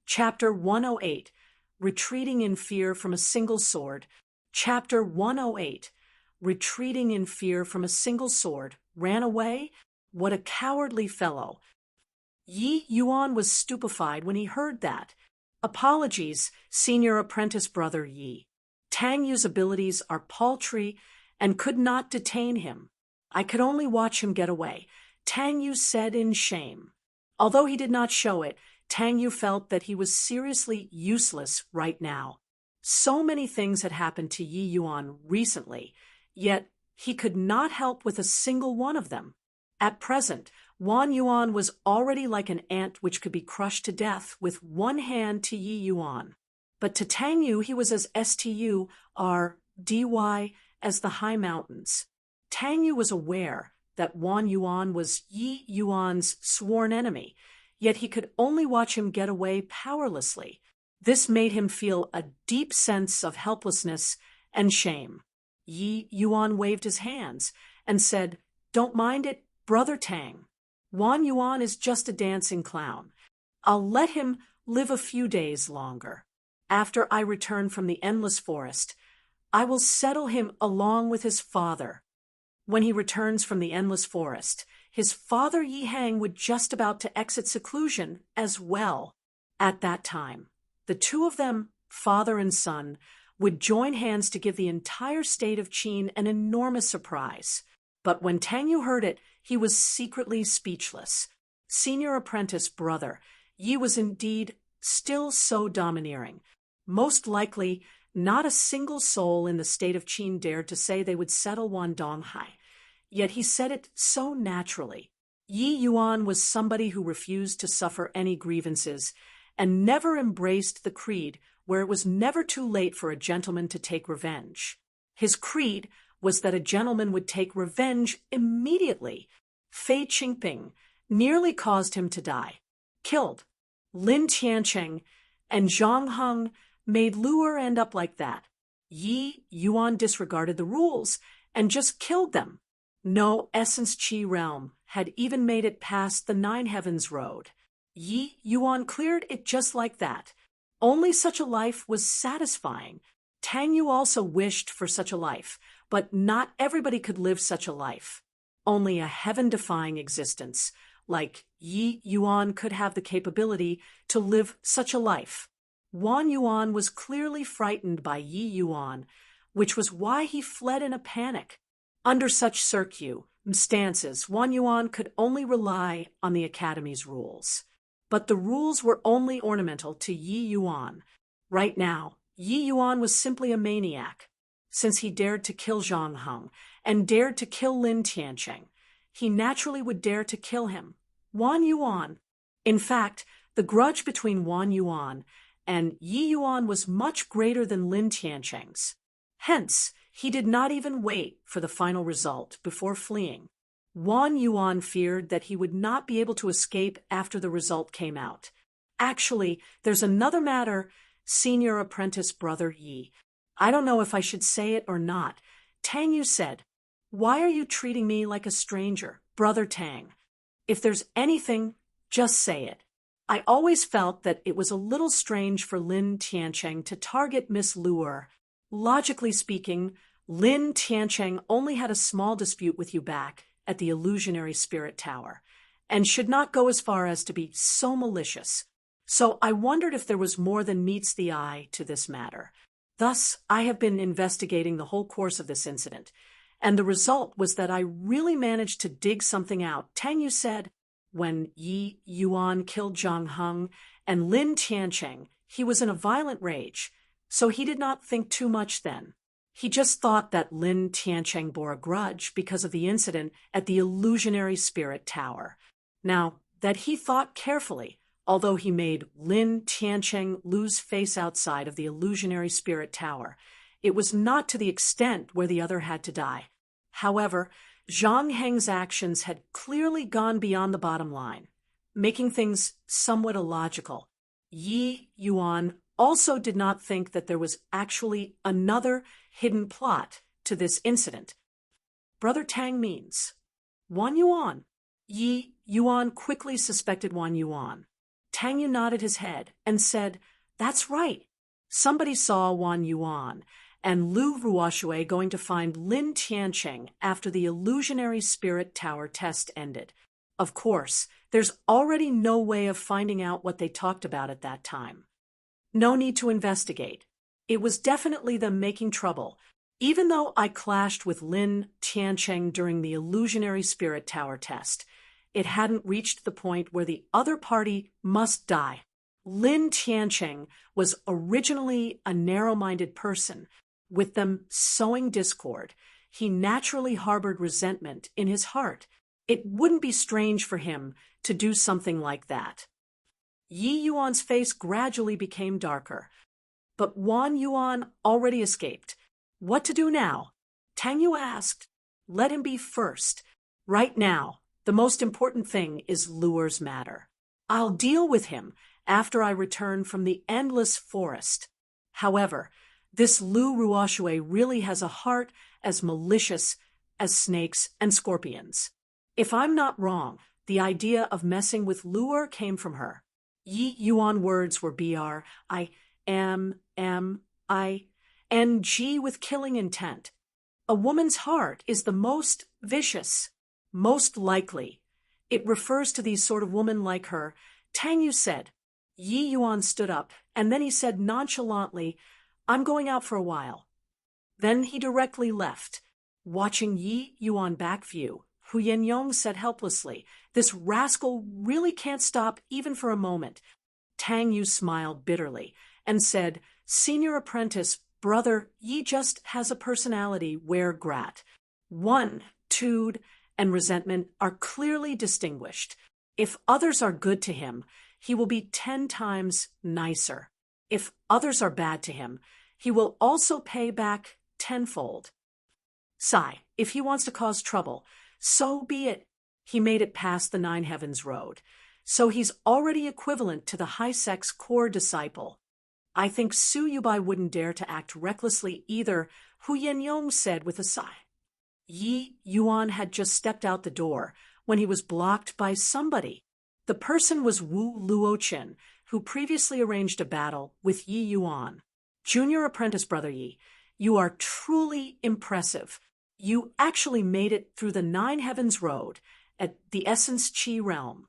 Chapter 108, Retreating in Fear from a Single Sword. Chapter 108, Retreating in Fear from a Single Sword. Ran away? What a cowardly fellow. Yi Yuan was stupefied when he heard that. Apologies, senior apprentice brother Yi. Tang Yu's abilities are paltry and could not detain him. I could only watch him get away, Tang Yu said in shame. Although he did not show it, Tang Yu felt that he was seriously useless right now. So many things had happened to Yi Yuan recently, yet he could not help with a single one of them. At present, Wan Yuan was already like an ant which could be crushed to death with one hand to Yi Yuan. But to Tang Yu he was as stu r dy as the high mountains. Tang Yu was aware that Wan Yuan was Yi Yuan's sworn enemy, yet he could only watch him get away powerlessly. This made him feel a deep sense of helplessness and shame. Yi Yuan waved his hands and said, "Don't mind it, Brother Tang. Wan Yuan is just a dancing clown. I'll let him live a few days longer. After I return from the endless forest, I will settle him along with his father." When he returns from the endless forest, his father Yi Hang would just about to exit seclusion as well. At that time, the two of them, father and son, would join hands to give the entire state of Qin an enormous surprise. But when Tang Yu heard it, he was secretly speechless. Senior apprentice brother, Yi was indeed still so domineering. Most likely, not a single soul in the state of Qin dared to say they would settle Wan Donghai. Yet he said it so naturally. Yi Yuan was somebody who refused to suffer any grievances, and never embraced the creed where it was never too late for a gentleman to take revenge. His creed was that a gentleman would take revenge immediately. Fei Qingping nearly caused him to die. Killed. Lin Tiancheng and Zhang Heng made Luer end up like that. Yi Yuan disregarded the rules and just killed them. No Essence Qi realm had even made it past the Nine Heavens Road. Yi Yuan cleared it just like that. Only such a life was satisfying. Tang Yu also wished for such a life, but not everybody could live such a life. Only a heaven-defying existence, like Yi Yuan, could have the capability to live such a life. Wan Yuan was clearly frightened by Yi Yuan, which was why he fled in a panic. Under such circumstances, Wan Yuan could only rely on the Academy's rules. But the rules were only ornamental to Yi Yuan. Right now, Yi Yuan was simply a maniac. Since he dared to kill Zhang Heng and dared to kill Lin Tiancheng, he naturally would dare to kill him, Wan Yuan. In fact, the grudge between Wan Yuan and Yi Yuan was much greater than Lin Tiancheng's. Hence, he did not even wait for the final result before fleeing. Wan Yuan feared that he would not be able to escape after the result came out. Actually, there's another matter, senior apprentice brother Yi. I don't know if I should say it or not. Tang Yu said, "Why are you treating me like a stranger, brother Tang? If there's anything, just say it." I always felt that it was a little strange for Lin Tiancheng to target Miss Luer. Logically speaking, Lin Tiancheng only had a small dispute with you back at the illusionary spirit tower, and should not go as far as to be so malicious. So I wondered if there was more than meets the eye to this matter. Thus, I have been investigating the whole course of this incident, and the result was that I really managed to dig something out. Tang Yu said, when Yi Yuan killed Zhang Heng and Lin Tiancheng, he was in a violent rage, so he did not think too much then. He just thought that Lin Tiancheng bore a grudge because of the incident at the illusionary spirit tower. Now, that he thought carefully, although he made Lin Tiancheng lose face outside of the illusionary spirit tower, it was not to the extent where the other had to die. However, Zhang Heng's actions had clearly gone beyond the bottom line, making things somewhat illogical. Yi Yuan also did not think that there was actually another hidden plot to this incident. Brother Tang means Wan Yuan. Yi Yuan quickly suspected Wan Yuan. Tang Yu nodded his head and said, "That's right. Somebody saw Wan Yuan and Lu Ruoxue going to find Lin Tiancheng after the illusionary spirit tower test ended. Of course, there's already no way of finding out what they talked about at that time. No need to investigate. It was definitely them making trouble. Even though I clashed with Lin Tiancheng during the illusionary spirit tower test, it hadn't reached the point where the other party must die. Lin Tiancheng was originally a narrow-minded person. With them sowing discord, he naturally harbored resentment in his heart. It wouldn't be strange for him to do something like that." Yi Yuan's face gradually became darker. But Wan Yuan already escaped. What to do now? Tang Yu asked. Let him be first. Right now, the most important thing is Luer's matter. I'll deal with him after I return from the endless forest. However, this Lu Ruoxue really has a heart as malicious as snakes and scorpions. If I'm not wrong, the idea of messing with Luer came from her. Yi Yuan words were B-R-I-M-M-I-N-G with killing intent. A woman's heart is the most vicious, most likely. It refers to these sort of women like her. Tang Yu said. Yi Yuan stood up, and then he said nonchalantly, "I'm going out for a while." Then he directly left. Watching Yi Yuan back view, Hu Yenyong said helplessly, "This rascal really can't stop even for a moment." Tang Yu smiled bitterly and said, "Senior apprentice, brother, Yi just has a personality where grat. Tude, and resentment are clearly distinguished. If others are good to him, he will be 10 times nicer. If others are bad to him, he will also pay back tenfold. Sigh, if he wants to cause trouble, so be it." He made it past the Nine Heavens Road. So he's already equivalent to the high-sex core disciple. "I think Su Yubai wouldn't dare to act recklessly either," Hu Yenyong said with a sigh. Yi Yuan had just stepped out the door when he was blocked by somebody. The person was Wu Luochen, who previously arranged a battle with Yi Yuan. "Junior apprentice brother Yi, you are truly impressive. You actually made it through the Nine Heavens Road at the Essence Chi realm."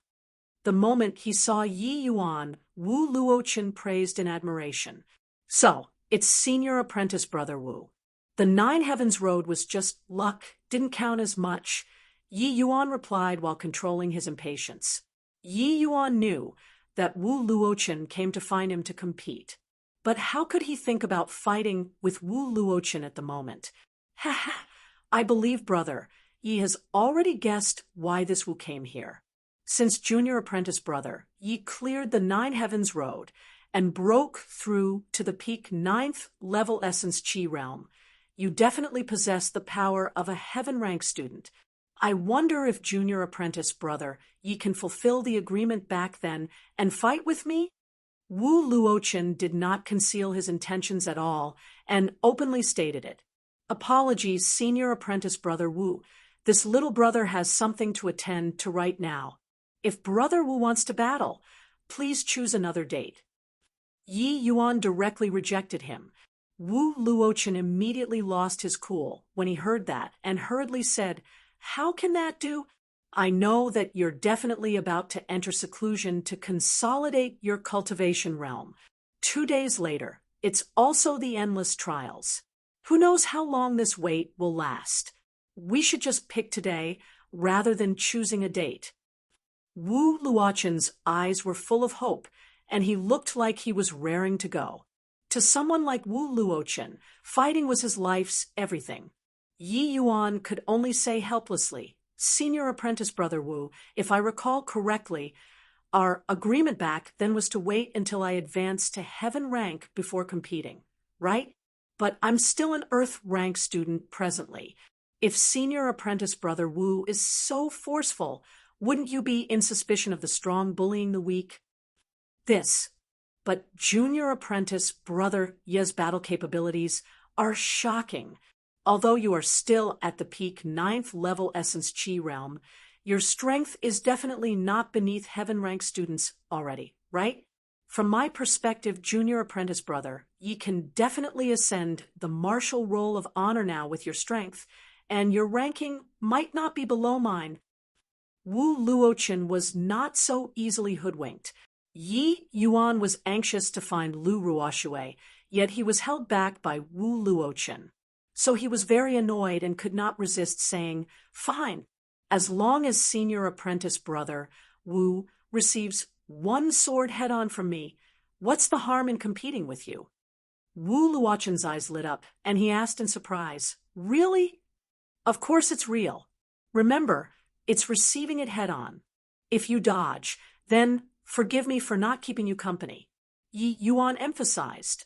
The moment he saw Yi Yuan, Wu Luochen praised in admiration. "So, it's senior apprentice brother Wu. The Nine Heavens Road was just luck, didn't count as much," Yi Yuan replied while controlling his impatience. Yi Yuan knew that Wu Luochen came to find him to compete. But how could he think about fighting with Wu Luochen at the moment? "Ha ha! I believe, brother, Yi has already guessed why this Wu came here. Since junior apprentice brother, Yi cleared the Nine Heavens Road and broke through to the peak 9th level Essence Chi realm. You definitely possess the power of a heaven rank student. I wonder if junior apprentice brother Yi can fulfill the agreement back then and fight with me?" Wu Luochen did not conceal his intentions at all and openly stated it. "Apologies, senior apprentice brother Wu. This little brother has something to attend to right now. If brother Wu wants to battle, please choose another date." Yi Yuan directly rejected him. Wu Luochen immediately lost his cool when he heard that and hurriedly said, "How can that do? I know that you're definitely about to enter seclusion to consolidate your cultivation realm. 2 days later, it's also the endless trials. Who knows how long this wait will last? We should just pick today rather than choosing a date." Wu Luochen's eyes were full of hope, and he looked like he was raring to go. To someone like Wu Luochen, fighting was his life's everything. Yi Yuan could only say helplessly, "Senior apprentice brother Wu, if I recall correctly, our agreement back then was to wait until I advanced to heaven rank before competing, right? But I'm still an earth rank student presently. If senior apprentice brother Wu is so forceful, wouldn't you be in suspicion of the strong bullying the weak?" But junior apprentice brother Ye's battle capabilities are shocking. Although you are still at the peak 9th level Essence Chi realm, your strength is definitely not beneath heaven rank students already. right? From my perspective, junior apprentice brother, ye can definitely ascend the martial roll of honor now with your strength, and your ranking might not be below mine. Wu Luochen was not so easily hoodwinked. Yi Yuan was anxious to find Lu Ruoxue, yet he was held back by Wu Luochen. So he was very annoyed and could not resist saying, "Fine, as long as senior apprentice brother Wu receives one sword head-on from me, what's the harm in competing with you?" Wu Luochen's eyes lit up, and he asked in surprise, "Really?" "Of course it's real. Remember, it's receiving it head-on. If you dodge, then forgive me for not keeping you company," Yi Yuan emphasized.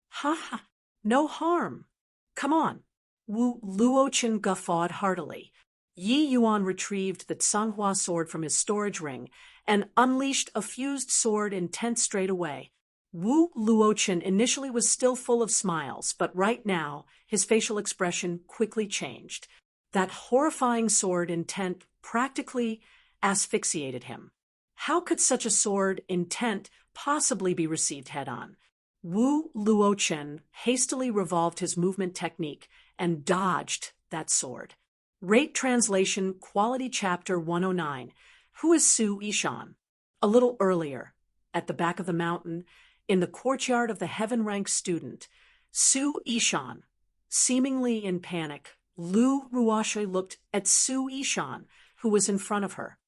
"Ha ha, no harm. Come on." Wu Luochen guffawed heartily. Yi Yuan retrieved the Tsanghua sword from his storage ring and unleashed a fused sword intent straight away. Wu Luochen initially was still full of smiles, but right now his facial expression quickly changed. That horrifying sword intent practically asphyxiated him. How could such a sword intent possibly be received head-on? Wu Luochen hastily revolved his movement technique and dodged that sword. Rate translation, quality chapter 109. Who is Su Yishan? A little earlier, at the back of the mountain, in the courtyard of the heaven-ranked student, Su Yishan, seemingly in panic, Lu Ruoxue looked at Su Yishan, who was in front of her.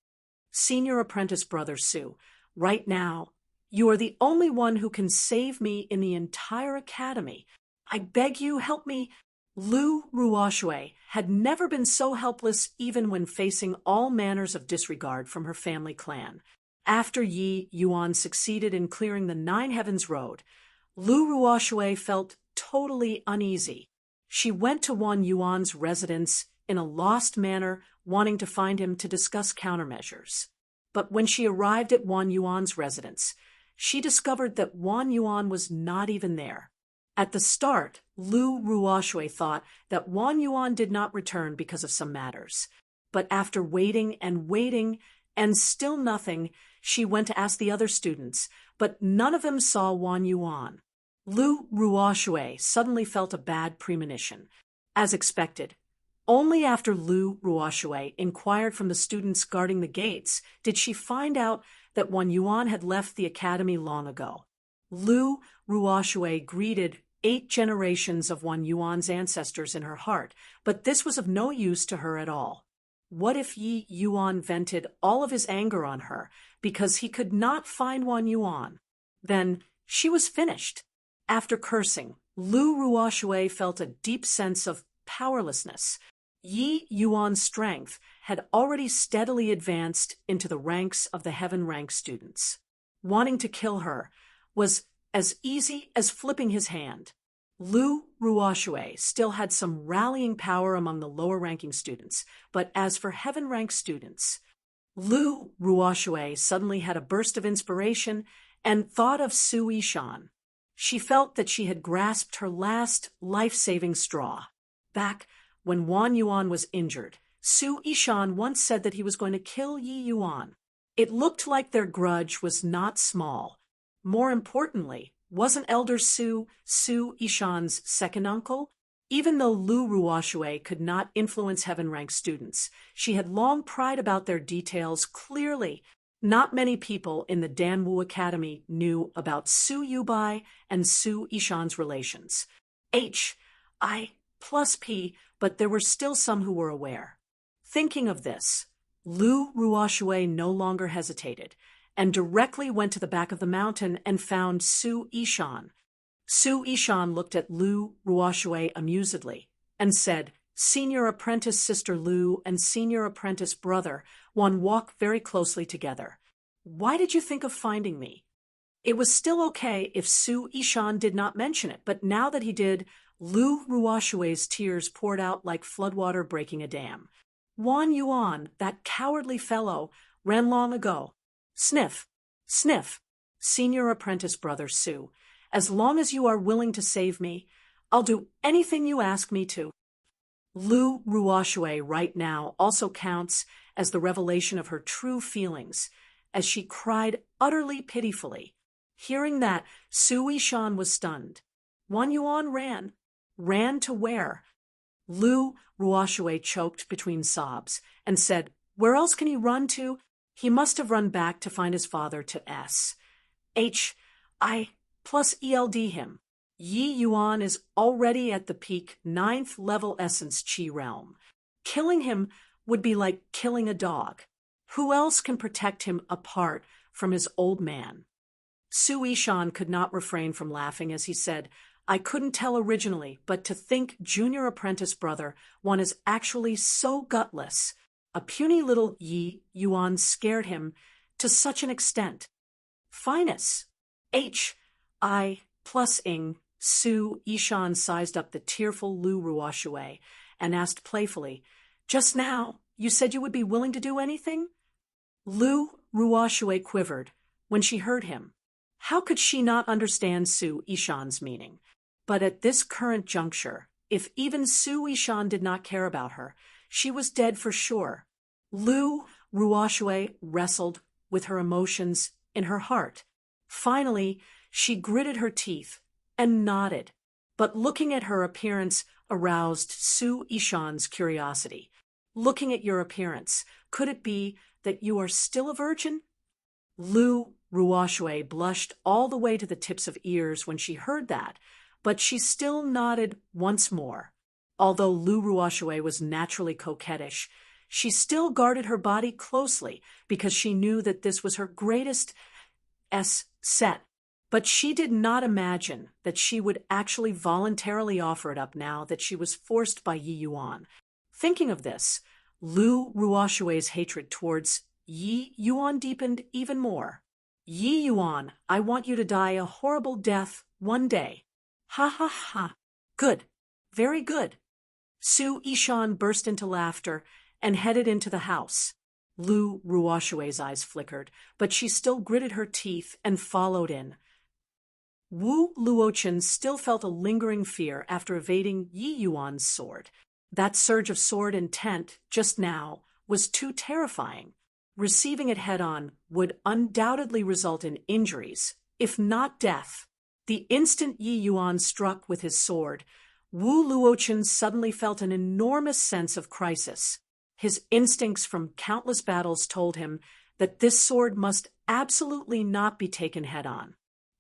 "Senior apprentice brother Su, right now, you are the only one who can save me in the entire academy. I beg you, help me." Lu Ruoxue had never been so helpless even when facing all manners of disregard from her family clan. After Yi Yuan succeeded in clearing the Nine Heavens Road, Lu Ruoxue felt totally uneasy. She went to Wan Yuan's residence in a lost manner, wanting to find him to discuss countermeasures. But when she arrived at Wan Yuan's residence, she discovered that Wan Yuan was not even there. At the start, Lu Ruoxue thought that Wan Yuan did not return because of some matters. But after waiting and still nothing, she went to ask the other students, but none of them saw Wan Yuan. Lu Ruoxue suddenly felt a bad premonition. As expected, only after Lu Ruoxue inquired from the students guarding the gates did she find out that Wan Yuan had left the academy long ago. Lu Ruoxue greeted 8 generations of Wan Yuan's ancestors in her heart, but this was of no use to her at all. What if Yi Yuan vented all of his anger on her because he could not find Wan Yuan? Then she was finished. After cursing, Lu Ruoxue felt a deep sense of powerlessness. Yi Yuan's strength had already steadily advanced into the ranks of the heaven-ranked students. Wanting to kill her was as easy as flipping his hand. Lu Ruoxue still had some rallying power among the lower-ranking students, but as for heaven-ranked students, Lu Ruoxue suddenly had a burst of inspiration and thought of Su Yishan. She felt that she had grasped her last life-saving straw. Back when Wan Yuan was injured, Su Yishan once said that he was going to kill Yi Yuan. It looked like their grudge was not small. More importantly, wasn't Elder Su Yishan's second uncle? Even though Lu Ruoxue could not influence heaven-ranked students, she had long pried about their details clearly. Not many people in the Danwu Academy knew about Su Yubai and Su Yishan's relations. I plus P, but there were still some who were aware. Thinking of this, Lu Ruoxue no longer hesitated, and directly went to the back of the mountain and found Su Yishan. Su Yishan looked at Lu Ruoxue amusedly and said, "Senior apprentice sister Lu and senior apprentice brother Wan walk very closely together. Why did you think of finding me?" It was still okay if Su Yishan did not mention it, but now that he did, Lu Ruoxue's tears poured out like floodwater breaking a dam. Wan Yuan, that cowardly fellow, ran long ago. Sniff, sniff, senior apprentice brother Su. As long as you are willing to save me, I'll do anything you ask me to. Lu Ruoxue right now also counts as the revelation of her true feelings, as she cried utterly pitifully. Hearing that, Su Yishan was stunned. Wan Yuan ran. Ran to where? Lu Ruoshui choked between sobs and said, "Where else can he run to? He must have run back to find his father to I plus ELD him. Yi Yuan is already at the peak 9th level essence Qi realm. Killing him would be like killing a dog. Who else can protect him apart from his old man?" Su Yishan could not refrain from laughing as he said, "I couldn't tell originally, but to think junior apprentice brother, one is actually so gutless. A puny little Yi Yuan scared him to such an extent. Finus. I plus ing." Su Yishan sized up the tearful Lu Ruoshui and asked playfully, "Just now, you said you would be willing to do anything?" Lu Ruoshui quivered when she heard him. How could she not understand Su Yishan's meaning? But at this current juncture, if even Su Yishan did not care about her, she was dead for sure. Lu Ruoshui wrestled with her emotions in her heart. Finally, she gritted her teeth and nodded. But looking at her appearance aroused Su Yishan's curiosity. "Looking at your appearance, could it be that you are still a virgin?" Lu Ruoshui blushed all the way to the tips of ears when she heard that, but she still nodded once more. Although Lu Ruoshui was naturally coquettish, she still guarded her body closely because she knew that this was her greatest set. But she did not imagine that she would actually voluntarily offer it up now that she was forced by Yi Yuan. Thinking of this, Lu Ruoshui's hatred towards Yi Yuan deepened even more. "Yi Yuan, I want you to die a horrible death one day." "Ha ha ha. Good. Very good." Su Yishan burst into laughter and headed into the house. Lu Ruoshui's eyes flickered, but she still gritted her teeth and followed in. Wu Luochen still felt a lingering fear after evading Yi Yuan's sword. That surge of sword intent just now was too terrifying. Receiving it head-on would undoubtedly result in injuries, if not death. The instant Yi Yuan struck with his sword, Wu Luochen suddenly felt an enormous sense of crisis. His instincts from countless battles told him that this sword must absolutely not be taken head-on.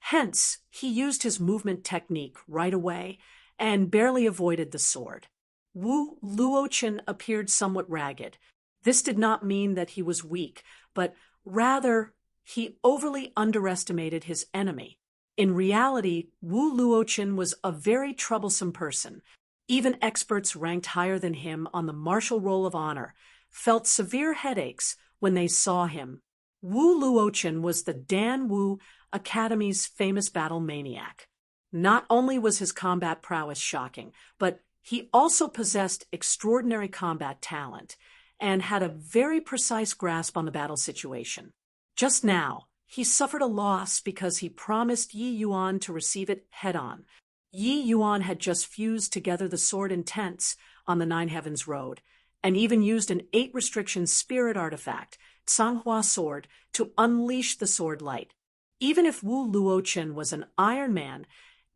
Hence, he used his movement technique right away and barely avoided the sword. Wu Luochen appeared somewhat ragged. This did not mean that he was weak, but rather he overly underestimated his enemy. In reality, Wu Luochen was a very troublesome person. Even experts ranked higher than him on the Martial Roll of Honor felt severe headaches when they saw him. Wu Luochen was the Dan Wu Academy's famous battle maniac. Not only was his combat prowess shocking, but he also possessed extraordinary combat talent and had a very precise grasp on the battle situation. Just now, he suffered a loss because he promised Yi Yuan to receive it head-on. Yi Yuan had just fused together the sword intents on the Nine Heavens Road, and even used an 8 restriction spirit artifact, Canghua Sword, to unleash the sword light. Even if Wu Luochen was an Iron Man,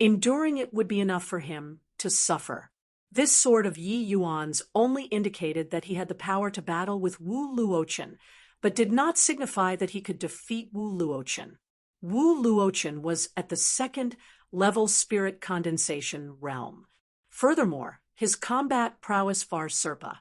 enduring it would be enough for him to suffer. This sword of Yi Yuan's only indicated that he had the power to battle with Wu Luochen, but did not signify that he could defeat Wu Luochen. Wu Luochen was at the 2nd level spirit condensation realm. Furthermore, his combat prowess far surpa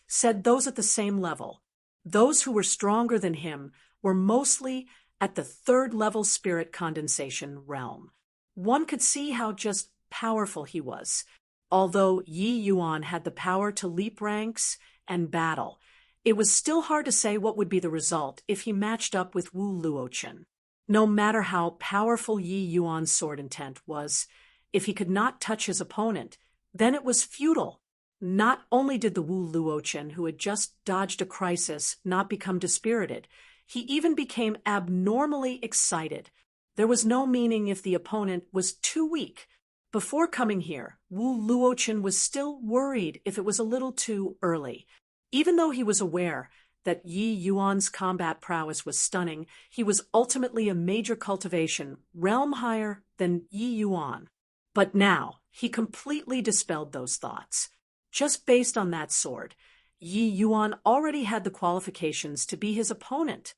said those at the same level. Those who were stronger than him were mostly at the 3rd level spirit condensation realm. One could see how just powerful he was. Although Yi Yuan had the power to leap ranks and battle, it was still hard to say what would be the result if he matched up with Wu Luochen. No matter how powerful Yi Yuan's sword intent was, if he could not touch his opponent, then it was futile. Not only did the Wu Luochen, who had just dodged a crisis, not become dispirited, he even became abnormally excited. There was no meaning if the opponent was too weak. Before coming here, Wu Luochen was still worried if it was a little too early. Even though he was aware that Yi Yuan's combat prowess was stunning, he was ultimately a major cultivation, realm higher than Yi Yuan. But now, he completely dispelled those thoughts. Just based on that sword, Yi Yuan already had the qualifications to be his opponent.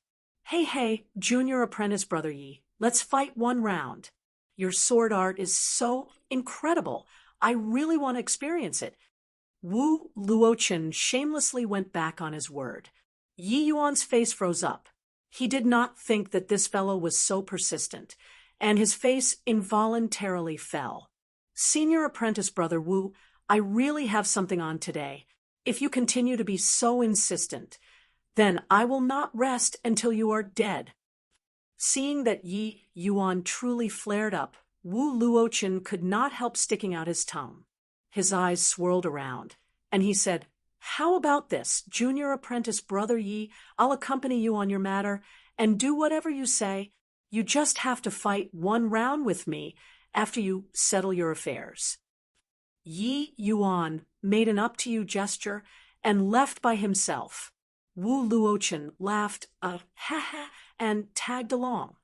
Hey, junior apprentice brother Yi, let's fight one round. Your sword art is so incredible. I really want to experience it. Wu Luochen shamelessly went back on his word. Yi Yuan's face froze up. He did not think that this fellow was so persistent, and his face involuntarily fell. Senior apprentice brother Wu, I really have something on today. If you continue to be so insistent, then I will not rest until you are dead. Seeing that Yi Yuan truly flared up, Wu Luochen could not help sticking out his tongue. His eyes swirled around, and he said, How about this, junior apprentice brother Yi? I'll accompany you on your matter, and do whatever you say. You just have to fight one round with me after you settle your affairs. Yi Yuan made an up-to-you gesture and left by himself. Wu Luochen laughed ha, and tagged along.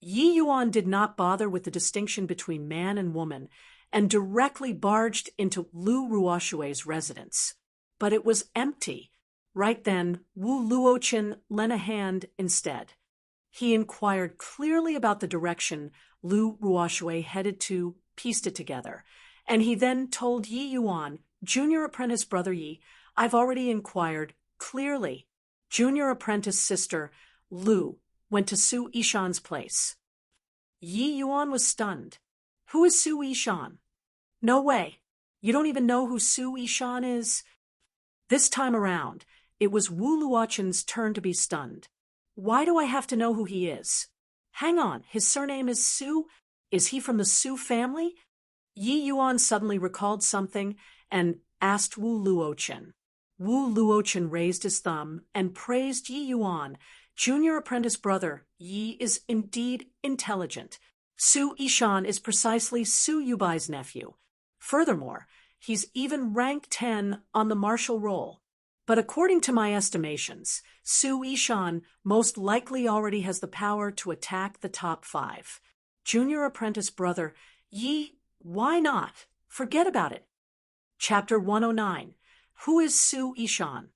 Yi Yuan did not bother with the distinction between man and woman and directly barged into Lu Ruoshue's residence. But it was empty. Right then, Wu Luochen lent a hand instead. He inquired clearly about the direction Lu Ruoshue headed to, pieced it together, and he then told Yi Yuan, Junior apprentice brother Yi, I've already inquired clearly. Junior apprentice sister Lu went to Su Yishan's place. Yi Yuan was stunned. Who is Su Yishan? No way. You don't even know who Su Yishan is? This time around, it was Wu Luochen's turn to be stunned. Why do I have to know who he is? Hang on, his surname is Su? Is he from the Su family? Yi Yuan suddenly recalled something and asked Wu Luochen. Wu Luochen raised his thumb and praised Yi Yuan. Junior apprentice brother Yi is indeed intelligent. Su Yishan is precisely Su Yubai's nephew. Furthermore, he's even rank 10 on the martial roll. But according to my estimations, Su Yishan most likely already has the power to attack the top 5. Junior apprentice brother Yi, why not? Forget about it. Chapter 109. Who is Su Yishan?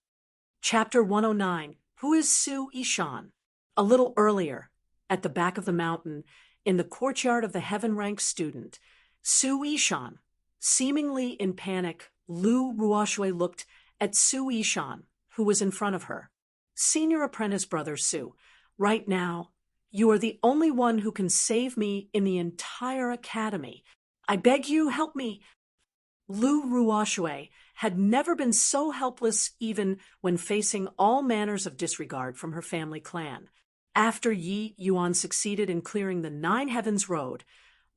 Chapter 109. Who is Su Yishan? A little earlier, at the back of the mountain, in the courtyard of the heaven-ranked student, Su Yishan, seemingly in panic, Lu Ruoshue looked at Su Yishan, who was in front of her. Senior apprentice brother Su, right now, you are the only one who can save me in the entire academy. I beg you, help me. Lu Ruoshue had never been so helpless even when facing all manners of disregard from her family clan. After Yi Yuan succeeded in clearing the 9 Heavens Road,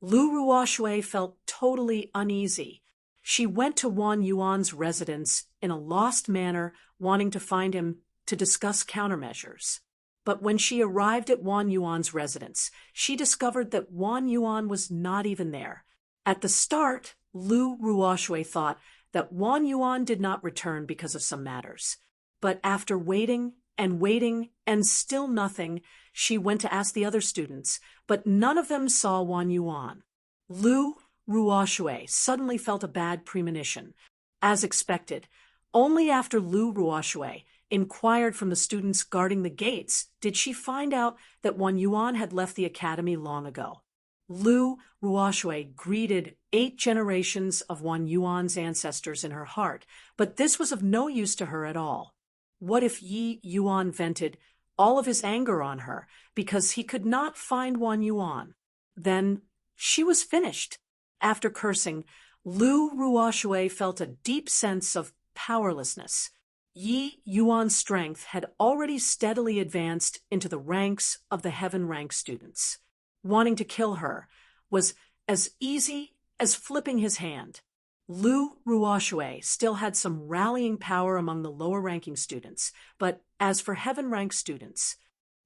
Lu Ruoshue felt totally uneasy. She went to Wan Yuan's residence in a lost manner, wanting to find him to discuss countermeasures. But when she arrived at Wan Yuan's residence, she discovered that Wan Yuan was not even there. At the start, Lu Ruoshue thought that Wan Yuan did not return because of some matters. But after waiting and still nothing, she went to ask the other students, but none of them saw Wan Yuan. Lu Ruoshue suddenly felt a bad premonition. As expected, only after Lu Ruoshue inquired from the students guarding the gates did she find out that Wan Yuan had left the academy long ago. Lu Ruoshue greeted 8 generations of Wan Yuan's ancestors in her heart, but this was of no use to her at all. What if Yi Yuan vented all of his anger on her because he could not find Wan Yuan? Then she was finished. After cursing, Lu Ruoshue felt a deep sense of powerlessness. Yi Yuan's strength had already steadily advanced into the ranks of the heaven-rank students. Wanting to kill her was as easy as flipping his hand. Lu Ruoshue still had some rallying power among the lower-ranking students, but as for heaven-ranked students,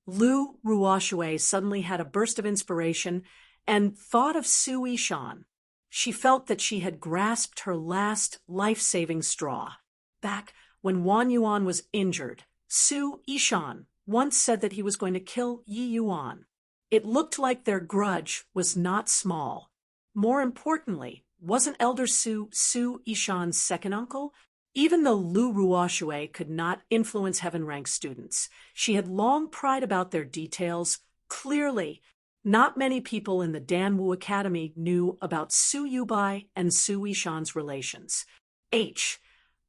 Lu Ruoshue suddenly had a burst of inspiration and thought of Su Yishan. She felt that she had grasped her last life-saving straw. Back when Wan Yuan was injured, Su Ishan once said that he was going to kill Yi Yuan. It looked like their grudge was not small. More importantly, wasn't Elder Su Ishan's second uncle? Even though Lu Ruoxue could not influence heaven-ranked students, she had long pried about their details. Clearly, not many people in the Danwu Academy knew about Su Yubai and Su Ishan's relations.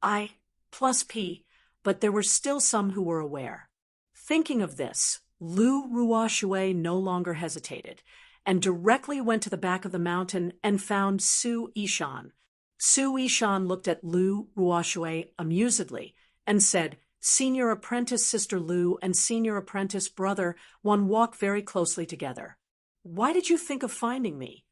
I plus P, but there were still some who were aware. Thinking of this, Lu Ruoxue no longer hesitated, and directly went to the back of the mountain and found Su Ishan. Su Ishan looked at Lu Ruoxue amusedly and said, "Senior apprentice Sister Lu and senior apprentice brother one walk very closely together. Why did you think of finding me?"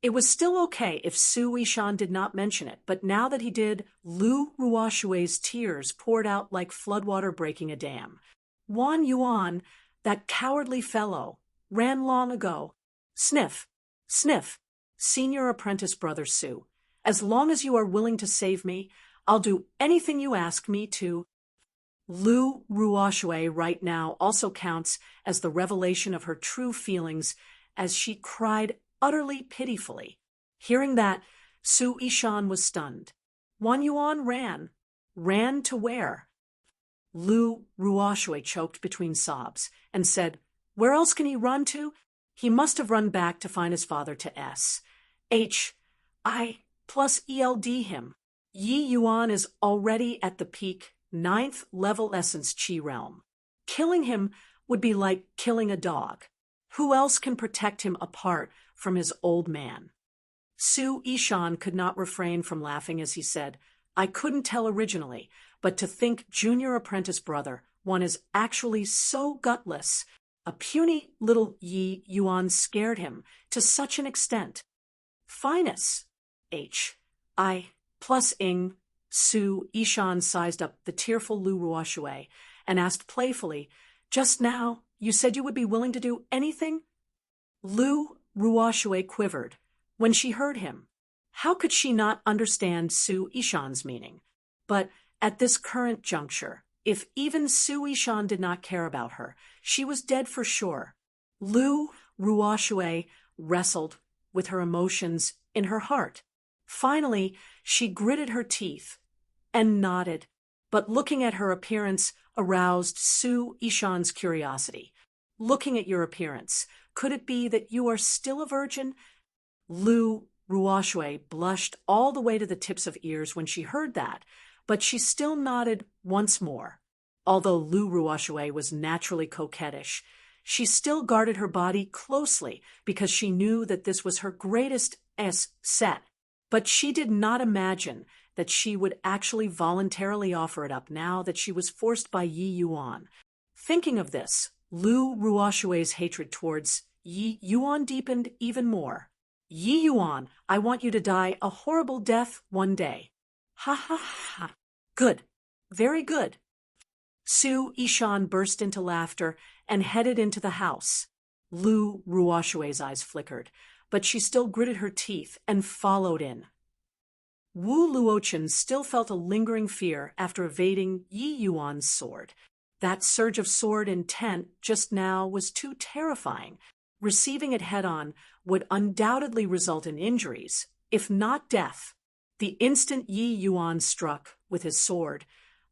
It was still okay if Su Ishan did not mention it, but now that he did, Lu Ruoxue's tears poured out like floodwater breaking a dam. "Wan Yuan, that cowardly fellow, ran long ago. Sniff, sniff, senior apprentice brother Su. As long as you are willing to save me, I'll do anything you ask me to." Lu Ruoxue right now also counts as the revelation of her true feelings as she cried utterly pitifully. Hearing that, Su Ishan was stunned. Wan Yuan ran. Ran to where? Lu Ruoxue choked between sobs and said, "Where else can he run to? He must have run back to find his father to I plus ELD him. Yi Yuan is already at the peak 9th level essence chi realm. Killing him would be like killing a dog. Who else can protect him apart from his old man?" Su Ishan could not refrain from laughing as he said, "I couldn't tell originally, but to think junior apprentice brother, one is actually so gutless. A puny little Yi Yuan scared him to such an extent." "Finus, I plus ing," Su Ishan sized up the tearful Lu Ruoxue and asked playfully, "Just now, you said you would be willing to do anything?" Lu Ruoxue quivered when she heard him. How could she not understand Su Ishan's meaning? But at this current juncture, if even Su Ishan did not care about her, she was dead for sure. Lu Ruoxue wrestled with her emotions in her heart. Finally, she gritted her teeth and nodded, but looking at her appearance aroused Su Ishan's curiosity. "Looking at your appearance, could it be that you are still a virgin?" Lu Ruoxue blushed all the way to the tips of ears when she heard that, but she still nodded once more. Although Lu Ruoxue was naturally coquettish, she still guarded her body closely because she knew that this was her greatest set. But she did not imagine that she would actually voluntarily offer it up now that she was forced by Yi Yuan. Thinking of this, Lu Ruoxue's hatred towards Yi Yuan deepened even more. "Yi Yuan, I want you to die a horrible death one day." "Ha ha ha. Good. Very good." Su Ishan burst into laughter and headed into the house. Lu Ruoxue's eyes flickered, but she still gritted her teeth and followed in. Wu Luochen still felt a lingering fear after evading Yi Yuan's sword. That surge of sword intent just now was too terrifying. Receiving it head-on would undoubtedly result in injuries, if not death. The instant Yi Yuan struck with his sword,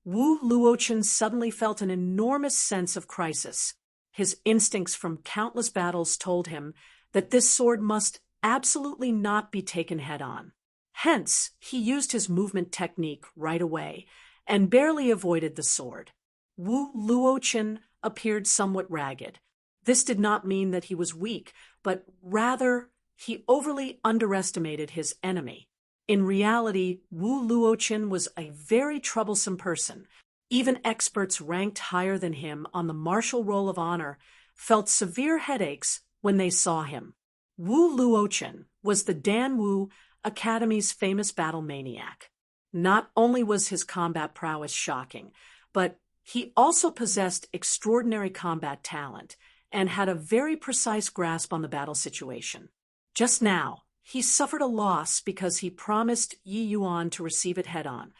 Wu Luochen suddenly felt an enormous sense of crisis. His instincts from countless battles told him that this sword must absolutely not be taken head-on. Hence, he used his movement technique right away and barely avoided the sword. Wu Luochen appeared somewhat ragged. This did not mean that he was weak, but rather he overly underestimated his enemy. In reality, Wu Luochen was a very troublesome person. Even experts ranked higher than him on the Martial Roll of Honor felt severe headaches when they saw him. Wu Luochen was the Danwu Academy's famous battle maniac. Not only was his combat prowess shocking, but he also possessed extraordinary combat talent and had a very precise grasp on the battle situation. Just now, he suffered a loss because he promised Yi Yuan to receive it head-on.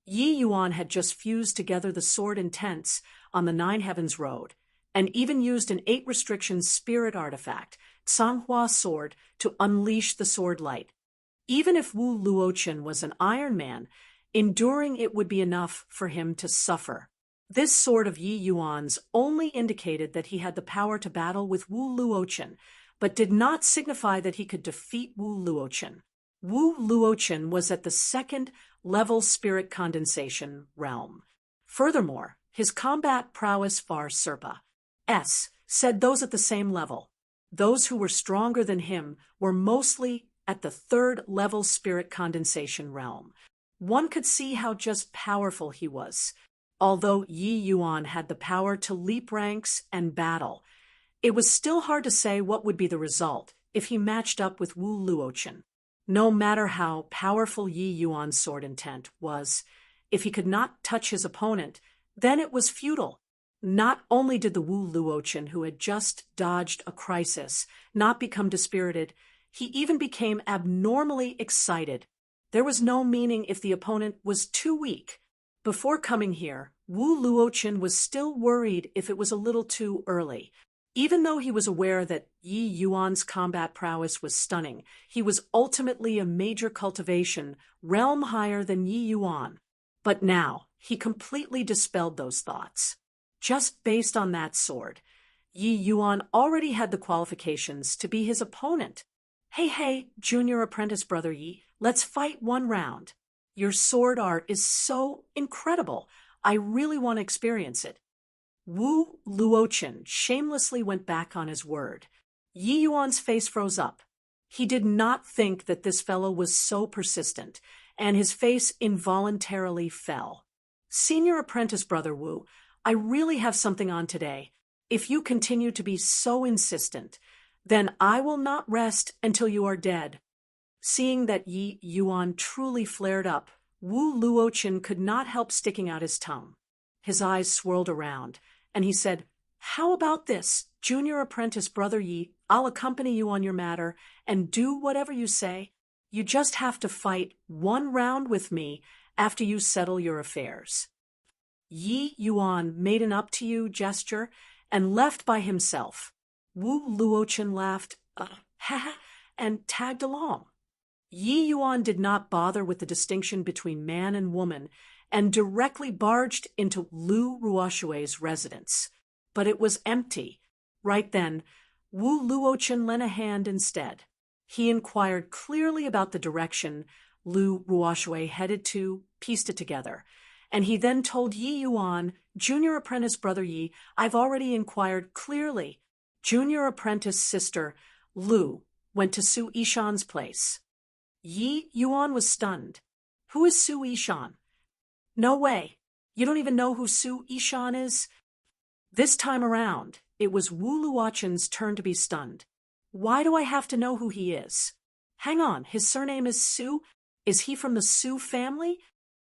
Yi Yuan had just fused together the sword intents on the Nine Heavens Road, and even used an 8 restrictions spirit artifact, Sanghua sword, to unleash the sword light. Even if Wu Luochen was an Iron Man, enduring it would be enough for him to suffer. This sword of Yi Yuan's only indicated that he had the power to battle with Wu Luochen, but did not signify that he could defeat Wu Luochen. Wu Luochen was at the 2nd level spirit condensation realm. Furthermore, his combat prowess far surpassed said those at the same level. Those who were stronger than him were mostly at the 3rd level spirit condensation realm. One could see how just powerful he was. Although Yi Yuan had the power to leap ranks and battle, it was still hard to say what would be the result if he matched up with Wu Luochen. No matter how powerful Yi Yuan's sword intent was, if he could not touch his opponent, then it was futile. Not only did the Wu Luochen, who had just dodged a crisis, not become dispirited, he even became abnormally excited. There was no meaning if the opponent was too weak. Before coming here, Wu Luochen was still worried if it was a little too early. Even though he was aware that Yi Yuan's combat prowess was stunning, he was ultimately a major cultivation, realm higher than Yi Yuan. But now, he completely dispelled those thoughts. Just based on that sword, Yi Yuan already had the qualifications to be his opponent. Hey, junior apprentice brother Yi, let's fight one round. Your sword art is so incredible. I really want to experience it. Wu Luochen shamelessly went back on his word. Yi Yuan's face froze up. He did not think that this fellow was so persistent, and his face involuntarily fell. Senior apprentice brother Wu, I really have something on today. If you continue to be so insistent, then I will not rest until you are dead. Seeing that Yi Yuan truly flared up, Wu Luochen could not help sticking out his tongue. His eyes swirled around, and he said, How about this, junior apprentice brother Yi? I'll accompany you on your matter and do whatever you say. You just have to fight one round with me after you settle your affairs. Yi Yuan made an up-to-you gesture and left by himself. Wu Luochen laughed, and tagged along. Yi Yuan did not bother with the distinction between man and woman and directly barged into Lu Ruoshue's residence. But it was empty. Right then, Wu Luochen lent a hand instead. He inquired clearly about the direction Lu Ruoshue headed to, pieced it together. And he then told Yi Yuan, Junior apprentice brother Yi, I've already inquired clearly. Junior apprentice sister Lu went to Su Yishan's place. Yi Yuan was stunned. Who is Su Yishan? No way. You don't even know who Su Yishan is? This time around, it was Wu Luochen's turn to be stunned. Why do I have to know who he is? Hang on, his surname is Su? Is he from the Su family?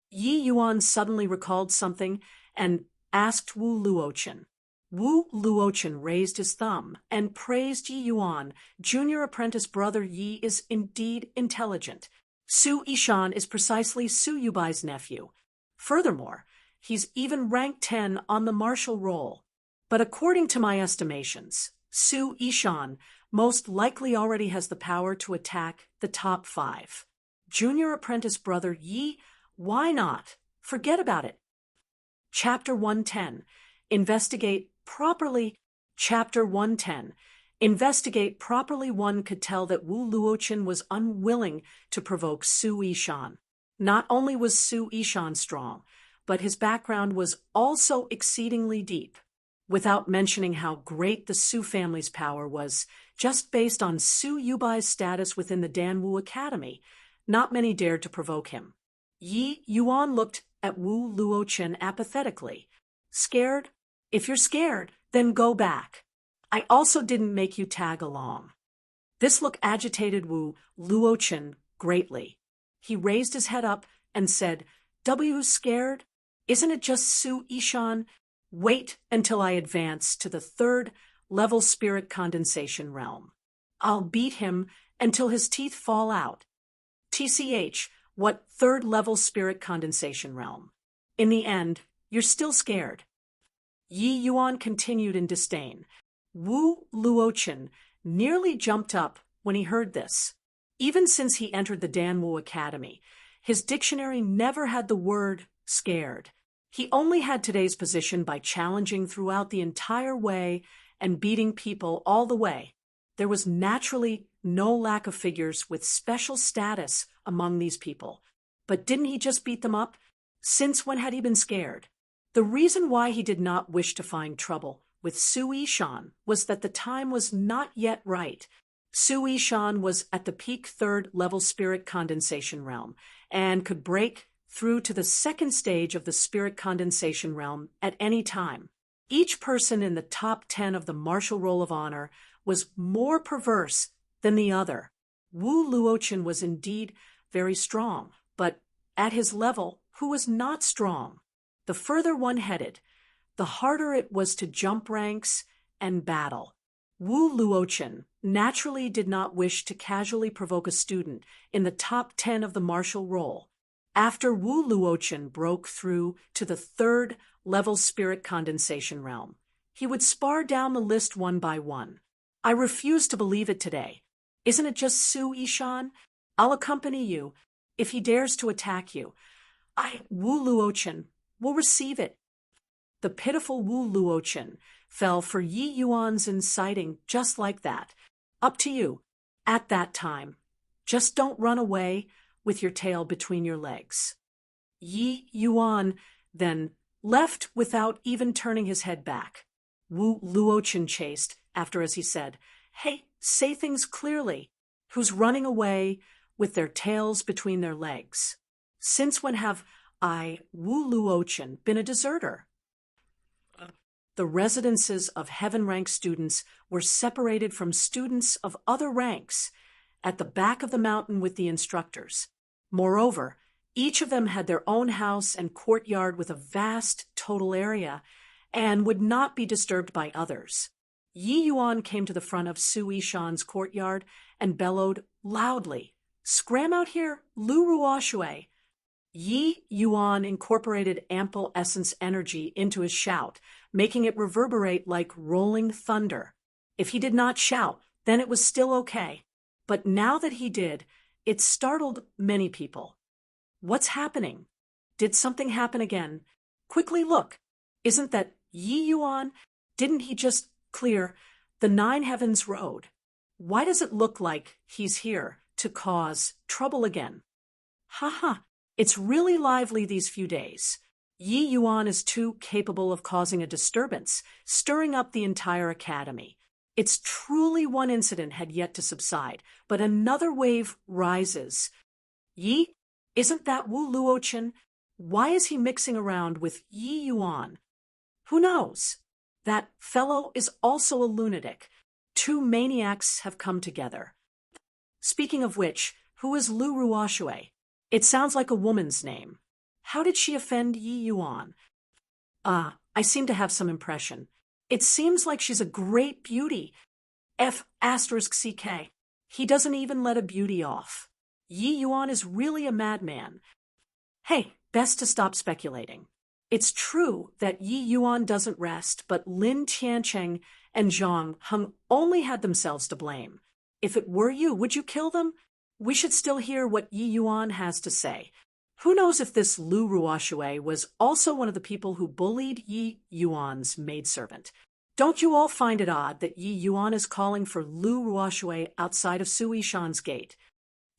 Yi Yuan suddenly recalled something and asked Wu Luochen. Wu Luochen raised his thumb and praised Yi Yuan. Junior apprentice brother Yi is indeed intelligent. Su Yishan is precisely Su Yubai's nephew. Furthermore, he's even rank 10 on the martial roll. But according to my estimations, Su Yishan most likely already has the power to attack the top 5. Junior apprentice brother Yi, why not? Forget about it. Chapter 110. Investigate properly. Chapter 110. Investigate properly. One could tell that Wu Luochen was unwilling to provoke Su Yishan. Not only was Su Yishan strong, but his background was also exceedingly deep, without mentioning how great the Su family's power was just based on Su Yubai's status within the Danwu Academy. Not many dared to provoke him. Yi Yuan looked at Wu Luochen apathetically. Scared? If you're scared, then go back. I also didn't make you tag along. This look agitated Wu Luochen greatly. He raised his head up and said, W scared? Isn't it just Su Yishan? Wait until I advance to the 3rd level spirit condensation realm. I'll beat him until his teeth fall out. TCH, what 3rd level spirit condensation realm? In the end, you're still scared. Yi Yuan continued in disdain. Wu Luochen nearly jumped up when he heard this. Even since he entered the Danwu Academy, his dictionary never had the word scared. He only had today's position by challenging throughout the entire way and beating people all the way. There was naturally no lack of figures with special status among these people. But didn't he just beat them up? Since when had he been scared? The reason why he did not wish to find trouble with Su Yishan was that the time was not yet right. Su Yishan was at the peak third-level spirit condensation realm and could break through to the second stage of the spirit condensation realm at any time. Each person in the top 10 of the martial roll of honor was more perverse than the other. Wu Luochen was indeed very strong, but at his level, who was not strong? The further one headed, the harder it was to jump ranks and battle. Wu Luochen naturally did not wish to casually provoke a student in the top 10 of the martial roll. After Wu Luochen broke through to the third-level spirit condensation realm, he would spar down the list one by one. I refuse to believe it today. Isn't it just Su Yishan? I'll accompany you if he dares to attack you. Wu Luochen, will receive it. The pitiful Wu Luochen fell for Yi Yuan's inciting just like that. Up to you. At that time, just don't run away with your tail between your legs. Yi Yuan then left without even turning his head back. Wu Luochen chased after as he said, "Hey, say things clearly. Who's running away with their tails between their legs? Since when have Wu Luochen, been a deserter?" The residences of heaven-rank students were separated from students of other ranks at the back of the mountain with the instructors. Moreover, each of them had their own house and courtyard with a vast total area and would not be disturbed by others. Yi Yuan came to the front of Su Yishan's courtyard and bellowed loudly, "Scram out here, Lu Ruoshui!" Yi Yuan incorporated ample essence energy into his shout, making it reverberate like rolling thunder. If he did not shout, then it was still okay. But now that he did, it startled many people. What's happening? Did something happen again? Quickly look. Isn't that Yi Yuan? Didn't he just clear the Nine Heavens Road? Why does it look like he's here to cause trouble again? Ha! It's really lively these few days. Yi Yuan is too capable of causing a disturbance, stirring up the entire academy. It's truly one incident had yet to subside, but another wave rises. Yi, isn't that Wu Luochen? Why is he mixing around with Yi Yuan? Who knows? That fellow is also a lunatic. Two maniacs have come together. Speaking of which, who is Lu Ruoshui? It sounds like a woman's name. How did she offend Yi Yuan? I seem to have some impression. It seems like she's a great beauty. F***CK. He doesn't even let a beauty off. Yi Yuan is really a madman. Hey, best to stop speculating. It's true that Yi Yuan doesn't rest, but Lin Tiancheng and Zhang Heng only had themselves to blame. If it were you, would you kill them? We should still hear what Yi Yuan has to say. Who knows if this Lu Ruoshui was also one of the people who bullied Yi Yuan's maidservant? Don't you all find it odd that Yi Yuan is calling for Lu Ruoshui outside of Su Yishan's gate?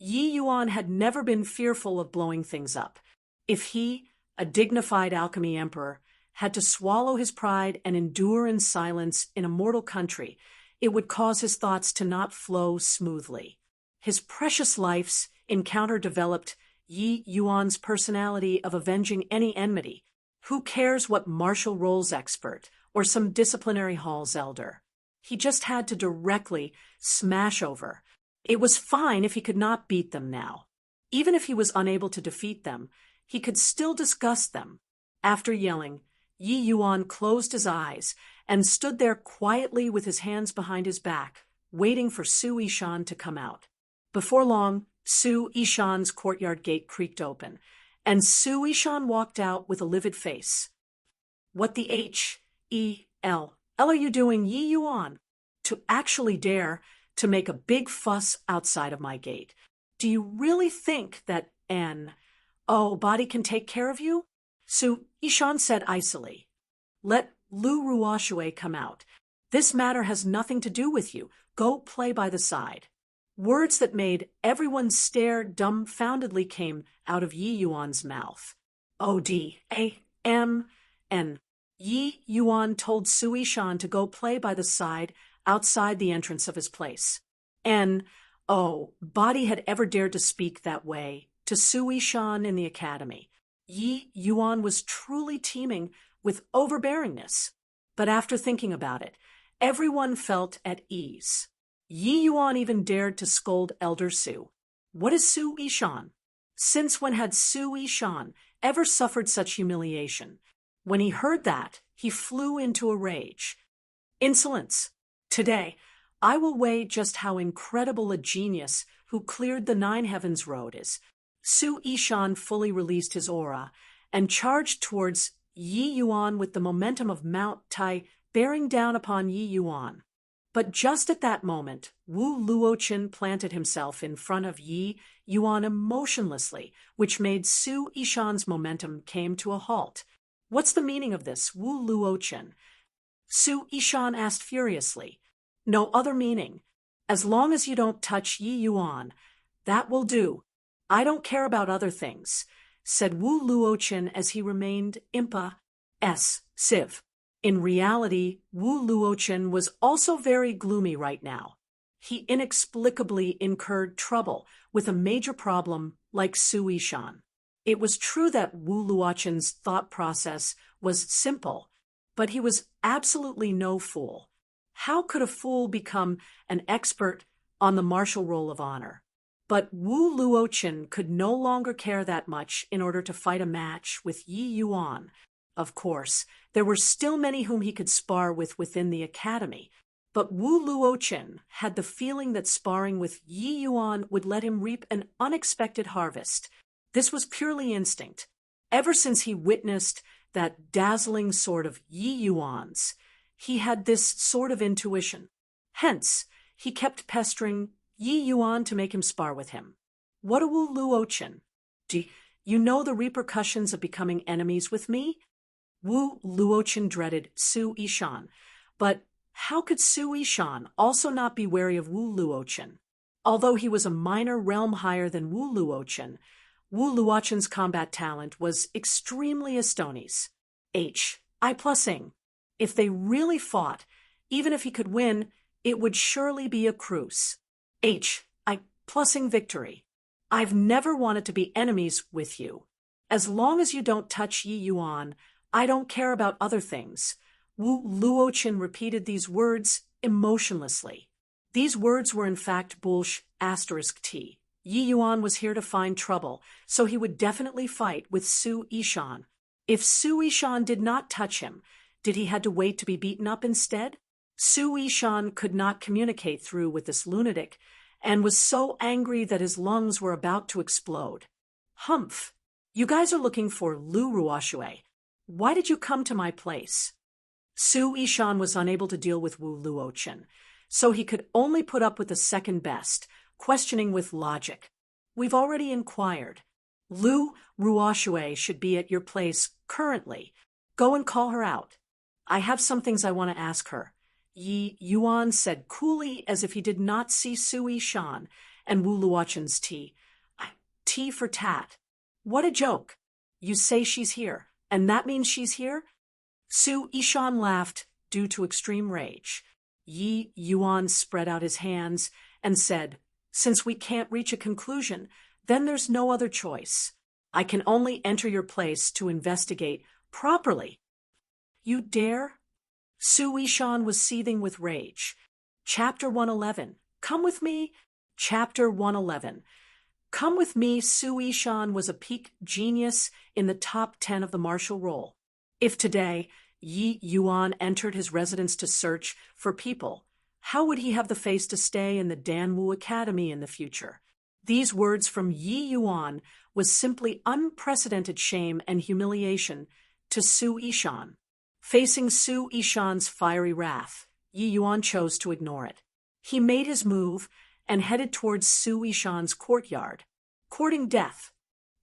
Yi Yuan had never been fearful of blowing things up. If he, a dignified alchemy emperor, had to swallow his pride and endure in silence in a mortal country, it would cause his thoughts to not flow smoothly. His precious life's encounter developed Yi Yuan's personality of avenging any enmity. Who cares what martial roles expert or some disciplinary hall's elder? He just had to directly smash over. It was fine if he could not beat them now. Even if he was unable to defeat them, he could still disgust them. After yelling, Yi Yuan closed his eyes and stood there quietly with his hands behind his back, waiting for Su Yishan to come out. Before long, Su Yishan's courtyard gate creaked open, and Su Yishan walked out with a livid face. What the Hell are you doing, Yi Yuan? To actually dare to make a big fuss outside of my gate. Do you really think that body can take care of you? Su Yishan said icily. Let Lu Ruoxue come out. This matter has nothing to do with you. Go play by the side. Words that made everyone stare dumbfoundedly came out of Yi Yuan's mouth. Odam. Yi Yuan told Su Yishan to go play by the side outside the entrance of his place. Body had ever dared to speak that way to Su Yishan in the academy. Yi Yuan was truly teeming with overbearingness. But after thinking about it, everyone felt at ease. Yi Yuan even dared to scold Elder Su. What is Su Yishan? Since when had Su Yishan ever suffered such humiliation? When he heard that, he flew into a rage. Insolence! Today, I will weigh just how incredible a genius who cleared the Nine Heavens road is. Su Yishan fully released his aura and charged towards Yi Yuan with the momentum of Mount Tai bearing down upon Yi Yuan. But just at that moment, Wu Luochen planted himself in front of Yi Yuan emotionlessly, which made Su Yishan's momentum came to a halt. What's the meaning of this, Wu Luochen? Su Yishan asked furiously. No other meaning. As long as you don't touch Yi Yuan, that will do. I don't care about other things, said Wu Luochen as he remained impassive. In reality, Wu Luochen was also very gloomy right now. He inexplicably incurred trouble with a major problem like Su Yishan. It was true that Wu Luochen's thought process was simple, but he was absolutely no fool. How could a fool become an expert on the martial roll of honor? But Wu Luochen could no longer care that much in order to fight a match with Yi Yuan. Of course, there were still many whom he could spar with within the academy, but Wu Luochen had the feeling that sparring with Yi Yuan would let him reap an unexpected harvest. This was purely instinct. Ever since he witnessed that dazzling sword of Yi Yuan's, he had this sort of intuition. Hence, he kept pestering Yi Yuan to make him spar with him. What a Wu Luochen! Do you know the repercussions of becoming enemies with me? Wu Luochen dreaded Su Yishan, but how could Su Yishan also not be wary of Wu Luochen? Although he was a minor realm higher than Wu Luochen's combat talent was extremely astonish. I+ing. If they really fought, even if he could win, it would surely be a truce. I+ing victory. I've never wanted to be enemies with you. As long as you don't touch Yi Yuan, I don't care about other things. Wu Luochen repeated these words emotionlessly. These words were in fact **T. Yi Yuan was here to find trouble, so he would definitely fight with Su Yishan. If Su Yishan did not touch him, did he had to wait to be beaten up instead? Su Yishan could not communicate through with this lunatic, and was so angry that his lungs were about to explode. Humph! You guys are looking for Lu Ruoxue. Why did you come to my place? Su Yishan was unable to deal with Wu Luochen, so he could only put up with the second best, questioning with logic. We've already inquired. Lu Ruoxue should be at your place currently. Go and call her out. I have some things I want to ask her. Yi Yuan said coolly as if he did not see Su Yishan and Wu Luochen's tea for tat. What a joke. You say she's here, and that means she's here? Su Yishan laughed due to extreme rage. Yi Yuan spread out his hands and said, since we can't reach a conclusion, then there's no other choice. I can only enter your place to investigate properly. You dare? Su Yishan was seething with rage. Chapter 111. Come with me. Chapter 111. Come with me. Su Yishan was a peak genius in the top 10 of the martial roll. If today Yi Yuan entered his residence to search for people, how would he have the face to stay in the Danwu Academy in the future? These words from Yi Yuan was simply unprecedented shame and humiliation to Su Yishan. Facing Su Yishan's fiery wrath, Yi Yuan chose to ignore it. He made his move and headed towards Su Yishan's courtyard, courting death.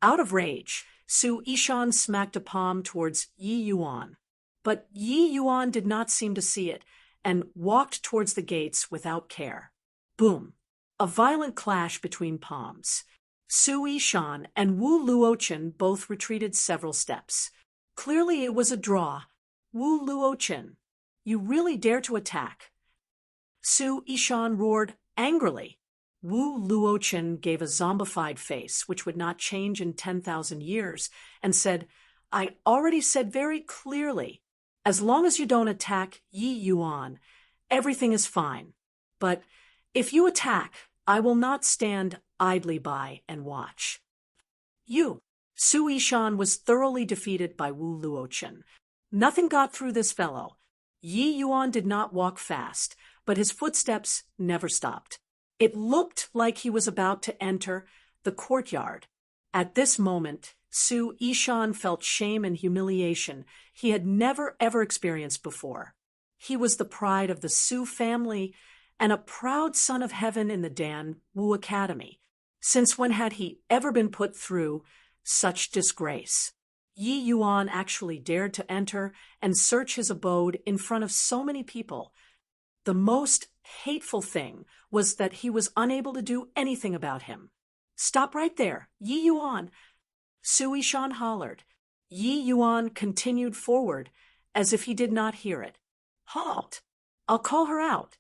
Out of rage, Su Yishan smacked a palm towards Yi Yuan. But Yi Yuan did not seem to see it and walked towards the gates without care. Boom! A violent clash between palms. Su Yishan and Wu Luochen both retreated several steps. Clearly it was a draw. Wu Luochen, you really dare to attack? Su Yishan roared angrily. Wu Luochen gave a zombified face, which would not change in 10,000 years, and said, I already said very clearly, as long as you don't attack Yi Yuan, everything is fine. But if you attack, I will not stand idly by and watch. Su Yishan was thoroughly defeated by Wu Luochen. Nothing got through this fellow. Yi Yuan did not walk fast, but his footsteps never stopped. It looked like he was about to enter the courtyard. At this moment, Su Yishan felt shame and humiliation he had never ever experienced before. He was the pride of the Su family and a proud son of heaven in the Dan Wu Academy. Since when had he ever been put through such disgrace? Yi Yuan actually dared to enter and search his abode in front of so many people. The most hateful thing was that he was unable to do anything about him. Stop right there, Yi Yuan! Su Yishan hollered. Yi Yuan continued forward as if he did not hear it. Halt! I'll call her out.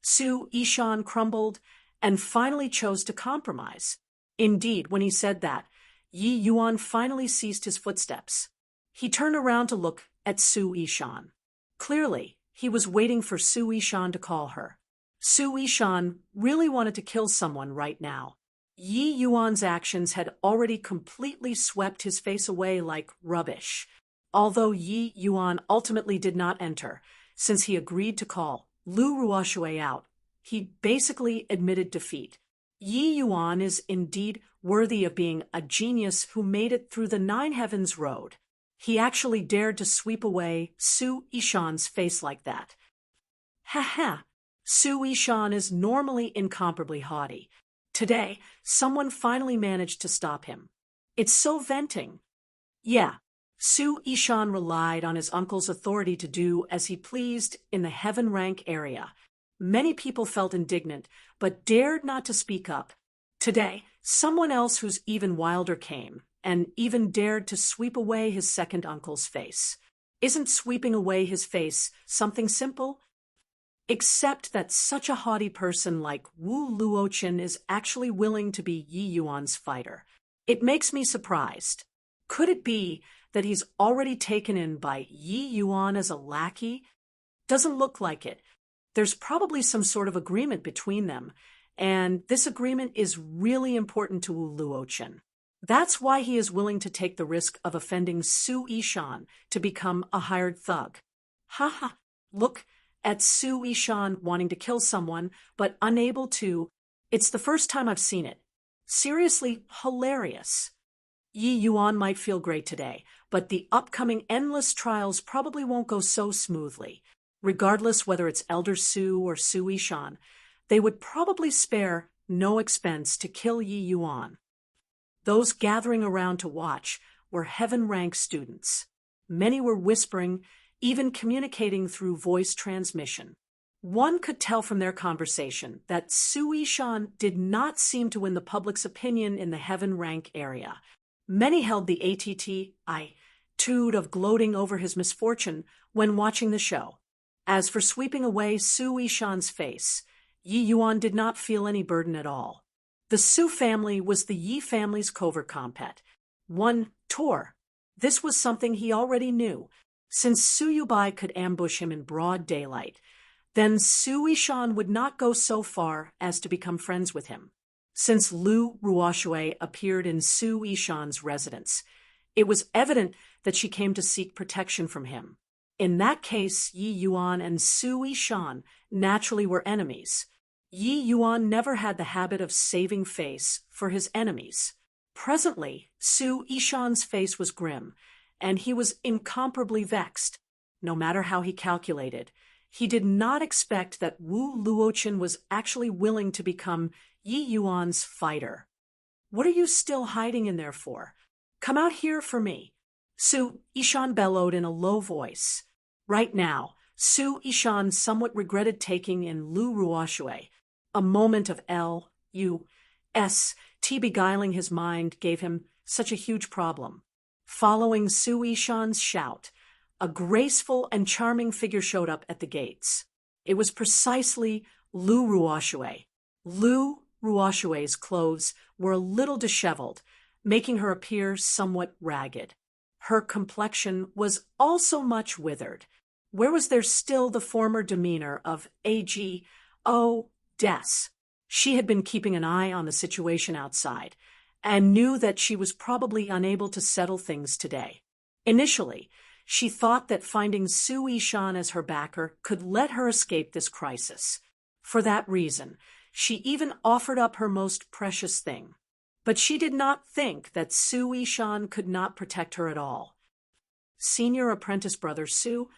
Su Yishan crumbled and finally chose to compromise. Indeed, when he said that, Yi Yuan finally ceased his footsteps. He turned around to look at Su Yishan. Clearly, he was waiting for Su Yishan to call her. Su Yishan really wanted to kill someone right now. Yi Yuan's actions had already completely swept his face away like rubbish. Although Yi Yuan ultimately did not enter, since he agreed to call Lu Ruoshui out, he basically admitted defeat. Yi Yuan is indeed worthy of being a genius who made it through the Nine Heavens Road. He actually dared to sweep away Su Yishan's face like that. Ha ha! Su Yishan is normally incomparably haughty. Today, someone finally managed to stop him. It's so venting. Yeah, Su Yishan relied on his uncle's authority to do as he pleased in the heaven rank area. Many people felt indignant, but dared not to speak up. Today, someone else who's even wilder came, and even dared to sweep away his second uncle's face. Isn't sweeping away his face something simple? Except that such a haughty person like Wu Luochen is actually willing to be Yi Yuan's fighter. It makes me surprised. Could it be that he's already taken in by Yi Yuan as a lackey? Doesn't look like it. There's probably some sort of agreement between them, and this agreement is really important to Wu Luochen. That's why he is willing to take the risk of offending Su Yishan to become a hired thug. Haha, look at Su Yishan wanting to kill someone, but unable to. It's the first time I've seen it. Seriously hilarious. Yi Yuan might feel great today, but the upcoming endless trials probably won't go so smoothly. Regardless whether it's Elder Su or Su Yishan, they would probably spare no expense to kill Yi Yuan. Those gathering around to watch were heaven-rank students. Many were whispering, even communicating through voice transmission. One could tell from their conversation that Su Yishan did not seem to win the public's opinion in the heaven-rank area. Many held the attitude of gloating over his misfortune when watching the show. As for sweeping away Su Yishan's face, Yi Yuan did not feel any burden at all. The Su family was the Yi family's covert compet. One Tor. This was something he already knew. Since Su Yubai could ambush him in broad daylight, then Su Yishan would not go so far as to become friends with him. Since Lu Ruoshui appeared in Su Yishan's residence, it was evident that she came to seek protection from him. In that case, Yi Yuan and Su Yishan naturally were enemies. Yi Yuan never had the habit of saving face for his enemies. Presently, Su Yishan's face was grim, and he was incomparably vexed. No matter how he calculated, he did not expect that Wu Luochen was actually willing to become Yi Yuan's fighter. "What are you still hiding in there for? Come out here for me," Su Yishan bellowed in a low voice. Right now, Su Yishan somewhat regretted taking in Lu Ruoxue. A moment of L-U-S-T beguiling his mind gave him such a huge problem. Following Su Yishan's shout, a graceful and charming figure showed up at the gates. It was precisely Lu Ruoxue. Lu Ruoxue's clothes were a little disheveled, making her appear somewhat ragged. Her complexion was also much withered. Where was there still the former demeanor of A.G.O. Des? She had been keeping an eye on the situation outside, and knew that she was probably unable to settle things today. Initially, she thought that finding Su Yishan as her backer could let her escape this crisis. For that reason, she even offered up her most precious thing. But she did not think that Su Yishan could not protect her at all. "Senior apprentice brother Su,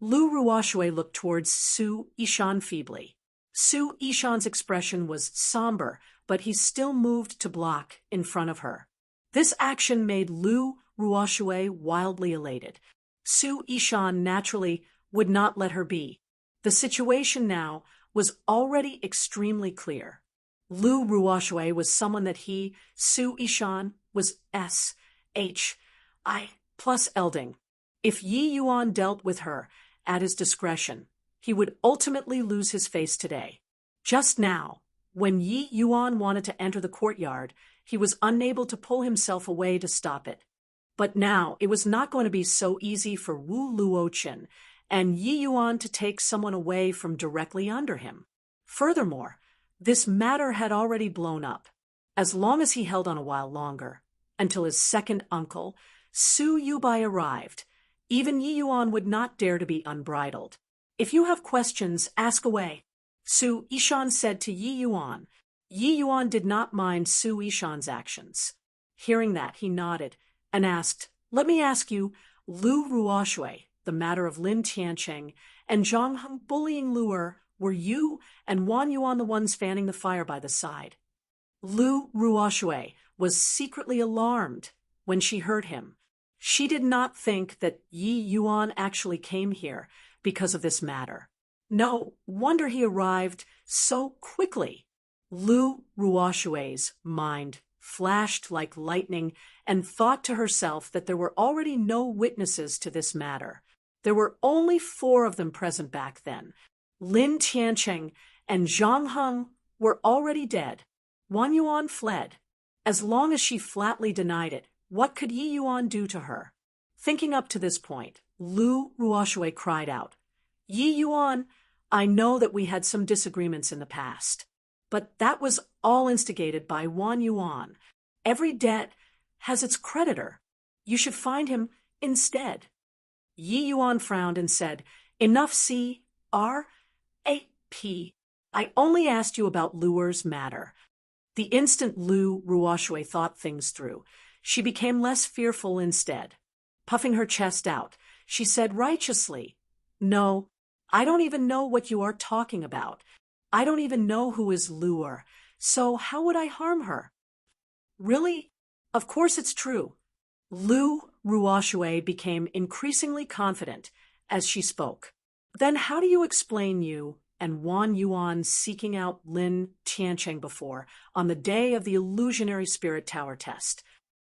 Lu Ruoxue looked towards Su Yishan feebly. Su Yishan's expression was somber, but he still moved to block in front of her. This action made Lu Ruoxue wildly elated. Su Yishan naturally would not let her be. The situation now was already extremely clear. Lu Ruoxue was someone that he, Su Yishan, was S.H.I. plus Elding. If Yi Yuan dealt with her at his discretion, he would ultimately lose his face today. Just now, when Yi Yuan wanted to enter the courtyard, he was unable to pull himself away to stop it. But now it was not going to be so easy for Wu Luochen and Yi Yuan to take someone away from directly under him. Furthermore, this matter had already blown up. As long as he held on a while longer, until his second uncle, Su Yubai, arrived, even Yi Yuan would not dare to be unbridled. "If you have questions, ask away," Su Yishan said to Yi Yuan. Yi Yuan did not mind Su Yishan's actions. Hearing that, he nodded and asked, "Let me ask you, Lu Ruoxue, the matter of Lin Tiancheng and Zhang Heng bullying Lu'er, were you and Wan Yuan the ones fanning the fire by the side?" Lu Ruoxue was secretly alarmed when she heard him. She did not think that Yi Yuan actually came here because of this matter. No wonder he arrived so quickly. Lu Ruoxue's mind flashed like lightning and thought to herself that there were already no witnesses to this matter. There were only 4 of them present back then. Lin Tiancheng and Zhang Heng were already dead. Wan Yuan fled. As long as she flatly denied it, what could Yi Yuan do to her? Thinking up to this point, Lu Ruoxue cried out, "Yi Yuan, I know that we had some disagreements in the past, but that was all instigated by Wan Yuan. Every debt has its creditor. You should find him instead." Yi Yuan frowned and said, "Enough, C.R.A.P. I only asked you about Lu'er's matter." The instant Lu Ruoxue thought things through, she became less fearful instead. Puffing her chest out, she said righteously, "No, I don't even know what you are talking about. I don't even know who is Lu'er, so how would I harm her?" "Really? Of course it's true." Lu Ruoxue became increasingly confident as she spoke. "Then how do you explain you and Wan Yuan seeking out Lin Tiancheng before, on the day of the illusionary spirit tower test?"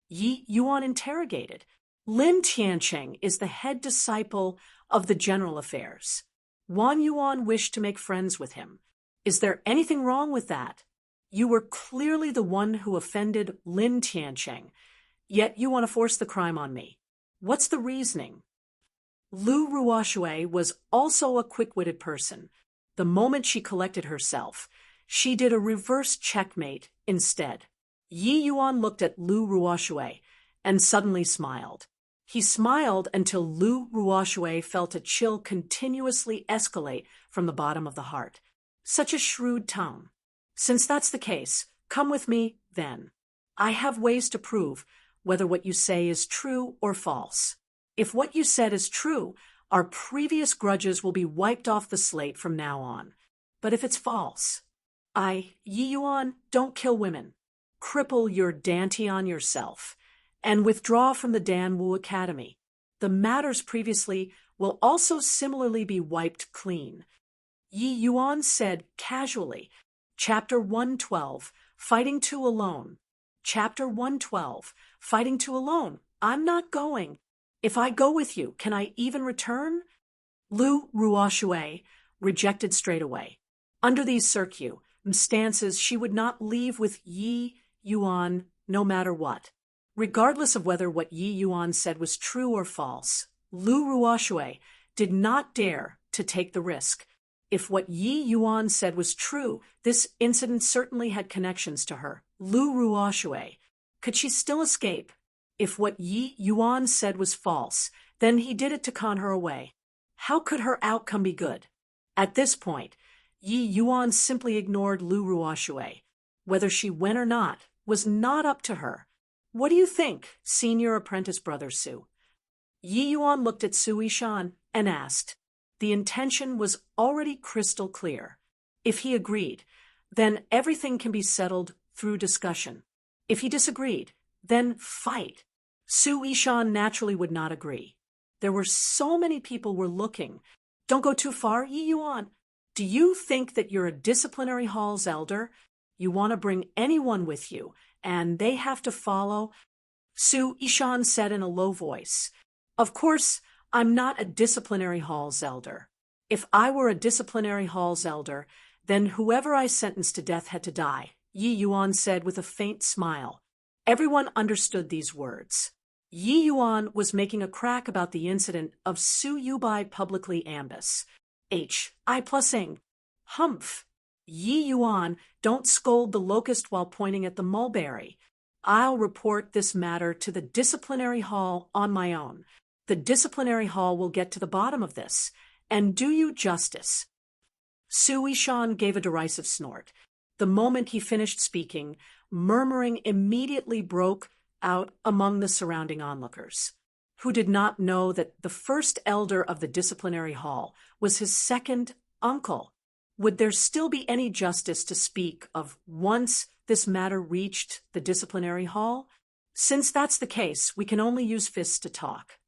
Yi Yuan interrogated. "Lin Tiancheng is the head disciple of the general affairs. Wan Yuan wished to make friends with him. Is there anything wrong with that? You were clearly the one who offended Lin Tiancheng, yet you want to force the crime on me. What's the reasoning?" Lu Ruoxue was also a quick-witted person. The moment she collected herself, she did a reverse checkmate instead. Yi Yuan looked at Lu Ruoxue and suddenly smiled. He smiled until Lu Ruoxue felt a chill continuously escalate from the bottom of the heart. Such a shrewd tone. Since that's the case, come with me, then. I have ways to prove whether what you say is true or false. If what you said is true, our previous grudges will be wiped off the slate from now on. But if it's false, Yi Yuan, don't kill women. Cripple your Dantian yourself, and withdraw from the Dan Wu Academy. The matters previously will also similarly be wiped clean. Yi Yuan said casually, Chapter 112, Fighting Two Alone. Chapter 112, Fighting Two Alone. I'm not going. If I go with you, can I even return? Lu Ruoshui rejected straight away. Under these circumstances, she would not leave with Yi Yuan no matter what. Regardless of whether what Yi Yuan said was true or false, Lu Ruoshui did not dare to take the risk. If what Yi Yuan said was true, this incident certainly had connections to her. Lu Ruoshui. Could she still escape? If what Yi Yuan said was false, then he did it to con her away. How could her outcome be good? At this point, Yi Yuan simply ignored Lu Ruoshui. Whether she went or not was not up to her. What do you think, senior apprentice brother Su? Yi Yuan looked at Su Yishan and asked. The intention was already crystal clear. If he agreed, then everything can be settled through discussion. If he disagreed, then fight. Su Yishan naturally would not agree. There were so many people were looking. Don't go too far, Yi Yuan. Do you think that you're a disciplinary hall's elder? You want to bring anyone with you, and they have to follow? Su Yishan said in a low voice. Of course, I'm not a disciplinary hall's elder. If I were a disciplinary hall's elder, then whoever I sentenced to death had to die, Yi Yuan said with a faint smile. Everyone understood these words. Yi Yuan was making a crack about the incident of Su Yubai publicly ambus. I+ing. Humph. Yi Yuan, don't scold the locust while pointing at the mulberry. I'll report this matter to the disciplinary hall on my own. The disciplinary hall will get to the bottom of this, and do you justice. Su Yishan gave a derisive snort. The moment he finished speaking, murmuring immediately broke out among the surrounding onlookers, who did not know that the first elder of the disciplinary hall was his second uncle. Would there still be any justice to speak of once this matter reached the disciplinary hall? Since that's the case, we can only use fists to talk.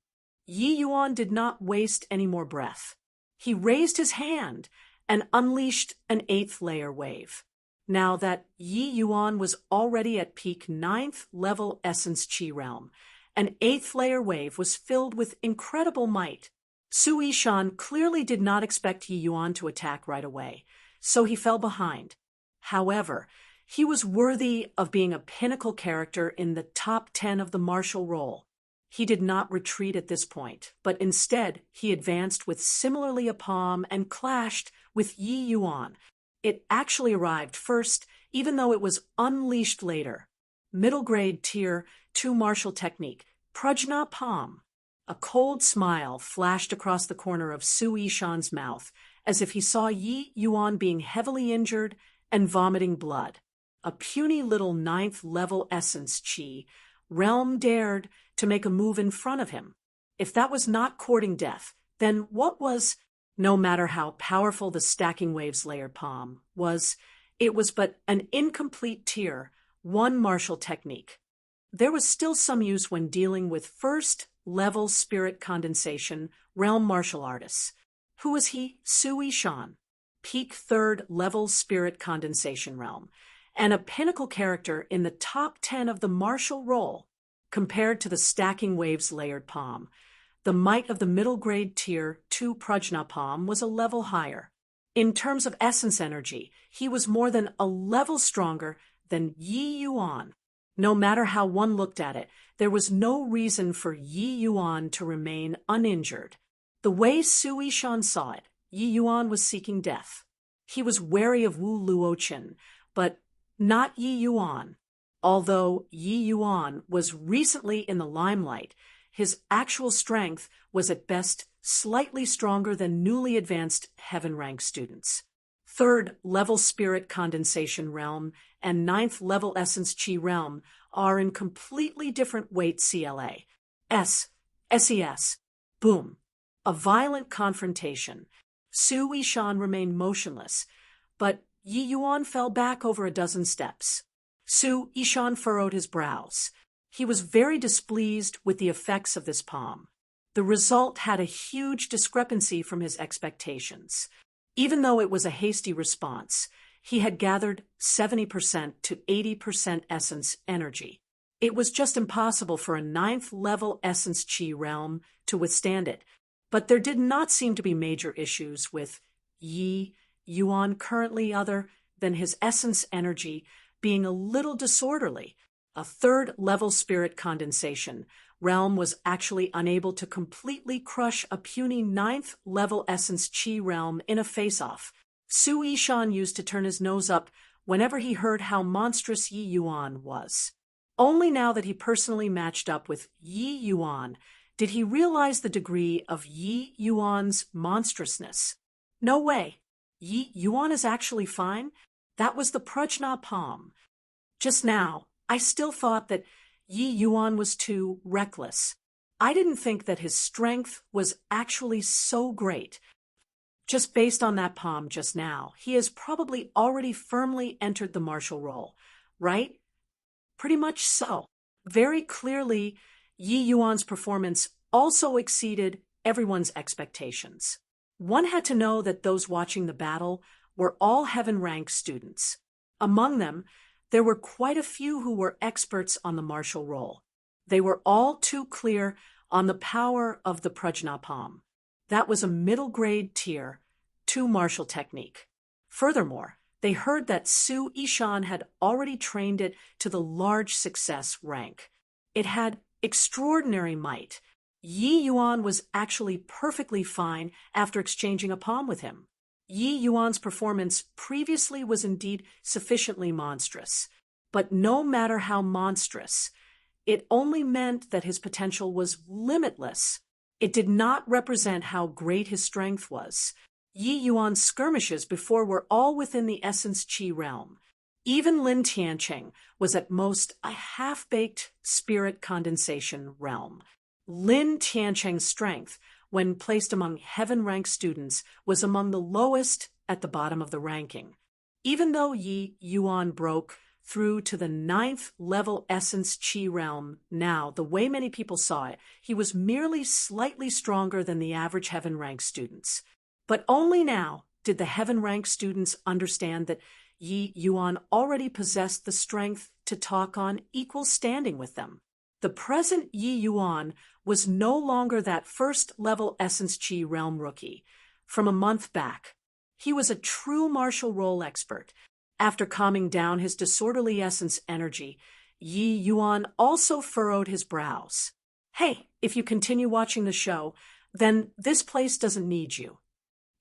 Yi Yuan did not waste any more breath. He raised his hand and unleashed an 8th layer wave. Now that Yi Yuan was already at peak 9th level essence chi realm, an 8th layer wave was filled with incredible might. Su Yishan clearly did not expect Yi Yuan to attack right away, so he fell behind. However, he was worthy of being a pinnacle character in the top 10 of the martial role. He did not retreat at this point, but instead he advanced with similarly a palm and clashed with Yi Yuan. It actually arrived first, even though it was unleashed later. Middle grade tier 2 martial technique, Prajna Palm. A cold smile flashed across the corner of Su Yishan's mouth, as if he saw Yi Yuan being heavily injured and vomiting blood. A puny little 9th level essence chi realm dared to make a move in front of him. If that was not courting death, then what was? No matter how powerful the stacking waves layer palm was, it was but an incomplete tier 1 martial technique. There was still some use when dealing with first-level spirit condensation realm martial artists. Who was he? Su Yishan, peak 3rd level spirit condensation realm, and a pinnacle character in the top 10 of the martial role. Compared to the stacking waves layered palm, the might of the middle grade tier 2 Prajna palm was a level higher. In terms of essence energy, he was more than a level stronger than Yi Yuan. No matter how one looked at it, there was no reason for Yi Yuan to remain uninjured. The way Su Yishan saw it, Yi Yuan was seeking death. He was wary of Wu Luochen, but not Yi Yuan. Although Yi Yuan was recently in the limelight, his actual strength was at best slightly stronger than newly advanced heaven rank students. third level spirit condensation realm and ninth level essence chi realm are in completely different weight CLA. SES. Boom. A violent confrontation. Su Yishan remained motionless, but Yi Yuan fell back over a dozen steps. Su Yishan furrowed his brows. He was very displeased with the effects of this palm. The result had a huge discrepancy from his expectations. Even though it was a hasty response, he had gathered 70% to 80% essence energy. It was just impossible for a ninth-level essence chi realm to withstand it, but there did not seem to be major issues with Yi Yuan currently other than his essence energy being a little disorderly. A third-level spirit condensation realm was actually unable to completely crush a puny ninth-level essence chi realm in a face-off. Su Yishan used to turn his nose up whenever he heard how monstrous Yi Yuan was. Only now that he personally matched up with Yi Yuan did he realize the degree of Yi Yuan's monstrousness. No way. Yi Yuan is actually fine? That was the Prajna palm. Just now, I still thought that Yi Yuan was too reckless. I didn't think that his strength was actually so great. Just based on that palm just now, he has probably already firmly entered the martial role, right? Pretty much so. Very clearly, Yi Yuan's performance also exceeded everyone's expectations. One had to know that those watching the battle were all heaven-rank students. Among them, there were quite a few who were experts on the martial role. They were all too clear on the power of the Prajna palm. That was a middle-grade tier 2 martial technique. Furthermore, they heard that Su Yishan had already trained it to the large success rank. It had extraordinary might. Yi Yuan was actually perfectly fine after exchanging a palm with him. Yi Yuan's performance previously was indeed sufficiently monstrous, but no matter how monstrous, it only meant that his potential was limitless. It did not represent how great his strength was. Yi Yuan's skirmishes before were all within the essence chi realm. Even Lin Tiancheng was at most a half-baked spirit condensation realm. Lin Tiancheng's strength, when placed among heaven-ranked students, was among the lowest at the bottom of the ranking. Even though Yi Yuan broke through to the 9th level essence chi realm now, the way many people saw it, he was merely slightly stronger than the average heaven-ranked students. But only now did the heaven-ranked students understand that Yi Yuan already possessed the strength to talk on equal standing with them. The present Yi Yuan was no longer that first-level essence chi realm rookie from a month back. He was a true martial role expert. After calming down his disorderly essence energy, Yi Yuan also furrowed his brows. Hey, if you continue watching the show, then this place doesn't need you.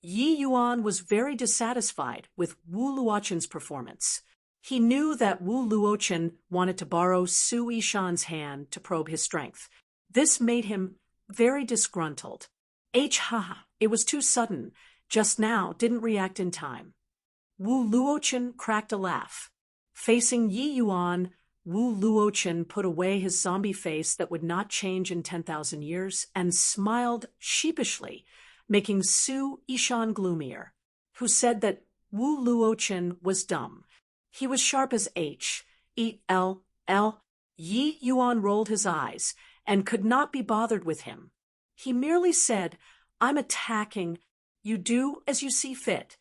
Yi Yuan was very dissatisfied with Wu Luochen's performance. He knew that Wu Luochen wanted to borrow Su Yishan's hand to probe his strength. This made him very disgruntled. It was too sudden. Just now, didn't react in time. Wu Luochen cracked a laugh. Facing Yi Yuan, Wu Luochen put away his zombie face that would not change in 10,000 years and smiled sheepishly, making Su Yishan gloomier, who said that Wu Luochen was dumb. He was sharp as H-E-L-L. Yi Yuan rolled his eyes and could not be bothered with him. He merely said, "I'm attacking. You do as you see fit."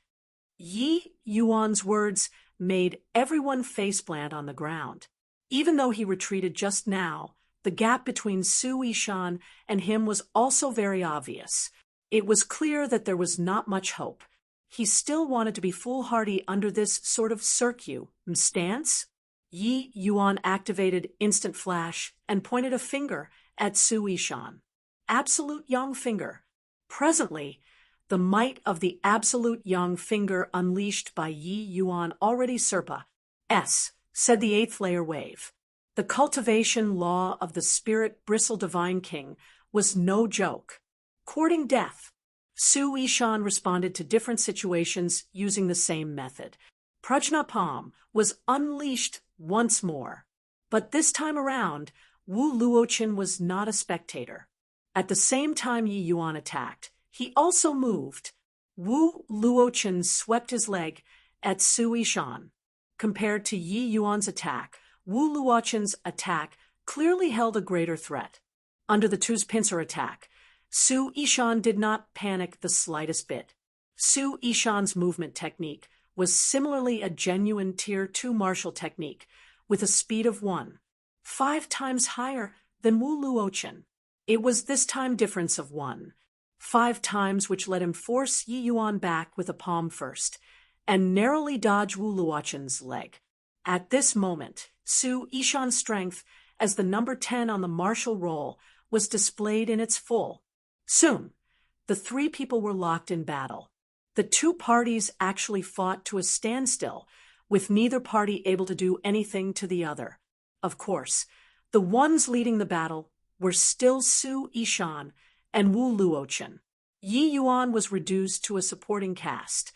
Yi Yuan's words made everyone faceplant on the ground. Even though he retreated just now, the gap between Su Yishan and him was also very obvious. It was clear that there was not much hope. He still wanted to be foolhardy under this sort of stance. Yi Yuan activated Instant Flash and pointed a finger at Su Yishan. Absolute Young Finger. Presently, the might of the Absolute Young Finger unleashed by Yi Yuan already said the 8th layer wave. The cultivation law of the Spirit Bristle Divine King was no joke. Courting death. Su Yishan responded to different situations using the same method. Prajnapam was unleashed once more. But this time around, Wu Luochen was not a spectator. At the same time Yi Yuan attacked, he also moved. Wu Luochen swept his leg at Su Yishan. Compared to Yi Yuan's attack, Wu Luochen's attack clearly held a greater threat. Under the two's pincer attack, Su Yishan did not panic the slightest bit. Su Yishan's movement technique was similarly a genuine Tier 2 martial technique, with a speed of 1.5 times higher than Wu Luochen. It was this time difference of 1.5 times which let him force Yi Yuan back with a palm first, and narrowly dodge Wu Luochen's leg. At this moment, Su Yishan's strength as the number 10 on the martial roll was displayed in its full. Soon, the three people were locked in battle. The two parties actually fought to a standstill, with neither party able to do anything to the other. Of course, the ones leading the battle were still Su Yishan and Wu Luochen. Yi Yuan was reduced to a supporting cast.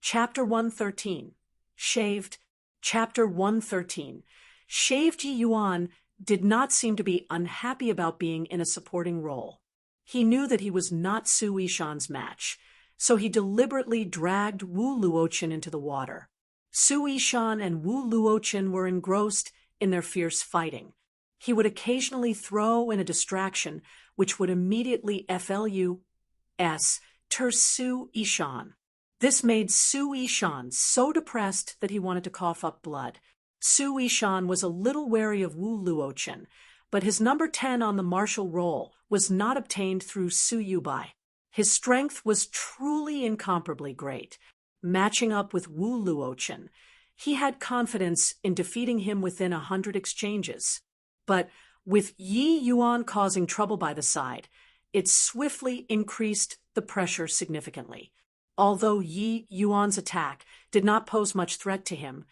Chapter 113. Shaved. Chapter 113. Shaved Yi Yuan did not seem to be unhappy about being in a supporting role. He knew that he was not Su Yishan's match, so he deliberately dragged Wu Luochen into the water. Su Yishan and Wu Luochen were engrossed in their fierce fighting. He would occasionally throw in a distraction which would immediately tur Su Yishan. This made Su Yishan so depressed that he wanted to cough up blood. Su Yishan was a little wary of Wu Luochen, but his number 10 on the martial roll was not obtained through Su Yubai. His strength was truly incomparably great. Matching up with Wu Luochen, he had confidence in defeating him within 100 exchanges. But with Yi Yuan causing trouble by the side, it swiftly increased the pressure significantly. Although Yi Yuan's attack did not pose much threat to him,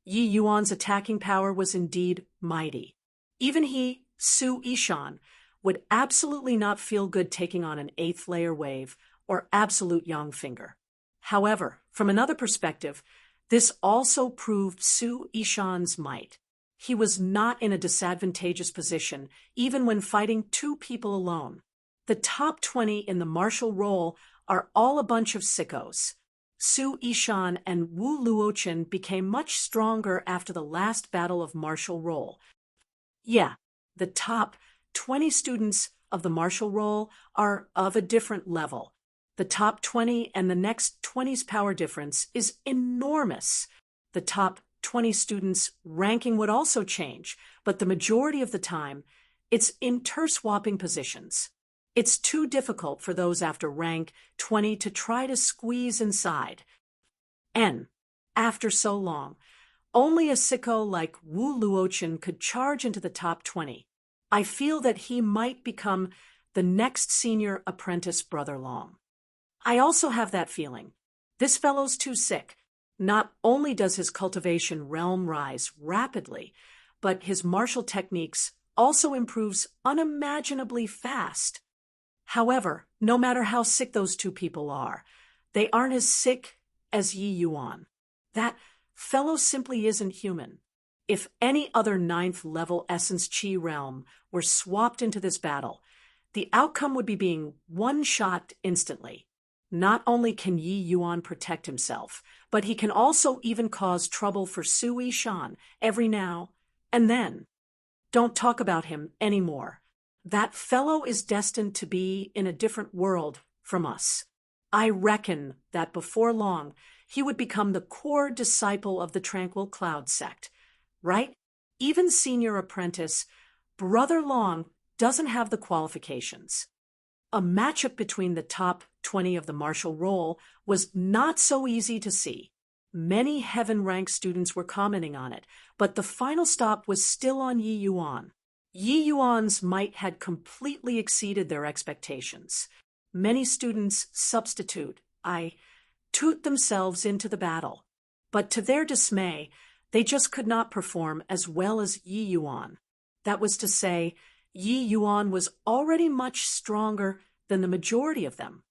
Yi Yuan's attacking power was indeed mighty. Even he, Su Yishan, would absolutely not feel good taking on an 8th layer wave or absolute yang finger. However, from another perspective, this also proved Su Yishan's might. He was not in a disadvantageous position, even when fighting two people alone. The top 20 in the martial roll are all a bunch of sickos. Su Yishan and Wu Luochen became much stronger after the last battle of martial roll. Yeah, the top 20 students of the martial roll are of a different level. The top 20 and the next 20's power difference is enormous. The top 20 students' ranking would also change, but the majority of the time, it's inter-swapping positions. It's too difficult for those after rank 20 to try to squeeze inside. And, after so long, only a sicko like Wu Luochen could charge into the top 20. I feel that he might become the next senior apprentice Brother Long. I also have that feeling. This fellow's too sick. Not only does his cultivation realm rise rapidly, but his martial techniques also improves unimaginably fast. However, no matter how sick those two people are, they aren't as sick as Yi Yuan. That fellow simply isn't human. If any other 9th level Essence Chi realm were swapped into this battle, the outcome would be being one-shot instantly. Not only can Yi Yuan protect himself, but he can also even cause trouble for Su Yishan every now and then. Don't talk about him anymore. That fellow is destined to be in a different world from us. I reckon that before long, he would become the core disciple of the Tranquil Cloud sect. Right? Even senior apprentice, Brother Long doesn't have the qualifications. A matchup between the top 20 of the martial roll was not so easy to see. Many heaven rank students were commenting on it, but the final stop was still on Yi Yuan. Yi Yuan's might had completely exceeded their expectations. Many students toot themselves into the battle, but to their dismay, they just could not perform as well as Yi Yuan. That was to say, Yi Yuan was already much stronger than the majority of them.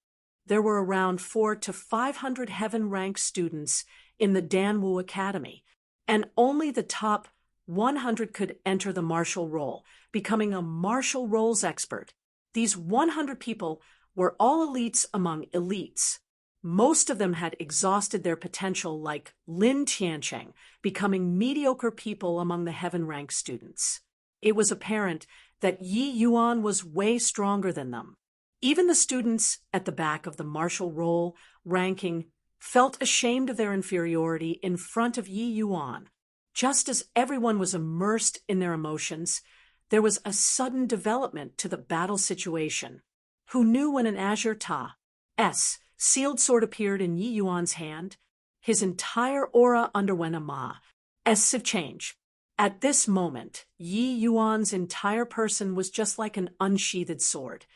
there were around 400 to 500 heaven-ranked students in the Danwu Academy, and only the top 100 could enter the martial role, becoming a martial roles expert. These 100 people were all elites among elites. Most of them had exhausted their potential, like Lin Tiancheng, becoming mediocre people among the heaven-ranked students. It was apparent that Yi Yuan was way stronger than them. Even the students at the back of the martial role ranking felt ashamed of their inferiority in front of Yi Yuan. Just as everyone was immersed in their emotions, there was a sudden development to the battle situation. Who knew when an Azure Ta-S sealed sword appeared in Yi Yuan's hand? His entire aura underwent a massive change. At this moment, Yi Yuan's entire person was just like an unsheathed sword,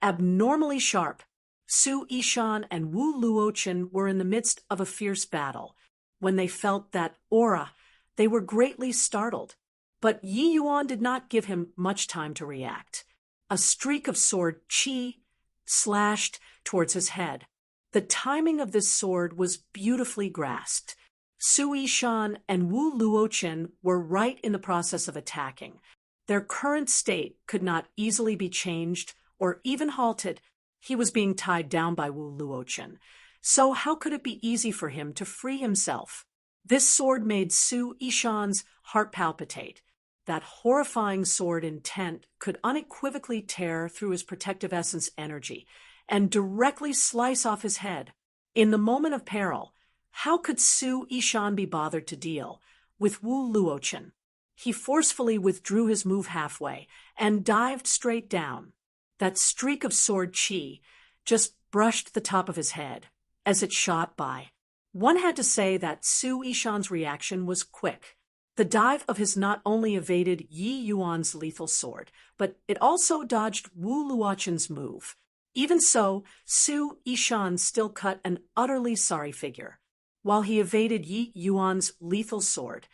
abnormally sharp. Su Yishan and Wu Luochen were in the midst of a fierce battle. When they felt that aura, they were greatly startled. But Yi Yuan did not give him much time to react. A streak of sword qi slashed towards his head. The timing of this sword was beautifully grasped. Su Yishan and Wu Luochen were right in the process of attacking. Their current state could not easily be changed or even halted. He was being tied down by Wu Luochen. So how could it be easy for him to free himself? This sword made Su Yishan's heart palpitate. That horrifying sword intent could unequivocally tear through his protective essence energy and directly slice off his head. In the moment of peril, how could Su Yishan be bothered to deal with Wu Luochen? He forcefully withdrew his move halfway and dived straight down. That streak of sword qi just brushed the top of his head as it shot by. One had to say that Su Yishan's reaction was quick. The dive of his not only evaded Yi Yuan's lethal sword, but it also dodged Wu Luochen's move. Even so, Su Yishan still cut an utterly sorry figure. While he evaded Yi Yuan's lethal sword,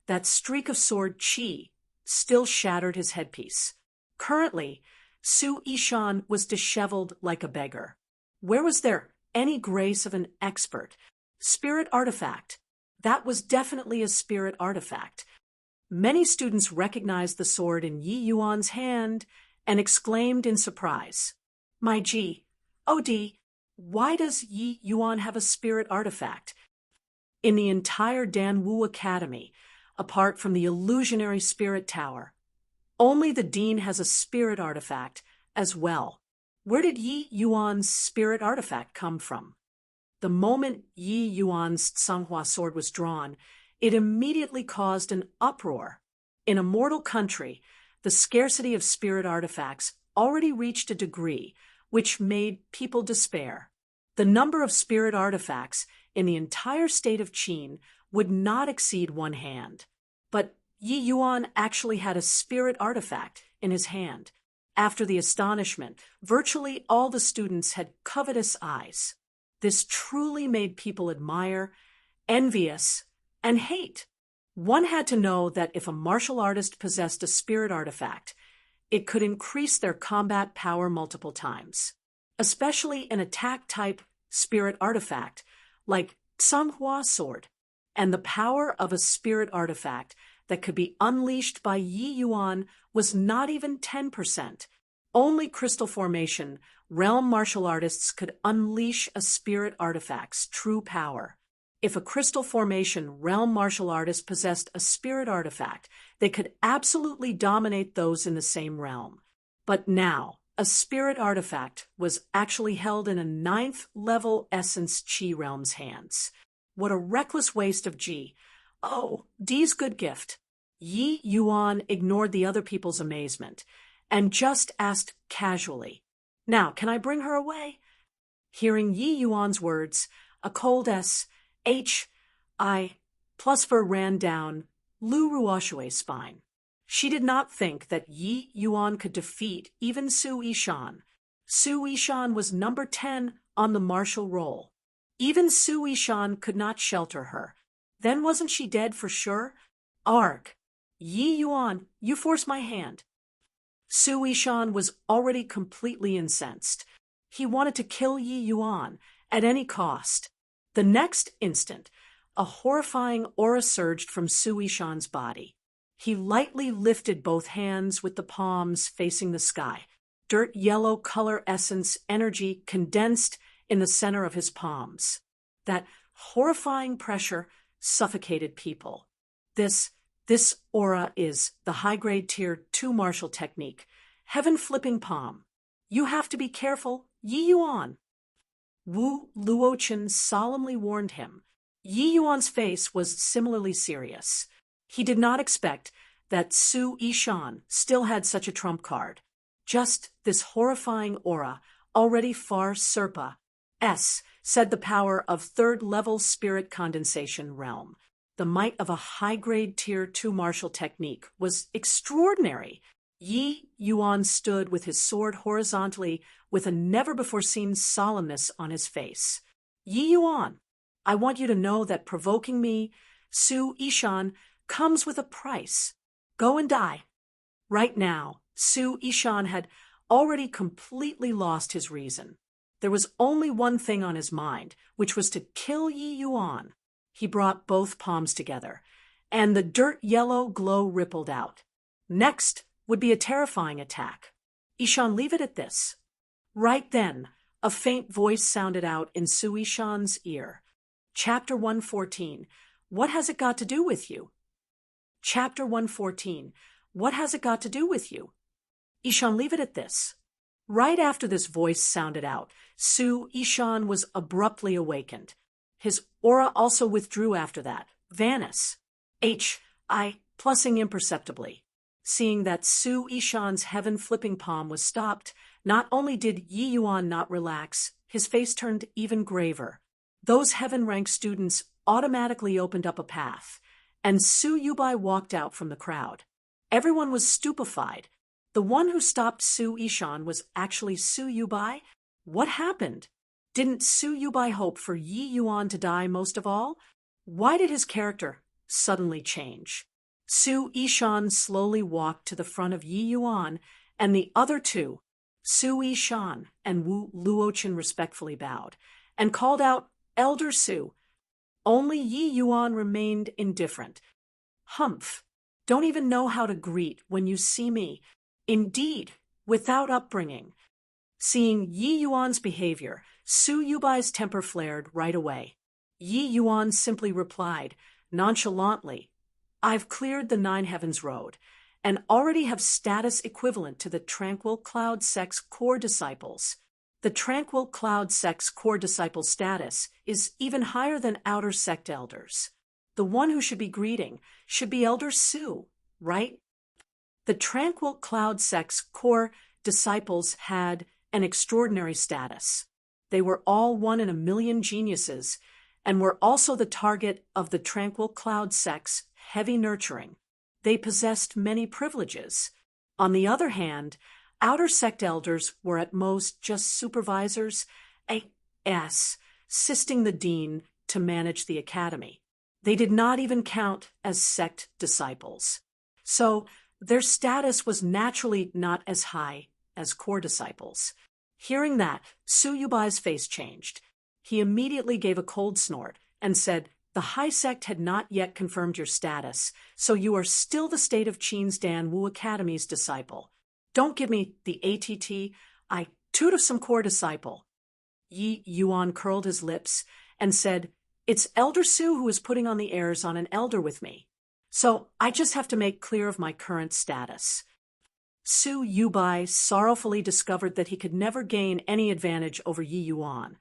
that streak of sword qi still shattered his headpiece. Currently, Su Yishan was disheveled like a beggar. Where was there any grace of an expert? Spirit artifact. That was definitely a spirit artifact. Many students recognized the sword in Yi Yuan's hand and exclaimed in surprise, "My G, OD, why does Yi Yuan have a spirit artifact?" In the entire Danwu Academy, apart from the illusionary spirit tower, only the dean has a spirit artifact as well. Where did Yi Yuan's spirit artifact come from? The moment Yi Yuan's Sanghua sword was drawn, it immediately caused an uproar. In a mortal country, the scarcity of spirit artifacts already reached a degree which made people despair. The number of spirit artifacts in the entire state of Qin would not exceed one hand. But Yi Yuan actually had a spirit artifact in his hand. After the astonishment, virtually all the students had covetous eyes. This truly made people admire, envious, and hate. One had to know that if a martial artist possessed a spirit artifact, it could increase their combat power multiple times, especially an attack-type spirit artifact like Sanghua sword. And the power of a spirit artifact that could be unleashed by Yi Yuan was not even 10%. Only crystal formation realm martial artists could unleash a spirit artifact's true power. If a crystal formation realm martial artist possessed a spirit artifact, they could absolutely dominate those in the same realm. But now, a spirit artifact was actually held in a 9th level essence Qi realm's hands. What a reckless waste of G. Oh, D's good gift. Yi Yuan ignored the other people's amazement and just asked casually, "Now, can I bring her away?" Hearing Yi Yuan's words, a cold S-H-I plusper ran down Lu Ruoshue's spine. She did not think that Yi Yuan could defeat even Su Yishan. Su Yishan was number 10 on the martial roll. Even Su Yishan could not shelter her. Then wasn't she dead for sure? Arg! Yi Yuan, you force my hand. Su Yishan was already completely incensed. He wanted to kill Yi Yuan at any cost. The next instant, a horrifying aura surged from Su Yishan's body. He lightly lifted both hands with the palms facing the sky. Dirt yellow color essence energy condensed in the center of his palms. That horrifying pressure suffocated people. This aura is the high-grade Tier 2 martial technique, heaven-flipping palm. You have to be careful, Yi Yuan. Wu Luochen solemnly warned him. Yi Yuan's face was similarly serious. He did not expect that Su Yishan still had such a trump card. Just this horrifying aura, already far Serpa, said the power of third-level spirit condensation realm. The might of a high-grade Tier 2 martial technique was extraordinary. Yi Yuan stood with his sword horizontally with a never-before-seen solemnness on his face. Yi Yuan, I want you to know that provoking me, Su Yishan, comes with a price. Go and die. Right now, Su Yishan had already completely lost his reason. There was only one thing on his mind, which was to kill Yi Yuan. He brought both palms together, and the dirt yellow glow rippled out. Next would be a terrifying attack. Yishan, leave it at this. Right then, a faint voice sounded out in Su Yishan's ear. Chapter 114, What has it got to do with you? Chapter 114, What has it got to do with you? Yishan, leave it at this. Right after this voice sounded out, Su Yishan was abruptly awakened. His aura also withdrew after that. Vanis. Plussing imperceptibly. Seeing that Su Yishan's heaven-flipping palm was stopped, not only did Yi Yuan not relax, his face turned even graver. Those heaven-ranked students automatically opened up a path, and Su Yubai walked out from the crowd. Everyone was stupefied. The one who stopped Su Yishan was actually Su Yubai? What happened? Didn't Su Yubai hope for Yi Yuan to die most of all? Why did his character suddenly change? Su Yishan slowly walked to the front of Yi Yuan, and the other two, Su Yishan and Wu Luochen, respectfully bowed, and called out, Elder Su. Only Yi Yuan remained indifferent. Humph! Don't even know how to greet when you see me. Indeed, without upbringing. Seeing Yi Yuan's behavior, Su Yubai's temper flared right away. Yi Yuan simply replied, nonchalantly, I've cleared the Nine Heavens Road, and already have status equivalent to the Tranquil Cloud Sect's core disciples. The Tranquil Cloud Sect's core disciple status is even higher than Outer Sect elders. The one who should be greeting should be Elder Su, right? The Tranquil Cloud Sect's core disciples had an extraordinary status. They were all 1 in a million geniuses, and were also the target of the Tranquil Cloud Sect's heavy nurturing. They possessed many privileges. On the other hand, Outer Sect elders were at most just supervisors, assisting the dean to manage the academy. They did not even count as sect disciples. So their status was naturally not as high as core disciples. Hearing that, Su Yubai's face changed. He immediately gave a cold snort and said, The High Sect had not yet confirmed your status, so you are still the State of Qin's Dan Wu Academy's disciple. Don't give me the ATT, I toot of some core disciple. Yi Yuan curled his lips and said, It's Elder Su who is putting on the airs on an elder with me. So I just have to make clear of my current status. Su Yubai sorrowfully discovered that he could never gain any advantage over Yi Yuan,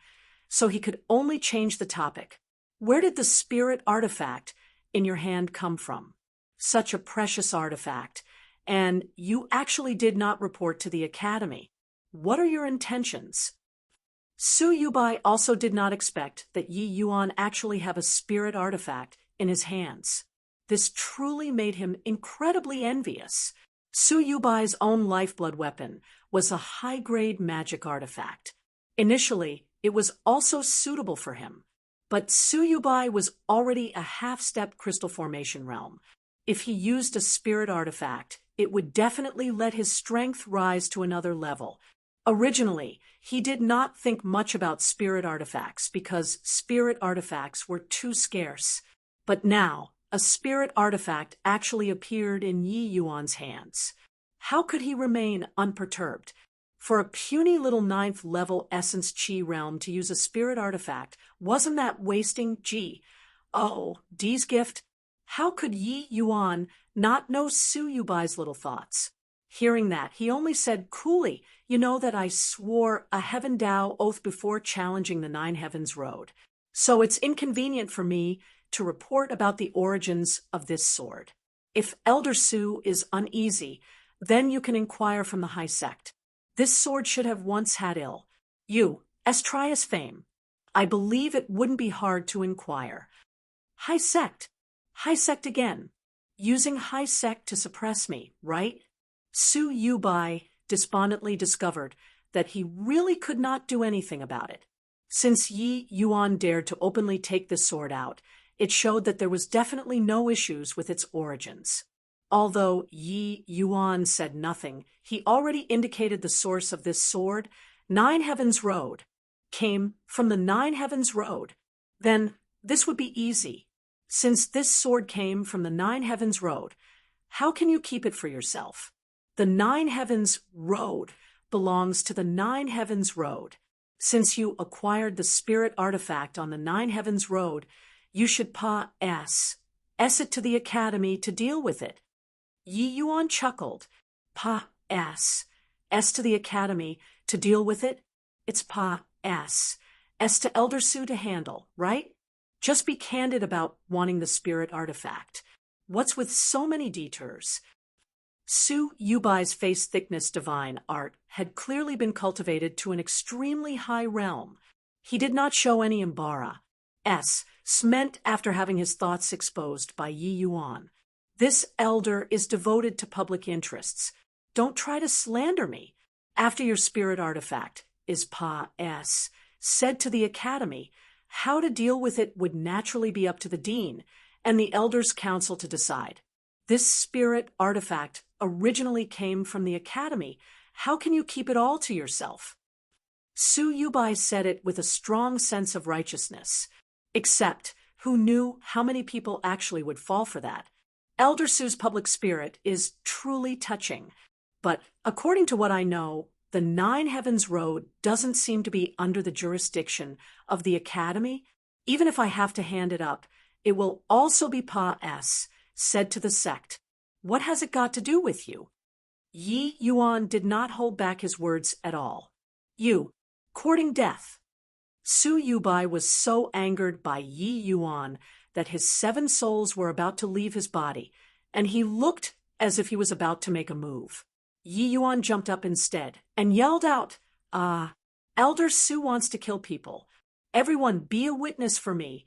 so he could only change the topic. Where did the spirit artifact in your hand come from? Such a precious artifact, and you actually did not report to the academy. What are your intentions? Su Yubai also did not expect that Yi Yuan actually have a spirit artifact in his hands. This truly made him incredibly envious. Su Yubai's own lifeblood weapon was a high-grade magic artifact. Initially, it was also suitable for him. But Su Yubai was already a half-step crystal formation realm. If he used a spirit artifact, it would definitely let his strength rise to another level. Originally, he did not think much about spirit artifacts because spirit artifacts were too scarce. But now, a spirit artifact actually appeared in Yi Yuan's hands. How could he remain unperturbed? For a puny little 9th-level essence Qi realm to use a spirit artifact, wasn't that wasting Qi? Oh, D's gift? How could Yi Yuan not know Su Yubai's little thoughts? Hearing that, he only said coolly, "You know that I swore a Heaven Dao oath before challenging the Nine Heavens Road. So it's inconvenient for me to report about the origins of this sword. If Elder Su is uneasy, then you can inquire from the High Sect. This sword should have once had Estrias fame. I believe it wouldn't be hard to inquire." High Sect. High Sect again. Using High Sect to suppress me, right? Su Yubai despondently discovered that he really could not do anything about it. Since Yi Yuan dared to openly take the sword out, it showed that there was definitely no issues with its origins. Although Yi Yuan said nothing, he already indicated the source of this sword. Nine Heavens Road came from the Nine Heavens Road. Then this would be easy. Since this sword came from the Nine Heavens Road, how can you keep it for yourself? The Nine Heavens Road belongs to the Nine Heavens Road. Since you acquired the spirit artifact on the Nine Heavens Road, you should pass it to the Academy to deal with it. Yi Yuan chuckled. Pass to the Academy to deal with it? It's pass to Elder Su to handle, right? Just be candid about wanting the spirit artifact. What's with so many detours? Su Yubai's face thickness divine art had clearly been cultivated to an extremely high realm. He did not show any meant after having his thoughts exposed by Yi Yuan. This elder is devoted to public interests. Don't try to slander me. After your spirit artifact is said to the Academy, how to deal with it would naturally be up to the Dean and the Elders' Council to decide. This spirit artifact originally came from the Academy. How can you keep it all to yourself? Su Yubai said it with a strong sense of righteousness. Except, who knew how many people actually would fall for that? Elder Su's public spirit is truly touching. But according to what I know, the Nine Heavens Road doesn't seem to be under the jurisdiction of the Academy. Even if I have to hand it up, it will also be said to the sect. What has it got to do with you? Yi Yuan did not hold back his words at all. You, courting death. Su Yubai was so angered by Yi Yuan that his 7 souls were about to leave his body, and he looked as if he was about to make a move. Yi Yuan jumped up instead and yelled out, Elder Su wants to kill people. Everyone be a witness for me.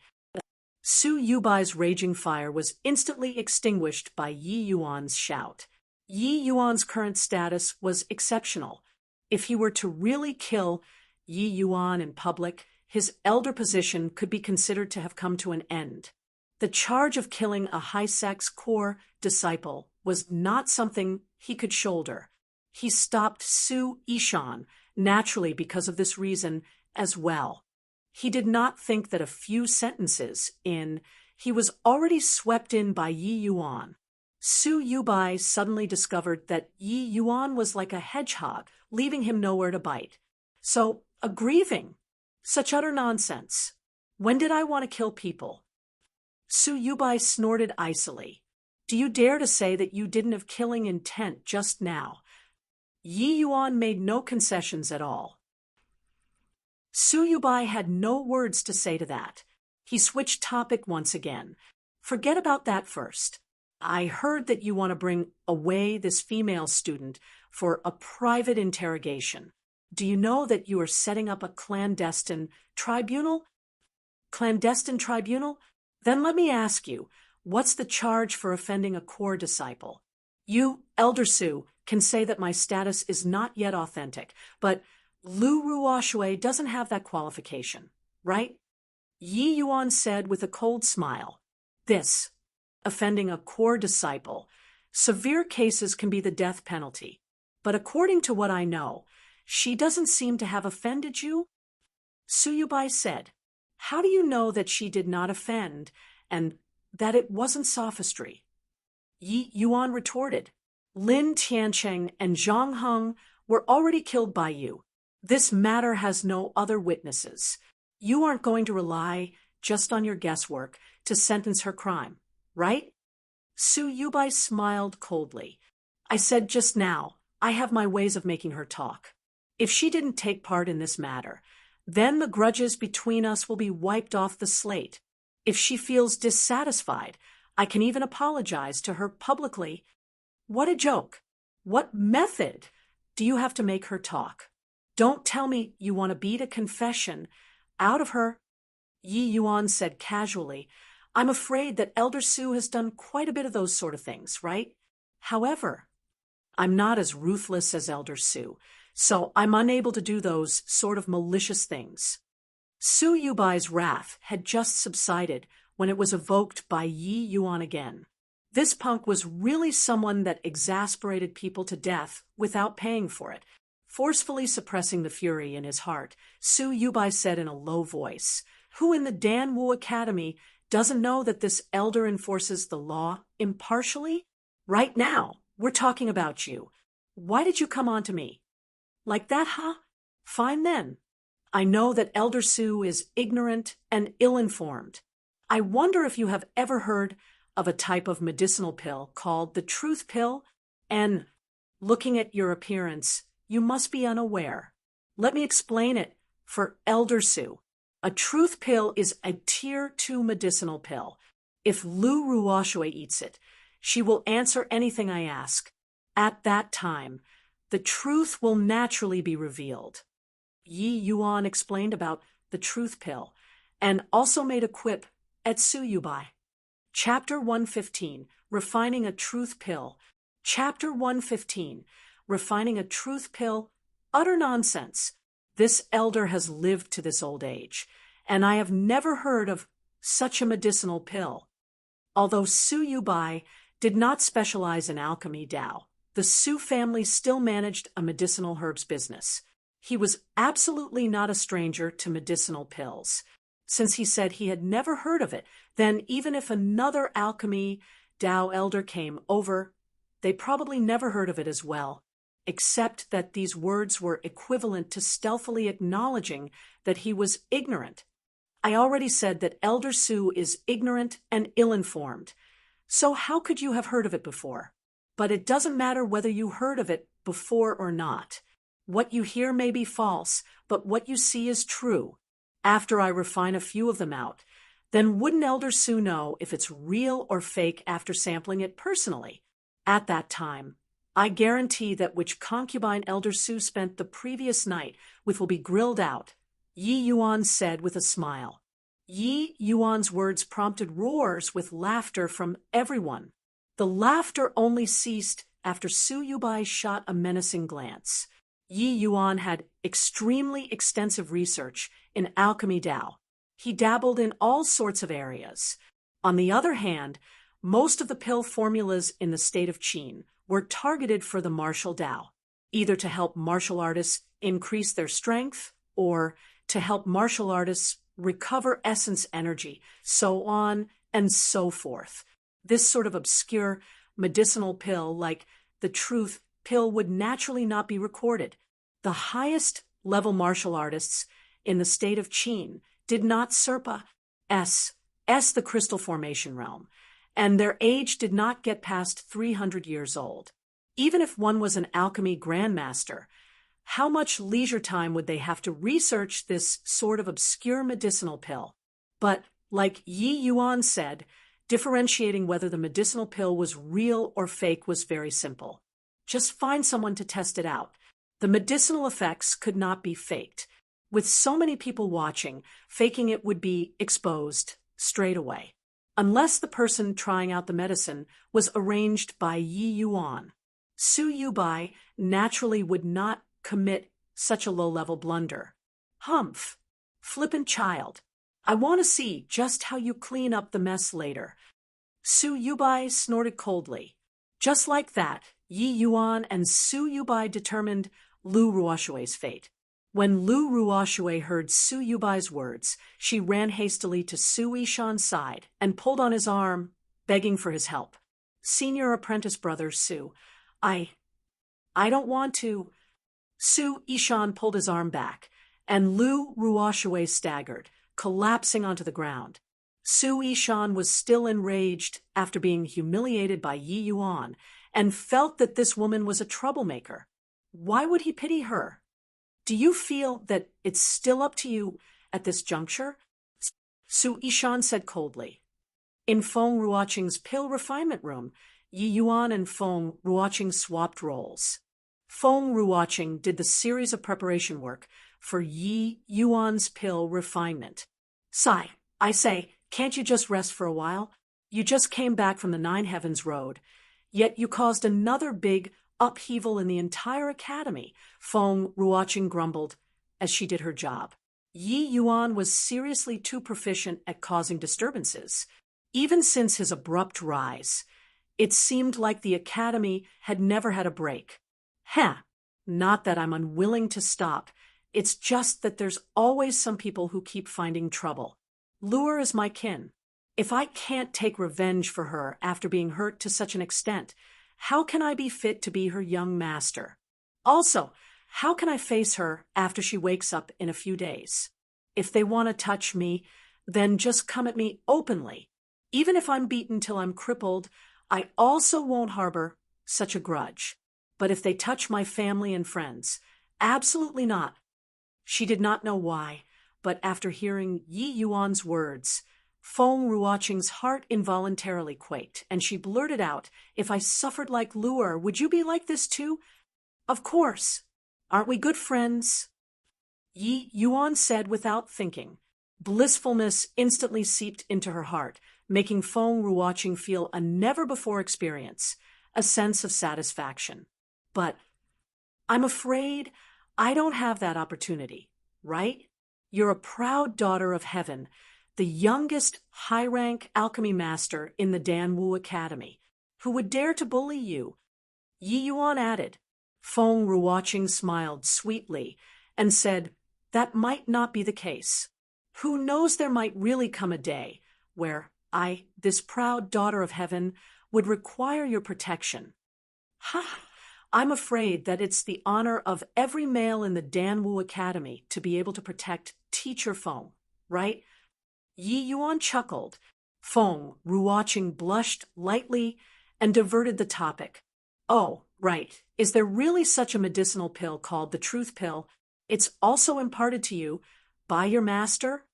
Su Yubai's raging fire was instantly extinguished by Yi Yuan's shout. Yi Yuan's current status was exceptional. If he were to really kill Yi Yuan in public, his elder position could be considered to have come to an end. The charge of killing a high-sex core disciple was not something he could shoulder. He stopped Su Yishan naturally because of this reason as well. He did not think that a few sentences in, he was already swept in by Yi Yuan. Su Yubai suddenly discovered that Yi Yuan was like a hedgehog, leaving him nowhere to bite. So, a grieving. Such utter nonsense. When did I want to kill people? Su Yubai snorted icily. Do you dare to say that you didn't have killing intent just now? Yi Yuan made no concessions at all. Su Yubai had no words to say to that. He switched topic once again. Forget about that first. I heard that you want to bring away this female student for a private interrogation. Do you know that you are setting up a clandestine tribunal? Clandestine tribunal? Then let me ask you, what's the charge for offending a core disciple? You, Elder Su, can say that my status is not yet authentic, but Lu Ruoshui doesn't have that qualification, right? Yi Yuan said with a cold smile. This, offending a core disciple, severe cases can be the death penalty. But according to what I know, She doesn't seem to have offended you? Suyubai said, "How do you know that she did not offend, and that it wasn't sophistry?" Yi Yuan retorted, "Lin Tiancheng and Zhang Heng were already killed by you. This matter has no other witnesses. You aren't going to rely just on your guesswork to sentence her crime, right?" Suyubai smiled coldly. "I said just now, I have my ways of making her talk. If she didn't take part in this matter, then the grudges between us will be wiped off the slate. If she feels dissatisfied, I can even apologize to her publicly. What a joke! What method do you have to make her talk? Don't tell me you want to beat a confession out of her." Yi Yuan said casually, "I'm afraid that Elder Su has done quite a bit of those sort of things, right? However, I'm not as ruthless as Elder Su, so I'm unable to do those sort of malicious things." Su Yubai's wrath had just subsided when it was evoked by Yi Yuan again. This punk was really someone that exasperated people to death without paying for it. Forcefully suppressing the fury in his heart, Su Yubai said in a low voice, "Who in the Dan Wu Academy doesn't know that this elder enforces the law impartially? Right now, we're talking about you. Why did you come on to me? Like that, huh? Fine then. I know that Elder Su is ignorant and ill-informed. I wonder if you have ever heard of a type of medicinal pill called the truth pill, and looking at your appearance, you must be unaware. Let me explain it for Elder Su. A truth pill is a tier 2 medicinal pill. If Lu Ruoxue eats it, she will answer anything I ask. At that time, the truth will naturally be revealed." Yi Yuan explained about the truth pill, and also made a quip at Suyubai. Chapter 115, Refining a Truth Pill. Chapter 115, Refining a Truth Pill. Utter nonsense. This elder has lived to this old age, and I have never heard of such a medicinal pill. Although Suyubai did not specialize in alchemy Dao, the Su family still managed a medicinal herbs business. He was absolutely not a stranger to medicinal pills. Since he said he had never heard of it, then even if another alchemy Dao elder came over, they probably never heard of it as well, except that these words were equivalent to stealthily acknowledging that he was ignorant. I already said that Elder Su is ignorant and ill-informed. So how could you have heard of it before? But it doesn't matter whether you heard of it before or not. What you hear may be false, but what you see is true. After I refine a few of them out, then wouldn't Elder Su know if it's real or fake after sampling it personally? At that time, I guarantee that which concubine Elder Su spent the previous night with will be grilled out, Yi Yuan said with a smile. Yi Yuan's words prompted roars with laughter from everyone. The laughter only ceased after Su Yubai shot a menacing glance. Yi Yuan had extremely extensive research in alchemy Dao. He dabbled in all sorts of areas. On the other hand, most of the pill formulas in the state of Qin were targeted for the martial Dao, either to help martial artists increase their strength or to help martial artists recover essence energy, so on and so forth. This sort of obscure medicinal pill, like the truth pill, would naturally not be recorded. The highest level martial artists in the state of Qin did not surpass the crystal formation realm, and their age did not get past 300 years old. Even if one was an alchemy grandmaster, how much leisure time would they have to research this sort of obscure medicinal pill? But, like Yi Yuan said, differentiating whether the medicinal pill was real or fake was very simple. Just find someone to test it out. The medicinal effects could not be faked. With so many people watching, faking it would be exposed straight away. Unless the person trying out the medicine was arranged by Yi Yuan. Su Yubai naturally would not commit such a low-level blunder. Humph! Flippant child. I want to see just how you clean up the mess later. Su Yubai snorted coldly. Just like that, Yi Yuan and Su Yubai determined Lu Ruoshue's fate. When Lu Ruoshue heard Su Yubai's words, she ran hastily to Su Yishan's side and pulled on his arm, begging for his help. Senior apprentice brother Su, I don't want to. Su Yishan pulled his arm back, and Lu Ruoshue staggered, collapsing onto the ground. Su Yishan was still enraged after being humiliated by Yi Yuan and felt that this woman was a troublemaker. Why would he pity her? Do you feel that it's still up to you at this juncture? Su Yishan said coldly. In Feng Ruoqing's pill refinement room, Yi Yuan and Feng Ruoqing swapped roles. Feng Ruoqing did the series of preparation work for Yi Yuan's pill refinement. Sai, I say, can't you just rest for a while? You just came back from the Nine Heavens Road, yet you caused another big upheaval in the entire academy, Feng Ruoqing grumbled as she did her job. Yi Yuan was seriously too proficient at causing disturbances. Even since his abrupt rise, it seemed like the academy had never had a break. Not that I'm unwilling to stop. It's just that there's always some people who keep finding trouble. Lure is my kin. If I can't take revenge for her after being hurt to such an extent, how can I be fit to be her young master? Also, how can I face her after she wakes up in a few days? If they want to touch me, then just come at me openly. Even if I'm beaten till I'm crippled, I also won't harbor such a grudge. But if they touch my family and friends, absolutely not. She did not know why, but after hearing Yi Yuan's words, Feng Ruoqing's heart involuntarily quaked, and she blurted out, "If I suffered like Lure, would you be like this too?" "Of course. Aren't we good friends?" Yi Yuan said without thinking. Blissfulness instantly seeped into her heart, making Feng Ruoqing feel a never-before experience, a sense of satisfaction. But I'm afraid I don't have that opportunity, right? You're a proud daughter of heaven, the youngest high-rank alchemy master in the Danwu Academy. Who would dare to bully you? Yi Yuan added. Feng Ruoqing smiled sweetly and said, "That might not be the case. Who knows, there might really come a day where I, this proud daughter of heaven, would require your protection." I'm afraid that it's the honor of every male in the Danwu Academy to be able to protect Teacher Feng, right? Yi Yuan chuckled. Feng Ruoqing blushed lightly and diverted the topic. "Oh, right. Is there really such a medicinal pill called the Truth Pill? It's also imparted to you by your master?"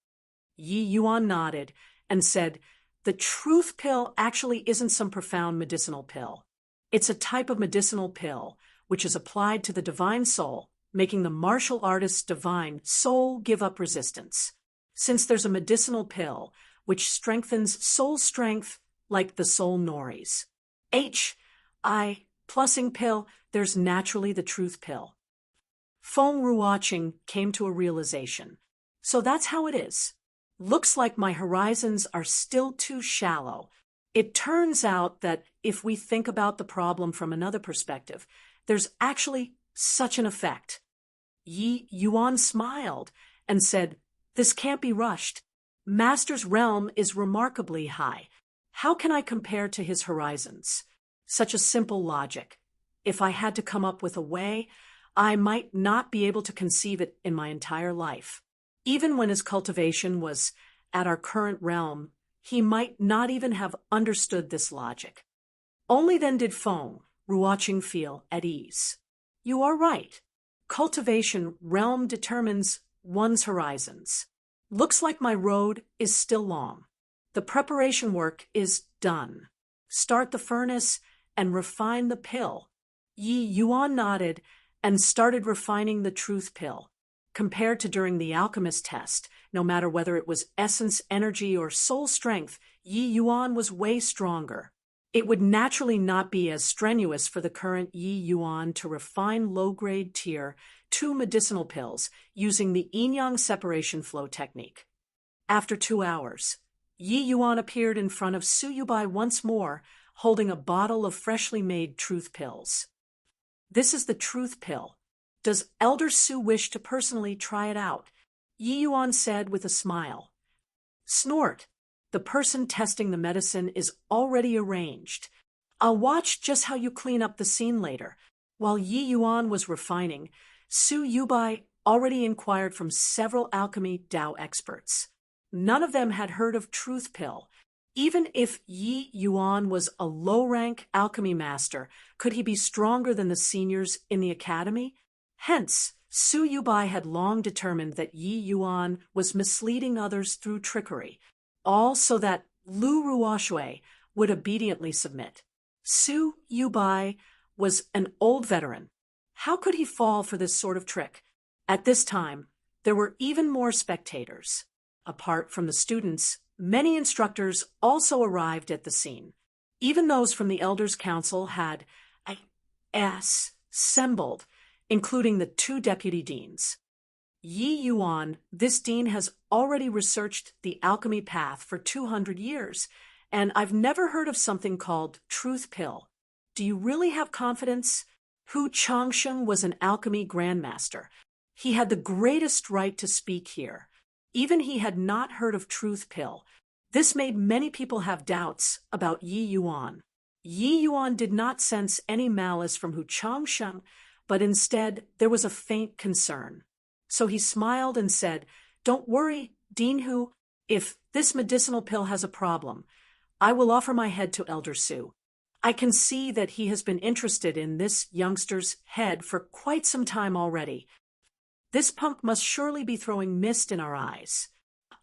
Yi Yuan nodded and said, "The Truth Pill actually isn't some profound medicinal pill. It's a type of medicinal pill which is applied to the divine soul, making the martial artist's divine soul give up resistance. Since there's a medicinal pill which strengthens soul strength like the soul noris. Plussing pill, there's naturally the Truth Pill." Feng Ruoqing came to a realization. So that's how it is. Looks like my horizons are still too shallow. It turns out that if we think about the problem from another perspective, there's actually such an effect. Yi Yuan smiled and said, "This can't be rushed. Master's realm is remarkably high. How can I compare to his horizons? Such a simple logic. If I had to come up with a way, I might not be able to conceive it in my entire life. Even when his cultivation was at our current realm, he might not even have understood this logic." Only then did Feng Ruoqing feel at ease. You are right. Cultivation realm determines one's horizons. Looks like my road is still long. The preparation work is done. Start the furnace and refine the pill. Yi Yuan nodded and started refining the Truth Pill. Compared to during the alchemist test, no matter whether it was essence, energy, or soul strength, Yi Yuan was way stronger. It would naturally not be as strenuous for the current Yi Yuan to refine low-grade tier 2 medicinal pills using the yin-yang separation flow technique. After 2 hours, Yi Yuan appeared in front of Su Yubai once more, holding a bottle of freshly made Truth Pills. "This is the Truth Pill. Does Elder Su wish to personally try it out? Yi Yuan said with a smile. Snort. The person testing the medicine is already arranged. I'll watch just how you clean up the scene later. While Yi Yuan was refining, Su Yubai already inquired from several alchemy Dao experts. None of them had heard of Truth Pill. Even if Yi Yuan was a low-rank alchemy master, could he be stronger than the seniors in the academy? Hence, Su Yubai had long determined that Yi Yuan was misleading others through trickery, all so that Lu Ruoshui would obediently submit. Su Yubai was an old veteran. How could he fall for this sort of trick? At this time, there were even more spectators. Apart from the students, many instructors also arrived at the scene. Even those from the Elders' Council had assembled, including the 2 deputy deans. Yi Yuan, this dean has already researched the alchemy path for 200 years, and I've never heard of something called Truth Pill. Do you really have confidence? Hu Changsheng was an alchemy grandmaster. He had the greatest right to speak here. Even he had not heard of Truth Pill. This made many people have doubts about Yi Yuan. Yi Yuan did not sense any malice from Hu Changsheng, but instead there was a faint concern. So he smiled and said, Don't worry, Dean Hu, if this medicinal pill has a problem, I will offer my head to Elder Su. I can see that he has been interested in this youngster's head for quite some time already. This punk must surely be throwing mist in our eyes.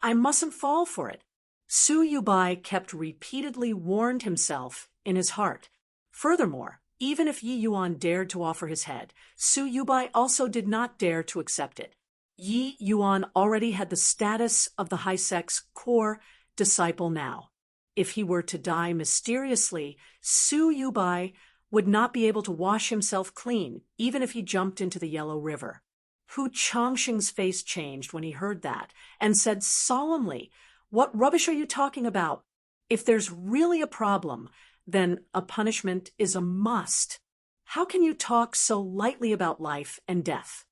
I mustn't fall for it. Su Yubai kept repeatedly warned himself in his heart. Furthermore, even if Yi Yuan dared to offer his head, Su Yubai also did not dare to accept it. Yi Yuan already had the status of the high-sex core disciple now. If he were to die mysteriously, Su Yubai would not be able to wash himself clean, even if he jumped into the Yellow River. Hu Changsheng's face changed when he heard that, and said solemnly, What rubbish are you talking about? If there's really a problem, then a punishment is a must. How can you talk so lightly about life and death?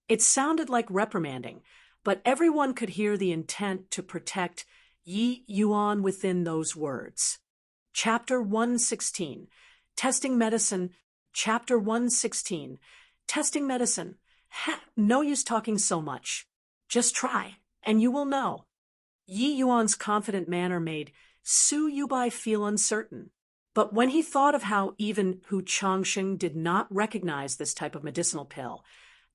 It sounded like reprimanding, but everyone could hear the intent to protect Yi Yuan within those words. Chapter 116, Testing Medicine. Chapter 116, Testing Medicine. No use talking so much. Just try, and you will know. Yi Yuan's confident manner made Su Yubai feel uncertain. But when he thought of how even Hu Changsheng did not recognize this type of medicinal pill,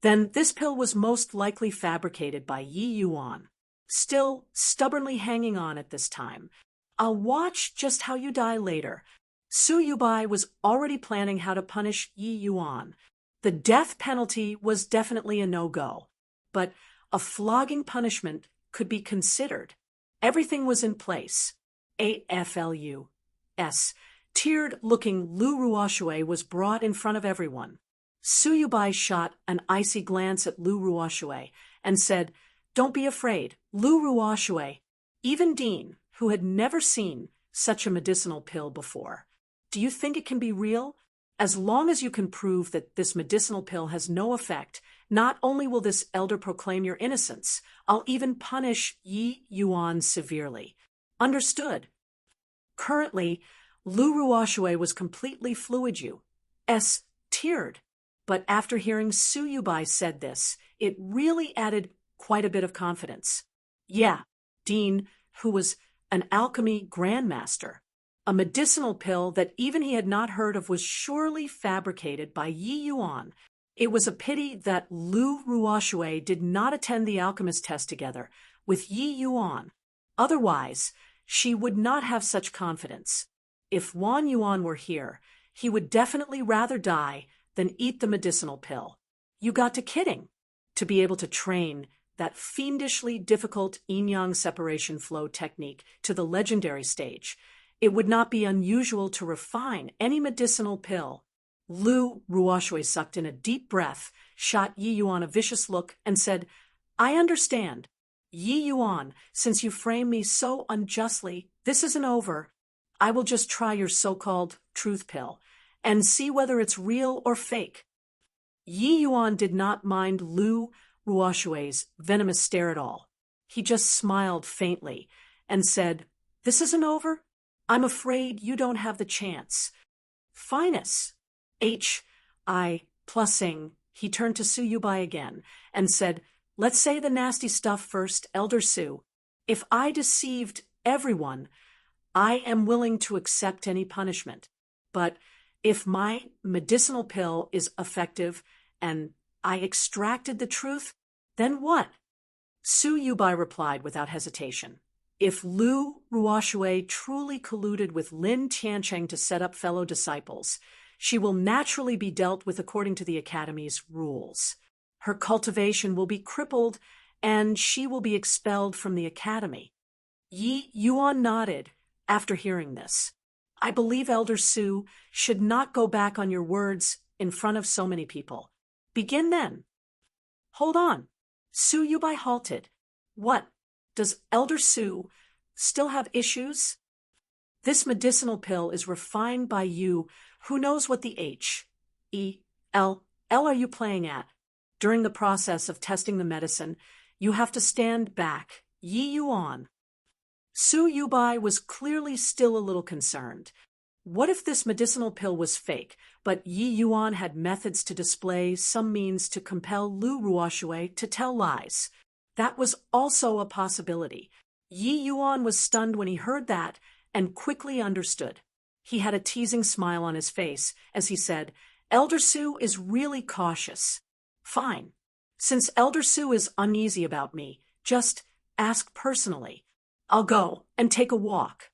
then this pill was most likely fabricated by Yi Yuan. Still stubbornly hanging on at this time. I'll watch just how you die later. Su Yubai was already planning how to punish Yi Yuan. The death penalty was definitely a no-go, but a flogging punishment could be considered. Everything was in place. AFLUS. Teared-looking Lu Ruoshui was brought in front of everyone. Su Yubai shot an icy glance at Lu Ruoshui and said, Don't be afraid, Lu Ruoshui. Even Dean, who had never seen such a medicinal pill before. Do you think it can be real? As long as you can prove that this medicinal pill has no effect, not only will this elder proclaim your innocence, I'll even punish Yi Yuan severely. Understood. Currently, Lu Ruoshui was completely teared. But after hearing Su Yubai said this, it really added quite a bit of confidence. Yeah, Dean, who was an alchemy grandmaster. A medicinal pill that even he had not heard of was surely fabricated by Yi Yuan. It was a pity that Lu Ruoshui did not attend the alchemist test together with Yi Yuan. Otherwise, she would not have such confidence. If Wan Yuan were here, he would definitely rather die than eat the medicinal pill. You got to kidding. To be able to train that fiendishly difficult yin-yang separation flow technique to the legendary stage, it would not be unusual to refine any medicinal pill. Lu Ruoshui sucked in a deep breath, shot Yi Yuan a vicious look, and said, I understand. Yi Yuan, since you frame me so unjustly, this isn't over. I will just try your so-called truth pill and see whether it's real or fake. Yi Yuan did not mind Lu Ruoshue's venomous stare at all. He just smiled faintly and said, "This isn't over? I'm afraid you don't have the chance." "Finus." H.I. Plussing, he turned to Su Yubai again and said, "Let's say the nasty stuff first, Elder Su. If I deceived everyone, I am willing to accept any punishment. But if my medicinal pill is effective and I extracted the truth, then what?" Su Yubai replied without hesitation. "If Lu Ruoshue truly colluded with Lin Tiancheng to set up fellow disciples, she will naturally be dealt with according to the Academy's rules. Her cultivation will be crippled, and she will be expelled from the Academy." Yi Yuan nodded after hearing this. "I believe Elder Su should not go back on your words in front of so many people. Begin then." "Hold on." Su Yubai halted. "What? Does Elder Su still have issues?" "This medicinal pill is refined by you. Who knows what the H.E.L. are you playing at? During the process of testing the medicine, you have to stand back. Yi Yuan." Su Yubai was clearly still a little concerned. What if this medicinal pill was fake, but Yi Yuan had methods to display some means to compel Lu Ruoshue to tell lies? That was also a possibility. Yi Yuan was stunned when he heard that and quickly understood. He had a teasing smile on his face as he said, "Elder Su is really cautious." "Fine. Since Elder Su is uneasy about me, just ask personally. I'll go and take a walk."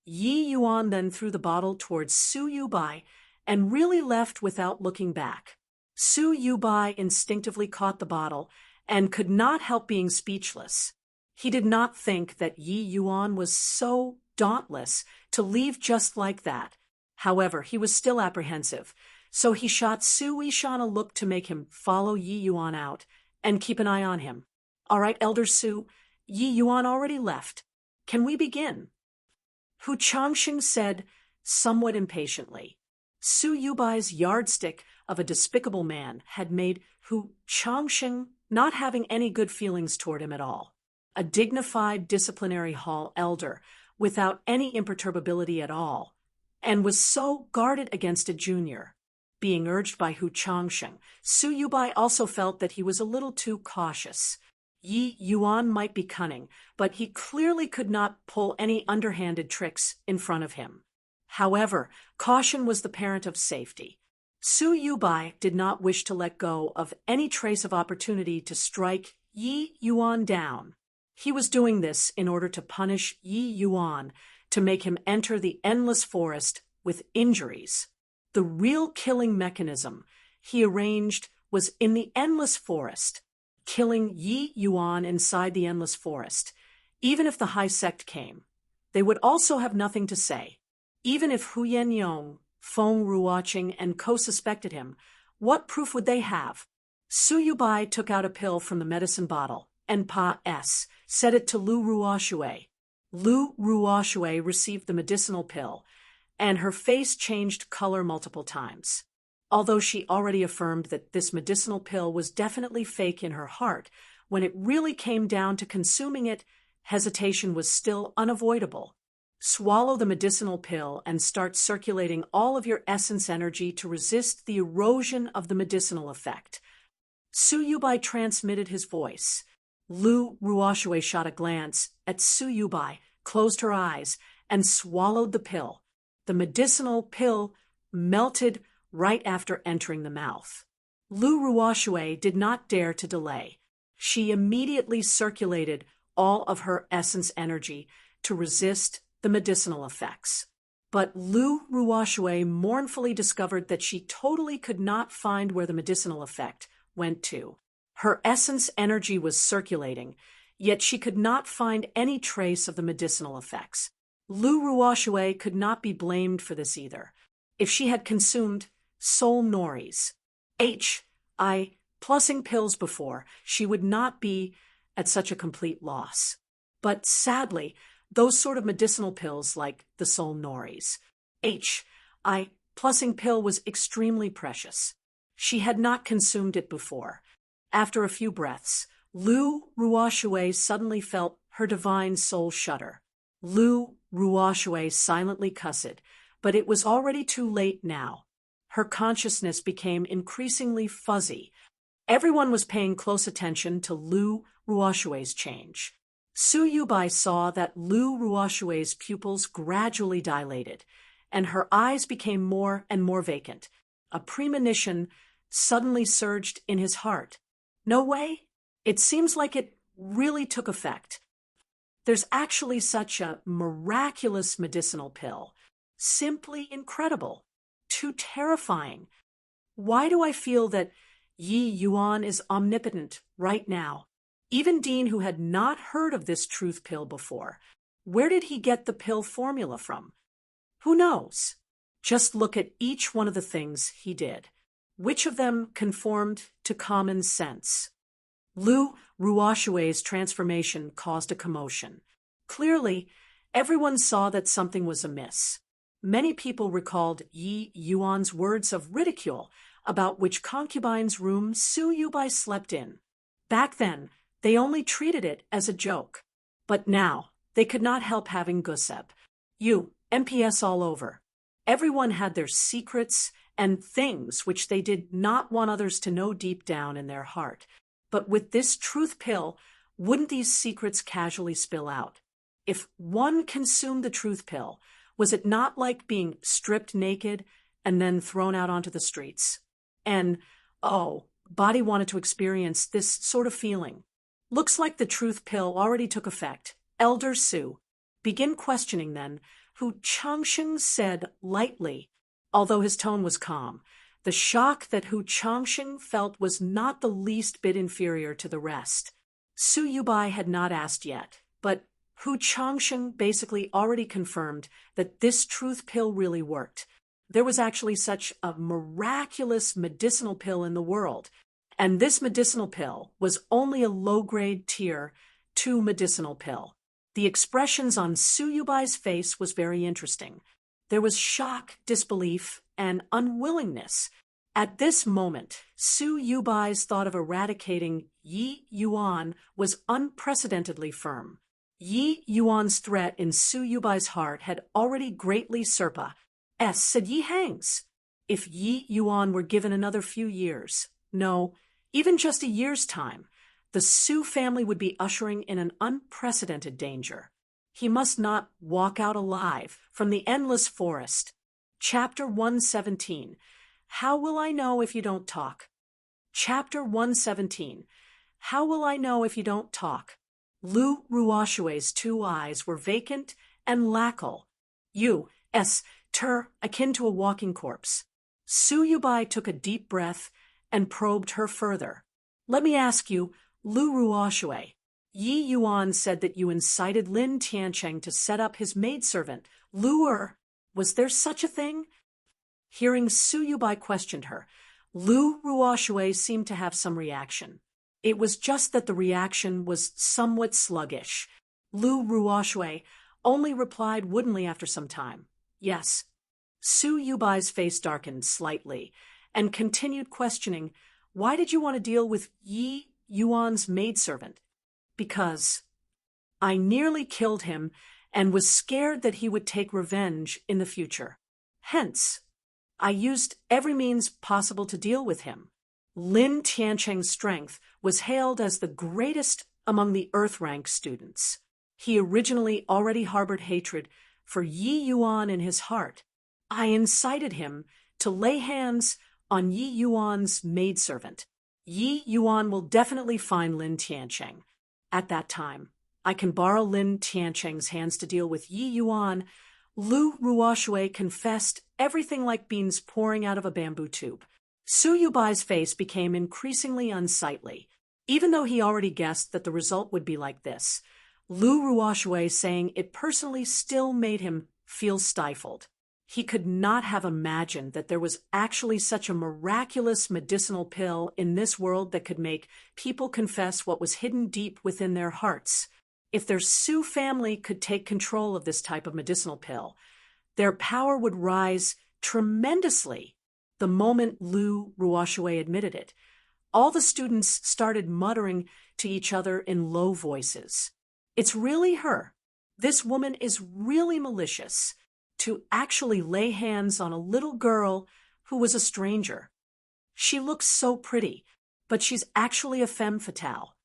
Yi Yuan then threw the bottle towards Su Yubai and really left without looking back. Su Yubai instinctively caught the bottle and could not help being speechless. He did not think that Yi Yuan was so dauntless to leave just like that. However, he was still apprehensive, so he shot Su Yishan a look to make him follow Yi Yuan out and keep an eye on him. "All right, Elder Su, Yi Yuan already left. Can we begin?" Hu Changxing said, somewhat impatiently. Su Yubai's yardstick of a despicable man had made Hu Changxing not having any good feelings toward him at all. A dignified disciplinary hall elder, without any imperturbability at all, and was so guarded against a junior. Being urged by Hu Changxing, Su Yubai also felt that he was a little too cautious. Yi Yuan might be cunning, but he clearly could not pull any underhanded tricks in front of him. However, caution was the parent of safety. Su Yubai did not wish to let go of any trace of opportunity to strike Yi Yuan down. He was doing this in order to punish Yi Yuan, to make him enter the endless forest with injuries. The real killing mechanism he arranged was in the endless forest, killing Yi Yuan inside the endless forest. Even if the high sect came, they would also have nothing to say. Even if Hu Yenyong, Feng Ruoqing, and co-suspected him, what proof would they have? Su Yubai took out a pill from the medicine bottle and set it to Lu Ruoshue. Lu Ruoshue received the medicinal pill, and her face changed color multiple times. Although she already affirmed that this medicinal pill was definitely fake in her heart, when it really came down to consuming it, hesitation was still unavoidable. Swallow the medicinal pill and start circulating all of your essence energy to resist the erosion of the medicinal effect. Su Yubai transmitted his voice. Lu Ruoshue shot a glance at Su Yubai, closed her eyes, and swallowed the pill. The medicinal pill melted right after entering the mouth. Lu Ruoshue did not dare to delay. She immediately circulated all of her essence energy to resist the medicinal effects. But Lu Ruoshue mournfully discovered that she totally could not find where the medicinal effect went to. Her essence energy was circulating, yet she could not find any trace of the medicinal effects. Lu Ruoshue could not be blamed for this either. If she had consumed soul noris, H.I. plussing pills before, she would not be at such a complete loss. But sadly, those sort of medicinal pills like the soul noris, H.I. plussing pill was extremely precious. She had not consumed it before. After a few breaths, Lu Ruoxue suddenly felt her divine soul shudder. Lu Ruoxue silently cussed, but it was already too late now. Her consciousness became increasingly fuzzy. Everyone was paying close attention to Lu Ruoxue's change. Su Yubai saw that Lu Ruoxue's pupils gradually dilated, and her eyes became more and more vacant. A premonition suddenly surged in his heart. No way? It seems like it really took effect. There's actually such a miraculous medicinal pill. Simply incredible. Too terrifying. Why do I feel that Yi Yuan is omnipotent right now? Even Dean, who had not heard of this truth pill before, where did he get the pill formula from? Who knows? Just look at each one of the things he did. Which of them conformed to common sense? Lu Ruoxue's transformation caused a commotion. Clearly, everyone saw that something was amiss. Many people recalled Yi Yuan's words of ridicule about which concubine's room Su Yubai slept in. Back then, they only treated it as a joke. But now, they could not help having gossip. MPS all over. Everyone had their secrets and things which they did not want others to know deep down in their heart. But with this truth pill, wouldn't these secrets casually spill out? If one consumed the truth pill, was it not like being stripped naked and then thrown out onto the streets? And, body wanted to experience this sort of feeling. Looks like the truth pill already took effect. Elder Su. Begin questioning then, Hu Changsheng said lightly, although his tone was calm. The shock that Hu Changsheng felt was not the least bit inferior to the rest. Su Yubai had not asked yet, but Hu Changsheng basically already confirmed that this truth pill really worked. There was actually such a miraculous medicinal pill in the world, and this medicinal pill was only a low-grade tier 2 medicinal pill. The expressions on Su Yubai's face was very interesting. There was shock, disbelief, and unwillingness. At this moment, Su Yubai's thought of eradicating Yi Yuan was unprecedentedly firm. Yi Yuan's threat in Su Yubai's heart had already greatly surpassed Yi Hang's. If Yi Yuan were given another few years, no, even just a year's time, the Su family would be ushering in an unprecedented danger. He must not walk out alive from the endless forest. Chapter 117. How will I know if you don't talk? Chapter 117. How will I know if you don't talk? Lu Ruoshue's 2 eyes were vacant and lackal. Akin to a walking corpse. Su Yubai took a deep breath and probed her further. Let me ask you, Lu Ruoxue, Yi Yuan said that you incited Lin Tiancheng to set up his maidservant, Lu'er. Was there such a thing? Hearing Su Yubai questioned her, Lu Ruoxue seemed to have some reaction. It was just that the reaction was somewhat sluggish. Lu Ruoxue only replied woodenly after some time, yes. Su Yubai's face darkened slightly and continued questioning, why did you want to deal with Yi Yuan's maidservant? Because I nearly killed him and was scared that he would take revenge in the future. Hence, I used every means possible to deal with him. Lin Tiancheng's strength was hailed as the greatest among the Earth rank students. He originally already harbored hatred for Yi Yuan in his heart. I incited him to lay hands on Yi Yuan's maidservant. Yi Yuan will definitely find Lin Tiancheng. At that time, I can borrow Lin Tiancheng's hands to deal with Yi Yuan. Lu Ruoxue confessed everything like beans pouring out of a bamboo tube. Su Yubai's face became increasingly unsightly, even though he already guessed that the result would be like this. Lu Ruoxue saying it personally still made him feel stifled. He could not have imagined that there was actually such a miraculous medicinal pill in this world that could make people confess what was hidden deep within their hearts. If their Su family could take control of this type of medicinal pill, their power would rise tremendously. the moment Lu Ruoxue admitted it. All the students started muttering to each other in low voices. It's really her. This woman is really malicious to actually lay hands on a little girl who was a stranger. She looks so pretty, but she's actually a femme fatale.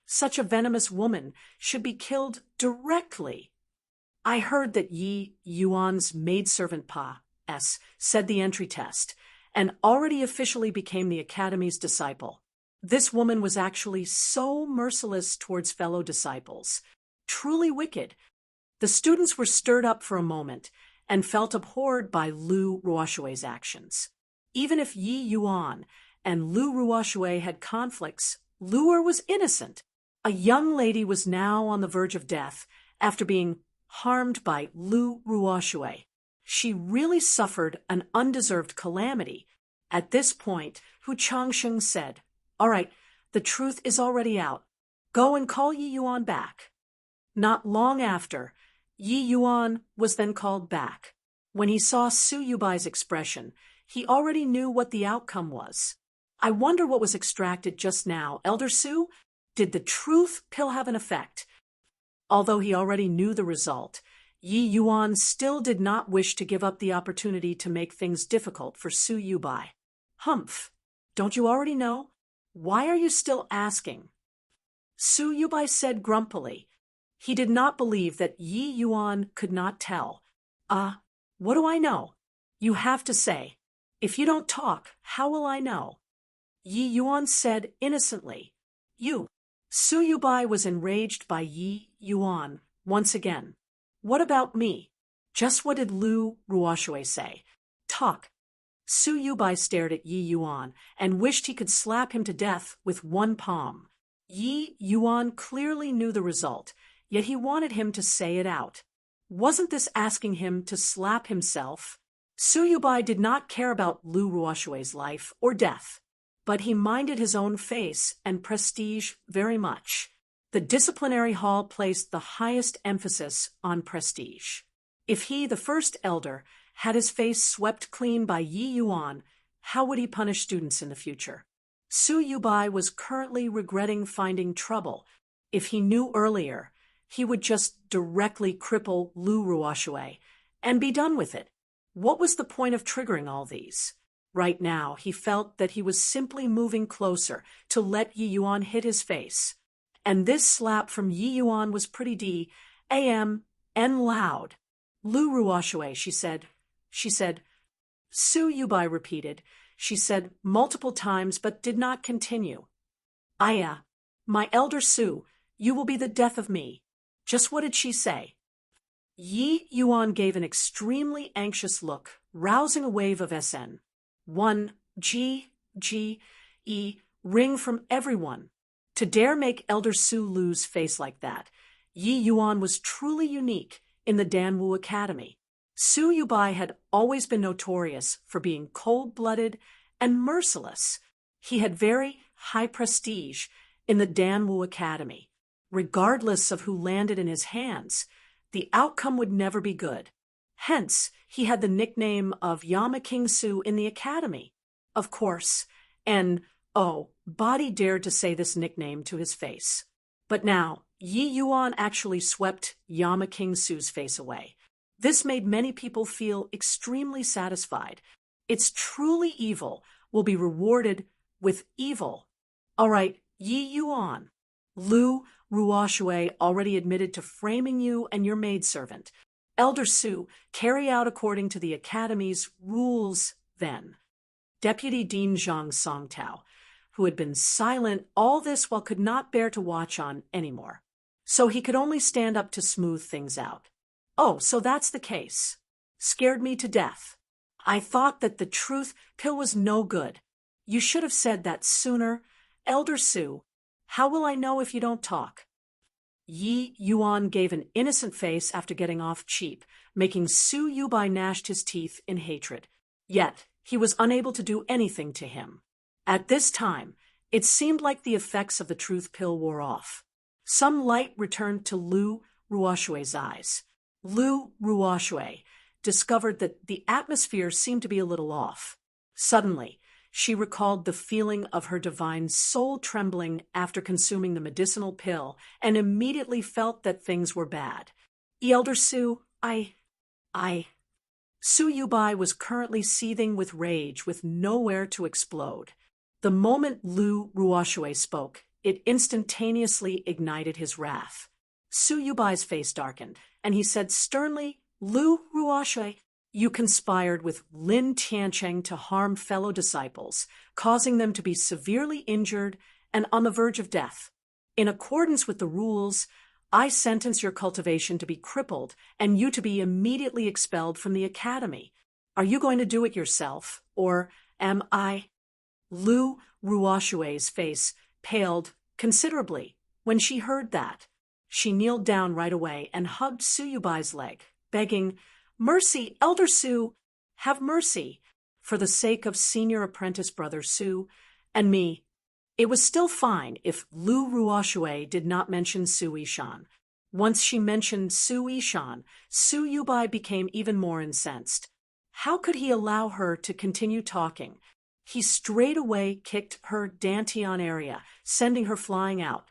Such a venomous woman should be killed directly. I heard that Yi Yuan's maidservant Pa S said the entry test and already officially became the Academy's disciple. This woman was actually so merciless towards fellow disciples. Truly wicked. The students were stirred up for a moment and felt abhorred by Lu Ruoxue's actions. Even if Yi Yuan and Lu Ruoxue had conflicts, Lu'er was innocent. A young lady was now on the verge of death after being harmed by Lu Ruoxue. She really suffered an undeserved calamity. At this point, Hu Changsheng said, "All right, the truth is already out. Go and call Yi Yuan back." Not long after, Yi Yuan was then called back. When he saw Su Yubai's expression, he already knew what the outcome was. I wonder what was extracted just now. Elder Su, did the truth pill have an effect? Although he already knew the result, Yi Yuan still did not wish to give up the opportunity to make things difficult for Su Yubai. Humph, don't you already know? Why are you still asking? Su Yubai said grumpily. He did not believe that Yi Yuan could not tell. What do I know? You have to say. If you don't talk, how will I know? Yi Yuan said innocently. You. Su Yubai was enraged by Yi Yuan once again. What about me? Just what did Lu Ruoxue say? Talk. Su Yubai stared at Yi Yuan and wished he could slap him to death with one palm. Yi Yuan clearly knew the result, yet he wanted him to say it out. Wasn't this asking him to slap himself? Su Yubai did not care about Lu Ruoxue's life or death, but he minded his own face and prestige very much. The disciplinary hall placed the highest emphasis on prestige. If he, the first elder, had his face swept clean by Yi Yuan, how would he punish students in the future? Su Yubai was currently regretting finding trouble. If he knew earlier, he would just directly cripple Lu Ruoxue and be done with it. What was the point of triggering all these? Right now, he felt that he was simply moving closer to let Yi Yuan hit his face. And this slap from Yi Yuan was pretty d-am and loud. Lu Ruoxue, she said. Su Yubai repeated. She said multiple times but did not continue. Aya, my elder Su, you will be the death of me. Just what did she say? Yi Yuan gave an extremely anxious look, rousing a wave of SN. One G-E ring from everyone. To dare make Elder Su Lu's face like that, Yi Yuan was truly unique in the Danwu Academy. Su Yubai had always been notorious for being cold-blooded and merciless. He had very high prestige in the Danwu Academy. Regardless of who landed in his hands, the outcome would never be good. Hence, he had the nickname of Yama King Su in the academy. Of course, and Body dared to say this nickname to his face. But now, Yi Yuan actually swept Yama King Su's face away. This made many people feel extremely satisfied. It's truly evil will be rewarded with evil. All right, Yi Yuan. Lu Ruoxue already admitted to framing you and your maidservant. Elder Su, carry out according to the Academy's rules then. Deputy Dean Zhang Songtao, who had been silent all this while could not bear to watch on anymore. So he could only stand up to smooth things out. Oh, so that's the case. Scared me to death. I thought that the truth pill was no good. You should have said that sooner. Elder Su, how will I know if you don't talk? Yi Yuan gave an innocent face after getting off cheap, making Su Yubai gnashed his teeth in hatred. Yet, he was unable to do anything to him. At this time, it seemed like the effects of the truth pill wore off. Some light returned to Lu Ruoxue's eyes. Lu Ruoxue discovered that the atmosphere seemed to be a little off. Suddenly, she recalled the feeling of her divine soul trembling after consuming the medicinal pill and immediately felt that things were bad. Elder Su, Su Yubai was currently seething with rage with nowhere to explode. The moment Lu Ruoxue spoke, it instantaneously ignited his wrath. Su Yubai's face darkened, and he said sternly, Lu Ruoxue, you conspired with Lin Tiancheng to harm fellow disciples, causing them to be severely injured and on the verge of death. In accordance with the rules, I sentence your cultivation to be crippled and you to be immediately expelled from the academy. Are you going to do it yourself, or am I? Lu Ruoxue's face paled considerably when she heard that. She kneeled down right away and hugged Su Yubai's leg, begging, Mercy, Elder Su, have mercy, for the sake of senior apprentice brother Su and me. It was still fine if Lu Ruoxue did not mention Su Yishan. Once she mentioned Su Yishan, Su Yubai became even more incensed. How could he allow her to continue talking? He straightaway kicked her dantian area, sending her flying out.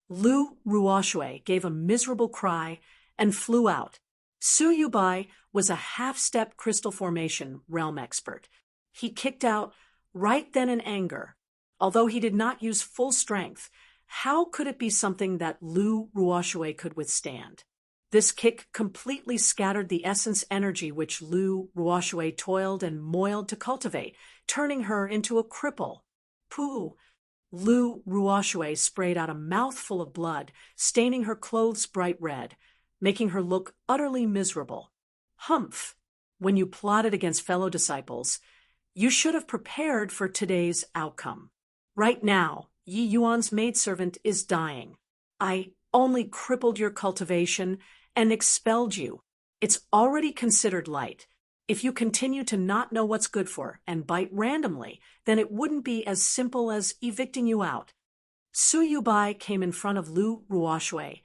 Lu Ruoxue gave a miserable cry and flew out. Su Yubai was a half-step crystal formation realm expert. He kicked out right then in anger. Although he did not use full strength, how could it be something that Lu Ruoxue could withstand? This kick completely scattered the essence energy which Lu Ruoxue toiled and moiled to cultivate, turning her into a cripple. Pooh! Lu Ruoxue sprayed out a mouthful of blood, staining her clothes bright red, making her look utterly miserable. Humph! When you plotted against fellow disciples, you should have prepared for today's outcome. Right now, Yi Yuan's maidservant is dying. I only crippled your cultivation and expelled you. It's already considered light. If you continue to not know what's good for and bite randomly, then it wouldn't be as simple as evicting you out. Su Yubai came in front of Lu Ruoxue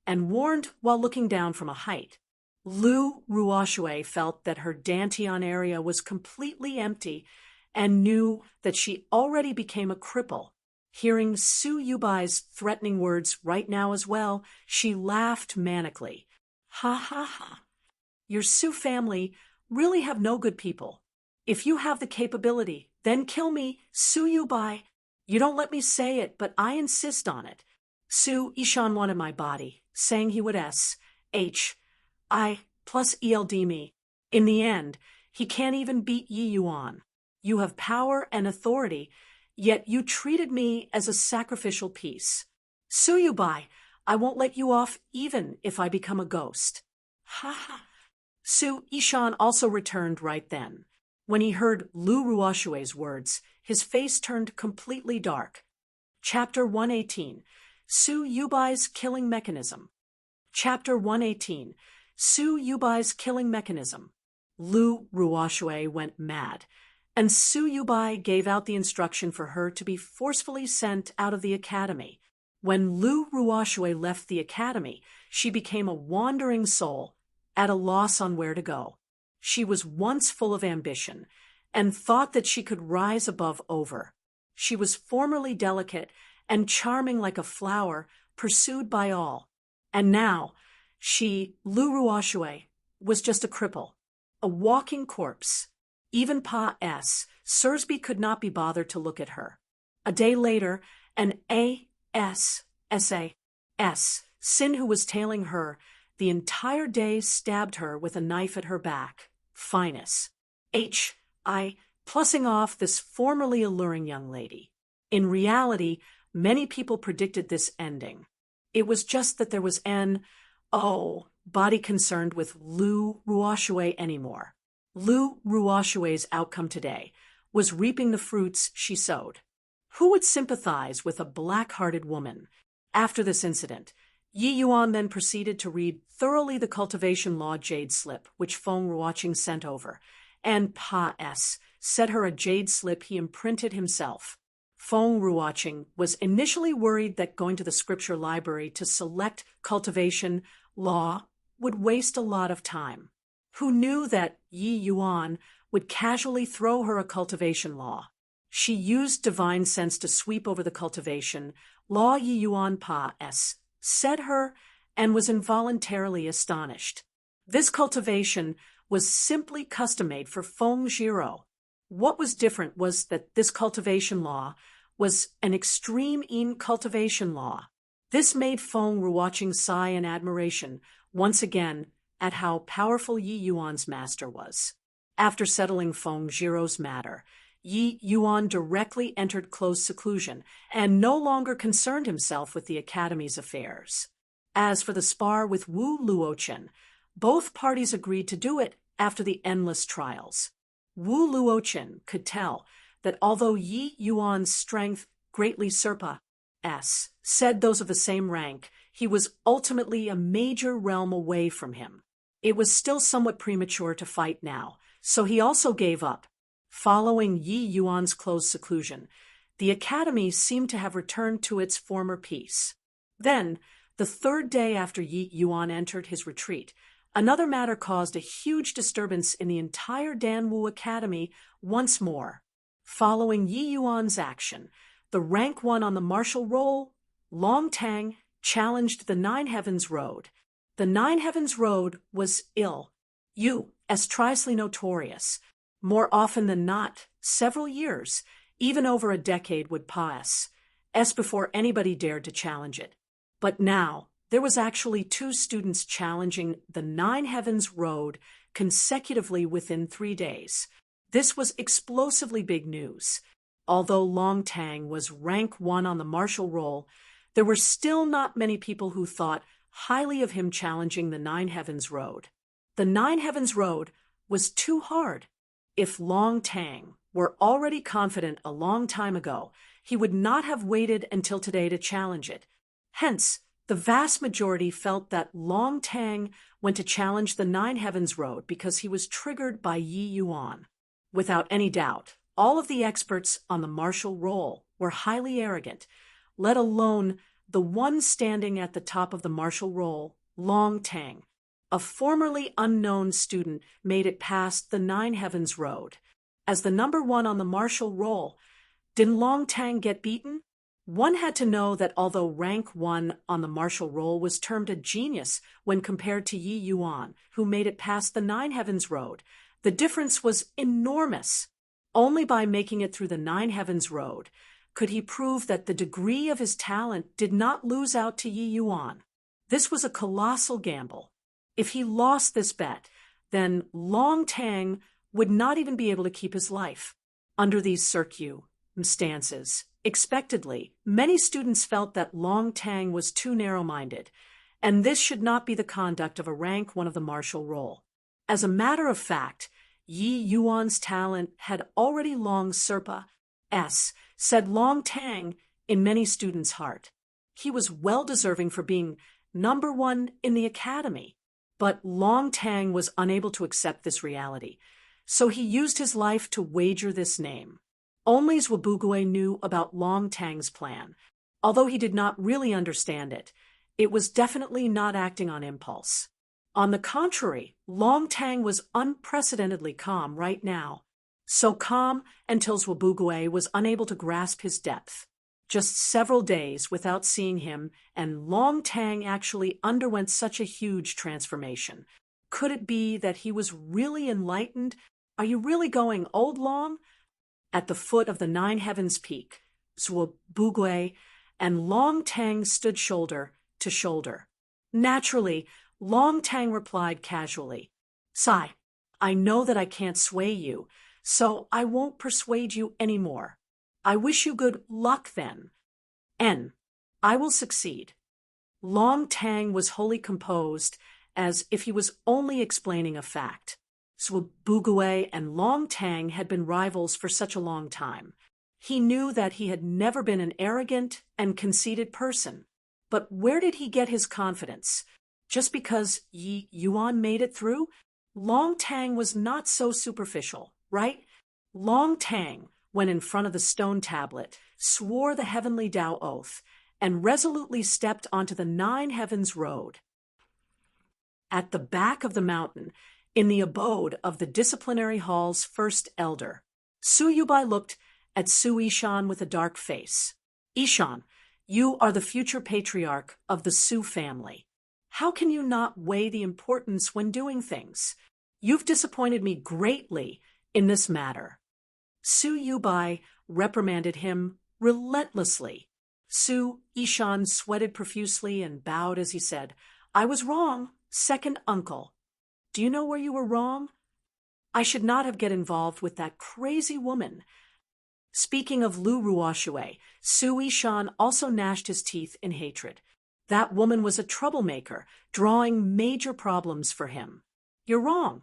and warned while looking down from a height. Lu Ruoxue felt that her dantian area was completely empty and knew that she already became a cripple. Hearing Su Yubai's threatening words right now as well, she laughed manically. Ha ha ha. Your Su family really have no good people. If you have the capability, then kill me, Su Yubai. You don't let me say it, but I insist on it. Su Yishan wanted my body, saying he would S.H.I. plus ELD me. In the end, he can't even beat Yi Yuan. You have power and authority, yet you treated me as a sacrificial piece. Su Yubai, I won't let you off even if I become a ghost. Ha ha. Su Yishan also returned right then. When he heard Lu Ruoxue's words, his face turned completely dark. Chapter 118, Su Yubai's Killing Mechanism. Chapter 118, Su Yubai's Killing Mechanism. Lu Ruoxue went mad, and Su Yubai gave out the instruction for her to be forcefully sent out of the academy. When Lu Ruoxue left the academy, she became a wandering soul, at a loss on where to go. She was once full of ambition, and thought that she could rise above over. She was formerly delicate and charming like a flower, pursued by all. And now, she, Lu Ruoxue, was just a cripple, a walking corpse. Even Pa S. Sursby could not be bothered to look at her. A day later, an A.S.S.A.S. Sin, who was tailing her the entire day, stabbed her with a knife at her back. Finus. H.I. plussing off this formerly alluring young lady. In reality, many people predicted this ending. It was just that there was body concerned with Lu Ruoxue anymore. Lu Ruoxue's outcome today was reaping the fruits she sowed. Who would sympathize with a black-hearted woman? After this incident, Yi Yuan then proceeded to read thoroughly the cultivation law jade slip which Feng Ruoqing sent over, and Pa S. set her a jade slip he imprinted himself. Feng Ruoqing was initially worried that going to the scripture library to select cultivation law would waste a lot of time. Who knew that Yi Yuan would casually throw her a cultivation law. She used divine sense to sweep over the cultivation. Law Yi Yuan Pa S, said her, and was involuntarily astonished. This cultivation was simply custom-made for Feng Zhiro. What was different was that this cultivation law was an extreme yin cultivation law. This made Feng Ruoqing sigh in admiration, once again, at how powerful Yi Yuan's master was. After settling Feng Zhiro's matter, Yi Yuan directly entered close seclusion and no longer concerned himself with the academy's affairs. As for the spar with Wu Luochen, both parties agreed to do it after the endless trials. Wu Luochen could tell that although Yi Yuan's strength greatly surpassed said those of the same rank, he was ultimately a major realm away from him. It was still somewhat premature to fight now, so he also gave up. Following Yi Yuan's close seclusion, the academy seemed to have returned to its former peace. Then, the third day after Yi Yuan entered his retreat, another matter caused a huge disturbance in the entire Danwu Academy once more. Following Yi Yuan's action, the rank 1 on the martial roll, Long Tang, challenged the Nine Heavens Road. The Nine Heavens Road was ill, tricely notorious. More often than not, several years, even over a decade would pass, before anybody dared to challenge it. But now, there was actually 2 students challenging the Nine Heavens Road consecutively within 3 days. This was explosively big news. Although Long Tang was rank 1 on the martial roll, there were still not many people who thought highly of him challenging the Nine Heavens Road. The Nine Heavens Road was too hard. If Long Tang were already confident a long time ago, he would not have waited until today to challenge it. Hence, the vast majority felt that Long Tang went to challenge the Nine Heavens Road because he was triggered by Yi Yuan. Without any doubt, all of the experts on the martial roll were highly arrogant, let alone the one standing at the top of the martial roll, Long Tang. A formerly unknown student made it past the Nine Heavens Road. As the number 1 on the martial roll, did Long Tang get beaten? One had to know that although rank 1 on the martial roll was termed a genius when compared to Yi Yuan, who made it past the Nine Heavens Road, the difference was enormous. Only by making it through the Nine Heavens Road could he prove that the degree of his talent did not lose out to Yi Yuan. This was a colossal gamble. If he lost this bet, then Long Tang would not even be able to keep his life. Under these circumstances, expectedly, many students felt that Long Tang was too narrow-minded, and this should not be the conduct of a rank 1 of the martial roll. As a matter of fact, Yi Yuan's talent had already long surpassed, said Long Tang, in many students' heart. He was well deserving for being number 1 in the academy. But Long Tang was unable to accept this reality, so he used his life to wager this name. Only Zhuo knew about Long Tang's plan. Although he did not really understand it, it was definitely not acting on impulse. On the contrary, Long Tang was unprecedentedly calm right now. So calm until Zhuo was unable to grasp his depth. Just several days without seeing him, and Long Tang actually underwent such a huge transformation. Could it be that he was really enlightened? Are you really going old Long? At the foot of the Nine Heavens Peak, Zhuo and Long Tang stood shoulder to shoulder. Naturally, Long Tang replied casually, "Sai, I know that I can't sway you, so I won't persuade you anymore. I wish you good luck then. I will succeed." Long Tang was wholly composed, as if he was only explaining a fact. Zhuo and Long Tang had been rivals for such a long time. He knew that he had never been an arrogant and conceited person. But where did he get his confidence? Just because Yi Yuan made it through? Long Tang was not so superficial, right? Long Tang, when in front of the stone tablet, swore the heavenly Tao oath and resolutely stepped onto the Nine Heavens Road. At the back of the mountain, in the abode of the disciplinary hall's first elder. Su Yubai looked at Su Ishan with a dark face. Ishan, you are the future patriarch of the Su family. How can you not weigh the importance when doing things? You've disappointed me greatly in this matter. Su Yubai reprimanded him relentlessly. Su Ishan sweated profusely and bowed as he said, I was wrong, second uncle. Do you know where you were wrong? I should not have get involved with that crazy woman. Speaking of Lu Ruoxue, Su Ishan also gnashed his teeth in hatred. That woman was a troublemaker, drawing major problems for him. You're wrong.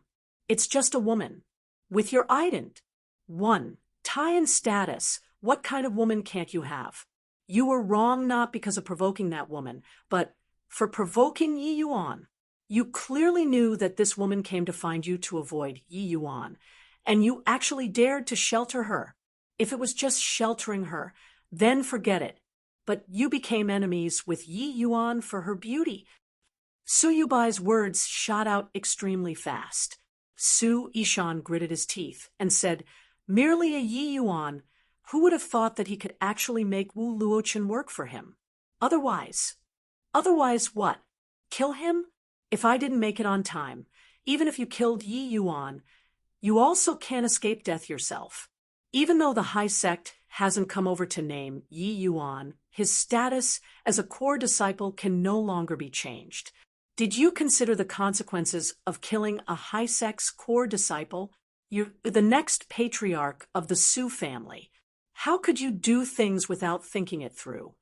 It's just a woman. With your ident. 1. Tie and status. What kind of woman can't you have? You were wrong not because of provoking that woman, but for provoking Yi Yuan. You clearly knew that this woman came to find you to avoid Yi Yuan, and you actually dared to shelter her. If it was just sheltering her, then forget it. But you became enemies with Yi Yuan for her beauty. Su Yubai's words shot out extremely fast. Su Ishan gritted his teeth and said, merely a Yi Yuan, who would have thought that he could actually make Wu Luochen work for him? Otherwise what? Kill him? If I didn't make it on time, even if you killed Yi Yuan, you also can't escape death yourself. Even though the high sect hasn't come over to name Yi Yuan, his status as a core disciple can no longer be changed. Did you consider the consequences of killing a high sect's core disciple? You're the next patriarch of the Su family. How could you do things without thinking it through?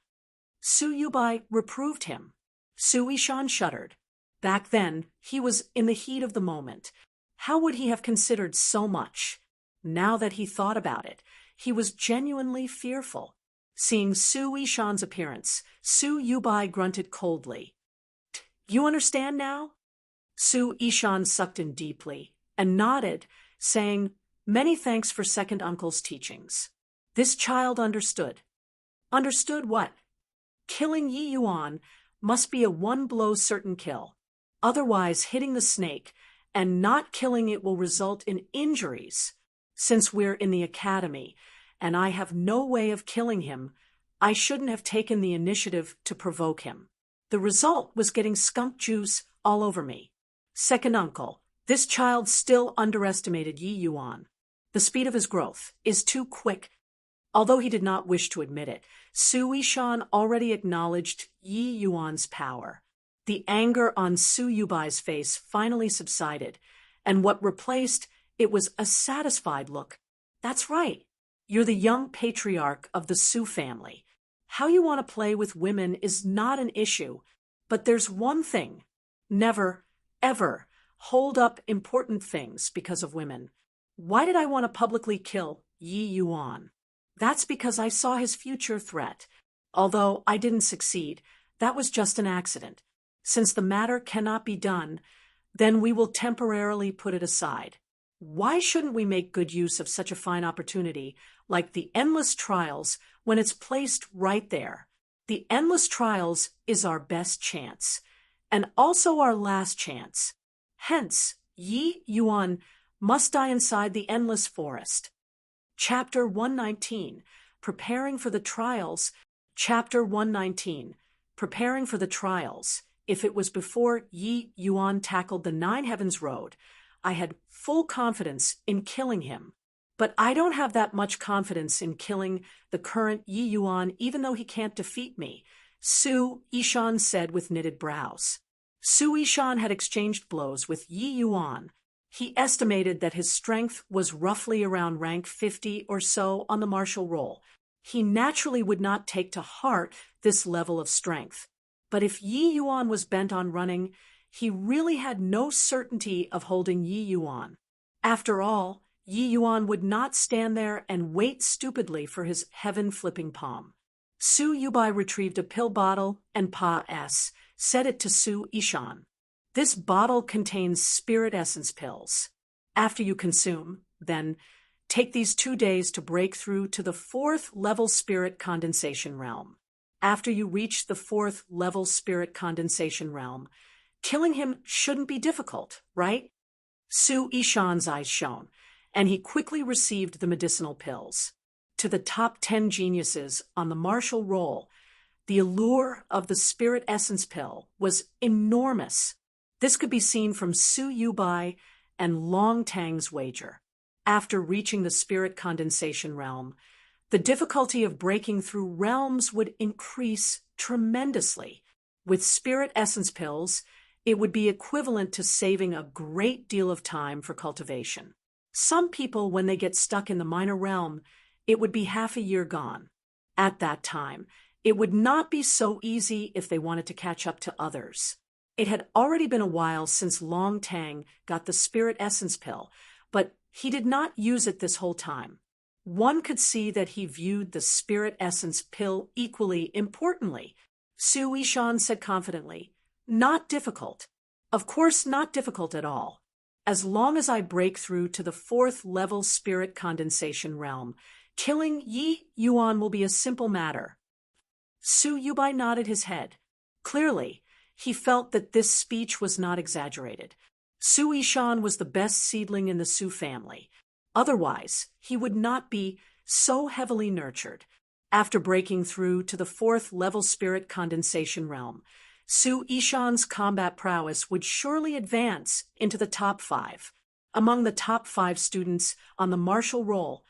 Su Yubai reproved him. Su Ishan shuddered. Back then, he was in the heat of the moment. How would he have considered so much? Now that he thought about it, he was genuinely fearful. Seeing Su Ishan's appearance, Su Yubai grunted coldly. You understand now? Su Ishan sucked in deeply and nodded, saying, many thanks for second uncle's teachings. This child understood. Understood what? Killing Yi Yuan must be a one-blow certain kill. Otherwise, hitting the snake and not killing it will result in injuries. Since we're in the academy, and I have no way of killing him, I shouldn't have taken the initiative to provoke him. The result was getting skunk juice all over me. Second uncle, this child still underestimated Yi Yuan. The speed of his growth is too quick. Although he did not wish to admit it, Su Ishan already acknowledged Yi Yuan's power. The anger on Su Yubai's face finally subsided, and what replaced it was a satisfied look. That's right. You're the young patriarch of the Su family. How you want to play with women is not an issue, but there's one thing. Never, ever hold up important things because of women. Why did I want to publicly kill Yi Yuan? That's because I saw his future threat. Although I didn't succeed, that was just an accident. Since the matter cannot be done, then we will temporarily put it aside. Why shouldn't we make good use of such a fine opportunity, like the endless trials, when it's placed right there? The endless trials is our best chance, and also our last chance. Hence, Yi Yuan must die inside the endless forest. Chapter 119, Preparing for the Trials. Chapter 119, Preparing for the Trials. If it was before Yi Yuan tackled the Nine Heavens Road, I had full confidence in killing him. But I don't have that much confidence in killing the current Yi Yuan, even though he can't defeat me, Su Ishan said with knitted brows. Su Ishan had exchanged blows with Yi Yuan. He estimated that his strength was roughly around rank 50 or so on the martial roll. He naturally would not take to heart this level of strength. But if Yi Yuan was bent on running, he really had no certainty of holding Yi Yuan. After all, Yi Yuan would not stand there and wait stupidly for his heaven-flipping palm. Su Yubai retrieved a pill bottle and set it to Su Ishan. This bottle contains spirit essence pills. After you consume, then, take these 2 days to break through to the 4th level spirit condensation realm. After you reach the 4th level spirit condensation realm, killing him shouldn't be difficult, right? Su Yishan's eyes shone, and he quickly received the medicinal pills. To the top 10 geniuses on the martial roll, the allure of the spirit essence pill was enormous. This could be seen from Su Yubai and Long Tang's wager. After reaching the spirit condensation realm, the difficulty of breaking through realms would increase tremendously. With spirit essence pills, it would be equivalent to saving a great deal of time for cultivation. Some people, when they get stuck in the minor realm, it would be half a year gone. At that time, it would not be so easy if they wanted to catch up to others. It had already been a while since Long Tang got the spirit essence pill, but he did not use it this whole time. One could see that he viewed the spirit essence pill equally importantly. Su Yishan said confidently, "Not difficult. Of course, not difficult at all. As long as I break through to the 4th level spirit condensation realm, killing Yi Yuan will be a simple matter." Su Yubai nodded his head. Clearly, he felt that this speech was not exaggerated. Su Yishan was the best seedling in the Su family. Otherwise, he would not be so heavily nurtured. After breaking through to the 4th level spirit condensation realm, Su Yishan's combat prowess would surely advance into the top 5. Among the top 5 students on the martial roll,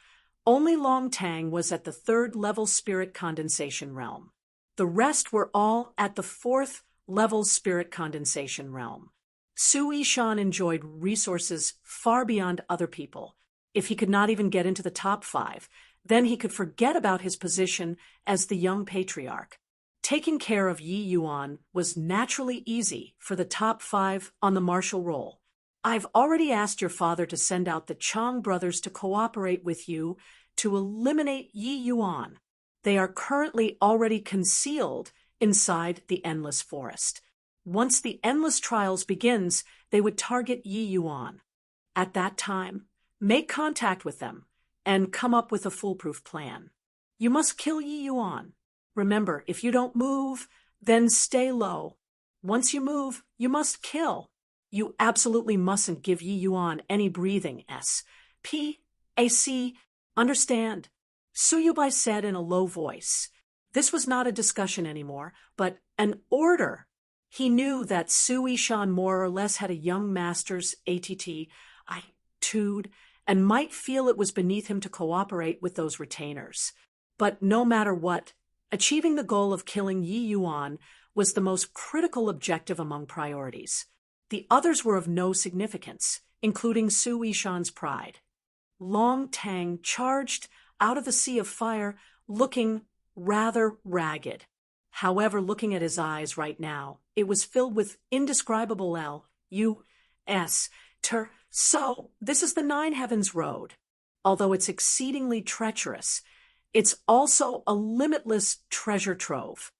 only Long Tang was at the 3rd level spirit condensation realm. The rest were all at the 4th level spirit condensation realm. Su Yishan enjoyed resources far beyond other people. If he could not even get into the top 5, then he could forget about his position as the young patriarch. Taking care of Yi Yuan was naturally easy for the top 5 on the martial roll. "I've already asked your father to send out the Chang brothers to cooperate with you to eliminate Yi Yuan. They are currently already concealed inside the Endless Forest. Once the Endless Trials begins, they would target Yi Yuan. At that time, make contact with them and come up with a foolproof plan. You must kill Yi Yuan. Remember, if you don't move, then stay low. Once you move, you must kill. You absolutely mustn't give Yi Yuan any breathing. S.P.A.C. Understand?" Su Yubai said in a low voice. This was not a discussion anymore, but an order. He knew that Su Yishan more or less had a young master's attitude and might feel it was beneath him to cooperate with those retainers. But no matter what, achieving the goal of killing Yi Yuan was the most critical objective among priorities. The others were of no significance, including Su Yishan's pride. Long Tang charged out of the sea of fire, looking rather ragged. However, looking at his eyes right now, it was filled with indescribable L.U.S. So, this is the Nine Heavens Road. Although it's exceedingly treacherous, it's also a limitless treasure trove.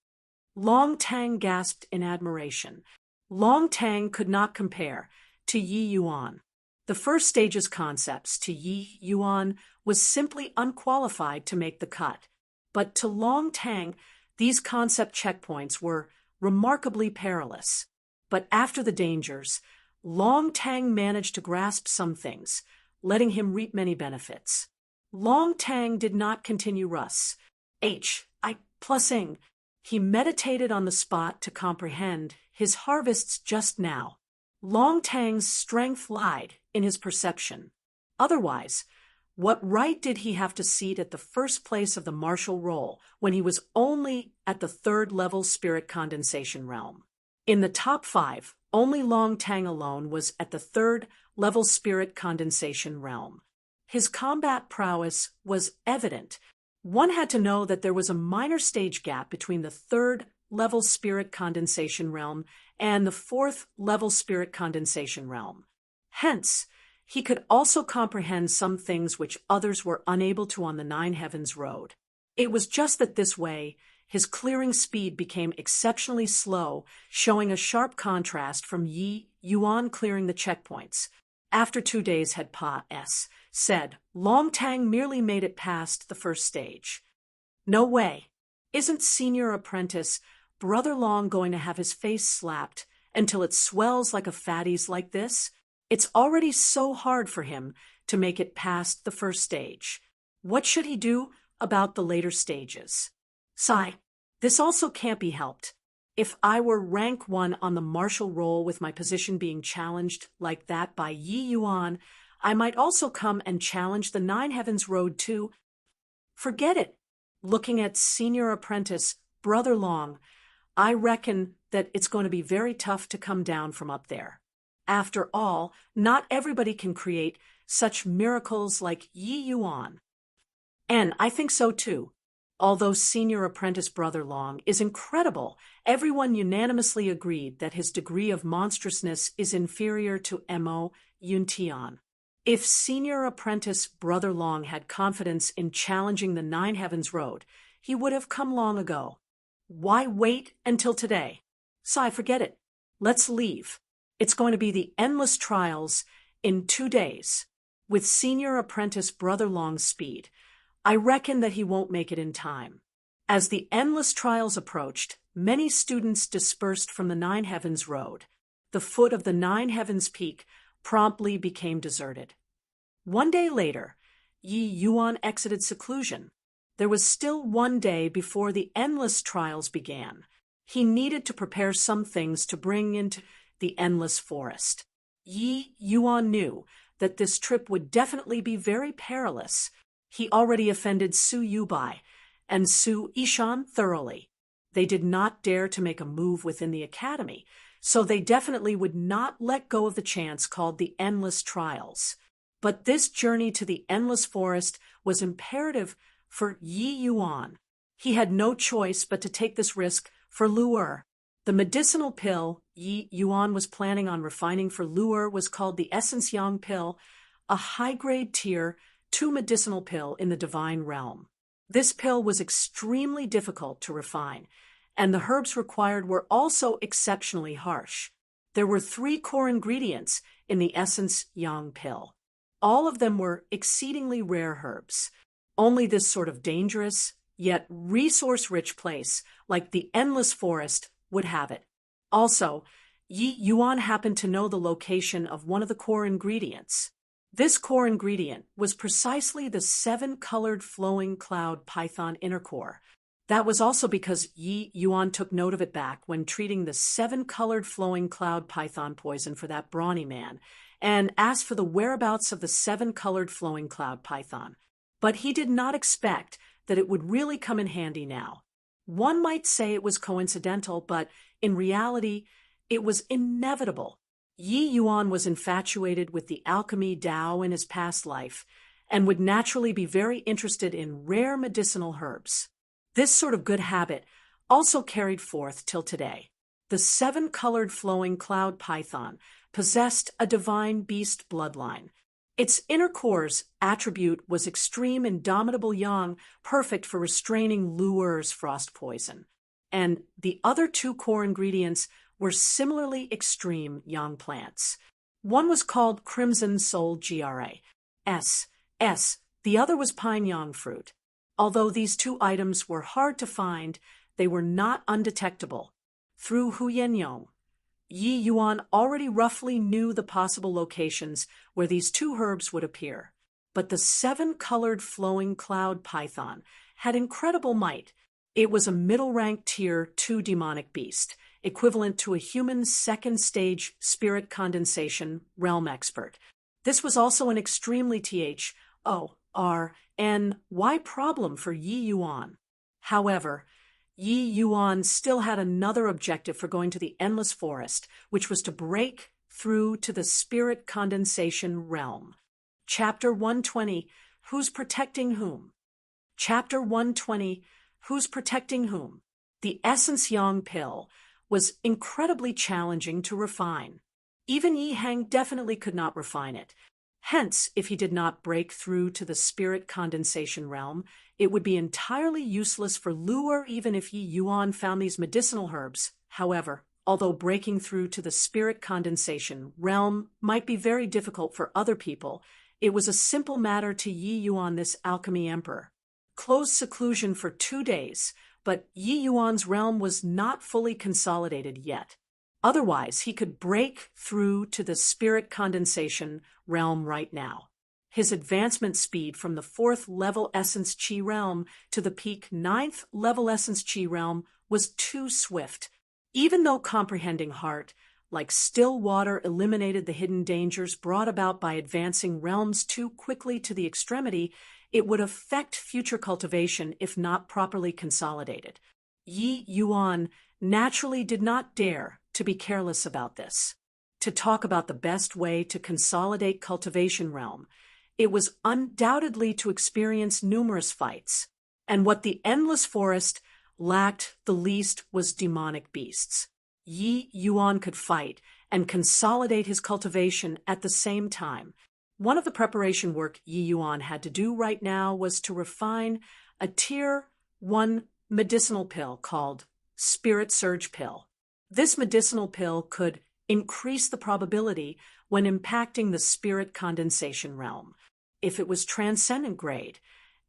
Long Tang gasped in admiration. Long Tang could not compare to Yi Yuan. The first stage's concepts to Yi Yuan was simply unqualified to make the cut. But to Long Tang, these concept checkpoints were remarkably perilous. But after the dangers, Long Tang managed to grasp some things, letting him reap many benefits. Long Tang did not continue Russ. H.I.+ing. He meditated on the spot to comprehend his harvests just now. Long Tang's strength lied in his perception. Otherwise, what right did he have to seat at the first place of the martial roll when he was only at the 3rd level spirit condensation realm? In the top 5, only Long Tang alone was at the 3rd level spirit condensation realm. His combat prowess was evident. One had to know that there was a minor stage gap between the 3rd level spirit condensation realm and the 4th level spirit condensation realm. Hence, he could also comprehend some things which others were unable to on the Nine Heavens Road. It was just that this way, his clearing speed became exceptionally slow, showing a sharp contrast from Yi Yuan clearing the checkpoints. After 2 days had said, Long Tang merely made it past the first stage. No way. Isn't senior apprentice Brother Long going to have his face slapped until it swells like a fatty's like this? It's already so hard for him to make it past the first stage. What should he do about the later stages? Sigh. This also can't be helped. If I were rank 1 on the martial roll with my position being challenged like that by Yi Yuan, I might also come and challenge the Nine Heavens Road too. Forget it. Looking at senior apprentice Brother Long, I reckon that it's going to be very tough to come down from up there. After all, not everybody can create such miracles like Yi Yuan. And I think so too. Although senior apprentice Brother Long is incredible, everyone unanimously agreed that his degree of monstrousness is inferior to Mo Yuntian. If senior apprentice Brother Long had confidence in challenging the Nine Heavens Road, he would have come long ago. Why wait until today? Sai, forget it. Let's leave. It's going to be the endless trials in 2 days. With senior apprentice Brother Long's speed, I reckon that he won't make it in time. As the endless trials approached, many students dispersed from the Nine Heavens Road. The foot of the Nine Heavens Peak promptly became deserted. 1 day later, Yi Yuan exited seclusion. There was still 1 day before the endless trials began. He needed to prepare some things to bring into the endless forest. Yi Yuan knew that this trip would definitely be very perilous. He already offended Su Yubai and Su Ishan thoroughly. They did not dare to make a move within the academy, so they definitely would not let go of the chance called the endless trials. But this journey to the endless forest was imperative for Yi Yuan. He had no choice but to take this risk for Lu'er. The medicinal pill Yi Yuan was planning on refining for Lu'er was called the Essence Yang pill, a high-grade tier 2 medicinal pill in the divine realm. This pill was extremely difficult to refine, and the herbs required were also exceptionally harsh. There were 3 core ingredients in the Essence Yang pill. All of them were exceedingly rare herbs. Only this sort of dangerous, yet resource-rich place, like the Endless Forest, would have it. Also, Yi Yuan happened to know the location of one of the core ingredients. This core ingredient was precisely the 7-colored flowing cloud python inner core. That was also because Yi Yuan took note of it back when treating the 7-colored flowing cloud python poison for that brawny man, and asked for the whereabouts of the 7-colored flowing cloud python. But he did not expect that it would really come in handy now. One might say it was coincidental, but in reality, it was inevitable. Yi Yuan was infatuated with the alchemy Tao in his past life, and would naturally be very interested in rare medicinal herbs. This sort of good habit also carried forth till today. The 7-colored flowing cloud python possessed a divine beast bloodline. Its inner core's attribute was extreme indomitable yang, perfect for restraining Lu'er's frost poison. And the other 2 core ingredients were similarly extreme yang plants. One was called Crimson Soul Gra. The other was Pine Yang fruit. Although these 2 items were hard to find, they were not undetectable. Through Huyen Yong, Yi Yuan already roughly knew the possible locations where these 2 herbs would appear. But the 7-colored flowing cloud python had incredible might. It was a middle-ranked tier 2 demonic beast, equivalent to a human 2nd-stage spirit condensation realm expert. This was also an extremely THORNY problem for Yi Yuan. However, Yi Yuan still had another objective for going to the Endless Forest, which was to break through to the spirit condensation realm. Chapter 120, Who's Protecting Whom? Chapter 120, Who's Protecting Whom? The Essence Yang pill was incredibly challenging to refine. Even Yi Heng definitely could not refine it. Hence, if he did not break through to the spirit condensation realm, it would be entirely useless for Lu'er even if Yi Yuan found these medicinal herbs. However, although breaking through to the spirit condensation realm might be very difficult for other people, it was a simple matter to Yi Yuan, this alchemy emperor. Closed seclusion for 2 days, but Yi Yuan's realm was not fully consolidated yet. Otherwise, he could break through to the spirit condensation realm right now. His advancement speed from the 4th level Essence Chi realm to the peak 9th level Essence Chi realm was too swift. Even though comprehending heart, like still water, eliminated the hidden dangers brought about by advancing realms too quickly to the extremity, it would affect future cultivation if not properly consolidated. Yi Yuan naturally did not dare to be careless about this. To talk about the best way to consolidate cultivation realm, it was undoubtedly to experience numerous fights, and what the endless forest lacked the least was demonic beasts. Yi Yuan could fight and consolidate his cultivation at the same time. One of the preparation work Yi Yuan had to do right now was to refine a Tier 1 medicinal pill called Spirit Surge Pill. This medicinal pill could increase the probability when impacting the spirit condensation realm, if it was transcendent grade,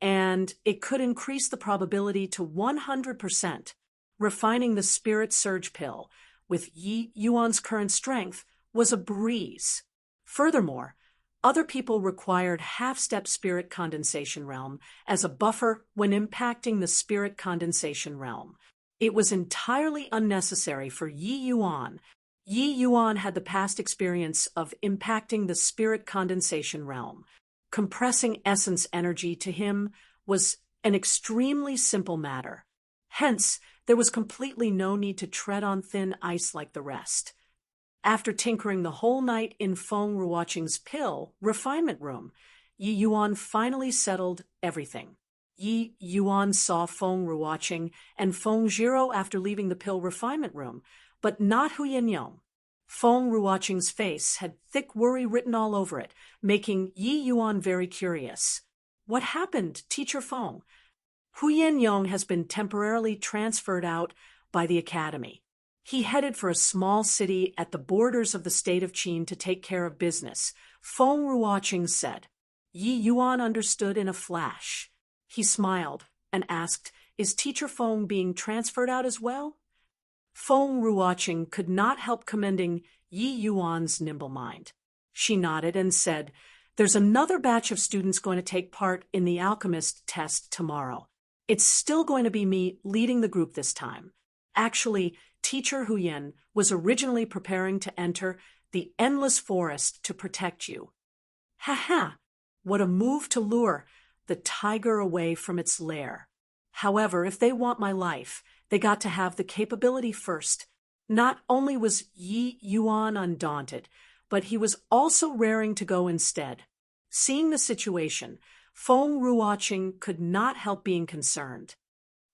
and it could increase the probability to 100%. Refining the Spirit Surge Pill with Yi Yuan's current strength was a breeze. Furthermore, other people required half-step spirit condensation realm as a buffer when impacting the spirit condensation realm. It was entirely unnecessary for Yi Yuan. Yi Yuan had the past experience of impacting the spirit condensation realm. Compressing essence energy to him was an extremely simple matter. Hence, there was completely no need to tread on thin ice like the rest. After tinkering the whole night in Feng Ruoqing's pill refinement room, Yi Yuan finally settled everything. Yi Yuan saw Feng Ruoqing and Feng Zhiro after leaving the pill refinement room, but not Hu Yinyong. Feng Ruoqing's face had thick worry written all over it, making Yi Yuan very curious. What happened, Teacher Feng? Hu Yinyong has been temporarily transferred out by the academy. He headed for a small city at the borders of the state of Qin to take care of business, Feng Ruoqing said. Yi Yuan understood in a flash. He smiled and asked, "Is Teacher Feng being transferred out as well?" Feng Ruoqing could not help commending Yi Yuan's nimble mind. She nodded and said, "There's another batch of students going to take part in the alchemist test tomorrow. It's still going to be me leading the group this time. Actually, Teacher Huyen was originally preparing to enter the endless forest to protect you." Ha ha! What a move to lure the tiger away from its lair. However, if they want my life, they got to have the capability first. Not only was Yi Yuan undaunted, but he was also raring to go instead. Seeing the situation, Feng Ruoqing could not help being concerned.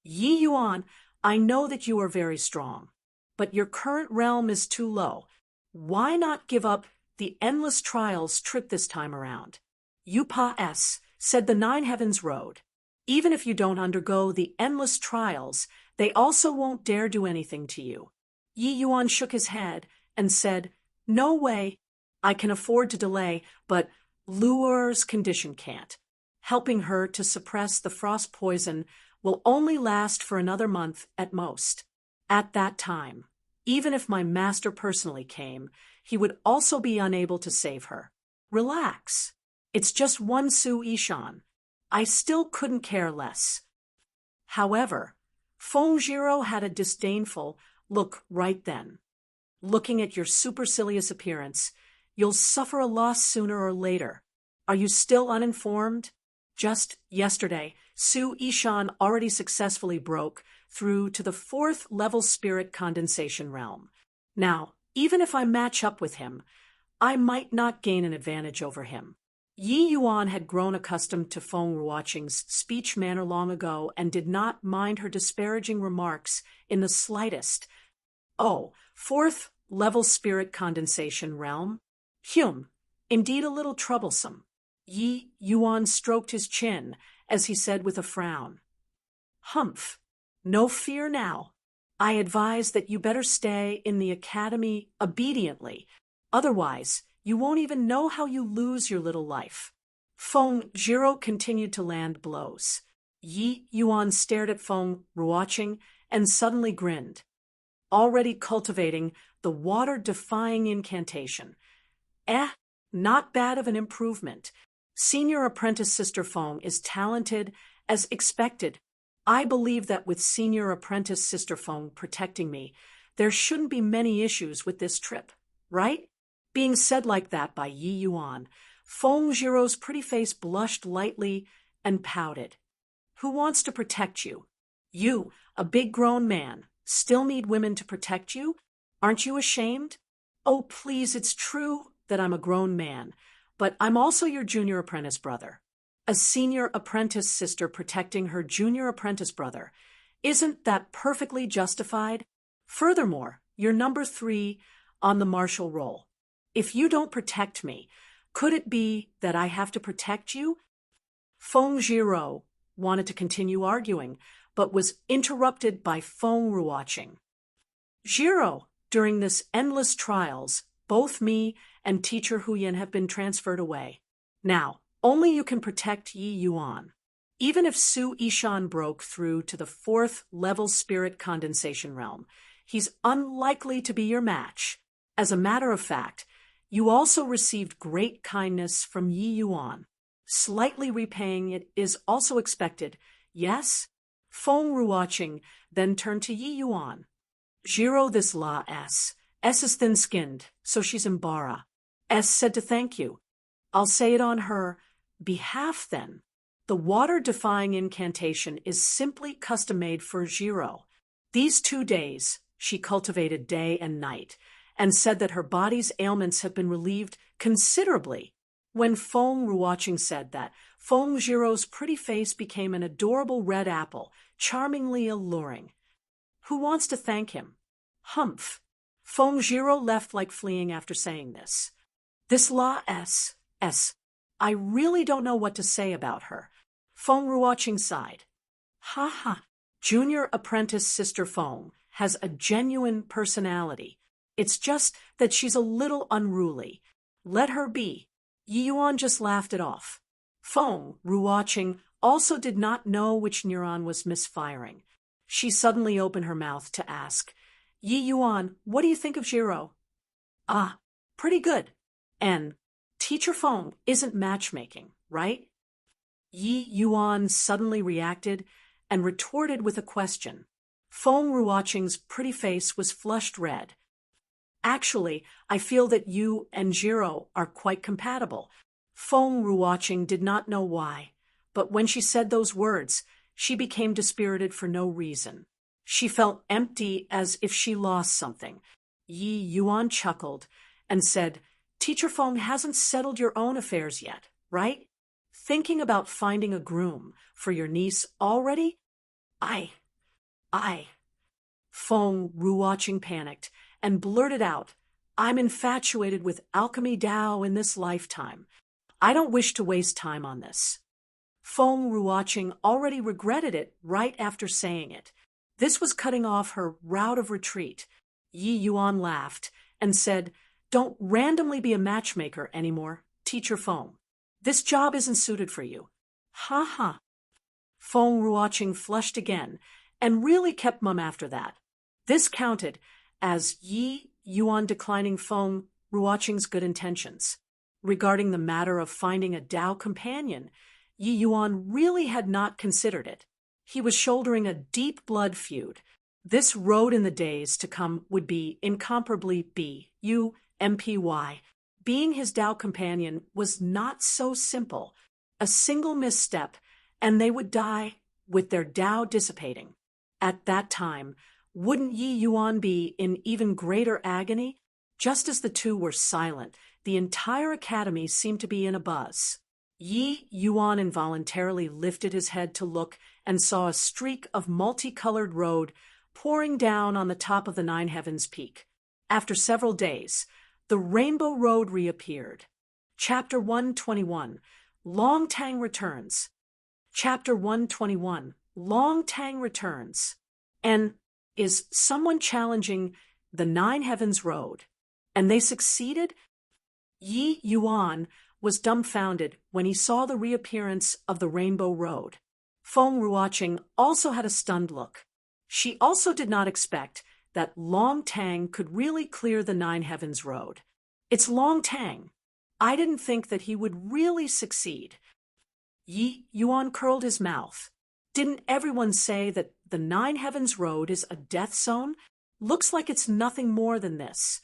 "Yi Yuan, I know that you are very strong, but your current realm is too low. Why not give up the endless trials trip this time around?" Yupa S. said the Nine Heavens Road. "Even if you don't undergo the endless trials, they also won't dare do anything to you." Yi Yuan shook his head and said, "No way. I can afford to delay, but Luer's condition can't. Helping her to suppress the frost poison will only last for another month at most. At that time, even if my master personally came, he would also be unable to save her. Relax. It's just one Su Ishan. I still couldn't care less." However, Feng Zhiro had a disdainful look right then. "Looking at your supercilious appearance, you'll suffer a loss sooner or later. Are you still uninformed? Just yesterday, Su Ishan already successfully broke through to the 4th level spirit condensation realm. Now, even if I match up with him, I might not gain an advantage over him." Yi Yuan had grown accustomed to Feng Ruoqing's speech manner long ago and did not mind her disparaging remarks in the slightest. "Oh, 4th level spirit condensation realm? Indeed a little troublesome." Yi Yuan stroked his chin as he said with a frown, "Humph, no fear now. I advise that you better stay in the academy obediently. Otherwise, you won't even know how you lose your little life." Feng Zhiro continued to land blows. Yi Yuan stared at Feng Ruoqing and suddenly grinned. already cultivating the water-defying incantation. Not bad of an improvement. Senior apprentice Sister Feng is talented as expected. I believe that with senior apprentice Sister Feng protecting me, there shouldn't be many issues with this trip, right? Being said like that by Yi Yuan, Feng Jiro's pretty face blushed lightly and pouted. Who wants to protect you? You, a big grown man, still need women to protect you? Aren't you ashamed? Oh, please, it's true that I'm a grown man, but I'm also your junior apprentice brother. A senior apprentice sister protecting her junior apprentice brother. Isn't that perfectly justified? Furthermore, you're number 3 on the martial roll. If you don't protect me, could it be that I have to protect you? Feng Jiro wanted to continue arguing, but was interrupted by Feng Ruoqing. Jiro, during this endless trials, both me and teacher Huyan have been transferred away. Now, only you can protect Yi Yuan. Even if Su Yishan broke through to the 4th level spirit condensation realm, he's unlikely to be your match. As a matter of fact, you also received great kindness from Yi Yuan. Slightly repaying it is also expected, yes? Feng Ruoqing then turned to Yi Yuan. Jiro, this La S is thin-skinned, so she's Imbara. S said to thank you. I'll say it on her behalf then. The water-defying incantation is simply custom-made for Jiro. These 2 days, she cultivated day and night, and said that her body's ailments have been relieved considerably. When Feng Ruoqing said that, Feng Jiro's pretty face became an adorable red apple, charmingly alluring. Who wants to thank him? Humph. Feng Jiro left like fleeing after saying this. This La S. I really don't know what to say about her. Feng Ruoqing sighed. Ha ha. Junior apprentice Sister Feng has a genuine personality. It's just that she's a little unruly. Let her be. Yi Yuan just laughed it off. Feng Ruoqing also did not know which neuron was misfiring. She suddenly opened her mouth to ask, Yi Yuan, what do you think of Jiro? Ah, pretty good. And Teacher Feng isn't matchmaking, right? Yi Yuan suddenly reacted and retorted with a question. Feng Ruoqing's pretty face was flushed red. Actually, I feel that you and Jiro are quite compatible. Feng Ruoqing did not know why, but when she said those words, she became dispirited for no reason. She felt empty as if she lost something. Yi Yuan chuckled and said, Teacher Feng hasn't settled your own affairs yet, right? Thinking about finding a groom for your niece already? I. Feng Ruoqing panicked and blurted out, I'm infatuated with alchemy Dao in this lifetime. I don't wish to waste time on this. Feng Ruoqing already regretted it right after saying it. This was cutting off her route of retreat. Yi Yuan laughed and said, Don't randomly be a matchmaker anymore, Teacher Feng. This job isn't suited for you. Ha ha. Feng Ruoqing flushed again and really kept mum after that. This counted as Yi Yuan declining Feng Ruoqing's good intentions. Regarding the matter of finding a Dao companion, Yi Yuan really had not considered it. He was shouldering a deep blood feud. This road in the days to come would be incomparably B-U-M-P-Y. Being his Dao companion was not so simple. A single misstep, and they would die with their Dao dissipating. At that time, wouldn't Yi Yuan be in even greater agony? Just as the two were silent, the entire academy seemed to be in a buzz. Yi Yuan involuntarily lifted his head to look and saw a streak of multicolored road pouring down on the top of the Nine Heavens peak. After several days, the Rainbow Road reappeared. Chapter 121, Long Tang Returns. Chapter 121, Long Tang Returns. And is someone challenging the Nine Heavens Road? And they succeeded? Yi Yuan was dumbfounded when he saw the reappearance of the Rainbow Road. Feng Ruoqing also had a stunned look. She also did not expect that Long Tang could really clear the Nine Heavens Road. It's Long Tang. I didn't think that he would really succeed. Yi Yuan curled his mouth. Didn't everyone say that the Nine Heavens Road is a death zone? Looks like it's nothing more than this.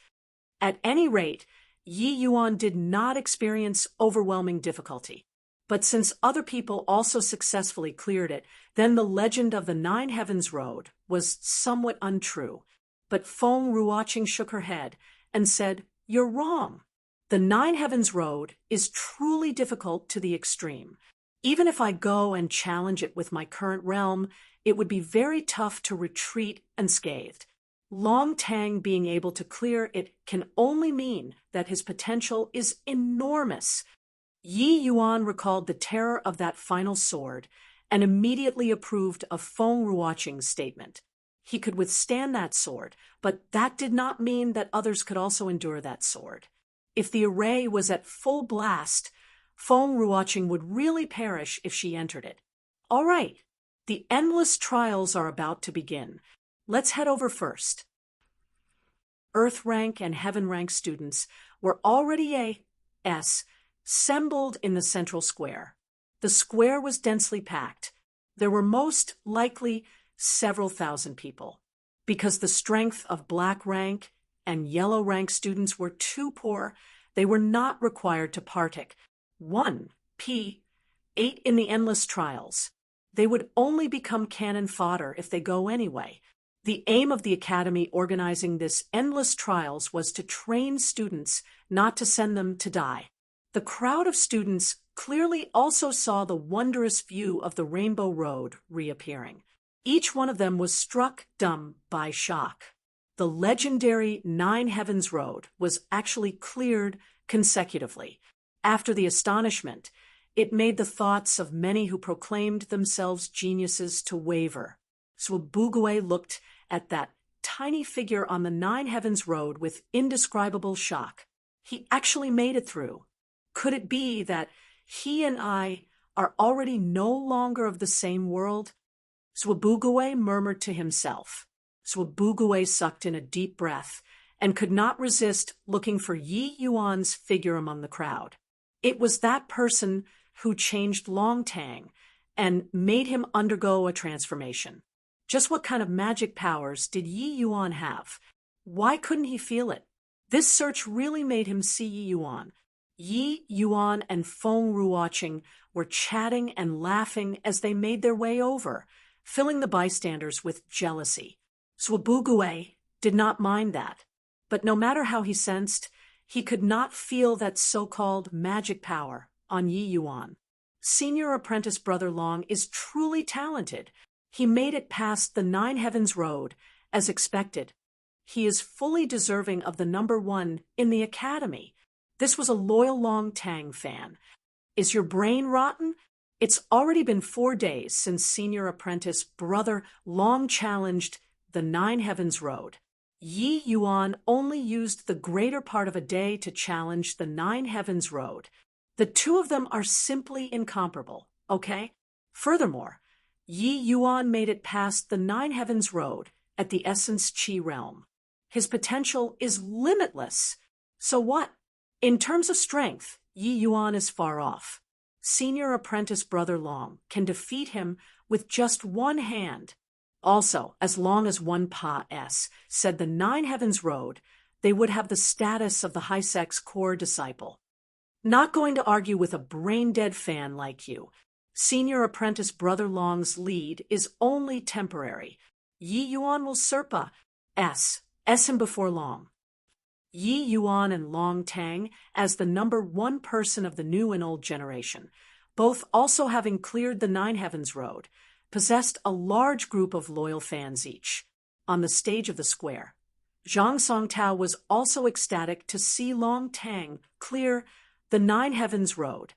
At any rate, Yi Yuan did not experience overwhelming difficulty. But since other people also successfully cleared it, then the legend of the Nine Heavens Road was somewhat untrue. But Feng Ruoqing shook her head and said, "You're wrong. The Nine Heavens Road is truly difficult to the extreme. Even if I go and challenge it with my current realm, it would be very tough to retreat unscathed. Long Tang being able to clear it can only mean that his potential is enormous." Yi Yuan recalled the terror of that final sword and immediately approved of Feng Ruoqing's statement. He could withstand that sword, but that did not mean that others could also endure that sword. If the array was at full blast, Feng Ruoqing would really perish if she entered it. All right, the endless trials are about to begin. Let's head over first. Earth rank and heaven rank students were already assembled in the central square. The square was densely packed. There were most likely several thousand people. Because the strength of black rank and yellow rank students were too poor, they were not required to partake 1p8 in the endless trials. They would only become cannon fodder if they go anyway. The aim of the academy organizing this endless trials was to train students, not to send them to die. The crowd of students clearly also saw the wondrous view of the Rainbow Road reappearing. Each one of them was struck dumb by shock. The legendary Nine Heavens Road was actually cleared consecutively. After the astonishment, it made the thoughts of many who proclaimed themselves geniuses to waver. Swabugue looked at that tiny figure on the Nine Heavens Road with indescribable shock. He actually made it through. Could it be that he and I are already no longer of the same world? Swabugue murmured to himself. Swabugue sucked in a deep breath and could not resist looking for Yi Yuan's figure among the crowd. It was that person who changed Long Tang and made him undergo a transformation. Just what kind of magic powers did Yi Yuan have? Why couldn't he feel it? This search really made him see Yi Yuan. Yi Yuan and Feng Ruoqing were chatting and laughing as they made their way over, filling the bystanders with jealousy. Swabugue did not mind that, but no matter how he sensed, he could not feel that so-called magic power on Yi Yuan. Senior apprentice Brother Long is truly talented. He made it past the Nine Heavens Road, as expected. He is fully deserving of the number 1 in the academy. This was a loyal Long Tang fan. Is your brain rotten? It's already been 4 days since senior apprentice Brother Long challenged the Nine Heavens Road. Yi Yuan only used the greater part of a day to challenge the Nine Heavens Road. The two of them are simply incomparable, okay? Furthermore, Yi Yuan made it past the Nine Heavens Road at the Essence Chi realm. His potential is limitless. So what? In terms of strength, Yi Yuan is far off. Senior apprentice Brother Long can defeat him with just one hand. Also, as long as one Pa S said the Nine Heavens Road, they would have the status of the high-sex core disciple. Not going to argue with a brain-dead fan like you. Senior apprentice Brother Long's lead is only temporary. Yi Yuan will Serpa S him before long. Yi Yuan and Long Tang as the number 1 person of the new and old generation, both also having cleared the Nine Heavens Road, possessed a large group of loyal fans each. On the stage of the square, Zhang Songtao was also ecstatic to see Long Tang clear the Nine Heavens Road.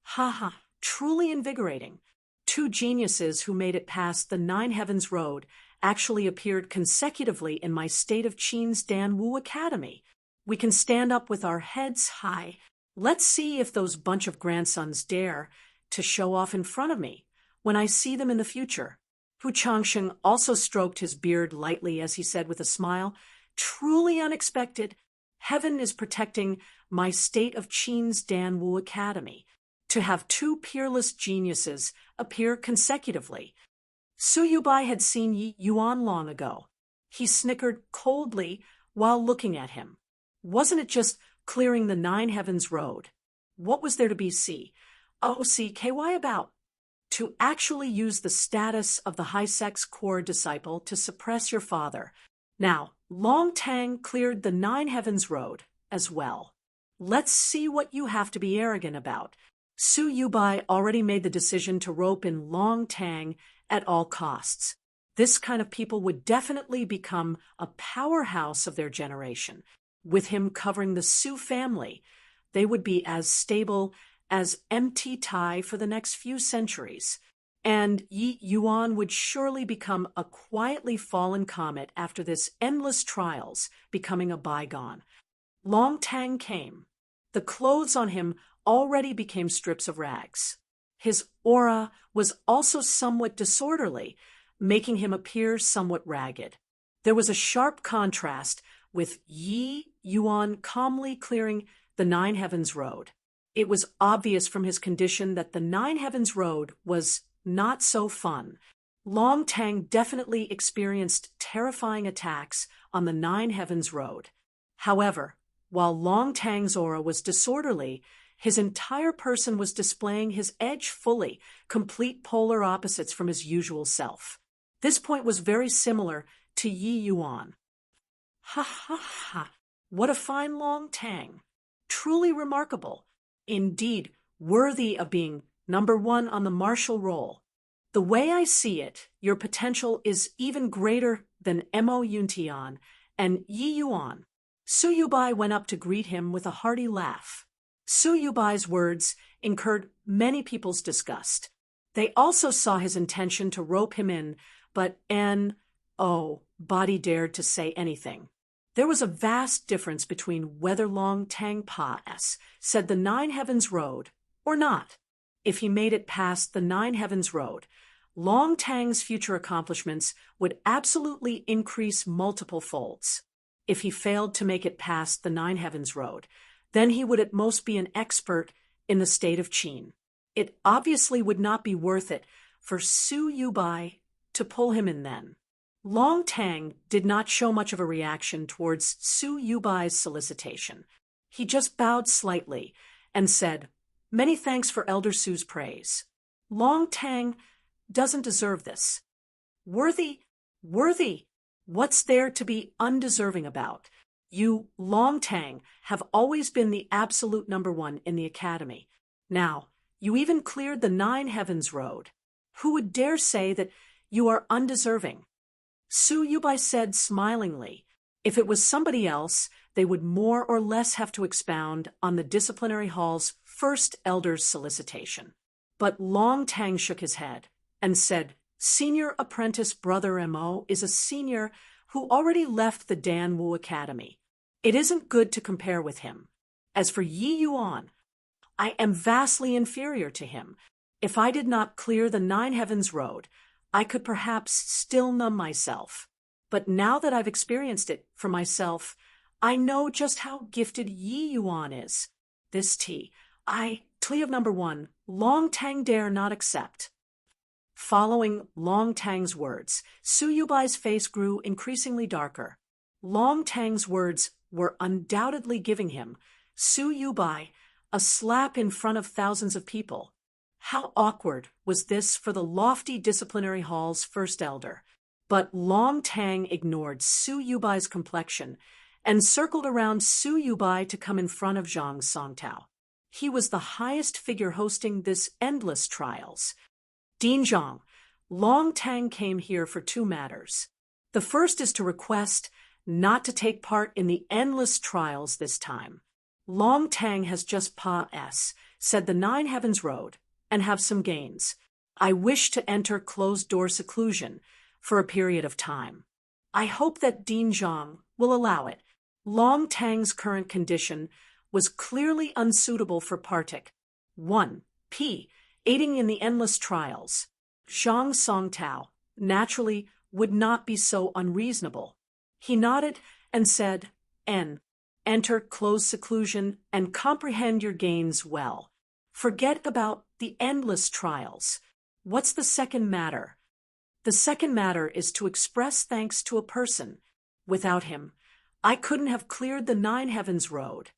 Ha, truly invigorating. 2 geniuses who made it past the Nine Heavens Road actually appeared consecutively in my State of Qin's Danwu Academy. We can stand up with our heads high. Let's see if those bunch of grandsons dare to show off in front of me when I see them in the future. Hu Changsheng also stroked his beard lightly as he said with a smile, "Truly unexpected. Heaven is protecting my state of Qin's Danwu Academy to have two peerless geniuses appear consecutively." Su Yubai had seen Yi Yuan long ago. He snickered coldly while looking at him. Wasn't it just clearing the Nine Heavens road? What was there to be OCKY about? To actually use the status of the high-sex core disciple to suppress your father. Now, Long Tang cleared the Nine Heavens road as well. Let's see what you have to be arrogant about. Su Yubai already made the decision to rope in Long Tang at all costs. This kind of people would definitely become a powerhouse of their generation. With him covering the Su family, they would be as stable as empty Tai for the next few centuries. And Yi Yuan would surely become a quietly fallen comet after this endless trials becoming a bygone. Long Tang came. The clothes on him already became strips of rags. His aura was also somewhat disorderly, making him appear somewhat ragged. There was a sharp contrast with Yi Yuan calmly clearing the Nine Heavens road. It was obvious from his condition that the Nine Heavens road was not so fun. Long Tang definitely experienced terrifying attacks on the Nine Heavens road. However, while Long Tang's aura was disorderly, his entire person was displaying his edge fully, complete polar opposites from his usual self. This point was very similar to Yi Yuan. Ha ha ha! What a fine Long Tang! Truly remarkable. Indeed, worthy of being #1 on the martial roll. The way I see it, your potential is even greater than Mo Yuntian and Yi Yuan. Su Yubai went up to greet him with a hearty laugh. Su Yubai's words incurred many people's disgust. They also saw his intention to rope him in, but Body dared to say anything. There was a vast difference between whether Long Tang Pa-S said the Nine Heavens road or not. If he made it past the Nine Heavens road, Long Tang's future accomplishments would absolutely increase multiple folds. If he failed to make it past the Nine Heavens road, then he would at most be an expert in the state of Qin. It obviously would not be worth it for Su Yubai to pull him in then. Long Tang did not show much of a reaction towards Su Yubai's solicitation. He just bowed slightly and said, "Many thanks for Elder Su's praise. Long Tang doesn't deserve this." Worthy? What's there to be undeserving about? You, Long Tang, have always been the absolute #1 in the academy. Now, you even cleared the Nine Heavens road. Who would dare say that you are undeserving? Su Yubai said smilingly. If it was somebody else, they would more or less have to expound on the disciplinary hall's first elder's solicitation. But Long Tang shook his head and said, "Senior apprentice brother Mo is a senior who already left the Danwu Academy. It isn't good to compare with him. As for Yi Yuan, I am vastly inferior to him. If I did not clear the Nine Heavens road, I could perhaps still numb myself. But now that I've experienced it for myself, I know just how gifted Yi Yuan is. This tea of #1, Long Tang dare not accept." Following Long Tang's words, Su Yubai's face grew increasingly darker. Long Tang's words were undoubtedly giving him, Su Yubai, a slap in front of thousands of people. How awkward was this for the lofty disciplinary hall's first elder. But Long Tang ignored Su Yubai's complexion and circled around Su Yubai to come in front of Zhang Songtao. He was the highest figure hosting this endless trials. "Dean Zhang, Long Tang came here for 2 matters. The first is to request not to take part in the endless trials this time. Long Tang has just said the Nine Heavens road and have some gains. I wish to enter closed-door seclusion for a period of time. I hope that Dean Zhang will allow it. Long Tang's current condition was clearly unsuitable for Partik. 1. Aiding in the endless trials. Zhang Songtao, naturally would not be so unreasonable. He nodded and said, N. Enter close seclusion and comprehend your gains well. Forget about the endless trials. What's the second matter? The second matter is to express thanks to a person. Without him, I couldn't have cleared the nine heavens road.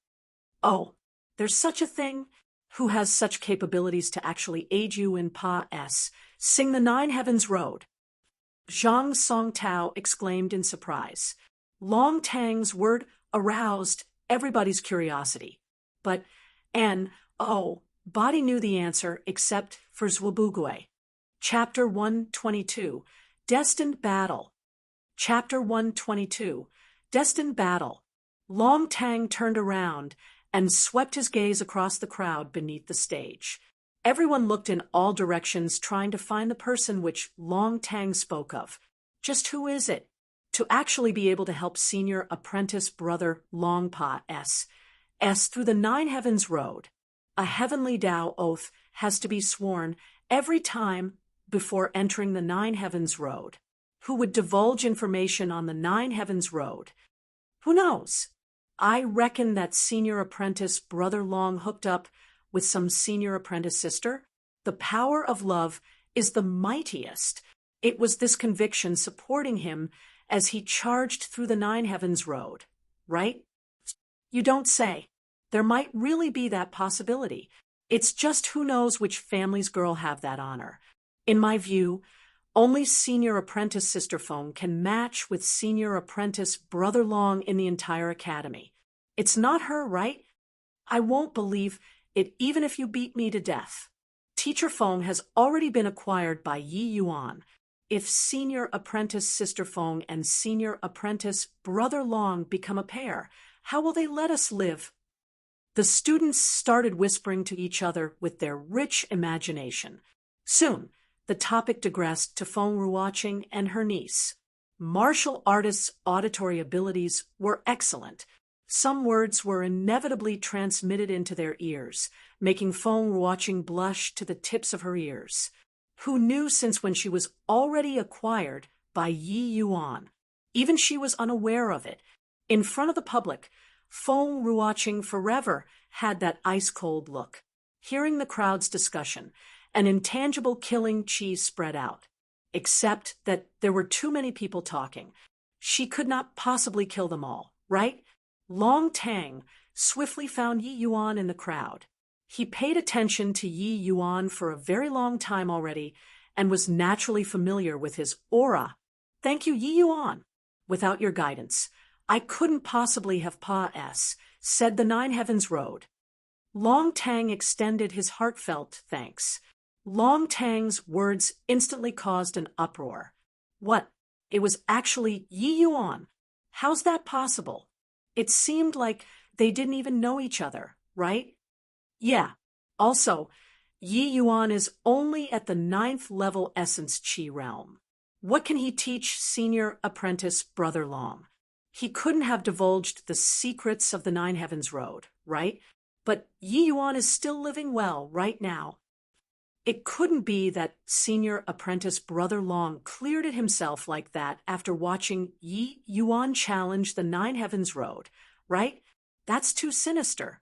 Oh, there's such a thing? Who has such capabilities to actually aid you in Pa-S? Sing the nine heavens road. Zhang Songtao exclaimed in surprise. Long Tang's word aroused everybody's curiosity. But Body knew the answer except for Zwabugwe. Chapter 122, Destined Battle. Chapter 122, Destined Battle. Long Tang turned around and swept his gaze across the crowd beneath the stage. Everyone looked in all directions trying to find the person which Long Tang spoke of. Just who is it? To actually be able to help senior apprentice brother Long Pa-S through the nine heavens road. A heavenly Tao oath has to be sworn every time before entering the nine heavens road. Who would divulge information on the nine heavens road? Who knows? I reckon that senior apprentice brother Long hooked up with some senior apprentice sister. The power of love is the mightiest. It was this conviction supporting him as he charged through the nine heavens road, right? You don't say. There might really be that possibility. It's just who knows which family's girl have that honor. In my view, only senior apprentice sister Feng can match with senior apprentice brother Long in the entire academy. It's not her, right? I won't believe it even if you beat me to death. Teacher Feng has already been acquired by Yi Yuan. If senior apprentice sister Feng and senior apprentice brother Long become a pair, how will they let us live? The students started whispering to each other with their rich imagination. Soon, the topic digressed to Feng Ruoqing and her niece. Martial artists' auditory abilities were excellent. Some words were inevitably transmitted into their ears, making Feng Ruoqing blush to the tips of her ears. Who knew since when she was already acquired by Yi Yuan? Even she was unaware of it. In front of the public, Feng Ruoqing forever had that ice-cold look. Hearing the crowd's discussion, an intangible killing chi spread out. Except that there were too many people talking. She could not possibly kill them all, right? Long Tang swiftly found Yi Yuan in the crowd. He paid attention to Yi Yuan for a very long time already and was naturally familiar with his aura. Thank you, Yi Yuan. Without your guidance, I couldn't possibly have Pa-S, said the Nine Heavens Road. Long Tang extended his heartfelt thanks. Long Tang's words instantly caused an uproar. What? It was actually Yi Yuan. How's that possible? It seemed like they didn't even know each other, right? Yeah. Also, Yi Yuan is only at the 9th level essence chi realm. What can he teach senior apprentice brother Long? He couldn't have divulged the secrets of the Nine Heavens Road, right? But Yi Yuan is still living well right now. It couldn't be that senior apprentice brother Long cleared it himself like that after watching Yi Yuan challenge the Nine Heavens Road, right? That's too sinister.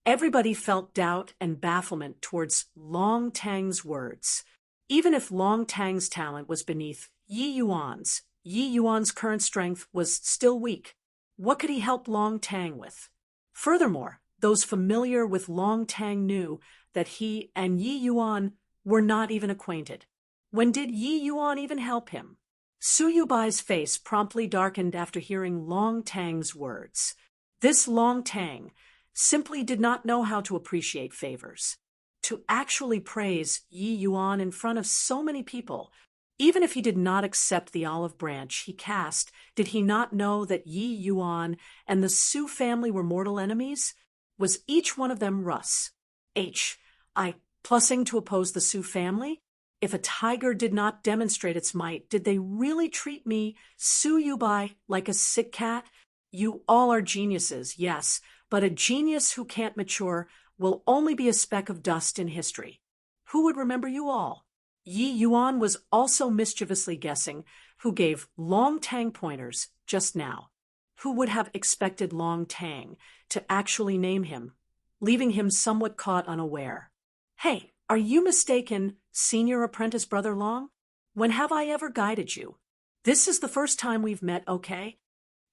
Everybody felt doubt and bafflement towards Long Tang's words. Even if Long Tang's talent was beneath Yi Yuan's current strength was still weak. What could he help Long Tang with? Furthermore, those familiar with Long Tang knew that he and Yi Yuan were not even acquainted. When did Yi Yuan even help him? Su Yubai's face promptly darkened after hearing Long Tang's words. This Long Tang simply did not know how to appreciate favors. To actually praise Yi Yuan in front of so many people, even if he did not accept the olive branch he cast, did he not know that Yi Yuan and the Su family were mortal enemies? Was each one of them Russ? Plussing to oppose the Su family? If a tiger did not demonstrate its might, did they really treat me, Su Yubai, like a sick cat? You all are geniuses, yes, but a genius who can't mature will only be a speck of dust in history. Who would remember you all? Yi Yuan was also mischievously guessing who gave Long Tang pointers just now. Who would have expected Long Tang to actually name him, leaving him somewhat caught unaware? Hey, are you mistaken, senior apprentice Brother Long? When have I ever guided you? This is the first time we've met, okay?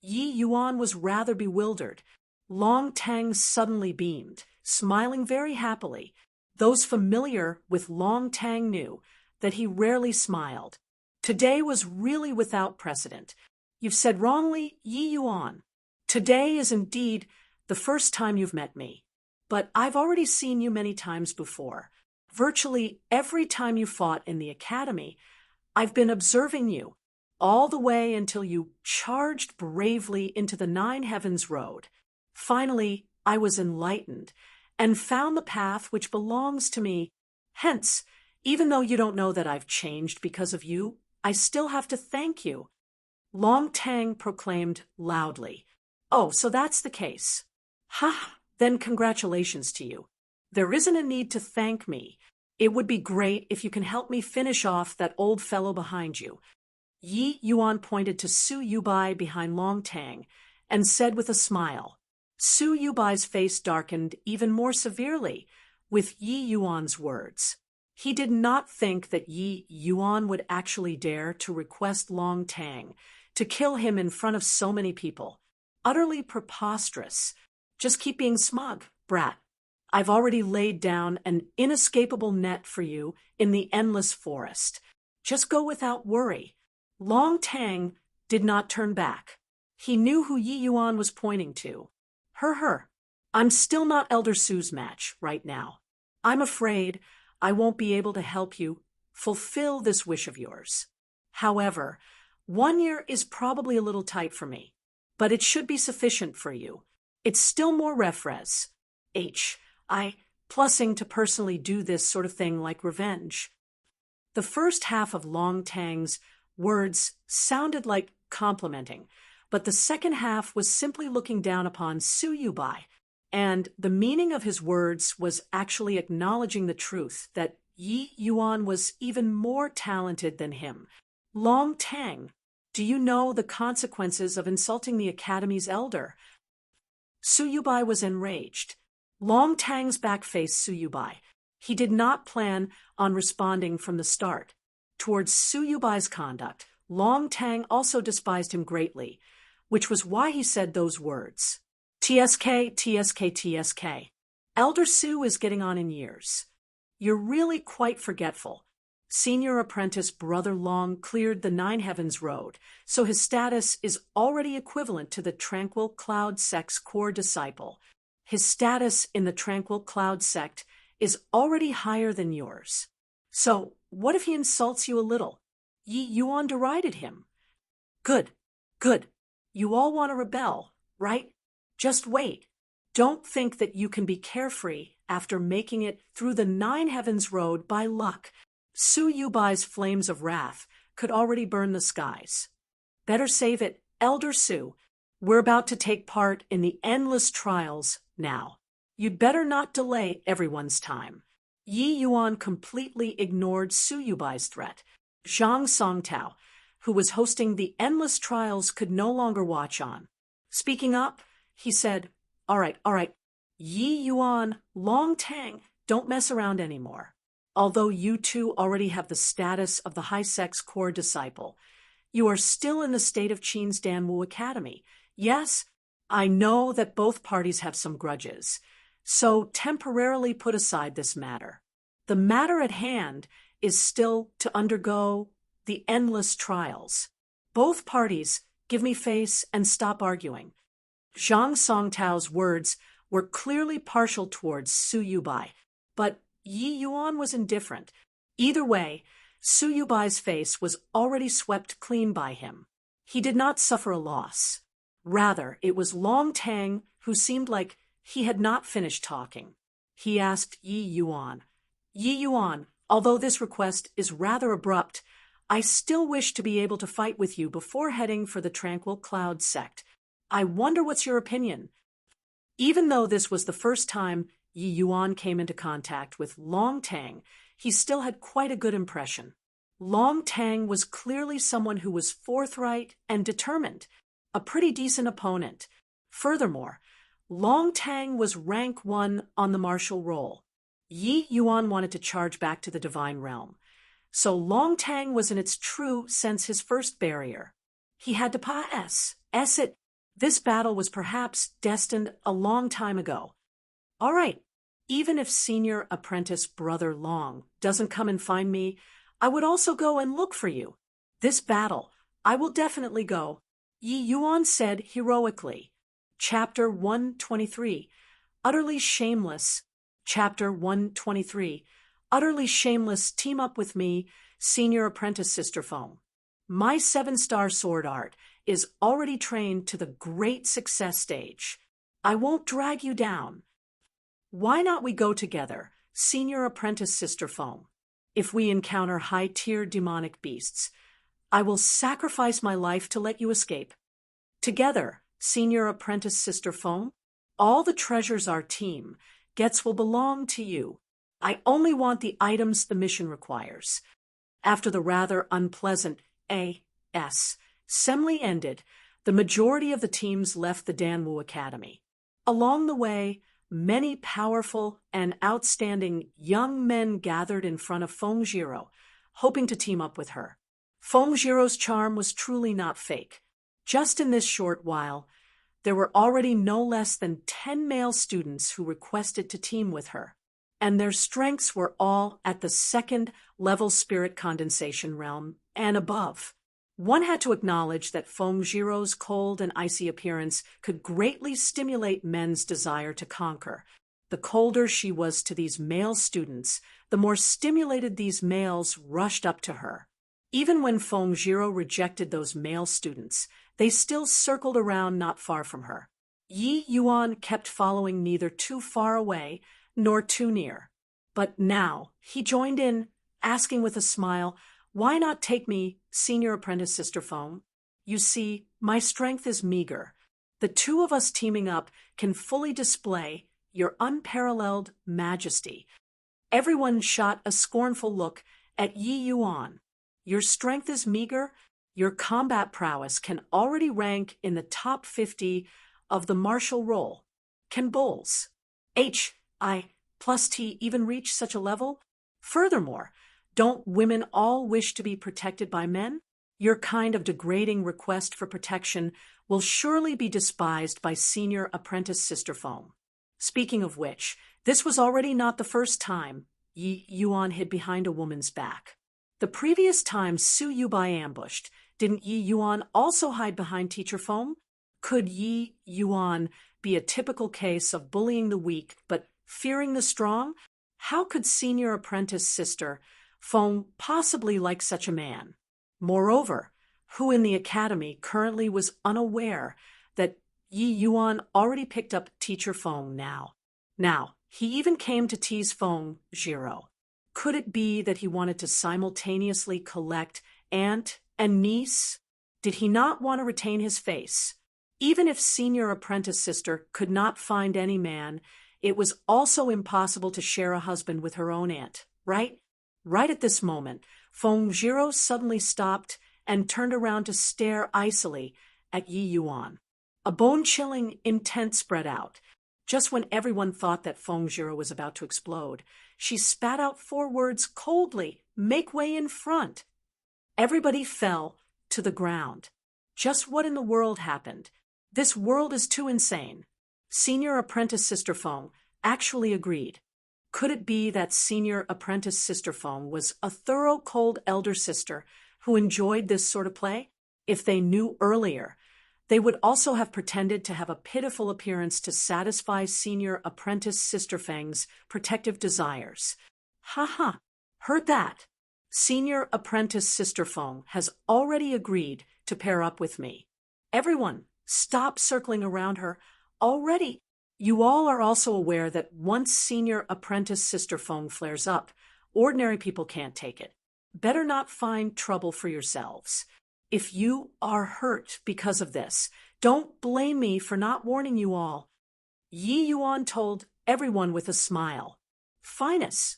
Yi Yuan was rather bewildered. Long Tang suddenly beamed, smiling very happily. Those familiar with Long Tang knew that he rarely smiled. Today was really without precedent. You've said wrongly, Yi Yuan. Today is indeed the first time you've met me. But I've already seen you many times before. Virtually every time you fought in the academy, I've been observing you, all the way until you charged bravely into the Nine Heavens Road. Finally, I was enlightened and found the path which belongs to me. Hence, even though you don't know that I've changed because of you, I still have to thank you. Long Tang proclaimed loudly. Oh, so that's the case. Ha! Then congratulations to you. There isn't a need to thank me. It would be great if you can help me finish off that old fellow behind you. Yi Yuan pointed to Su Yubai behind Long Tang and said with a smile. Su Yubai's face darkened even more severely with Yi Yuan's words. He did not think that Yi Yuan would actually dare to request Long Tang to kill him in front of so many people. Utterly preposterous. Just keep being smug, brat. I've already laid down an inescapable net for you in the endless forest. Just go without worry. Long Tang did not turn back. He knew who Yi Yuan was pointing to. Her. I'm still not Elder Su's match right now. I'm afraid I won't be able to help you fulfill this wish of yours. However, 1 year is probably a little tight for me, but it should be sufficient for you. It's still more refres. I plussing to personally do this sort of thing like revenge. The first half of Long Tang's words sounded like complimenting, but the second half was simply looking down upon Su Yubai, and the meaning of his words was actually acknowledging the truth that Yi Yuan was even more talented than him. Long Tang, do you know the consequences of insulting the Academy's elder? Su Yubai was enraged. Long Tang's back faced Su Yubai. He did not plan on responding from the start. Towards Su Yubai's conduct, Long Tang also despised him greatly, which was why he said those words. TSK. Elder Su is getting on in years. You're really quite forgetful. Senior apprentice Brother Long cleared the Nine Heavens Road, so his status is already equivalent to the Tranquil Cloud Sect's core disciple. His status in the Tranquil Cloud Sect is already higher than yours. So, what if he insults you a little? Yi Yuan derided him. Good. You all want to rebel, right? Just wait. Don't think that you can be carefree after making it through the Nine Heavens Road by luck. Su Yubai's flames of wrath could already burn the skies. Better save it, Elder Su. We're about to take part in the endless trials now. You'd better not delay everyone's time. Yi Yuan completely ignored Su Yubai's threat. Zhang Songtao, who was hosting the endless trials, could no longer watch on. Speaking up, he said, All right. Yi Yuan, Long Tang, don't mess around anymore. Although you two already have the status of the High Sect's core disciple, you are still in the state of Qin's Danwu Academy. Yes, I know that both parties have some grudges, so temporarily put aside this matter. The matter at hand is still to undergo the endless trials. Both parties give me face and stop arguing. Zhang Songtao's words were clearly partial towards Su Yubai, but Yi Yuan was indifferent. Either way, Su Yubai's face was already swept clean by him. He did not suffer a loss. Rather, it was Long Tang who seemed like he had not finished talking. He asked Yi Yuan, although this request is rather abrupt, I still wish to be able to fight with you before heading for the Tranquil Cloud Sect. I wonder what's your opinion? Even though this was the first time Yi Yuan came into contact with Long Tang, he still had quite a good impression. Long Tang was clearly someone who was forthright and determined, a pretty decent opponent. Furthermore, Long Tang was rank 1 on the martial roll. Yi Yuan wanted to charge back to the divine realm. So Long Tang was in its true sense his first barrier. He had to pass it. This battle was perhaps destined a long time ago. All right, even if senior apprentice Brother Long doesn't come and find me, I would also go and look for you. This battle, I will definitely go, Yi Yuan said heroically. Chapter 123, Utterly Shameless. Chapter 123, Utterly Shameless, team up with me, senior apprentice Sister Foam. My 7-star sword art is already trained to the great success stage. I won't drag you down. Why not we go together, senior apprentice Sister Foam? If we encounter high-tier demonic beasts, I will sacrifice my life to let you escape. Together, senior apprentice Sister Foam, all the treasures our team gets will belong to you. I only want the items the mission requires. After the rather unpleasant assembly ended, the majority of the teams left the Danwu Academy. Along the way, many powerful and outstanding young men gathered in front of Feng Jiro, hoping to team up with her. Feng Jiro's charm was truly not fake. Just in this short while, there were already no less than 10 male students who requested to team with her, and their strengths were all at the 2nd level spirit condensation realm and above. One had to acknowledge that Feng Jiro's cold and icy appearance could greatly stimulate men's desire to conquer. The colder she was to these male students, the more stimulated these males rushed up to her. Even when Feng Jiro rejected those male students, they still circled around not far from her. Yi Yuan kept following neither too far away nor too near. But now he joined in, asking with a smile, "Why not take me, senior apprentice Sister Foam? You see, my strength is meager. The two of us teaming up can fully display your unparalleled majesty." Everyone shot a scornful look at Yi Yuan. Your strength is meager? Your combat prowess can already rank in the top 50 of the martial roll. Can bulls, HI plus T, even reach such a level? Furthermore, don't women all wish to be protected by men? Your kind of degrading request for protection will surely be despised by senior apprentice Sister Foam. Speaking of which, this was already not the first time Yi Yuan hid behind a woman's back. The previous time Su Yubai ambushed, didn't Yi Yuan also hide behind Teacher Foam? Could Yi Yuan be a typical case of bullying the weak but fearing the strong? How could senior apprentice Sister Foam possibly like such a man? Moreover, who in the academy currently was unaware that Yi Yuan already picked up Teacher Foam now? Now, he even came to tease Feng Jiro. Could it be that he wanted to simultaneously collect aunt and niece? Did he not want to retain his face? Even if senior apprentice Sister could not find any man, it was also impossible to share a husband with her own aunt, right? Right at this moment, Feng Jiro suddenly stopped and turned around to stare icily at Yi Yuan. A bone-chilling intent spread out. Just when everyone thought that Feng Jiro was about to explode, she spat out 4 words coldly, "Make way in front." Everybody fell to the ground. Just what in the world happened? This world is too insane. Senior apprentice Sister Feng actually agreed. Could it be that senior apprentice Sister Feng was a thorough cold elder sister who enjoyed this sort of play? If they knew earlier, they would also have pretended to have a pitiful appearance to satisfy senior apprentice Sister Feng's protective desires. Ha! Heard that? Senior apprentice Sister Feng has already agreed to pair up with me. Everyone, stop circling around her already. You all are also aware that once senior apprentice Sister Feng flares up, ordinary people can't take it. Better not find trouble for yourselves. If you are hurt because of this, don't blame me for not warning you all. Yi Yuan told everyone with a smile. Finus,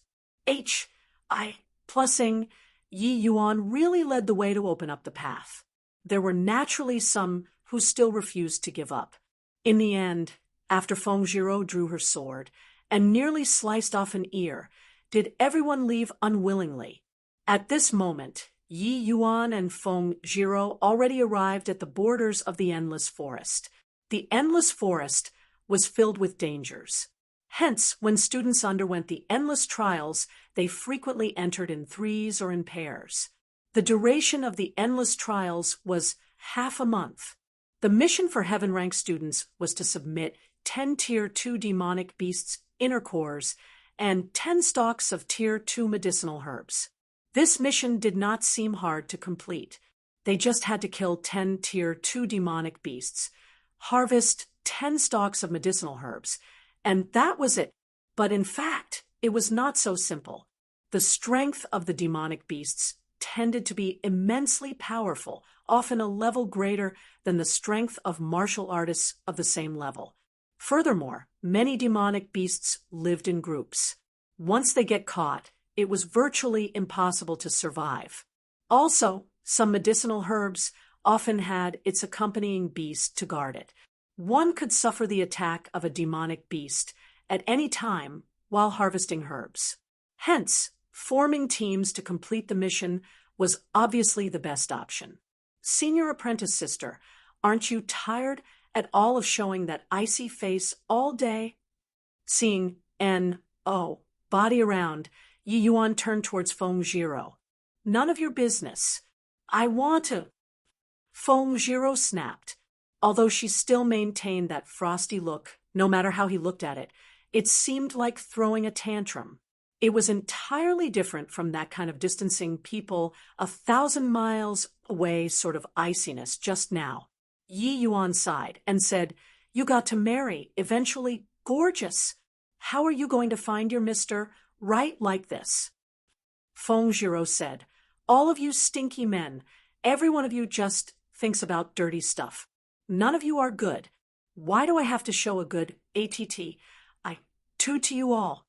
Plussing, Yi Yuan really led the way to open up the path. There were naturally some who still refused to give up. In the end, after Feng Zhiro drew her sword and nearly sliced off an ear, did everyone leave unwillingly. At this moment, Yi Yuan and Feng Zhiro already arrived at the borders of the Endless Forest. The Endless Forest was filled with dangers. Hence, when students underwent the endless trials, they frequently entered in threes or in pairs. The duration of the endless trials was half a month. The mission for Heaven Rank students was to submit 10 Tier 2 demonic beasts' inner cores and 10 stalks of Tier 2 medicinal herbs. This mission did not seem hard to complete. They just had to kill 10 Tier 2 demonic beasts, harvest 10 stalks of medicinal herbs, and that was it. But in fact, it was not so simple. The strength of the demonic beasts tended to be immensely powerful, often a level greater than the strength of martial artists of the same level. Furthermore, many demonic beasts lived in groups. Once they get caught, it was virtually impossible to survive. Also, some medicinal herbs often had its accompanying beast to guard it. One could suffer the attack of a demonic beast at any time while harvesting herbs. Hence, forming teams to complete the mission was obviously the best option. Senior apprentice sister, aren't you tired at all of showing that icy face all day? Seeing N.O. body around, Yi Yuan turned towards Feng Zhiro. None of your business. I want to. Feng Zhiro snapped. Although she still maintained that frosty look, no matter how he looked at it, it seemed like throwing a tantrum. It was entirely different from that kind of distancing people 1,000 miles away sort of iciness just now. Yi Yuan sighed and said, "You got to marry, eventually gorgeous. How are you going to find your Mr. Right like this?" Feng Zhiro said, "All of you stinky men, every one of you just thinks about dirty stuff. None of you are good. Why do I have to show a good ATT? Two to you all.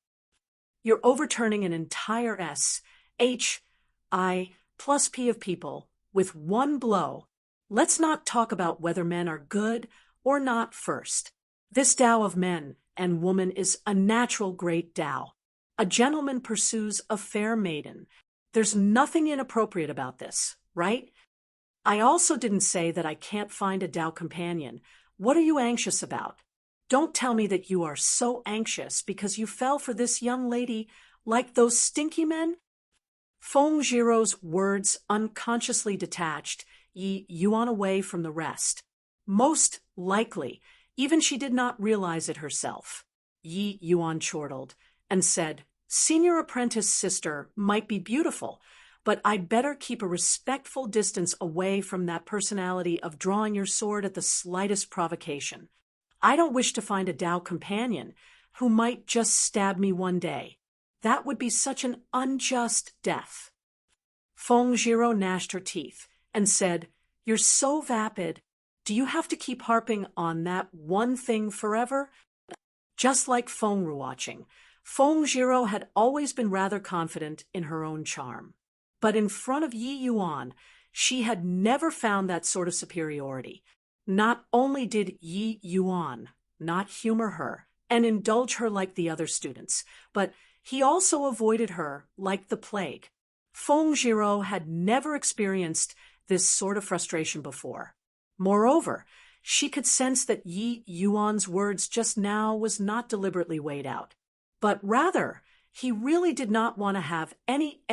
You're overturning an entire S.H.I. plus P of people with one blow. Let's not talk about whether men are good or not first. This Tao of men and woman is a natural great Tao. A gentleman pursues a fair maiden. There's nothing inappropriate about this, right? I also didn't say that I can't find a Tao companion. What are you anxious about? Don't tell me that you are so anxious because you fell for this young lady like those stinky men." Feng Zhiro's words unconsciously detached Yi Yuan away from the rest. Most likely, even she did not realize it herself. Yi Yuan chortled and said, "Senior apprentice sister might be beautiful, but I'd better keep a respectful distance away from that personality of drawing your sword at the slightest provocation. I don't wish to find a Tao companion who might just stab me one day. That would be such an unjust death." Feng Zhiro gnashed her teeth and said, "You're so vapid. Do you have to keep harping on that one thing forever?" Just like Feng Ruoqing, Feng Zhiro had always been rather confident in her own charm. But in front of Yi Yuan, she had never found that sort of superiority. Not only did Yi Yuan not humor her and indulge her like the other students, but he also avoided her like the plague. Feng Zhiro had never experienced this sort of frustration before. Moreover, she could sense that Yi Yuan's words just now was not deliberately weighed out, but rather he really did not want to have any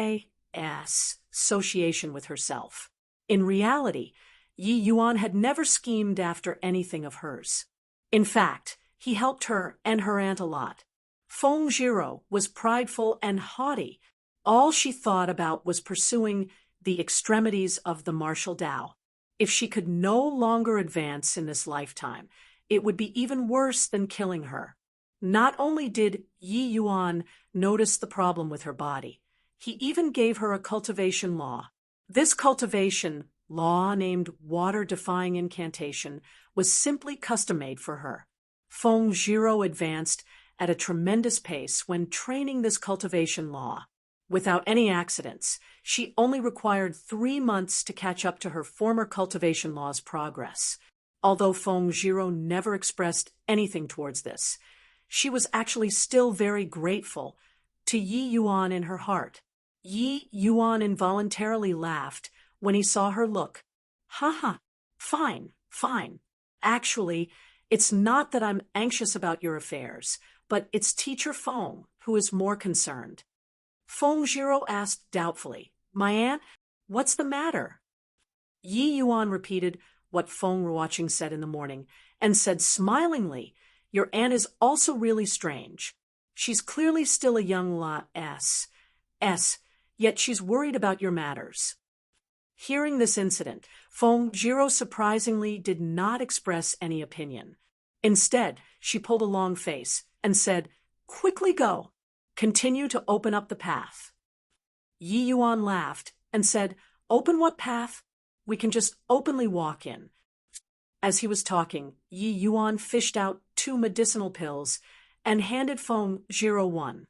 association with herself. In reality, Yi Yuan had never schemed after anything of hers. In fact, he helped her and her aunt a lot. Feng Zhiro was prideful and haughty. All she thought about was pursuing the extremities of the martial Tao. If she could no longer advance in this lifetime, it would be even worse than killing her. Not only did Yi Yuan notice the problem with her body, he even gave her a cultivation law. This cultivation law, named Water-Defying Incantation, was simply custom-made for her. Feng Zhiro advanced at a tremendous pace when training this cultivation law. without any accidents. She only required 3 months to catch up to her former cultivation law's progress. Although Feng Zhiro never expressed anything towards this, she was actually still very grateful to Yi Yuan in her heart. Yi Yuan involuntarily laughed when he saw her look. "Haha, fine, fine. Actually, it's not that I'm anxious about your affairs, but it's Teacher Feng who is more concerned." Feng Zhiro asked doubtfully, "My aunt? What's the matter?" Yi Yuan repeated what Feng Ruoqing said in the morning, and said smilingly, "Your aunt is also really strange. She's clearly still a young S, yet she's worried about your matters." Hearing this incident, Feng Zhiro surprisingly did not express any opinion. Instead, she pulled a long face and said, "Quickly go. Continue to open up the path." Yi Yuan laughed and said, "Open what path? We can just openly walk in." As he was talking, Yi Yuan fished out 2 medicinal pills and handed Feng Zhiro one.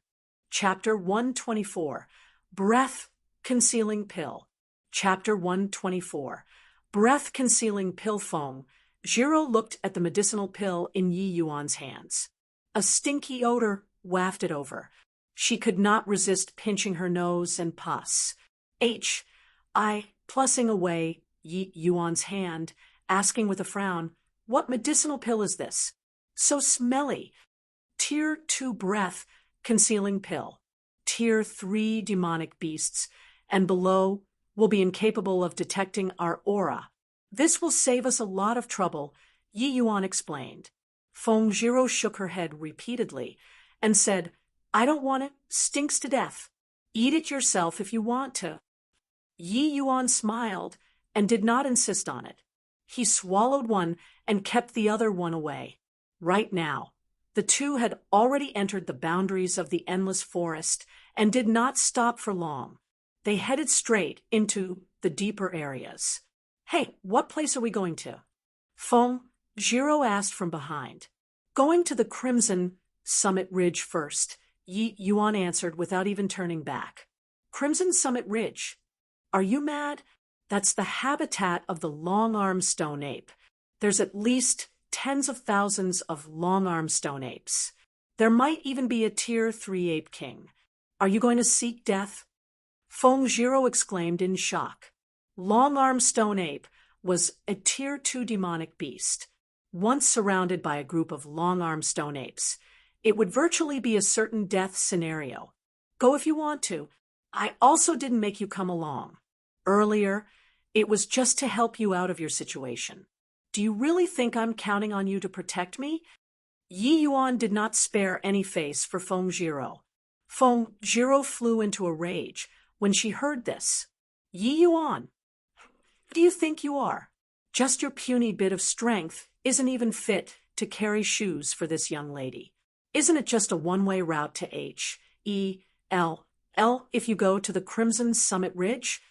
Chapter 124, Breath Concealing Pill. Chapter 124, Breath Concealing Pill. Feng Zhiro looked at the medicinal pill in Yi Yuan's hands. A stinky odor wafted over. She could not resist pinching her nose and pus. Plussing away Yi Yuan's hand, asking with a frown, "What medicinal pill is this? So smelly." Tier 2 Breath Concealing Pill. Tier 3 Demonic Beasts, and below will be incapable of detecting our aura. This will save us a lot of trouble, Yi Yuan explained. Feng Zhiro shook her head repeatedly and said, "I don't want it. Stinks to death. Eat it yourself if you want to." Yi Yuan smiled and did not insist on it. He swallowed one and kept the other one away. Right now, the two had already entered the boundaries of the endless forest and did not stop for long. They headed straight into the deeper areas. "Hey, what place are we going to?" Feng Zhiro asked from behind. "Going to the Crimson Summit Ridge first," Yi Yuan answered without even turning back. "Crimson Summit Ridge? Are you mad? That's the habitat of the long-armed stone ape. There's at least tens of thousands of long-armed stone apes. There might even be a Tier 3 ape king. Are you going to seek death?" Feng Zhiro exclaimed in shock. Long-armed stone ape was a Tier 2 demonic beast. Once surrounded by a group of long-armed stone apes, it would virtually be a certain death scenario. Go if you want to. I also didn't make you come along. Earlier, it was just to help you out of your situation. Do you really think I'm counting on you to protect me? Yi Yuan did not spare any face for Feng Zhiro. Feng Zhiro flew into a rage when she heard this. "Yi Yuan, who do you think you are? Just your puny bit of strength isn't even fit to carry shoes for this young lady. Isn't it just a one-way route to H-E-L-L if you go to the Crimson Summit Ridge?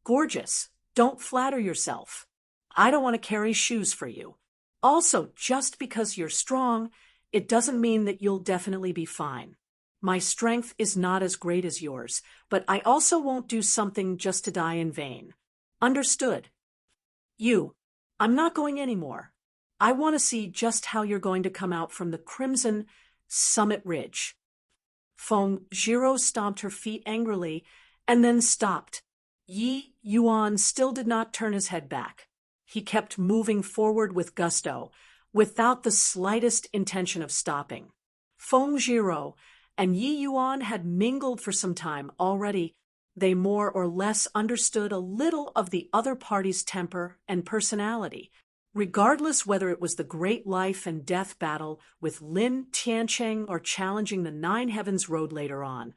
Gorgeous. Don't flatter yourself. I don't want to carry shoes for you. Also, just because you're strong, it doesn't mean that you'll definitely be fine. My strength is not as great as yours, but I also won't do something just to die in vain. Understood? I'm not going anymore. I want to see just how you're going to come out from the Crimson Summit Ridge." Feng Zhiro stomped her feet angrily and then stopped. Yi Yuan still did not turn his head back. He kept moving forward with gusto, without the slightest intention of stopping. Feng Zhiro and Yi Yuan had mingled for some time already. They more or less understood a little of the other party's temper and personality, regardless whether it was the great life and death battle with Lin Tiancheng or challenging the Nine Heavens Road later on.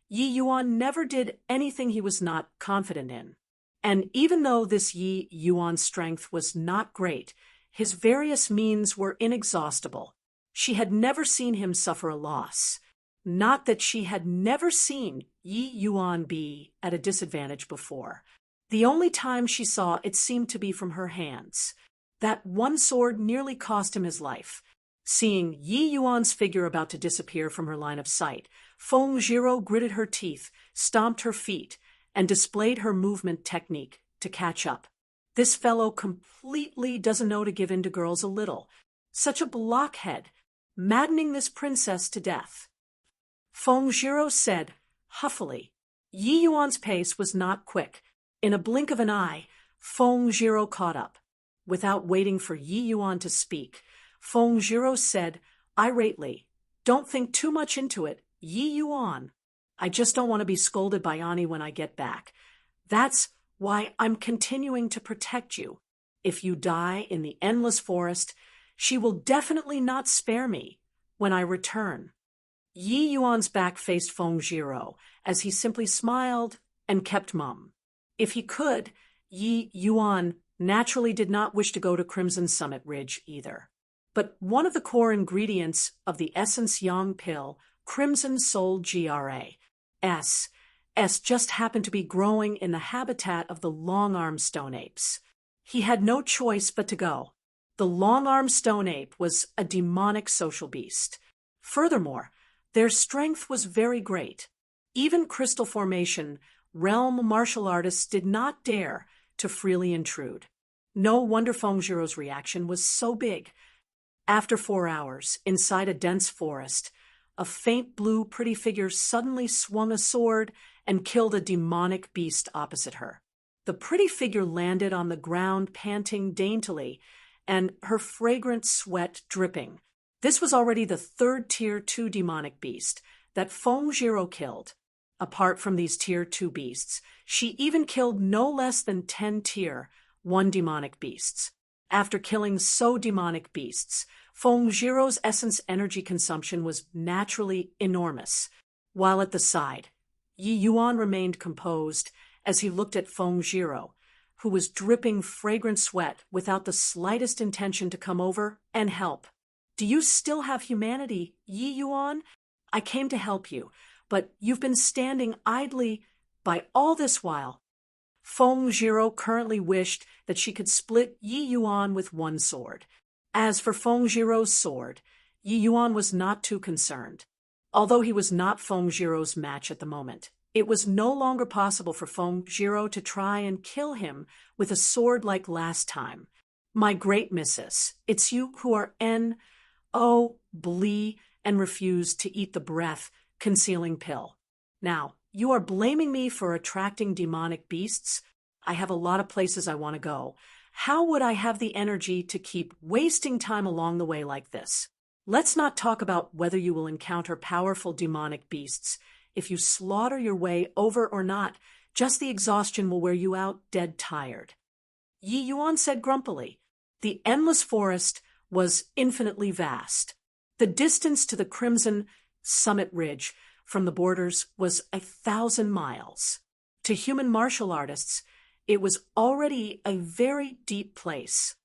Yi Yuan never did anything he was not confident in. And even though this Yi Yuan's strength was not great, his various means were inexhaustible. She had never seen him suffer a loss. Not that she had never seen Yi Yuan be at a disadvantage before. The only time she saw it seemed to be from her hands. That one sword nearly cost him his life. Seeing Yi Yuan's figure about to disappear from her line of sight, Feng Zhiro gritted her teeth, stomped her feet, and displayed her movement technique to catch up. This fellow completely doesn't know to give in to girls a little. Such a blockhead, maddening this princess to death. Feng Zhiro said, huffily. Yi Yuan's pace was not quick. In a blink of an eye, Feng Zhiro caught up. Without waiting for Yi Yuan to speak, Feng Zhiro said, irately, don't think too much into it, Yi Yuan. I just don't want to be scolded by Ani when I get back. That's why I'm continuing to protect you. If you die in the endless forest, she will definitely not spare me when I return. Yi Yuan's back faced Feng Zhiro as he simply smiled and kept mum. If he could, Yi Yuan naturally did not wish to go to Crimson Summit Ridge either. But one of the core ingredients of the Essence Yang pill, Crimson Soul GRA, S just happened to be growing in the habitat of the long-armed stone apes. He had no choice but to go. The long-armed stone ape was a demonic social beast. Furthermore, their strength was very great. Even crystal formation realm martial artists did not dare to freely intrude. No wonder Feng Zhiro's reaction was so big. After 4 hours, inside a dense forest, a faint blue pretty figure suddenly swung a sword and killed a demonic beast opposite her. The pretty figure landed on the ground panting daintily, and her fragrant sweat dripping. This was already the third Tier 2 demonic beast that Feng Zhiro killed. Apart from these Tier 2 beasts, she even killed no less than 10 Tier 1 demonic beasts. After killing so demonic beasts, Feng Zhiro's essence energy consumption was naturally enormous. While at the side, Yi Yuan remained composed as he looked at Feng Zhiro, who was dripping fragrant sweat without the slightest intention to come over and help. Do you still have humanity, Yi Yuan? I came to help you, but you've been standing idly by all this while. Feng Zhiro currently wished that she could split Yi Yuan with one sword. As for Feng Zhiro's sword, Yi Yuan was not too concerned. Although he was not Feng Zhiro's match at the moment, it was no longer possible for Feng Zhiro to try and kill him with a sword like last time. My great missus, it's you who are Blee and refuse to eat the breath-concealing pill. Now, you are blaming me for attracting demonic beasts? I have a lot of places I want to go. How would I have the energy to keep wasting time along the way like this? Let's not talk about whether you will encounter powerful demonic beasts. If you slaughter your way over or not, just the exhaustion will wear you out dead tired. Yi Yuan said grumpily. The endless forest was infinitely vast. The distance to the Crimson Summit Ridge from the borders was 1,000 miles. To human martial artists, it was already a very deep place.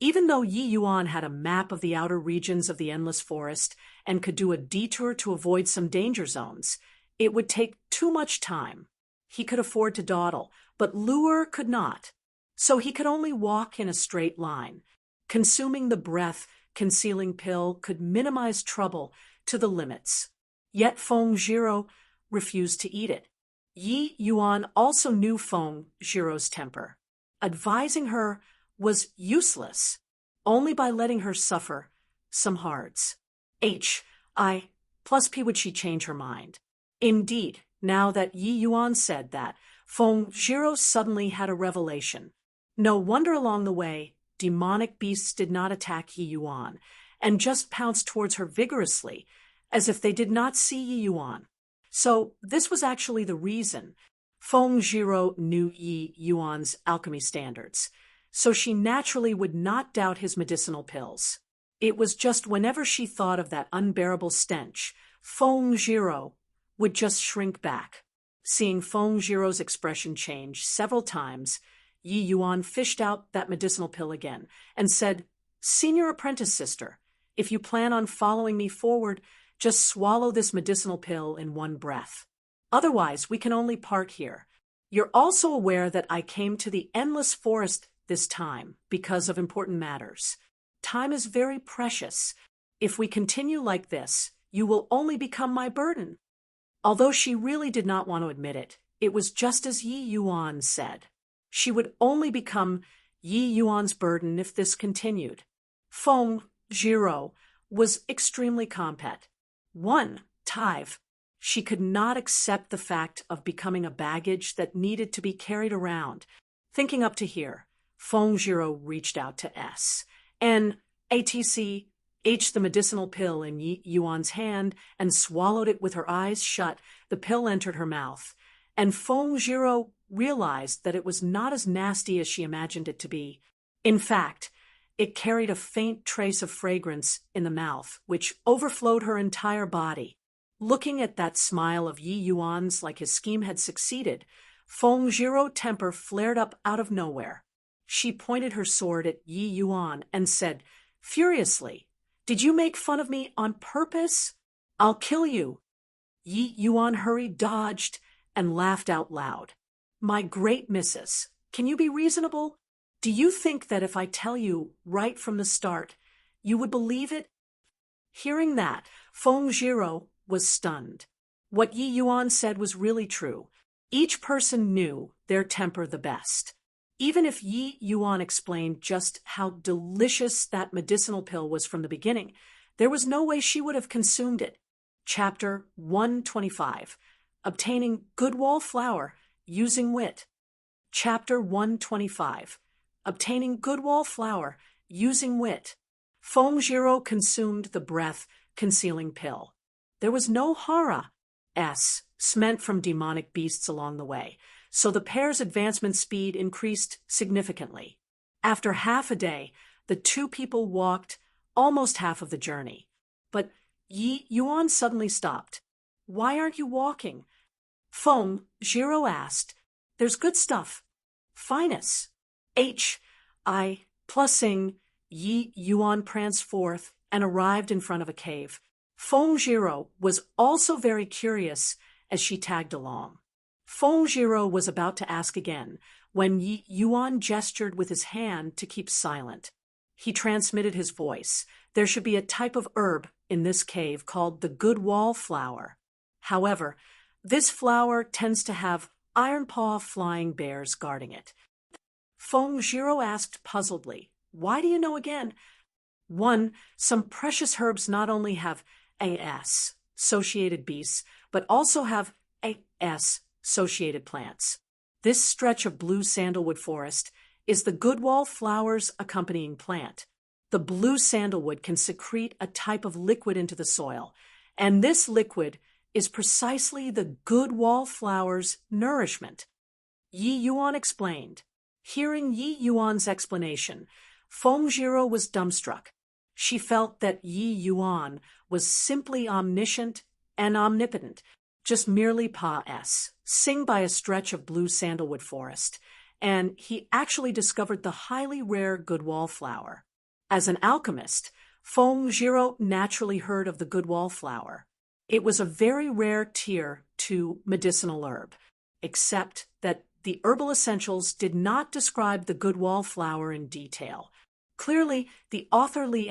Even though Yi Yuan had a map of the outer regions of the endless forest and could do a detour to avoid some danger zones, it would take too much time. He could afford to dawdle, but Lure could not. So he could only walk in a straight line. Consuming the breath-concealing pill could minimize trouble to the limits. Yet Feng Zhiro refused to eat it. Yi Yuan also knew Feng Zhiro's temper. Advising her was useless. Only by letting her suffer some hards. Plus P would she change her mind. Indeed, now that Yi Yuan said that, Feng Zhiro suddenly had a revelation. No wonder along the way, demonic beasts did not attack Yi Yuan, and just pounced towards her vigorously, as if they did not see Yi Yuan. So this was actually the reason. Feng Zhiro knew Yi Yuan's alchemy standards, so she naturally would not doubt his medicinal pills. It was just whenever she thought of that unbearable stench, Feng Zhiro would just shrink back. Seeing Feng Zhiro's expression change several times, Yi Yuan fished out that medicinal pill again and said, Senior apprentice sister, if you plan on following me forward, just swallow this medicinal pill in one breath. Otherwise, we can only part here. You're also aware that I came to the endless forest this time because of important matters. Time is very precious. If we continue like this, you will only become my burden. Although she really did not want to admit it, it was just as Yi Yuan said. She would only become Yi Yuan's burden if this continued. Feng Zhiro was extremely compet. Tive. She could not accept the fact of becoming a baggage that needed to be carried around. Thinking up to here, Feng Zhiro reached out to S. N. ATC the medicinal pill in Yi Yuan's hand and swallowed it with her eyes shut. The pill entered her mouth, and Feng Zhiro realized that it was not as nasty as she imagined it to be. In fact, it carried a faint trace of fragrance in the mouth, which overflowed her entire body. Looking at that smile of Yi Yuan's like his scheme had succeeded, Feng Zhiro's temper flared up out of nowhere. She pointed her sword at Yi Yuan and said, furiously, "Did you make fun of me on purpose? I'll kill you." Yi Yuan hurried, dodged, and laughed out loud. "My great missus, can you be reasonable? Do you think that if I tell you right from the start, you would believe it?" Hearing that, Feng Zhiro was stunned. What Yi Yuan said was really true. Each person knew their temper the best. Even if Yi Yuan explained just how delicious that medicinal pill was from the beginning, there was no way she would have consumed it. Chapter 125. Obtaining good wallflower using wit. Chapter 125. Obtaining good wallflower using wit. Feng Zhiro consumed the breath-concealing pill. There was no hara meant from demonic beasts along the way, so the pair's advancement speed increased significantly. After half a day, the two people walked almost half of the journey. But Yi Yuan suddenly stopped. "Why aren't you walking?" Feng Zhiro asked. "There's good stuff. Finest." Plussing, Yi Yuan pranced forth and arrived in front of a cave. Feng Zhiro was also very curious as she tagged along. Feng Zhiro was about to ask again when Yi Yuan gestured with his hand to keep silent. He transmitted his voice. There should be a type of herb in this cave called the good wallflower. However, this flower tends to have iron paw flying bears guarding it. Feng Zhiro asked puzzledly, "Why do you know again?" Some precious herbs not only have associated beasts, but also have associated plants. This stretch of blue sandalwood forest is the good wallflower's accompanying plant. The blue sandalwood can secrete a type of liquid into the soil, and this liquid is precisely the good wallflower's nourishment. Yi Yuan explained. Hearing Yi Yuan's explanation, Feng Zhiro was dumbstruck. She felt that Yi Yuan was simply omniscient and omnipotent, just merely sing by a stretch of blue sandalwood forest, and he actually discovered the highly rare good wallflower. As an alchemist, Feng Zhiro naturally heard of the good wallflower. It was a very rare tier 2 medicinal herb, except that the herbal essentials did not describe the good wallflower in detail. Clearly, the author Li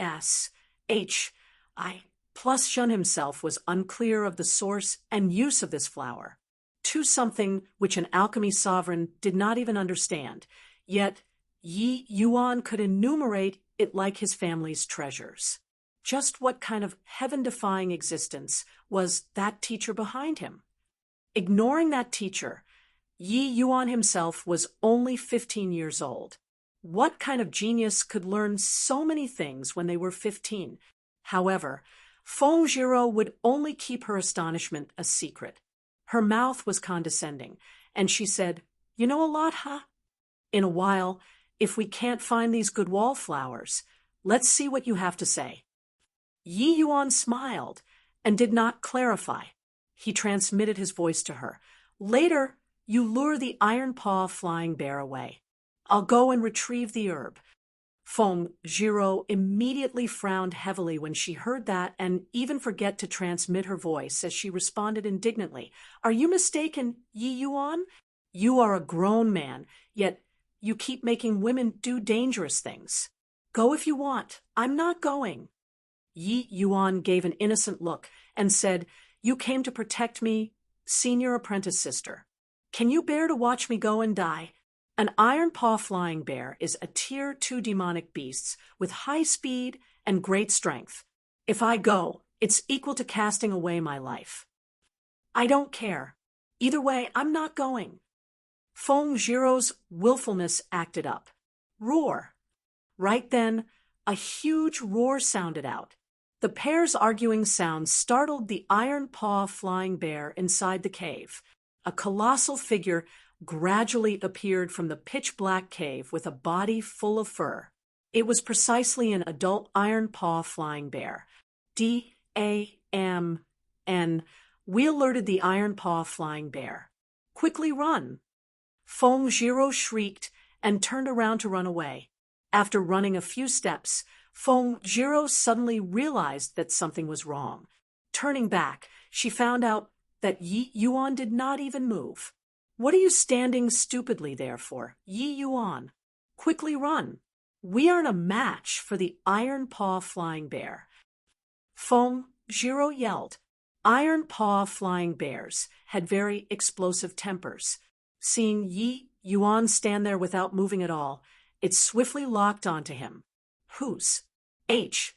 Shun himself was unclear of the source and use of this flower, to something which an alchemy sovereign did not even understand, yet Yi Yuan could enumerate it like his family's treasures. Just what kind of heaven-defying existence was that teacher behind him? Ignoring that teacher, Yi Yuan himself was only 15 years old. What kind of genius could learn so many things when they were 15? However, Feng Zhiro would only keep her astonishment a secret. Her mouth was condescending, and she said, "You know a lot, huh? In a while, if we can't find these good wallflowers, let's see what you have to say." Yi Yuan smiled and did not clarify. He transmitted his voice to her. "Later, you lure the iron paw flying bear away. I'll go and retrieve the herb." Feng Zhiro immediately frowned heavily when she heard that and even forget to transmit her voice as she responded indignantly. "Are you mistaken, Yi Yuan? You are a grown man, yet you keep making women do dangerous things. Go if you want. I'm not going." Yi Yuan gave an innocent look and said, "You came to protect me, senior apprentice sister. Can you bear to watch me go and die?" An iron paw flying bear is a tier 2 demonic beast with high speed and great strength. If I go, it's equal to casting away my life. I don't care. Either way, I'm not going. Feng Jiro's willfulness acted up. Roar. Right then, a huge roar sounded out. The pair's arguing sound startled the iron paw flying bear inside the cave. A colossal figure gradually appeared from the pitch-black cave with a body full of fur. It was precisely an adult iron paw flying bear. DAMN. We alerted the iron paw flying bear. Quickly run. Feng Jiro shrieked and turned around to run away. After running a few steps, Feng Jiro suddenly realized that something was wrong. Turning back, she found out that Yi Yuan did not even move. "What are you standing stupidly there for, Yi Yuan? Quickly run. We aren't a match for the iron paw flying bear." Feng Jiro yelled. Iron paw flying bears had very explosive tempers. Seeing Yi Yuan stand there without moving at all, it swiftly locked onto him. Who's? H.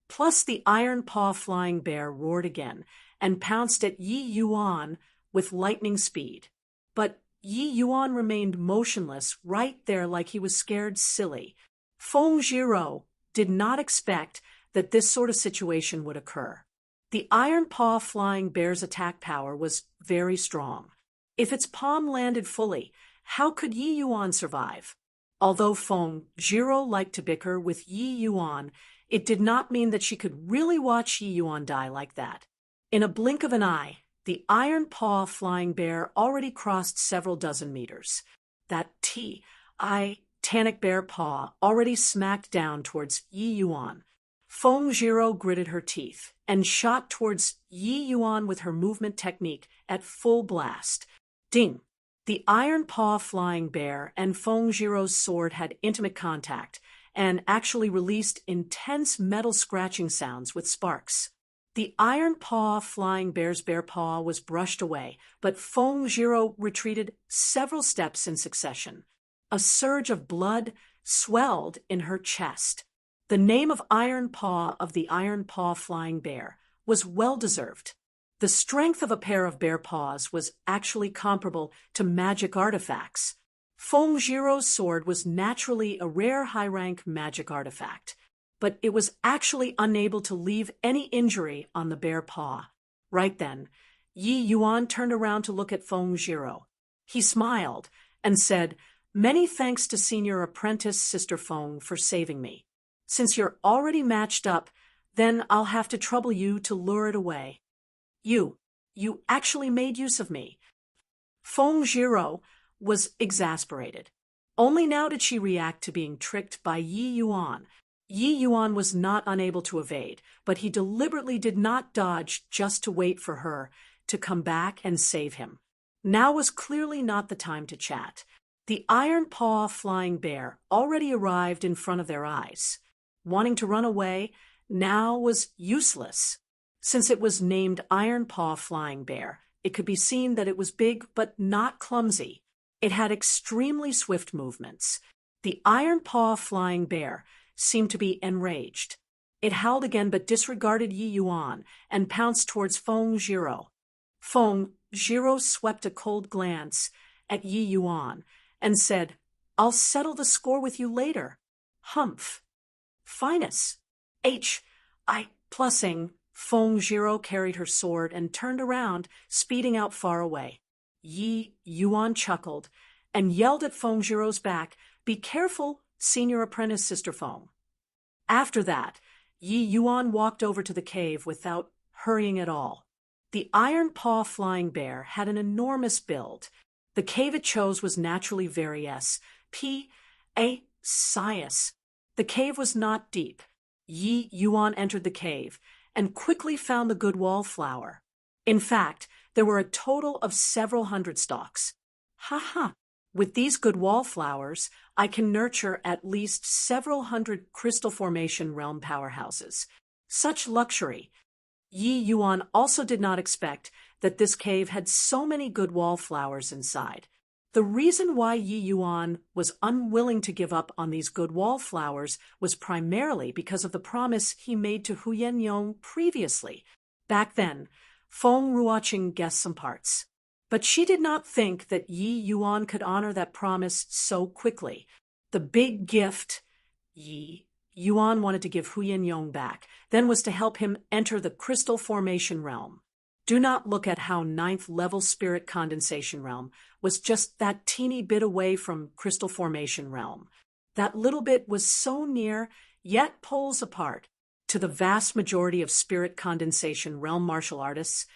Plus the iron paw flying bear roared again and pounced at Yi Yuan with lightning speed. But Yi Yuan remained motionless right there like he was scared silly. Feng Jiro did not expect that this sort of situation would occur. The iron paw flying bear's attack power was very strong. If its palm landed fully, how could Yi Yuan survive? Although Feng Jiro liked to bicker with Yi Yuan, it did not mean that she could really watch Yi Yuan die like that. In a blink of an eye, the iron paw flying bear already crossed several dozen meters. That titanic bear paw already smacked down towards Yi Yuan. Feng Jiro gritted her teeth and shot towards Yi Yuan with her movement technique at full blast. Ding! The iron paw flying bear and Feng Jiro's sword had intimate contact and actually released intense metal scratching sounds with sparks. The iron paw flying bear's bear paw was brushed away, but Feng Jiro retreated several steps in succession. A surge of blood swelled in her chest. The name of Iron Paw of the iron paw flying bear was well-deserved. The strength of a pair of bear paws was actually comparable to magic artifacts. Feng Jiro's sword was naturally a rare high-rank magic artifact, but it was actually unable to leave any injury on the bear paw. Right then, Yi Yuan turned around to look at Feng Jiro. He smiled and said, "Many thanks to Senior Apprentice Sister Feng for saving me. Since you're already matched up, then I'll have to trouble you to lure it away. You actually made use of me." Feng Jiro was exasperated. Only now did she react to being tricked by Yi Yuan. Yi Yuan was not unable to evade, but he deliberately did not dodge just to wait for her to come back and save him. Now was clearly not the time to chat. The iron paw flying bear already arrived in front of their eyes. Wanting to run away now was useless. Since it was named Iron Paw Flying Bear, it could be seen that it was big but not clumsy. It had extremely swift movements. The Iron Paw Flying Bear seemed to be enraged. It howled again but disregarded Yi Yuan and pounced towards Feng Jiro. Feng Jiro swept a cold glance at Yi Yuan and said, "I'll settle the score with you later." Humph. Finus. Plussing. Feng Jiro carried her sword and turned around, speeding out far away. Yi Yuan chuckled and yelled at Feng Jiro's back, "Be careful, Senior Apprentice Sister Feng." After that, Yi Yuan walked over to the cave without hurrying at all. The iron paw flying bear had an enormous build. The cave it chose was naturally very spacious. The cave was not deep. Yi Yuan entered the cave and quickly found the good wallflower. In fact, there were a total of several hundred stalks. With these good wallflowers, I can nurture at least several hundred crystal formation realm powerhouses. Such luxury! Yi Yuan also did not expect that this cave had so many good wallflowers inside. The reason why Yi Yuan was unwilling to give up on these good wallflowers was primarily because of the promise he made to Hu Yong previously. Back then, Feng Ruoqing guessed some parts. But she did not think that Yi Yuan could honor that promise so quickly. The big gift Yi Yuan wanted to give Hu Yong back, then was to help him enter the crystal formation realm. Do not look at how 9th level spirit condensation realm was just that teeny bit away from crystal formation realm. That little bit was so near, yet poles apart. To the vast majority of spirit condensation realm martial artists,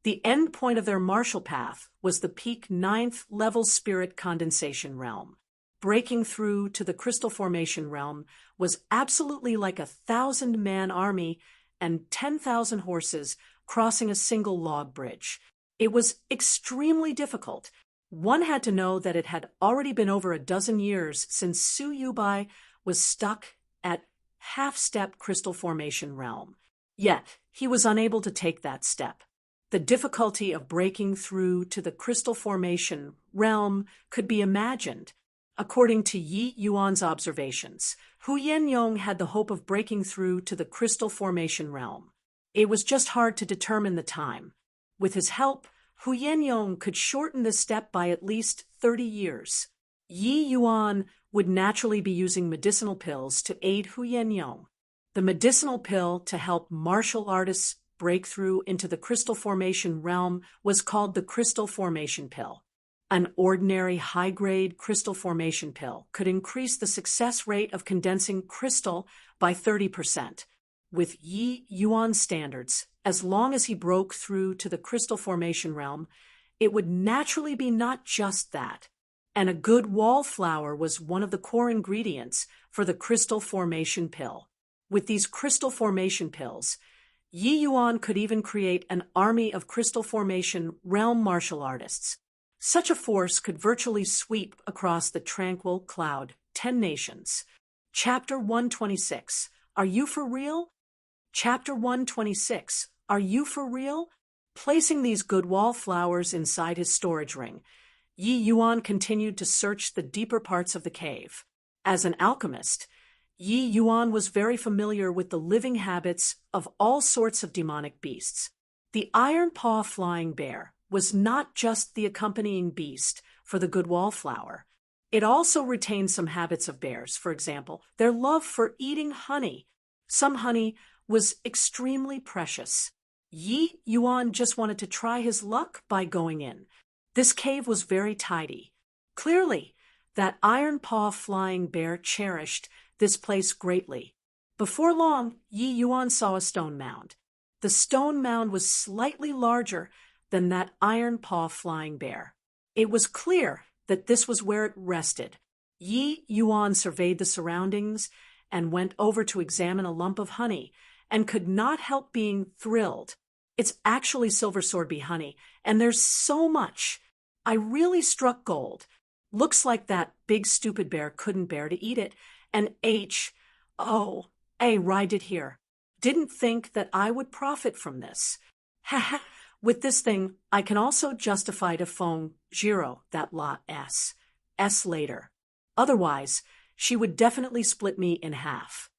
the end point of their martial path was the peak 9th level spirit condensation realm. Breaking through to the crystal formation realm was absolutely like a 1,000-man army and 10,000 horses crossing a single log bridge. It was extremely difficult. One had to know that it had already been over a dozen years since Su Yubai was stuck at half-step crystal formation realm. Yet, he was unable to take that step. The difficulty of breaking through to the crystal formation realm could be imagined. According to Yi Yuan's observations, Hu Yong had the hope of breaking through to the crystal formation realm. It was just hard to determine the time. With his help, Hu Yong could shorten this step by at least 30 years. Yi Yuan would naturally be using medicinal pills to aid Hu Yong. The medicinal pill to help martial artists break through into the crystal formation realm was called the crystal formation pill. An ordinary high-grade crystal formation pill could increase the success rate of condensing crystal by 30%. With Yi Yuan's standards, as long as he broke through to the crystal formation realm, it would naturally be not just that. And a good wallflower was one of the core ingredients for the crystal formation pill. With these crystal formation pills, Yi Yuan could even create an army of crystal formation realm martial artists. Such a force could virtually sweep across the tranquil cloud 10 nations. Chapter 126. Are you for real? Chapter 126. Are you for real? Placing these good wallflowers inside his storage ring, Yi Yuan continued to search the deeper parts of the cave. As an alchemist, Yi Yuan was very familiar with the living habits of all sorts of demonic beasts. The iron paw flying bear was not just the accompanying beast for the good wallflower. It also retained some habits of bears, for example, their love for eating honey. Some honey was extremely precious. Yi Yuan just wanted to try his luck by going in. This cave was very tidy. Clearly, that iron paw flying bear cherished this place greatly. Before long, Yi Yuan saw a stone mound. The stone mound was slightly larger than that iron paw flying bear. It was clear that this was where it rested. Yi Yuan surveyed the surroundings and went over to examine a lump of honey and could not help being thrilled. It's actually silver sword bee honey, and there's so much. I really struck gold. Looks like that big stupid bear couldn't bear to eat it, and arrived it here. Didn't think that I would profit from this. Ha. With this thing, I can also justify to Feng Zhiro that lot S later. Otherwise, she would definitely split me in half.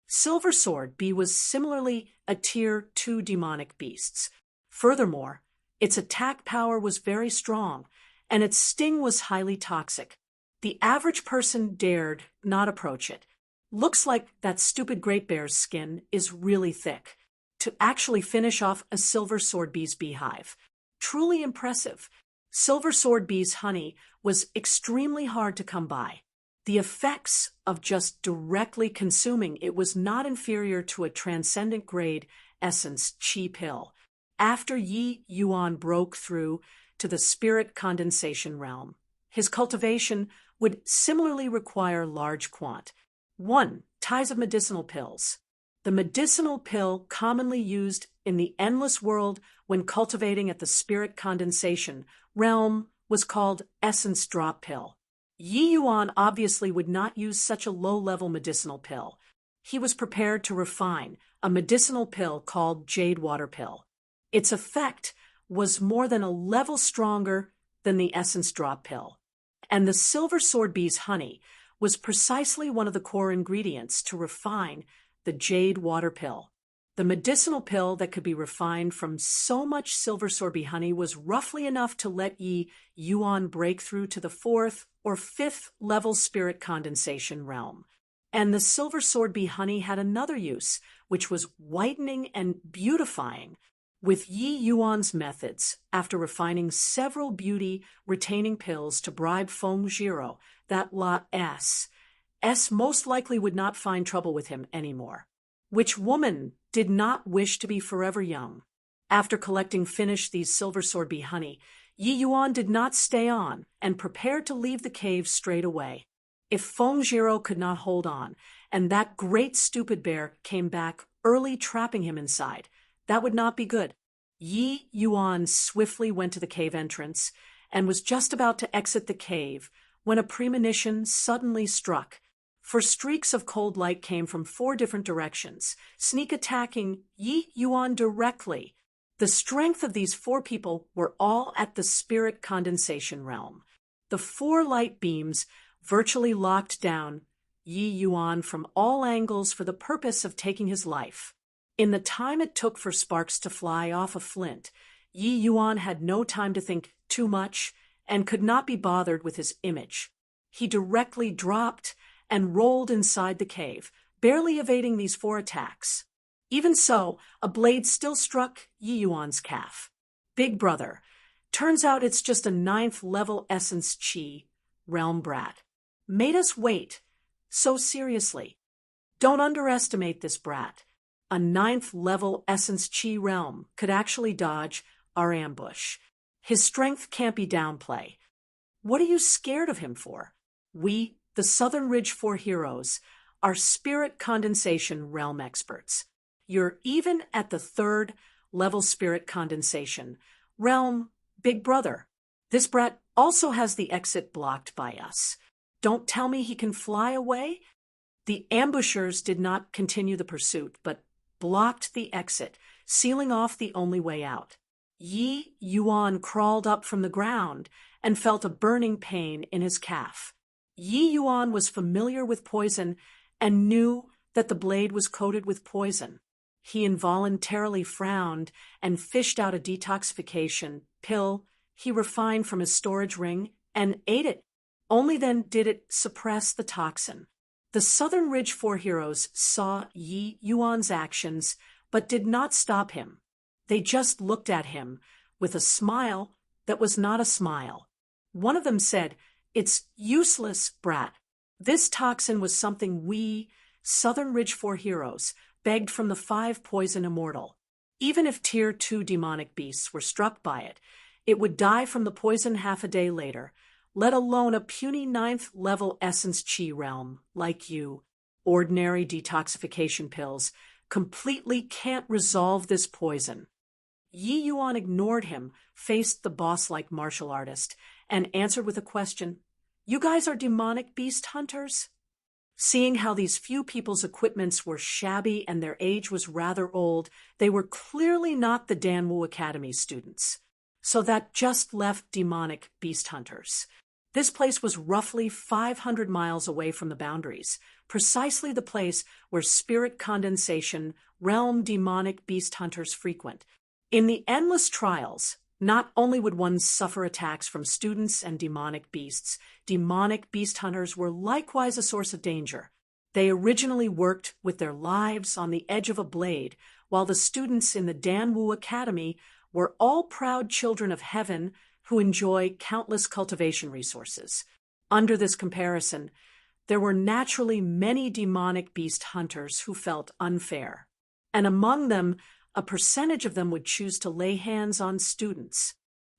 Silver Sword Bee was similarly a Tier 2 demonic beast. Furthermore, its attack power was very strong, and its sting was highly toxic. The average person dared not approach it. Looks like that stupid great bear's skin is really thick. To actually finish off a silver sword bee's beehive. Truly impressive. Silver sword bee's honey was extremely hard to come by. The effects of just directly consuming it was not inferior to a transcendent grade essence chi pill. After Yi Yuan broke through to the spirit condensation realm, his cultivation would similarly require large quant. 1. Ties of medicinal pills. The medicinal pill commonly used in the endless world when cultivating at the spirit condensation realm was called essence drop pill. Yi Yuan obviously would not use such a low-level medicinal pill. He was prepared to refine a medicinal pill called jade water pill. Its effect was more than a level stronger than the essence drop pill. And the silver sword bee's honey was precisely one of the core ingredients to refine the jade water pill. The medicinal pill that could be refined from so much silver sword bee honey was roughly enough to let Yi Yuan break through to the 4th or 5th level spirit condensation realm. And the silver sword bee honey had another use, which was whitening and beautifying. With Yi Yuan's methods, after refining several beauty-retaining pills to bribe Feng Jiro, that S most likely would not find trouble with him anymore. Which woman did not wish to be forever young? After collecting these silver sword bee honey, Yi Yuan did not stay on and prepared to leave the cave straight away. If Feng Jiro could not hold on, and that great stupid bear came back early trapping him inside, that would not be good. Yi Yuan swiftly went to the cave entrance and was just about to exit the cave when a premonition suddenly struck. For streaks of cold light came from 4 different directions, sneak attacking Yi Yuan directly. The strength of these 4 people were all at the spirit condensation realm. The 4 light beams virtually locked down Yi Yuan from all angles for the purpose of taking his life. In the time it took for sparks to fly off a flint, Yi Yuan had no time to think too much and could not be bothered with his image. He directly dropped and rolled inside the cave, barely evading these 4 attacks. Even so, a blade still struck Yi Yuan's calf. Big brother, turns out it's just a 9th level essence chi realm brat. Made us wait so seriously. Don't underestimate this brat. A 9th level essence chi realm could actually dodge our ambush. His strength can't be downplay. What are you scared of him for? We, the Southern Ridge 4 heroes, are spirit condensation realm experts. You're even at the 3rd level spirit condensation realm, big brother. This brat also has the exit blocked by us. Don't tell me he can fly away? The ambushers did not continue the pursuit, but blocked the exit, sealing off the only way out. Yi Yuan crawled up from the ground and felt a burning pain in his calf. Yi Yuan was familiar with poison and knew that the blade was coated with poison. He involuntarily frowned and fished out a detoxification pill he refined from his storage ring and ate it. Only then did it suppress the toxin. The Southern Ridge 4 heroes saw Yi Yuan's actions, but did not stop him. They just looked at him with a smile that was not a smile. One of them said, "It's useless, brat." This toxin was something we, Southern Ridge 4 heroes, begged from the 5 poison immortal. Even if Tier 2 demonic beasts were struck by it, it would die from the poison half a day later, let alone a puny 9th level essence chi realm like you. Ordinary detoxification pills completely can't resolve this poison. Yi Yuan ignored him, faced the boss-like martial artist, and answered with a question. You guys are demonic beast hunters? Seeing how these few people's equipments were shabby and their age was rather old, they were clearly not the Danwu Academy students. So that just left demonic beast hunters. This place was roughly 500 miles away from the boundaries, precisely the place where spirit condensation realm demonic beast hunters frequent. In the endless trials, not only would one suffer attacks from students and demonic beast hunters were likewise a source of danger. They originally worked with their lives on the edge of a blade, while the students in the Danwu Academy were all proud children of heaven who enjoy countless cultivation resources. Under this comparison, there were naturally many demonic beast hunters who felt unfair, and among them, a percentage of them would choose to lay hands on students.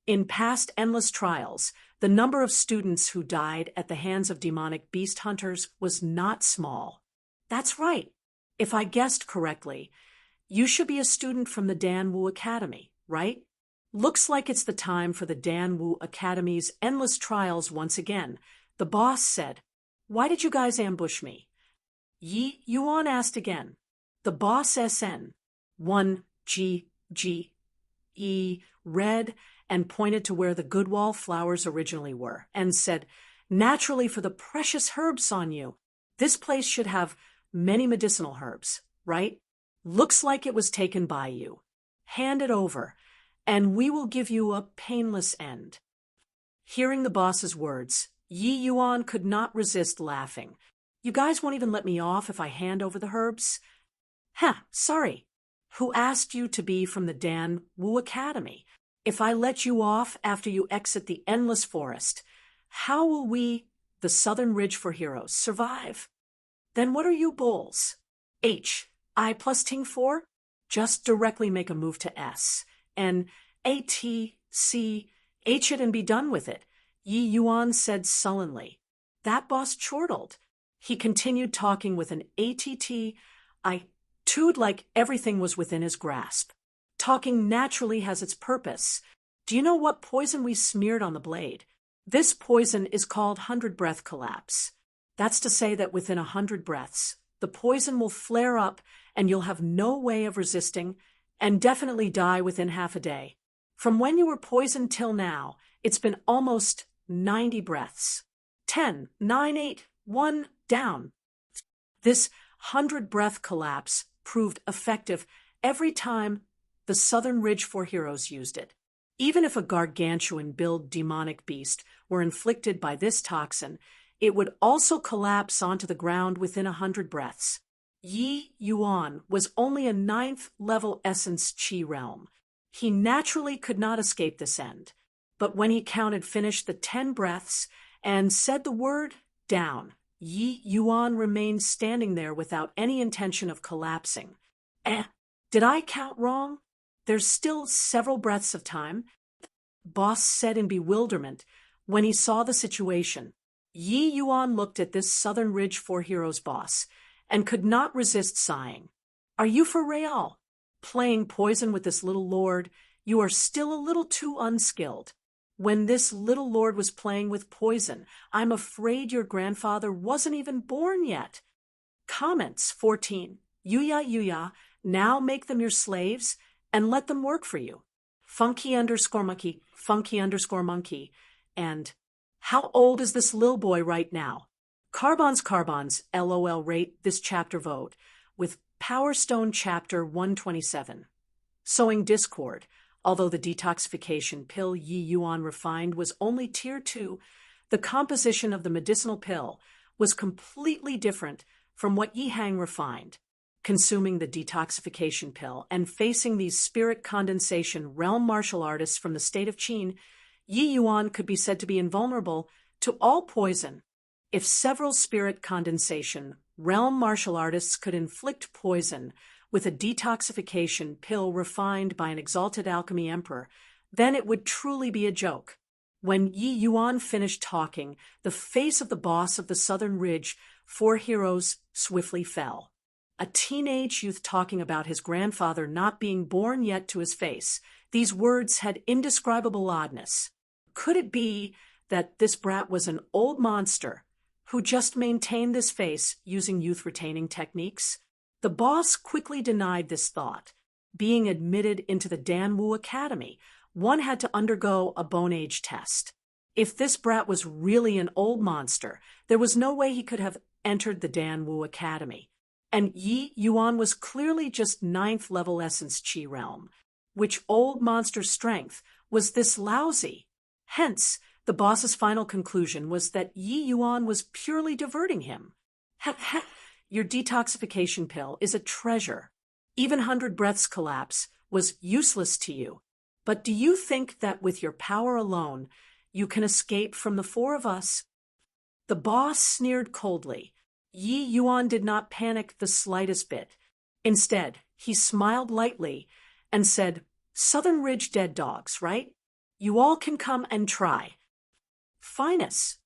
In past endless trials, the number of students who died at the hands of demonic beast hunters was not small. That's right. If I guessed correctly, you should be a student from the Danwu Academy, right? Looks like it's the time for the Danwu Academy's endless trials once again. The boss said, "Why did you guys ambush me?" Yi Yuan asked again. The boss SN, 1GGE, read and pointed to where the Goodwall flowers originally were, and said, "Naturally, for the precious herbs on you. This place should have many medicinal herbs, right? Looks like it was taken by you. Hand it over, and we will give you a painless end." Hearing the boss's words, Yi Yuan could not resist laughing. "You guys won't even let me off if I hand over the herbs?" Sorry. Who asked you to be from the Dan Wu Academy? If I let you off after you exit the endless forest, how will we, the Southern Ridge for Heroes, survive? Then what are you bulls? I plus Ting 4? Just directly make a move to S. And ATC, H it and be done with it, Yi Yuan said sullenly. That boss chortled. He continued talking with an ATT. I tooed like everything was within his grasp. Talking naturally has its purpose. Do you know what poison we smeared on the blade? This poison is called 100-breath collapse. That's to say that within 100 breaths, the poison will flare up and you'll have no way of resisting and definitely die within half a day. From when you were poisoned till now, it's been almost 90 breaths. 10, 9, 8, 1, down. This 100-breath collapse proved effective every time the Southern Ridge for Heroes used it. Even if a gargantuan-build demonic beast were inflicted by this toxin, it would also collapse onto the ground within 100 breaths. Yi Yuan was only a 9th-level essence chi realm. He naturally could not escape this end. But when he finished the 10 breaths and said the word down, Yi Yuan remained standing there without any intention of collapsing. Did I count wrong? There's still several breaths of time, boss said in bewilderment when he saw the situation. Yi Yuan looked at this Southern Ridge for Heroes boss and could not resist sighing. Are you for real? Playing poison with this little lord, you are still a little too unskilled. When this little lord was playing with poison, I'm afraid your grandfather wasn't even born yet. Comments 14. Yuya, now make them your slaves and let them work for you. Funky_monkey, funky_monkey, and how old is this lil boy right now? Carbons, LOL rate this chapter vote with Power Stone chapter 127. Sowing discord. Although the detoxification pill Yi Yuan refined was only tier 2, the composition of the medicinal pill was completely different from what Yi Hang refined. Consuming the detoxification pill and facing these spirit condensation realm martial artists from the state of Qin, Yi Yuan could be said to be invulnerable to all poison. If several spirit condensation realm martial artists could inflict poison with a detoxification pill refined by an exalted alchemy emperor, then it would truly be a joke. When Yi Yuan finished talking, the face of the boss of the Southern Ridge for Heroes swiftly fell. A teenage youth talking about his grandfather not being born yet to his face. These words had indescribable oddness. Could it be that this brat was an old monster who just maintained this face using youth-retaining techniques? The boss quickly denied this thought. Being admitted into the Dan Wu Academy, one had to undergo a bone age test. If this brat was really an old monster, there was no way he could have entered the Dan Wu Academy. And Yi Yuan was clearly just 9th-level essence chi realm. Which old monster strength was this lousy? Hence, the boss's final conclusion was that Yi Yuan was purely diverting him. Your detoxification pill is a treasure. Even 100 breaths collapse was useless to you. But do you think that with your power alone, you can escape from the 4 of us? The boss sneered coldly. Yi Yuan did not panic the slightest bit. Instead, he smiled lightly and said, Southern Ridge dead dogs, right? You all can come and try. Finus.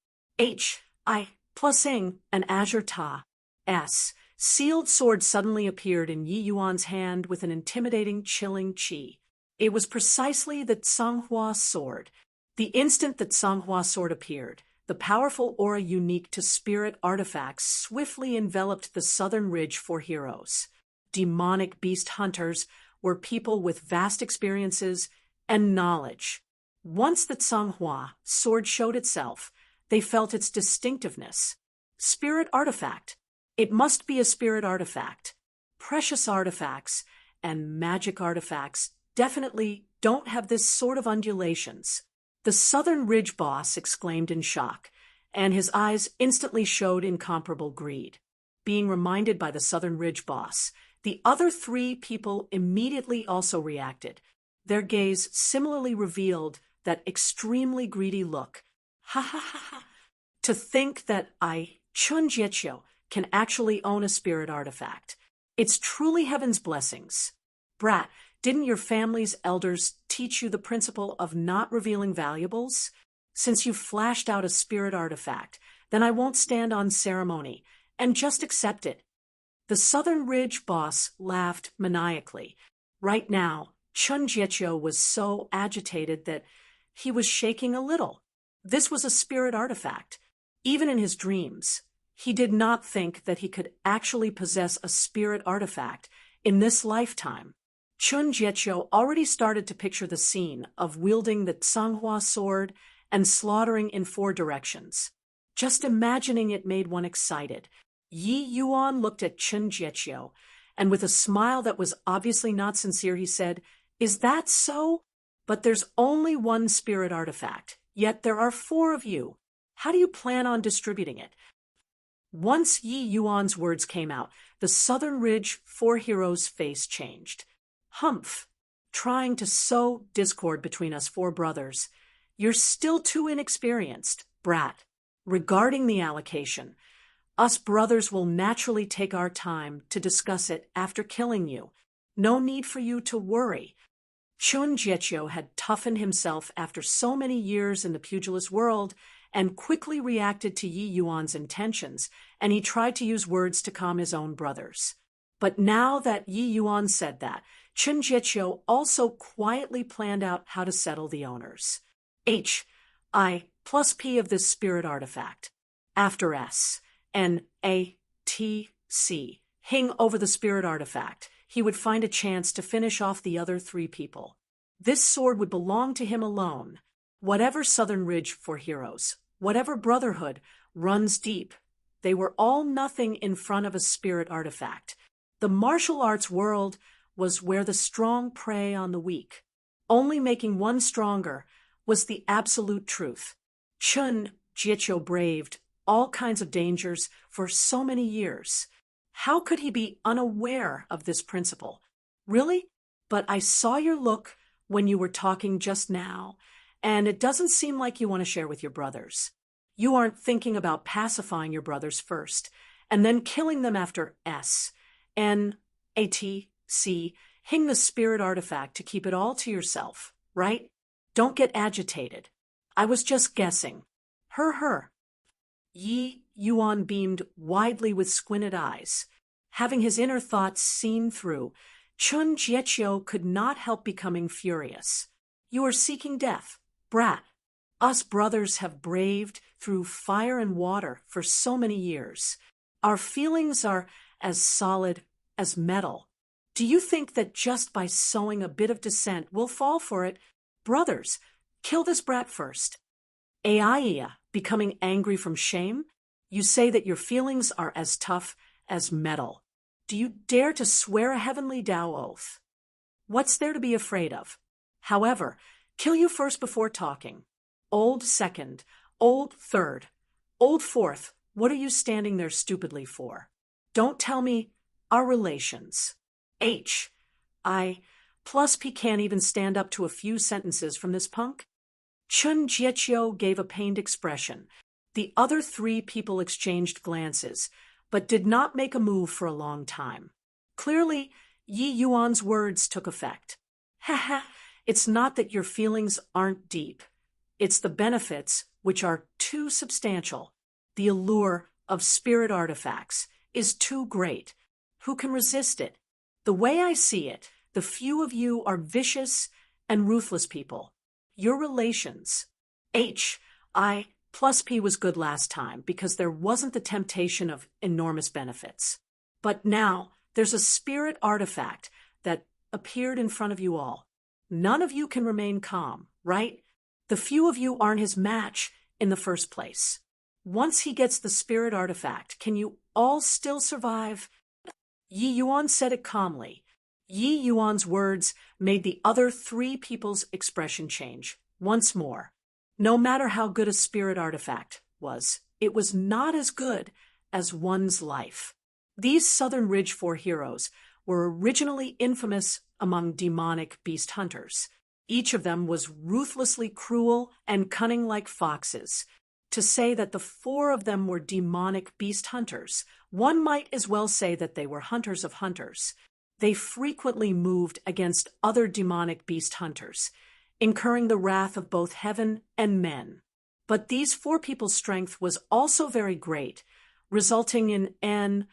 I plus ing an azure ta. S. Sealed sword suddenly appeared in Yi Yuan's hand with an intimidating, chilling chi. It was precisely the Tsanghua sword. The instant that Tsanghua sword appeared, the powerful aura unique to spirit artifacts swiftly enveloped the Southern Ridge for Heroes. demonic beast hunters were people with vast experiences and knowledge. Once the Tsanghua sword showed itself, they felt its distinctiveness. Spirit artifact. It must be a spirit artifact. Precious artifacts and magic artifacts definitely don't have this sort of undulations. The Southern Ridge boss exclaimed in shock, and his eyes instantly showed incomparable greed. Being reminded by the Southern Ridge boss, the other three people immediately also reacted. Their gaze similarly revealed that extremely greedy look. Ha ha ha ha. To think that Chun Jiechyo, can actually own a spirit artifact. It's truly heaven's blessings. Brat, didn't your family's elders teach you the principle of not revealing valuables? Since you flashed out a spirit artifact, then I won't stand on ceremony, and just accept it. The Southern Ridge boss laughed maniacally. Right now, Chun Jiechyo was so agitated that he was shaking a little. This was a spirit artifact. Even in his dreams, he did not think that he could actually possess a spirit artifact in this lifetime. Chun Jiechyo already started to picture the scene of wielding the Tsanghua sword and slaughtering in 4 directions. Just imagining it made one excited. Yi Yuan looked at Chun Jiechyo, and with a smile that was obviously not sincere, he said, "Is that so? But there's only one spirit artifact, yet there are 4 of you. How do you plan on distributing it?" Once Yi Yuan's words came out, the Southern Ridge 4 heroes' face changed. Humph! Trying to sow discord between us 4 brothers. You're still too inexperienced, Brat. Regarding the allocation, us brothers will naturally take our time to discuss it after killing you. No need for you to worry. Chun Jiechyo had toughened himself after so many years in the pugilist world and quickly reacted to Yi Yuan's intentions, and he tried to use words to calm his own brothers. But now that Yi Yuan said that, Chun Jiechyo also quietly planned out how to settle the owners. I plus P of this spirit artifact. After S, and A, T, C, hing over the spirit artifact, he would find a chance to finish off the other 3 people. This sword would belong to him alone. Whatever Southern Ridge 4 heroes, whatever brotherhood runs deep, they were all nothing in front of a spirit artifact. The martial arts world was where the strong prey on the weak. Only making one stronger was the absolute truth. Chun Jiechyo braved all kinds of dangers for so many years. How could he be unaware of this principle? Really? But I saw your look when you were talking just now, and it doesn't seem like you want to share with your brothers. You aren't thinking about pacifying your brothers first, and then killing them after S, N, A, T, C, hing the spirit artifact to keep it all to yourself, right? Don't get agitated. I was just guessing. Her. Yi Yuan beamed widely with squinted eyes. Having his inner thoughts seen through, Chun Jiechyo could not help becoming furious. You are seeking death, Brat. Us brothers have braved through fire and water for so many years. Our feelings are as solid as metal. Do you think that just by sowing a bit of dissent we'll fall for it? Brothers, kill this brat first. Aiya, becoming angry from shame? You say that your feelings are as tough as metal. Do you dare to swear a heavenly Tao oath? What's there to be afraid of? However, kill you first before talking. Old second, old third, old fourth, what are you standing there stupidly for? Don't tell me our relations. I plus P can't even stand up to a few sentences from this punk? Chun Jiechyo gave a pained expression. The other 3 people exchanged glances, but did not make a move for a long time. Clearly, Yi Yuan's words took effect. Ha, it's not that your feelings aren't deep. It's the benefits, which are too substantial. The allure of spirit artifacts is too great. Who can resist it? The way I see it, the few of you are vicious and ruthless people. Your relations. I plus P was good last time because there wasn't the temptation of enormous benefits. But now, there's a spirit artifact that appeared in front of you all. None of you can remain calm, right? The few of you aren't his match in the first place. Once he gets the spirit artifact, can you all still survive? Yi Yuan said it calmly. Yi Yuan's words made the other three people's expression change. Once more, no matter how good a spirit artifact was, it was not as good as one's life. These Southern Ridge 4 heroes were originally infamous among demonic beast hunters. Each of them was ruthlessly cruel and cunning like foxes. To say that the 4 of them were demonic beast hunters, one might as well say that they were hunters of hunters. They frequently moved against other demonic beast hunters, incurring the wrath of both heaven and men. But these 4 people's strength was also very great, resulting in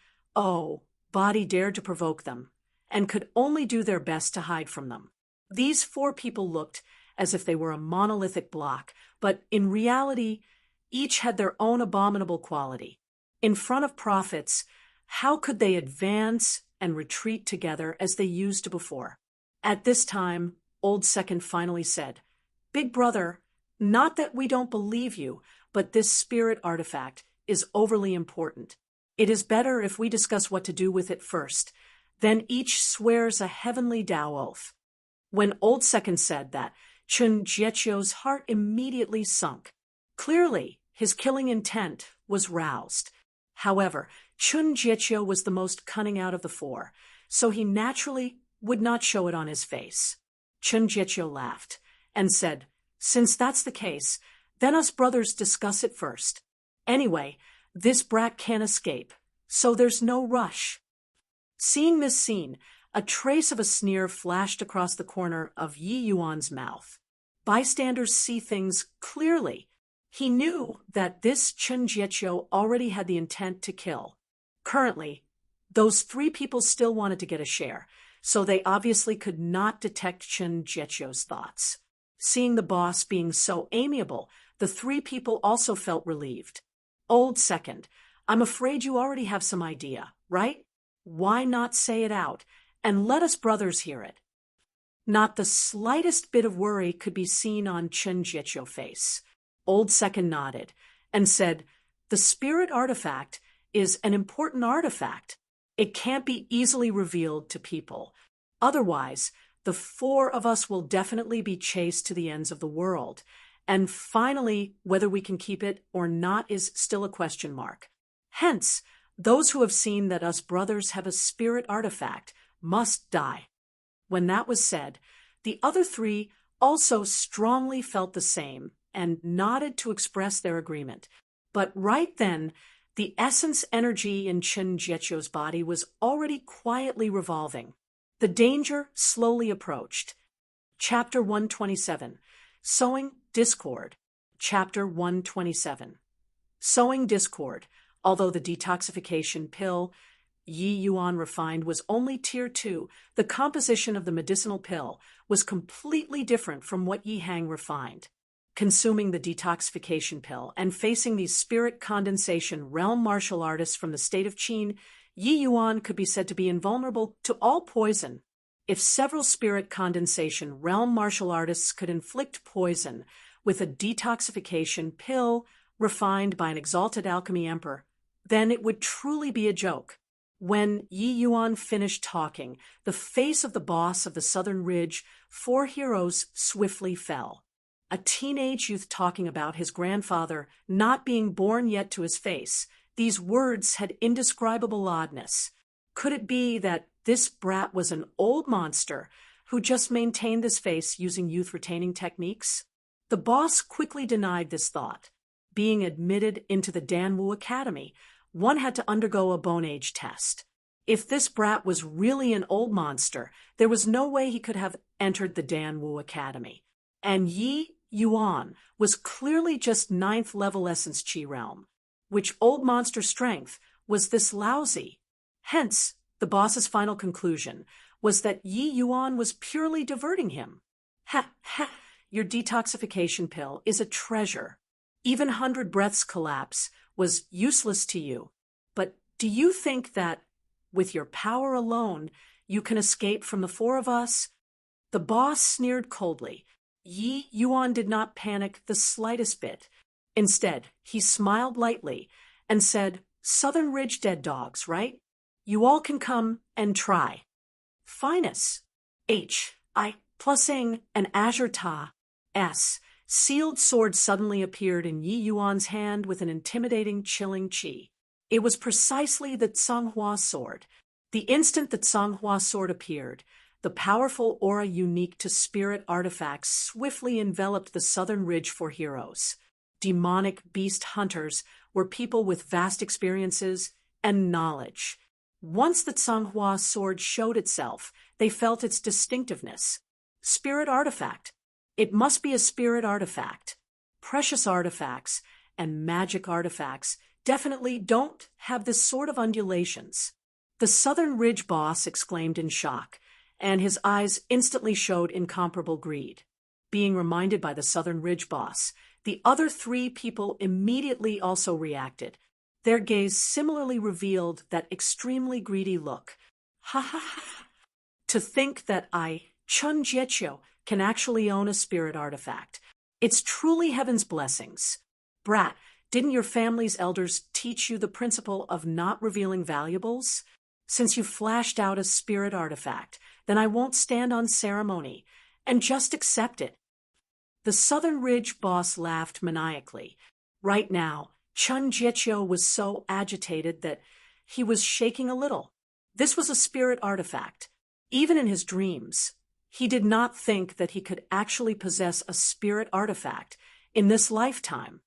body dared to provoke them, and could only do their best to hide from them. These 4 people looked as if they were a monolithic block, but in reality, each had their own abominable quality. In front of prophets, how could they advance and retreat together as they used to before? At this time, Old Second finally said, "Big brother, not that we don't believe you, but this spirit artifact is overly important. It is better if we discuss what to do with it first. Then each swears a heavenly Tao oath." When Old Second said that, Chun Jiechio's heart immediately sunk. Clearly, his killing intent was roused. However, Chun Jiechio was the most cunning out of the 4, so he naturally would not show it on his face. Chun Jiechio laughed and said, "Since that's the case, then us brothers discuss it first. Anyway, this brat can't escape, so there's no rush." Seeing this scene, a trace of a sneer flashed across the corner of Yi Yuan's mouth. Bystanders see things clearly. He knew that this Chun Jiechio already had the intent to kill. Currently, those 3 people still wanted to get a share, so they obviously could not detect Chun Jiechio's thoughts. Seeing the boss being so amiable, the 3 people also felt relieved. "Old Second, I'm afraid you already have some idea, right? Why not say it out, and let us brothers hear it?" Not the slightest bit of worry could be seen on Chun Jiechio's face. Old Second nodded and said, "The spirit artifact is an important artifact. It can't be easily revealed to people. Otherwise, the 4 of us will definitely be chased to the ends of the world. And finally, whether we can keep it or not is still a question mark. Hence, those who have seen that us brothers have a spirit artifact must die." When that was said, the other 3 also strongly felt the same and nodded to express their agreement. But right then, the essence energy in Chun Jiechio's body was already quietly revolving. The danger slowly approached. Chapter 127, Sowing Discord. Chapter 127. Sowing Discord. Although the detoxification pill Yi Yuan refined was only Tier 2, the composition of the medicinal pill was completely different from what Yi Hang refined. Consuming the detoxification pill and facing these spirit condensation realm martial artists from the state of Qin, Yi Yuan could be said to be invulnerable to all poison. If several spirit condensation realm martial artists could inflict poison with a detoxification pill refined by an exalted alchemy emperor, then it would truly be a joke. When Yi Yuan finished talking, the face of the boss of the Southern Ridge 4 heroes swiftly fell. A teenage youth talking about his grandfather not being born yet to his face, these words had indescribable oddness. Could it be that this brat was an old monster who just maintained this face using youth-retaining techniques? The boss quickly denied this thought. Being admitted into the Danwu Academy, one had to undergo a bone age test. If this brat was really an old monster, there was no way he could have entered the Danwu Academy. And Yi Yuan was clearly just 9th level Essence Chi realm, which old monster strength was this lousy. Hence, the boss's final conclusion was that Yi Yuan was purely diverting him. Ha ha, your detoxification pill is a treasure. Even 100 breaths collapse was useless to you. But do you think that With your power alone, you can escape from the four of us. The boss sneered coldly. Yi Yuan did not panic the slightest bit. Instead, he smiled lightly and said, Southern Ridge dead dogs, right? You all can come and try. Finus. H.I. Plusing an Azure Ta. S. Sealed sword suddenly appeared in Yi Yuan's hand with an intimidating, chilling chi. It was precisely the Tsanghua sword. The instant the Tsanghua sword appeared, the powerful aura unique to spirit artifacts swiftly enveloped the Southern Ridge for heroes. Demonic beast hunters were people with vast experiences and knowledge. Once the Tsanghua sword showed itself, they felt its distinctiveness. Spirit artifact. It must be a spirit artifact. Precious artifacts and magic artifacts definitely don't have this sort of undulations. The Southern Ridge boss exclaimed in shock, and his eyes instantly showed incomparable greed. Being reminded by the Southern Ridge boss, the other three people immediately also reacted. Their gaze similarly revealed that extremely greedy look. Ha ha ha! To think that I, Chun Jiechyo, can actually own a spirit artifact. It's truly heaven's blessings. Brat, didn't your family's elders teach you the principle of not revealing valuables? Since you flashed out a spirit artifact, then I won't stand on ceremony, and just accept it. The Southern Ridge boss laughed maniacally. Right now, Chun Jiechyo was so agitated that he was shaking a little. This was a spirit artifact. Even in his dreams, he did not think that he could actually possess a spirit artifact in this lifetime.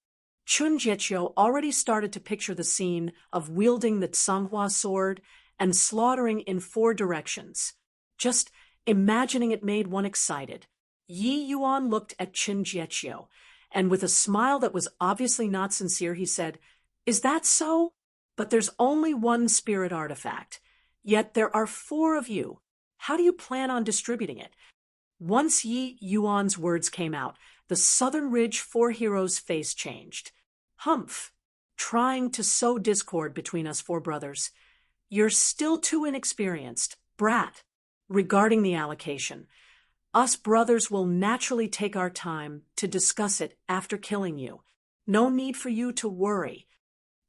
Chun Jiechyo already started to picture the scene of wielding the Tsanghua sword and slaughtering in 4 directions. Just imagining it made one excited. Yi Yuan looked at Chun Jiechyo, and with a smile that was obviously not sincere, he said, Is that so? But there's only one spirit artifact. Yet there are 4 of you. How do you plan on distributing it? Once Yi Yuan's words came out, the Southern Ridge 4 heroes' face changed. Humph! Trying to sow discord between us 4 brothers. You're still too inexperienced. Brat. Regarding the allocation, us brothers will naturally take our time to discuss it after killing you. No need for you to worry.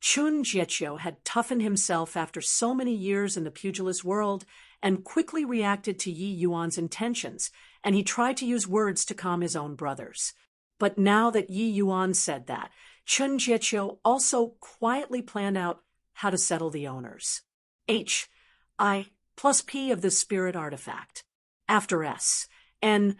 Chun Jiechyo had toughened himself after so many years in the pugilist world and quickly reacted to Yi Yuan's intentions, and he tried to use words to calm his own brothers. But now that Yi Yuan said that, Chun Jiechyo also quietly planned out how to settle the owners. H.I. plus P of the spirit artifact. After S. N.A.T.C.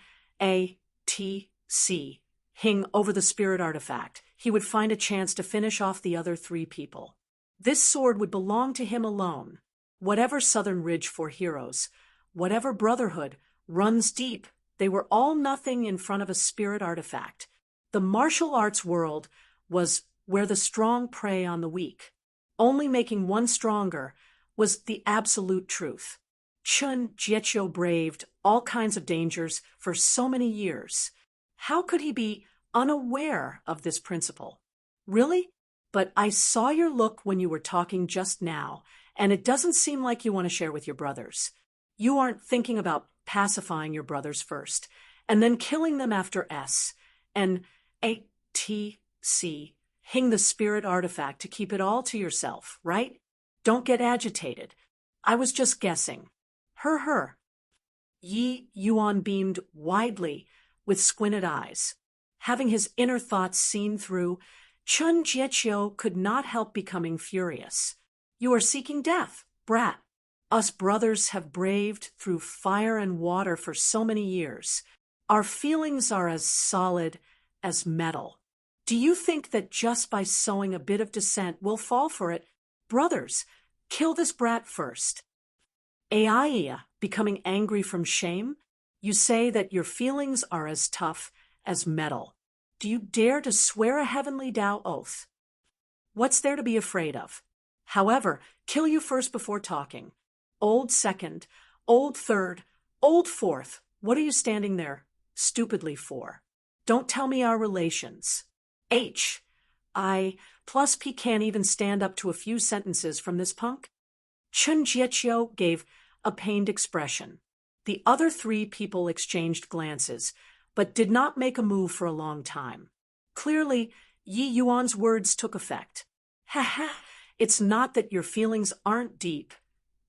hing over the spirit artifact, he would find a chance to finish off the other 3 people. This sword would belong to him alone. Whatever Southern Ridge 4 heroes, whatever brotherhood runs deep, they were all nothing in front of a spirit artifact. The martial arts world was where the strong prey on the weak. Only making one stronger was the absolute truth. Chun Jiechyo braved all kinds of dangers for so many years. How could he be unaware of this principle? Really? But I saw your look when you were talking just now, and it doesn't seem like you want to share with your brothers. You aren't thinking about pacifying your brothers first, and then killing them after S. And A.T.C. hing the spirit artifact to keep it all to yourself, right? Don't get agitated. I was just guessing. Her. Yi Yuan beamed widely with squinted eyes. Having his inner thoughts seen through, Chun Jiechyo could not help becoming furious. You are seeking death, brat. Us brothers have braved through fire and water for so many years. Our feelings are as solid as metal. Do you think that just by sowing a bit of dissent we'll fall for it? Brothers, kill this brat first. Aiya, becoming angry from shame, you say that your feelings are as tough as metal. Do you dare to swear a heavenly Tao oath? What's there to be afraid of? However, kill you first before talking. Old second, old third, old fourth, what are you standing there stupidly for? Don't tell me our relations. H. I plus P can't even stand up to a few sentences from this punk? Chun Jiechio gave a pained expression. The other three people exchanged glances, but did not make a move for a long time. Clearly, Yi Yuan's words took effect. Ha ha, it's not that your feelings aren't deep.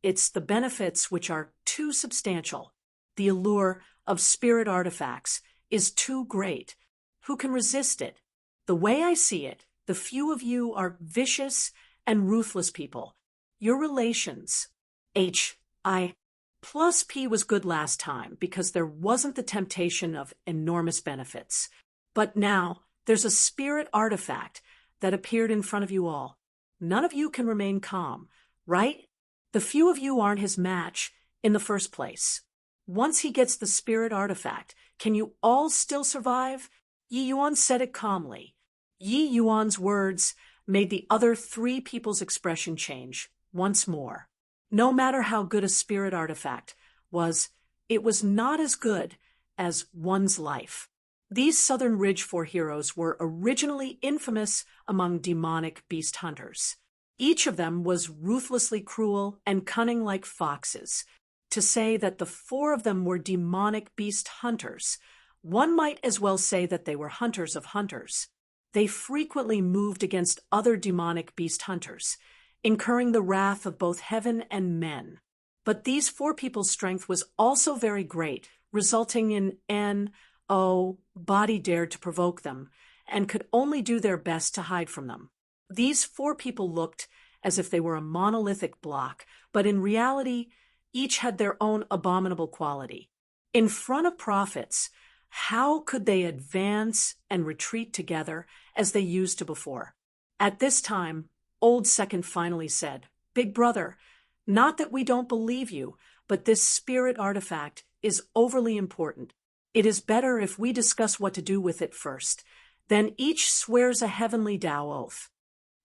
It's the benefits which are too substantial. The allure of spirit artifacts is too great. Who can resist it? The way I see it, the few of you are vicious and ruthless people. Your relations, H.I. plus P was good last time because there wasn't the temptation of enormous benefits. But now there's a spirit artifact that appeared in front of you all. None of you can remain calm, right? The few of you aren't his match in the first place. Once he gets the spirit artifact, can you all still survive? Yi Yuan said it calmly. Yi Yuan's words made the other three people's expression change once more. No matter how good a spirit artifact was, it was not as good as one's life. These Southern Ridge Four heroes were originally infamous among demonic beast hunters. Each of them was ruthlessly cruel and cunning like foxes. To say that the four of them were demonic beast hunters, one might as well say that they were hunters of hunters. They frequently moved against other demonic beast hunters, incurring the wrath of both heaven and men. But these four people's strength was also very great, resulting in N.O. body dared to provoke them, and could only do their best to hide from them. These four people looked as if they were a monolithic block, but in reality, each had their own abominable quality. In front of prophets, how could they advance and retreat together as they used to before? At this time, Old Second finally said, "Big brother, not that we don't believe you, but this spirit artifact is overly important. It is better if we discuss what to do with it first. Then each swears a heavenly Tao oath."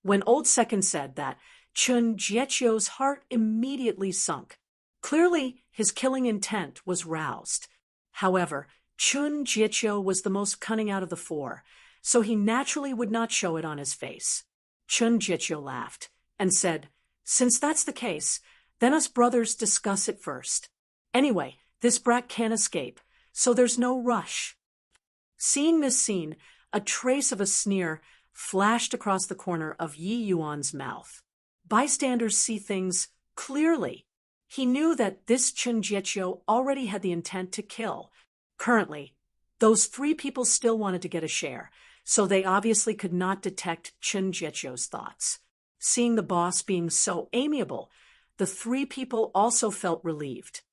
When Old Second said that, Chun Jiechio's heart immediately sunk. Clearly, his killing intent was roused. However, Chun Jiechio was the most cunning out of the four, so he naturally would not show it on his face. Chun Jiechio laughed and said, "Since that's the case, then us brothers discuss it first. Anyway, this brat can't escape, so there's no rush." Seeing this scene, a trace of a sneer flashed across the corner of Yi Yuan's mouth. Bystanders see things clearly. He knew that this Chun Jiechio already had the intent to kill. Currently, those three people still wanted to get a share, so they obviously could not detect Chun Jiechio's thoughts. Seeing the boss being so amiable, the three people also felt relieved.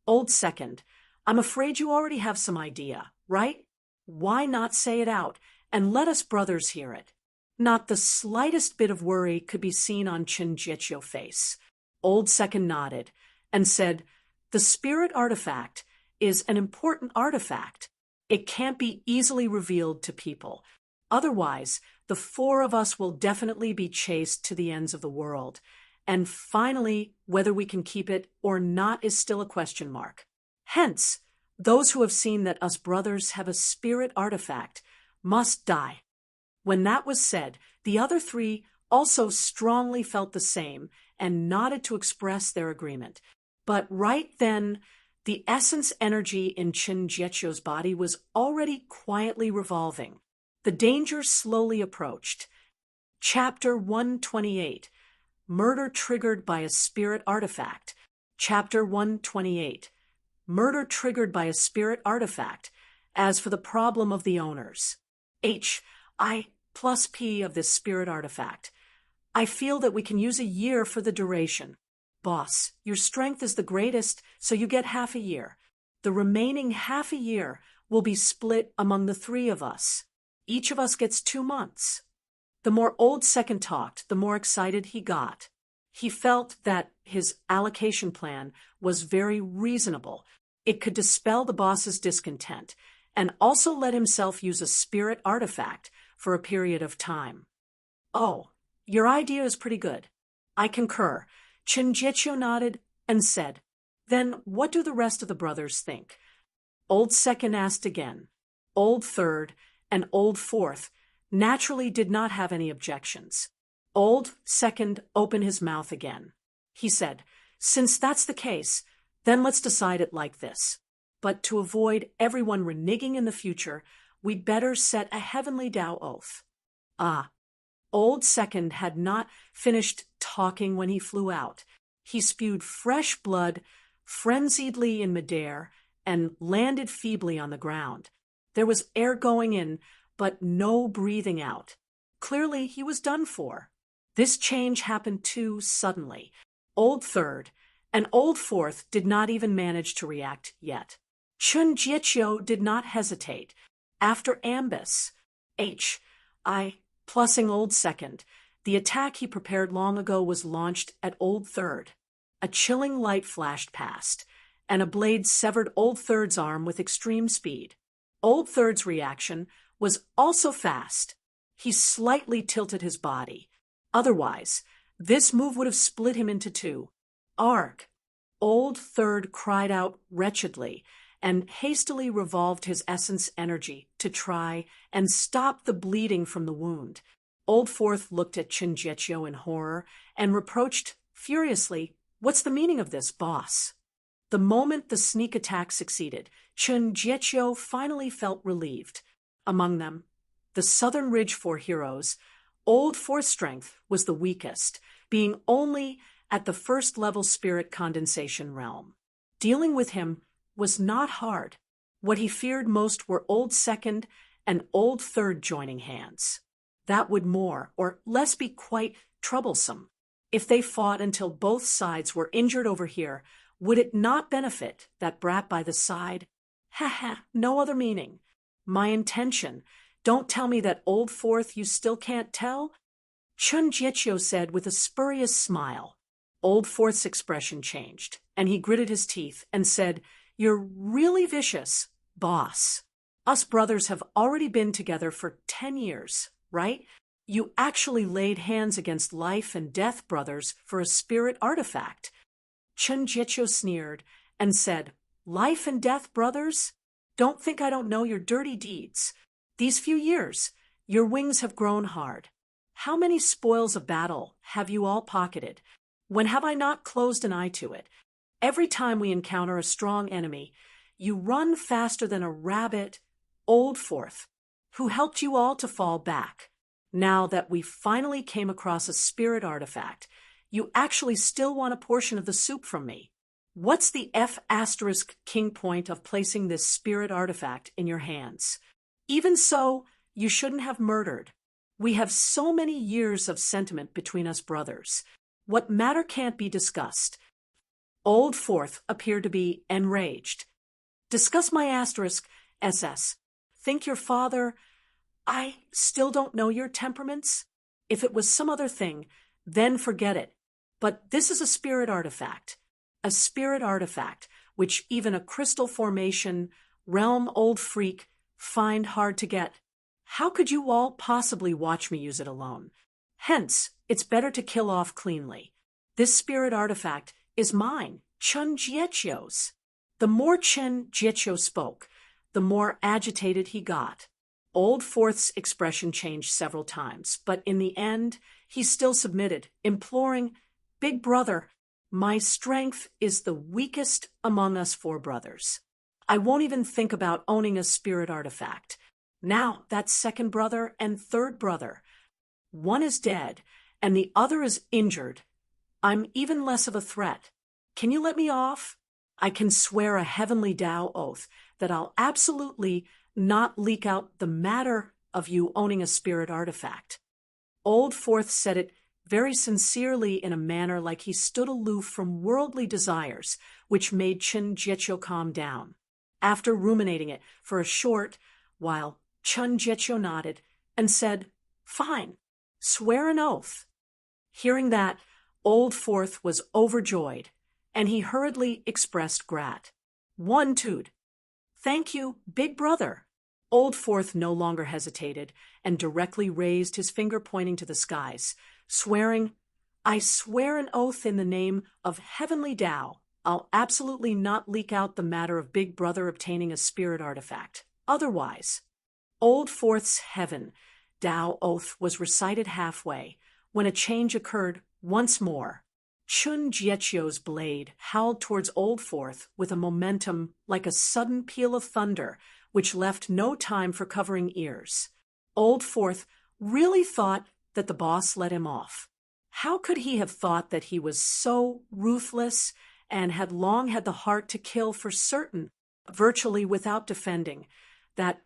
Old Second, I'm afraid you already have some idea, right? Why not say it out and let us brothers hear it? Not the slightest bit of worry could be seen on Chun Jiechio's face. Old Second nodded and said, "The spirit artifact is an important artifact. It can't be easily revealed to people. Otherwise, the four of us will definitely be chased to the ends of the world. And finally, whether we can keep it or not is still a question mark. Hence, those who have seen that us brothers have a spirit artifact must die." When that was said, the other three also strongly felt the same and nodded to express their agreement. But right then, the essence energy in Chun Jiechio's body was already quietly revolving. The danger slowly approached. Chapter 128, Murder Triggered by a Spirit Artifact. Chapter 128, Murder Triggered by a Spirit Artifact. As for the problem of the owners, H.I. plus P of this spirit artifact, I feel that we can use a year for the duration. Boss, your strength is the greatest, so you get half a year. The remaining half a year will be split among the three of us. Each of us gets 2 months. The more Old Second talked, the more excited he got. He felt that his allocation plan was very reasonable. It could dispel the boss's discontent and also let himself use a spirit artifact for a period of time. "Oh, your idea is pretty good. I concur." Chun Jiechio nodded and said, "Then what do the rest of the brothers think?" Old Second asked again. Old Third and Old Fourth naturally did not have any objections. Old Second opened his mouth again. He said, "Since that's the case, then let's decide it like this. But to avoid everyone reneging in the future, we'd better set a heavenly Tao oath." Ah, Old Second had not finished talking when he flew out. He spewed fresh blood frenziedly in midair and landed feebly on the ground. There was air going in, but no breathing out. Clearly, he was done for. This change happened too suddenly. Old Third and Old Fourth did not even manage to react yet. Chun Jiechio did not hesitate. After Ambus, plussing Old Second, the attack he prepared long ago was launched at Old Third. A chilling light flashed past, and a blade severed Old Third's arm with extreme speed. Old Third's reaction was also fast. He slightly tilted his body. Otherwise, this move would have split him into two. Arg! Old Third cried out wretchedly and hastily revolved his essence energy to try and stop the bleeding from the wound. Old Fourth looked at Chun Jiechio in horror and reproached furiously, "What's the meaning of this, boss?" The moment the sneak attack succeeded, Chun Jiechio finally felt relieved. Among them, the Southern Ridge Four heroes, Old Fourth's strength was the weakest, being only at the first-level spirit condensation realm. Dealing with him was not hard. What he feared most were Old Second and Old Third joining hands. That would more or less be quite troublesome. If they fought until both sides were injured over here, would it not benefit that brat by the side? No other meaning. My intention. Don't tell me that Old Fourth you still can't tell? Chun Jiechio said with a spurious smile. Old Fourth's expression changed, and he gritted his teeth and said, "You're really vicious, boss. Us brothers have already been together for 10 years, right? You actually laid hands against life and death brothers for a spirit artifact." Chun Jiechio sneered and said, "Life and death brothers? Don't think I don't know your dirty deeds. These few years, your wings have grown hard. How many spoils of battle have you all pocketed? When have I not closed an eye to it? Every time we encounter a strong enemy, you run faster than a rabbit. Old Fourth, who helped you all to fall back. Now that we finally came across a spirit artifact, you actually still want a portion of the soup from me. What's the F*** point of placing this spirit artifact in your hands? Even so, you shouldn't have murdered. We have so many years of sentiment between us brothers. What matter can't be discussed." Old Fourth appeared to be enraged. "Discuss my *SS. Think your father... I still don't know your temperaments? If it was some other thing, then forget it. But this is a spirit artifact. A spirit artifact, which even a crystal formation, realm old freak, find hard to get. How could you all possibly watch me use it alone? Hence, it's better to kill off cleanly. This spirit artifact is mine, Chun Jiechio's." The more Chun Jiechio spoke, the more agitated he got. Old Fourth's expression changed several times, but in the end, he still submitted, imploring, "Big brother, my strength is the weakest among us four brothers. I won't even think about owning a spirit artifact. Now that second brother and third brother, one is dead and the other is injured. I'm even less of a threat. Can you let me off? I can swear a heavenly Tao oath that I'll absolutely not leak out the matter of you owning a spirit artifact." Old Fourth said it very sincerely in a manner like he stood aloof from worldly desires, which made Chun Jiechio calm down. After ruminating it for a short while, Chun Jiechio nodded and said, "Fine, swear an oath." Hearing that, Old Fourth was overjoyed, and he hurriedly expressed gratitude. "Thank you, big brother." Old Fourth no longer hesitated and directly raised his finger pointing to the skies, swearing, "I swear an oath in the name of heavenly Tao, I'll absolutely not leak out the matter of big brother obtaining a spirit artifact. Otherwise." Old Fourth's heaven Tao oath was recited halfway when a change occurred once more. Chun Jiechio's blade howled towards Old Fourth with a momentum like a sudden peal of thunder, which left no time for covering ears. Old Fourth really thought that the boss let him off. How could he have thought that he was so ruthless and had long had the heart to kill for certain, virtually without defending? That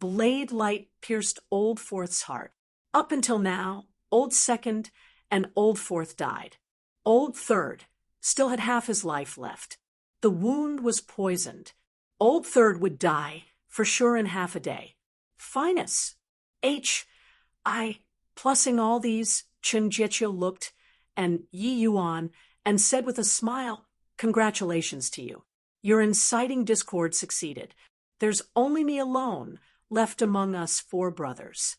blade light pierced Old Fourth's heart. Up until now, Old Second and Old Fourth died. Old Third still had half his life left. The wound was poisoned. Old Third would die, for sure, in half a day. Finus. Plussing all these, Chun Jiechio looked and Yi Yuan and said with a smile, "Congratulations to you. Your inciting discord succeeded. There's only me alone left among us four brothers."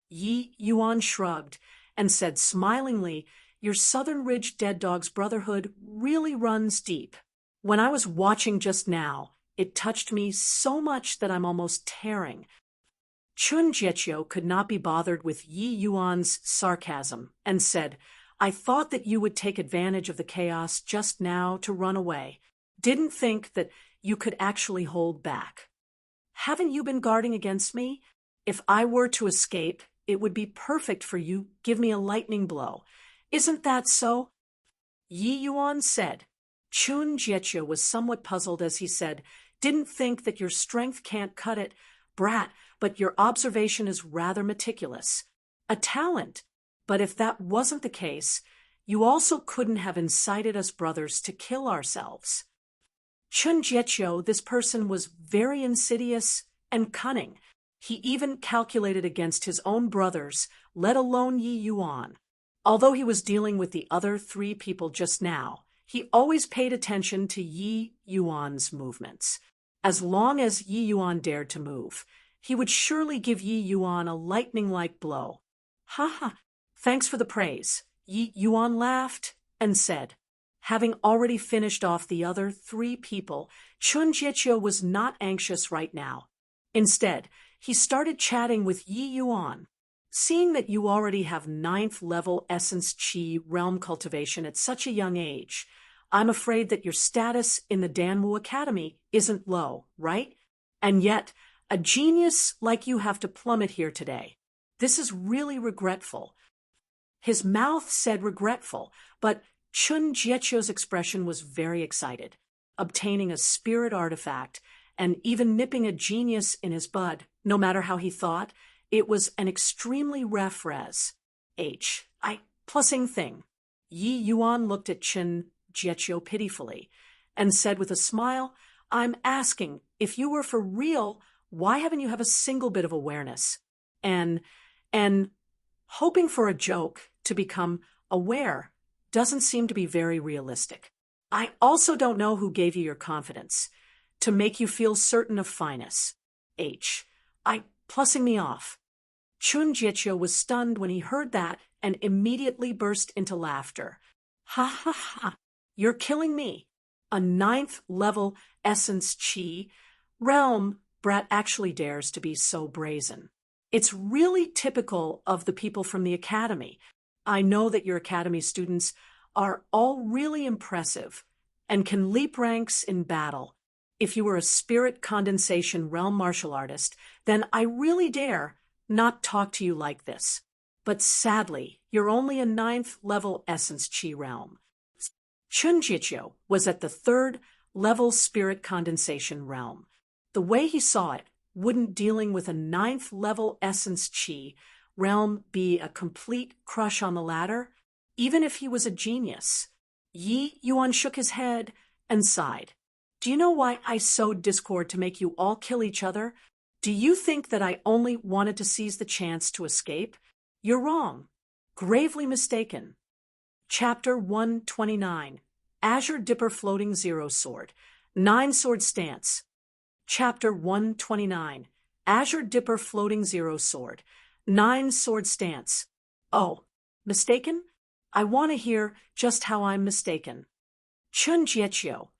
Yi Yuan shrugged and said smilingly, "Your Southern Ridge Dead Dogs Brotherhood really runs deep. When I was watching just now, it touched me so much that I'm almost tearing." Chun Jiechio could not be bothered with Yi Yuan's sarcasm and said, "I thought that you would take advantage of the chaos just now to run away. Didn't think that you could actually hold back. Haven't you been guarding against me? If I were to escape, it would be perfect for you. Give me a lightning blow. Isn't that so?" Yi Yuan said. Chun Jiechio was somewhat puzzled as he said, "Didn't think that your strength can't cut it, brat, but your observation is rather meticulous. A talent. But if that wasn't the case, you also couldn't have incited us brothers to kill ourselves." Chun Jiechio, this person was very insidious and cunning. He even calculated against his own brothers, let alone Yi Yuan. Although he was dealing with the other three people just now, he always paid attention to Yi Yuan's movements. As long as Yi Yuan dared to move, he would surely give Yi Yuan a lightning-like blow. "Ha ha, thanks for the praise," Yi Yuan laughed and said. Having already finished off the other three people, Chun Jiechio was not anxious right now. Instead, he started chatting with Yi Yuan. "Seeing that you already have 9th level Essence Qi realm cultivation at such a young age, I'm afraid that your status in the Danwu Academy isn't low, right? And yet, a genius like you have to plummet here today. This is really regretful." His mouth said regretful, but Chun Jiechio's expression was very excited. Obtaining a spirit artifact and even nipping a genius in his bud, no matter how he thought, it was an extremely res. Plussing thing. Yi Yuan looked at Chun Jiechio pitifully and said with a smile, "I'm asking, if you were for real, why haven't you have a single bit of awareness? And hoping for a joke to become aware doesn't seem to be very realistic. I also don't know who gave you your confidence to make you feel certain of fineness. Plussing me off." Chun Jiechio was stunned when he heard that and immediately burst into laughter. "Ha ha ha, you're killing me. A 9th level Essence Qi realm brat actually dares to be so brazen. It's really typical of the people from the academy. I know that your academy students are all really impressive and can leap ranks in battle. If you were a spirit condensation realm martial artist, then I really dare not talk to you like this. But sadly, you're only a 9th level Essence Qi realm." Chun Jiechio was at the 3rd level spirit condensation realm. The way he saw it, wouldn't dealing with a 9th level Essence Qi realm be a complete crush on the ladder, even if he was a genius? Yi Yuan shook his head and sighed. "Do you know why I sowed discord to make you all kill each other? Do you think that I only wanted to seize the chance to escape? You're wrong. Gravely mistaken." Chapter 129, Azure Dipper Floating Zero Sword, 9-sword stance. Chapter 129, Azure Dipper Floating Zero Sword, 9-sword stance. "Oh, mistaken? I want to hear just how I'm mistaken." Chun Jiechio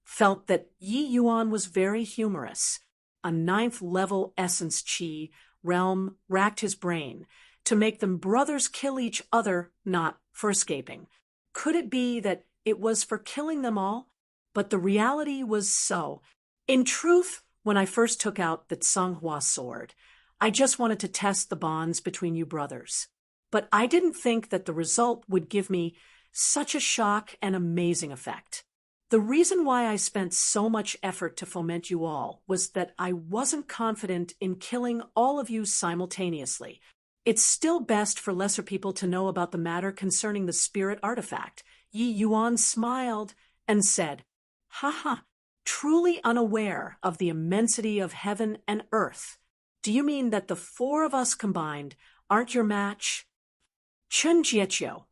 felt that Yi Yuan was very humorous. A 9th level Essence Qi realm racked his brain to make them brothers kill each other, not for escaping. Could it be that it was for killing them all? But the reality was so. In truth, when I first took out the Tsunghua sword, I just wanted to test the bonds between you brothers. But I didn't think that the result would give me such a shock and amazing effect. The reason why I spent so much effort to foment you all was that I wasn't confident in killing all of you simultaneously. It's still best for lesser people to know about the matter concerning the spirit artifact. Yi Yuan smiled and said, "Ha, truly unaware of the immensity of heaven and earth. Do you mean that the four of us combined aren't your match?" Chen Jiechio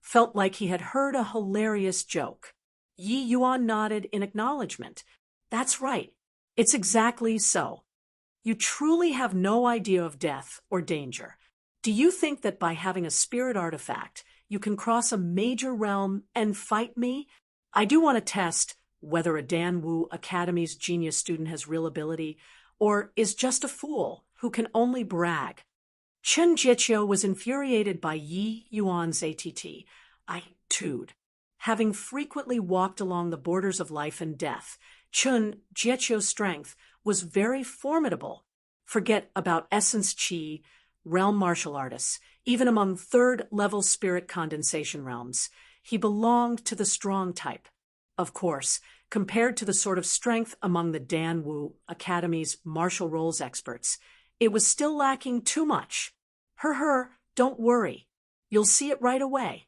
felt like he had heard a hilarious joke. Yi Yuan nodded in acknowledgement. "That's right. It's exactly so. You truly have no idea of death or danger. Do you think that by having a spirit artifact, you can cross a major realm and fight me? I do want to test whether a Danwu Academy's genius student has real ability or is just a fool who can only brag." Chen Jiechio was infuriated by Yi Yuan's attitude. Having frequently walked along the borders of life and death, Chen Jiechio's strength was very formidable. Forget about essence chi, realm martial artists, even among third-level spirit condensation realms. He belonged to the strong type. Of course, compared to the sort of strength among the Danwu Academy's martial roles experts, it was still lacking too much. Don't worry. You'll see it right away.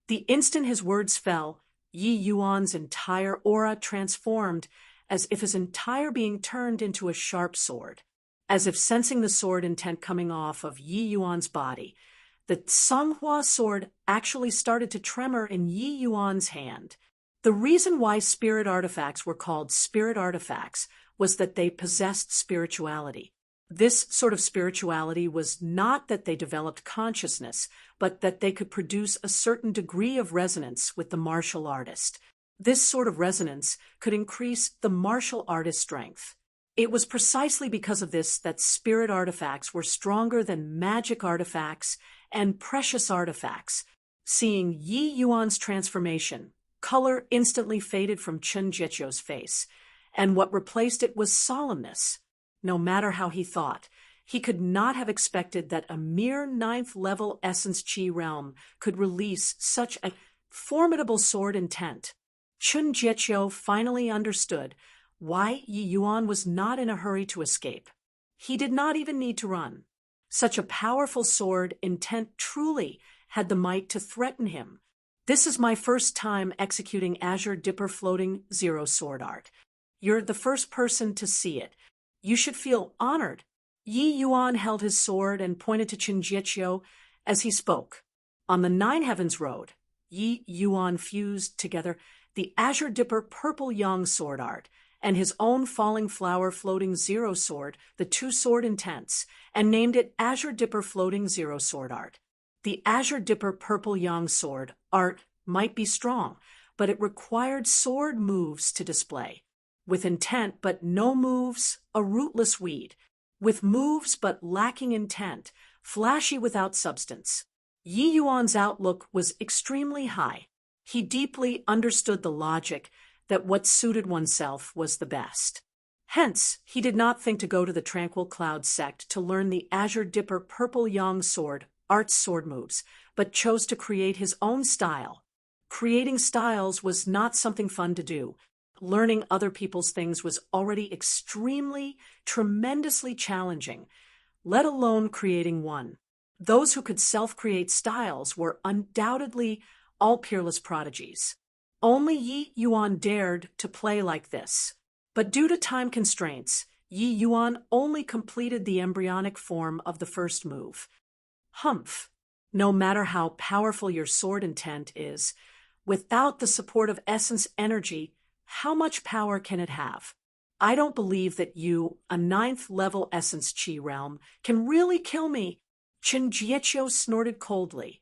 The instant his words fell, Yi Yuan's entire aura transformed, as if his entire being turned into a sharp sword. As if sensing the sword intent coming off of Yi Yuan's body, the Tsunghua sword actually started to tremor in Yi Yuan's hand. The reason why spirit artifacts were called spirit artifacts was that they possessed spirituality. This sort of spirituality was not that they developed consciousness, but that they could produce a certain degree of resonance with the martial artist. This sort of resonance could increase the martial artist's strength. It was precisely because of this that spirit artifacts were stronger than magic artifacts and precious artifacts. Seeing Yi Yuan's transformation, color instantly faded from Chen Jiechio's face, and what replaced it was solemnness. No matter how he thought, he could not have expected that a mere 9th-level essence chi realm could release such a formidable sword intent. Chen Jiechio finally understood why Yi Yuan was not in a hurry to escape. He did not even need to run. Such a powerful sword intent truly had the might to threaten him. "This is my first time executing Azure Dipper Floating Zero sword art. You're the first person to see it. You should feel honored." Yi Yuan held his sword and pointed to Chen Jiechio as he spoke. On the Nine Heavens Road, Yi Yuan fused together the Azure Dipper Purple Yang sword art and his own Falling Flower Floating Zero sword, the two-sword intents, and named it Azure Dipper Floating Zero sword art. The Azure Dipper Purple Yang sword art might be strong, but it required sword moves to display. With intent but no moves, a rootless weed. With moves but lacking intent, flashy without substance. Yi Yuan's outlook was extremely high. He deeply understood the logic that what suited oneself was the best. Hence, he did not think to go to the Tranquil Cloud sect to learn the Azure Dipper Purple Yang sword art's sword moves, but chose to create his own style. Creating styles was not something fun to do. Learning other people's things was already tremendously challenging, let alone creating one. Those who could self-create styles were undoubtedly all Peerless prodigies. Only Yi Yuan dared to play like this. But due to time constraints, Yi Yuan only completed the embryonic form of the first move. Humph! No matter how powerful your sword intent is, without the support of essence energy, how much power can it have? I don't believe that you, a 9th-level essence chi realm, can really kill me. Chen Jiechio snorted coldly.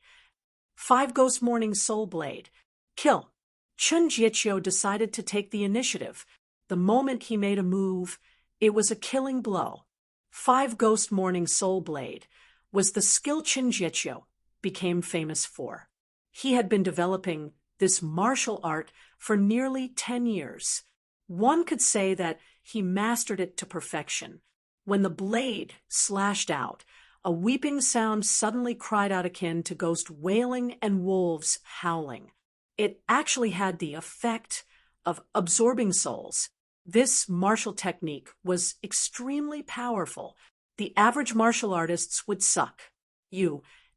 5 Ghost Morning Soul Blade. Kill. Chen Jiechio decided to take the initiative. The moment he made a move, it was a killing blow. 5 Ghost Morning Soul Blade was the skill Chen Jiechio became famous for. He had been developing this martial art for nearly 10 years. One could say that he mastered it to perfection. When the blade slashed out, a weeping sound suddenly cried out akin to ghost wailing and wolves howling. It actually had the effect of absorbing souls. This martial technique was extremely powerful. The average martial artists would suck.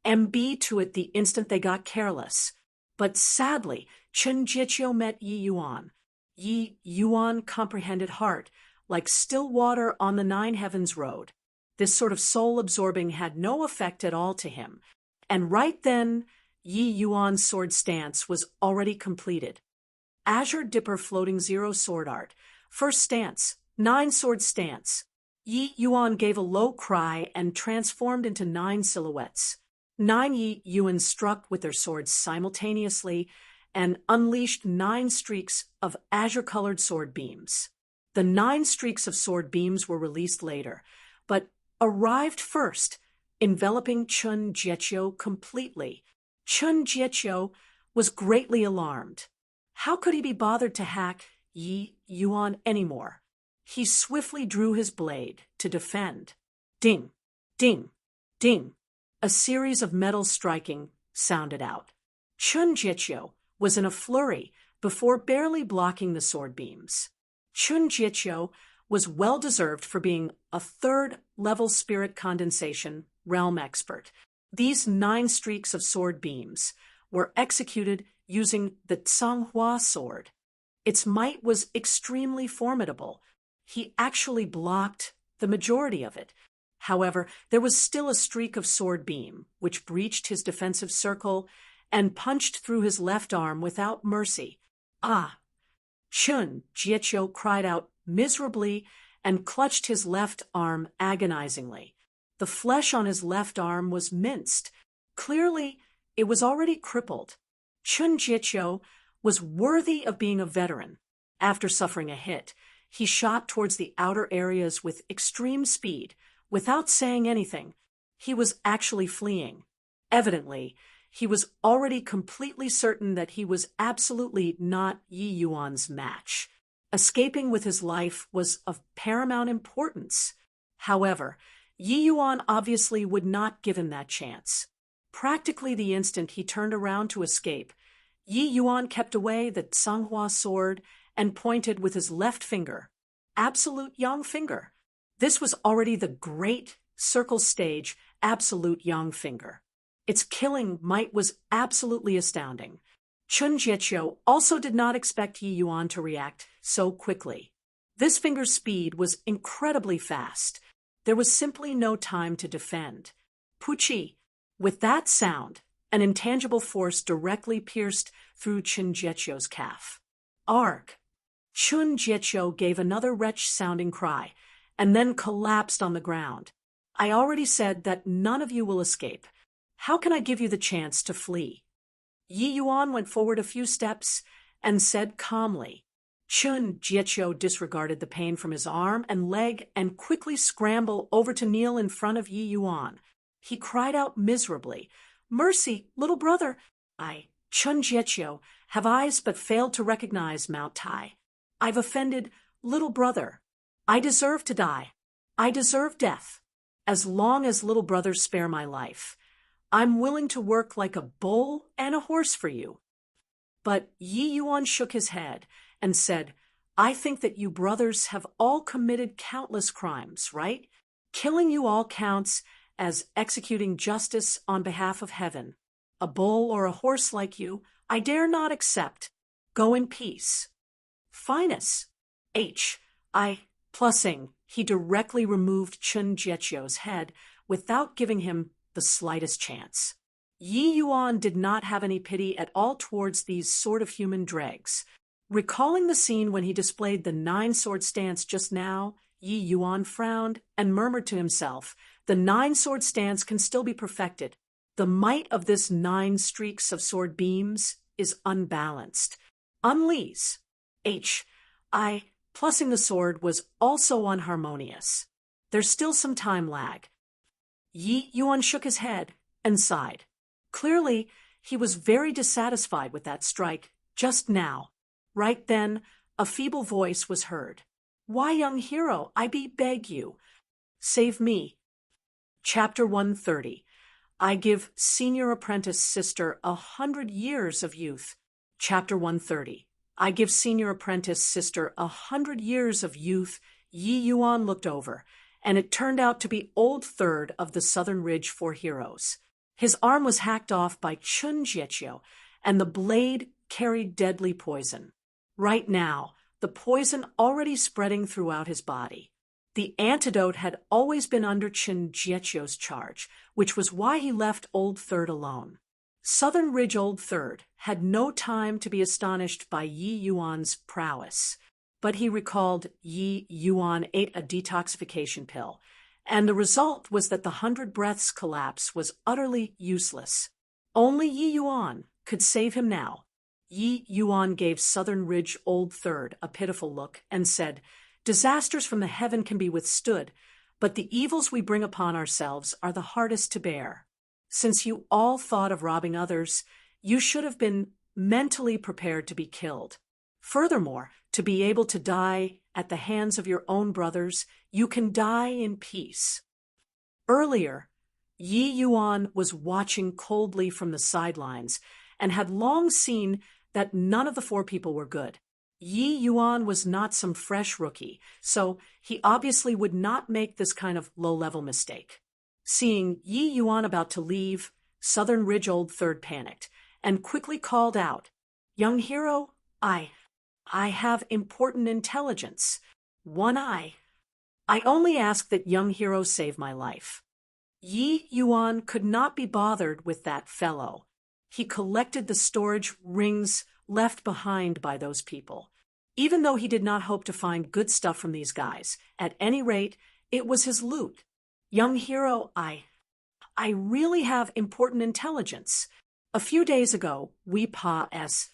MB to it the instant they got careless. But sadly, Chen Jiqiu met Yi Yuan. Yi Yuan comprehended heart, like still water on the Nine Heavens road. This sort of soul-absorbing had no effect at all to him. And right then, Yi Yuan's sword stance was already completed. Azure Dipper Floating Zero Sword Art. First stance, 9-sword stance. Yi Yuan gave a low cry and transformed into 9 silhouettes. 9 Yi Yuan struck with their swords simultaneously and unleashed 9 streaks of azure-colored sword beams. The 9 streaks of sword beams were released later, but arrived first, enveloping Chen Jiqiu completely. Chen Jiqiu was greatly alarmed. How could he be bothered to hack Yi Yuan anymore? He swiftly drew his blade to defend. Ding, ding, ding. A series of metal striking sounded out. Chen Jiqiu was in a flurry before barely blocking the sword beams. Chen Jiqiu was well-deserved for being a 3rd-level spirit condensation realm expert. These 9 streaks of sword beams were executed using the Tsanghua sword. Its might was extremely formidable. He actually blocked the majority of it. However, there was still a streak of sword beam, which breached his defensive circle and punched through his left arm without mercy. Ah! Chen Jiqiu cried out miserably and clutched his left arm agonizingly. The flesh on his left arm was minced. Clearly, it was already crippled. Chen Jiqiu was worthy of being a veteran. After suffering a hit, he shot towards the outer areas with extreme speed. Without saying anything, he was actually fleeing. Evidently, he was already completely certain that he was absolutely not Yi Yuan's match. Escaping with his life was of paramount importance. However, Yi Yuan obviously would not give him that chance. Practically the instant he turned around to escape, Yi Yuan kept away the Tsanghua sword and pointed with his left finger. Absolute Yang finger. This was already the great circle stage absolute Yang finger. Its killing might was absolutely astounding. Chen Jiqiu also did not expect Yi Yuan to react so quickly. This finger's speed was incredibly fast. There was simply no time to defend. Puchi! With that sound, an intangible force directly pierced through Chen Jiqiu's calf. Arg! Chen Jiqiu gave another wretch-sounding cry, and then collapsed on the ground. I already said that none of you will escape. How can I give you the chance to flee? Yi Yuan went forward a few steps and said calmly. Chen Jiqiu disregarded the pain from his arm and leg and quickly scrambled over to kneel in front of Yi Yuan. He cried out miserably, "Mercy, little brother! I, Chen Jiqiu, have eyes but failed to recognize Mount Tai. I've offended little brother. I deserve to die. I deserve death. As long as little brothers spare my life, I'm willing to work like a bull and a horse for you." But Yi Yuan shook his head and said, "I think that you brothers have all committed countless crimes, right? Killing you all counts as executing justice on behalf of heaven. A bull or a horse like you, I dare not accept. Go in peace." Finus. Plussing, he directly removed Chen Jiqiu's head without giving him the slightest chance. Yi Yuan did not have any pity at all towards these sort of human dregs. Recalling the scene when he displayed the 9-sword stance just now, Yi Yuan frowned and murmured to himself, "The 9-sword stance can still be perfected. The might of this 9 streaks of sword beams is unbalanced. Unleash. Plussing the sword was also unharmonious. There's still some time lag." Yi Yuan shook his head and sighed. Clearly, He was very dissatisfied with that strike just now. Right then, a feeble voice was heard. "Why, young hero, I beg you, save me." Chapter 130. I give senior apprentice sister 100 years of youth. Chapter 130. I give senior apprentice sister 100 years of youth. Yi Yuan looked over, and it turned out to be Old Third of the Southern Ridge Four Heroes. His arm was hacked off by Chun Jiechio, and the blade carried deadly poison. Right now, the poison already spreading throughout his body. The antidote had always been under Chun Jiechio's charge, which was why he left Old Third alone. Southern Ridge Old Third had no time to be astonished by Yi Yuan's prowess, but he recalled Yi Yuan ate a detoxification pill, and the result was that the 100 breaths collapse was utterly useless. Only Yi Yuan could save him now. Yi Yuan gave Southern Ridge Old Third a pitiful look and said, "Disasters from the heaven can be withstood, but the evils we bring upon ourselves are the hardest to bear. Since you all thought of robbing others, you should have been mentally prepared to be killed. Furthermore, to be able to die at the hands of your own brothers, you can die in peace." Earlier, Yi Yuan was watching coldly from the sidelines and had long seen that none of the four people were good. Yi Yuan was not some fresh rookie, so he obviously would not make this kind of low-level mistake. Seeing Yi Yuan about to leave, Southern Ridge Old Third panicked and quickly called out, "Young hero, I have important intelligence. One eye. I only ask that young hero save my life." Yi Yuan could not be bothered with that fellow. He collected the storage rings left behind by those people. Even though he did not hope to find good stuff from these guys, at any rate, it was his loot. "Young hero, I really have important intelligence. A few days ago, we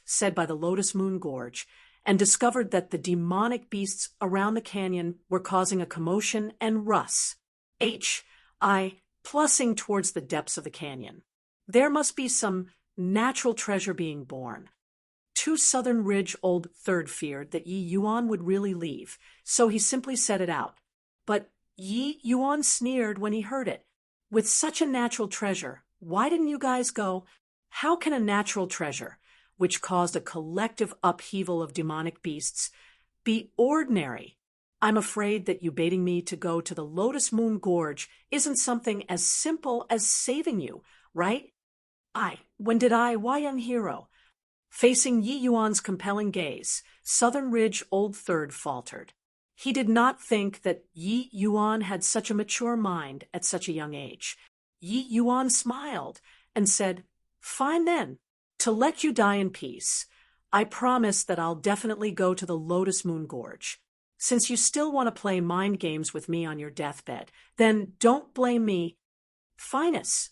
said by the Lotus Moon Gorge, and discovered that the demonic beasts around the canyon were causing a commotion and russ. Plussing towards the depths of the canyon. There must be some natural treasure being born. Two Southern Ridge Old Third feared that Yi Yuan would really leave, so he simply said it out. But Yi Yuan sneered when he heard it. With such a natural treasure, why didn't you guys go? How can a natural treasure, which caused a collective upheaval of demonic beasts, be ordinary? I'm afraid that you baiting me to go to the Lotus Moon Gorge isn't something as simple as saving you, right? Why, young hero? Facing Yi Yuan's compelling gaze, Southern Ridge Old Third faltered. He did not think that Yi Yuan had such a mature mind at such a young age. Yi Yuan smiled and said, "Fine then, to let you die in peace. I promise that I'll definitely go to the Lotus Moon Gorge. Since you still want to play mind games with me on your deathbed, then don't blame me." "Finus.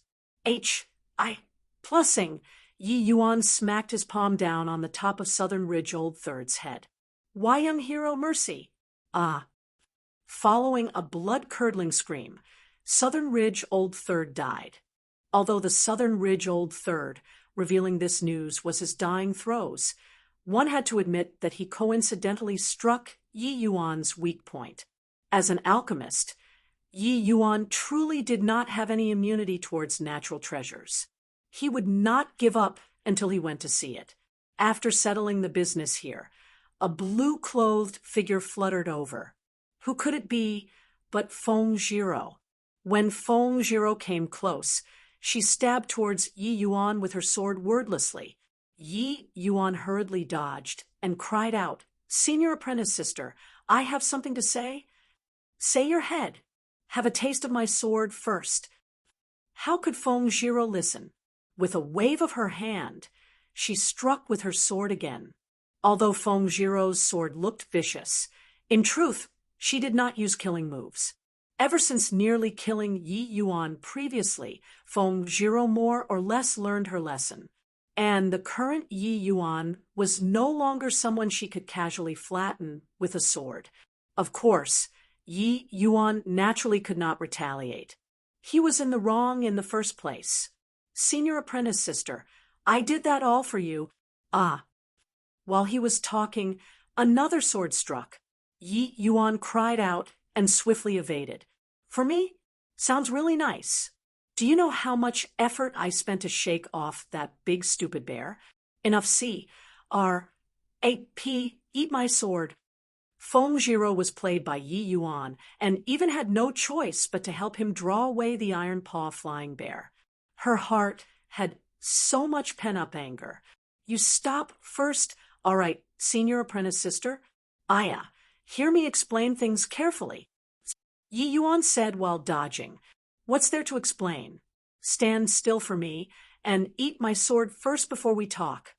Plussing." Yi Yuan smacked his palm down on the top of Southern Ridge Old Third's head. "Why, young hero, mercy." Following a blood-curdling scream, Southern Ridge Old Third died. Although the Southern Ridge Old Third revealing this news was his dying throes, one had to admit that he coincidentally struck Yi Yuan's weak point. As an alchemist, Yi Yuan truly did not have any immunity towards natural treasures. He would not give up until he went to see it. After settling the business here, a blue-clothed figure fluttered over. Who could it be but Feng Zhiro? When Feng Zhiro came close, she stabbed towards Yi Yuan with her sword wordlessly. Yi Yuan hurriedly dodged and cried out, "Senior apprentice sister, I have something to say." "Say your head. Have a taste of my sword first." How could Feng Zhiro listen? With a wave of her hand, she struck with her sword again. Although Feng Zhiro's sword looked vicious, in truth, she did not use killing moves. Ever since nearly killing Yi Yuan previously, Feng Zhiro more or less learned her lesson. And the current Yi Yuan was no longer someone she could casually flatten with a sword. Of course, Yi Yuan naturally could not retaliate. He was in the wrong in the first place. "Senior apprentice sister, I did that all for you. Ah. While he was talking, another sword struck. Yi Yuan cried out and swiftly evaded. For me? Sounds really nice. Do you know how much effort I spent to shake off that big stupid bear? Enough see. AP, eat my sword. Feng Jiro was played by Yi Yuan and even had no choice but to help him draw away the iron paw flying bear. Her heart had so much pent-up anger. You stop first. All right, senior apprentice sister. Aya, hear me explain things carefully. Yi Yuan said while dodging. What's there to explain? Stand still for me and eat my sword first before we talk.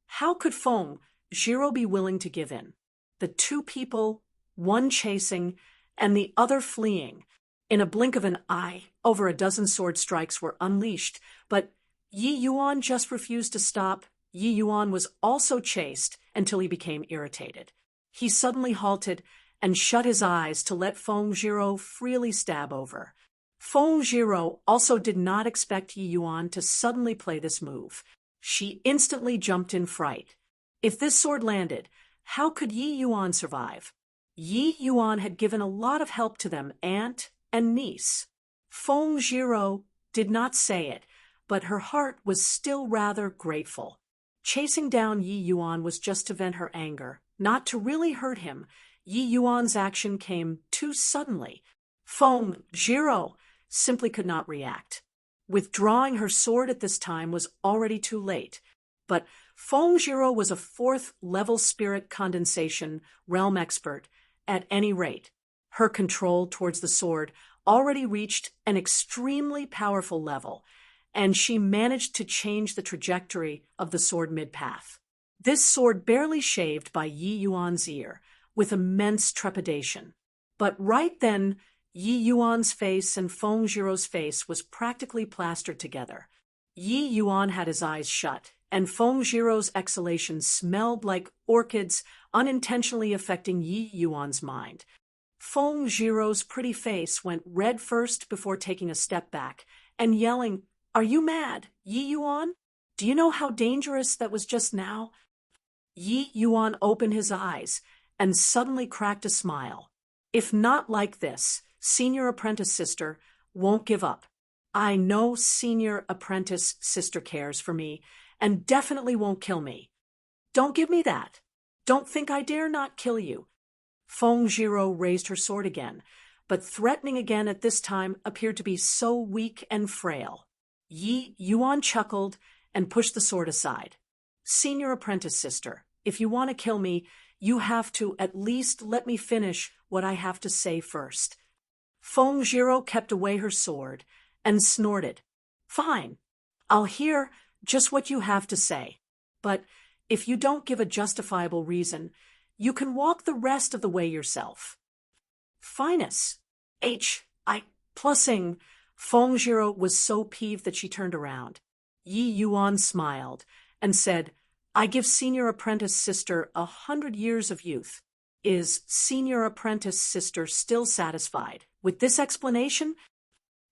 How could Feng Jiro be willing to give in? The two people, one chasing and the other fleeing. In a blink of an eye, over a dozen sword strikes were unleashed, but Yi Yuan just refused to stop. Yi Yuan was also chased until he became irritated. He suddenly halted and shut his eyes to let Feng Jiro freely stab over. Feng Jiro also did not expect Yi Yuan to suddenly play this move. She instantly jumped in fright. If this sword landed, how could Yi Yuan survive? Yi Yuan had given a lot of help to them, aunt and niece. Feng Jiro did not say it, but her heart was still rather grateful. Chasing down Yi Yuan was just to vent her anger, not to really hurt him. Yi Yuan's action came too suddenly. Feng Jiro simply could not react. Withdrawing her sword at this time was already too late. But Feng Jiro was a fourth-level spirit condensation realm expert at any rate. Her control towards the sword already reached an extremely powerful level, and she managed to change the trajectory of the sword mid-path. This sword barely shaved by Yi Yuan's ear, with immense trepidation. But right then, Yi Yuan's face and Feng Jiro's face was practically plastered together. Yi Yuan had his eyes shut, and Feng Jiro's exhalations smelled like orchids, unintentionally affecting Yi Yuan's mind. Feng Jiro's pretty face went red first before taking a step back and yelling, "Are you mad, Yi Yuan? Do you know how dangerous that was just now?" Yi Yuan opened his eyes and suddenly cracked a smile. If not like this, senior apprentice sister won't give up. I know senior apprentice sister cares for me and definitely won't kill me. Don't give me that. Don't think I dare not kill you. Feng Jiro raised her sword again, but threatening again at this time appeared to be so weak and frail. Yi Yuan chuckled and pushed the sword aside. Senior apprentice sister, if you want to kill me, you have to at least let me finish what I have to say first. Feng Jiro kept away her sword and snorted. Fine, I'll hear just what you have to say. But if you don't give a justifiable reason, you can walk the rest of the way yourself. Finus. I plussing. Feng Jiro was so peeved that she turned around. Yi Yuan smiled and said, I give senior apprentice sister 100 years of youth. Is senior apprentice sister still satisfied with this explanation?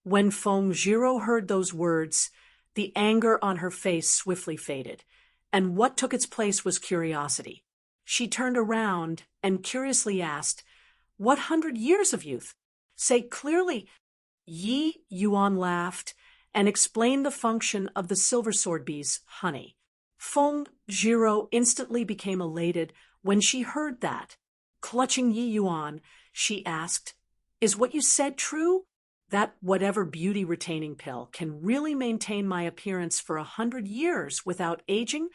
When Feng Jiro heard those words, the anger on her face swiftly faded, and what took its place was curiosity. She turned around and curiously asked, What 100 years of youth? Say clearly. Yi Yuan laughed and explained the function of the silver sword bee's honey. Feng Jiro instantly became elated when she heard that. Clutching Yi Yuan, she asked, Is what you said true? That whatever beauty-retaining pill can really maintain my appearance for 100 years without aging?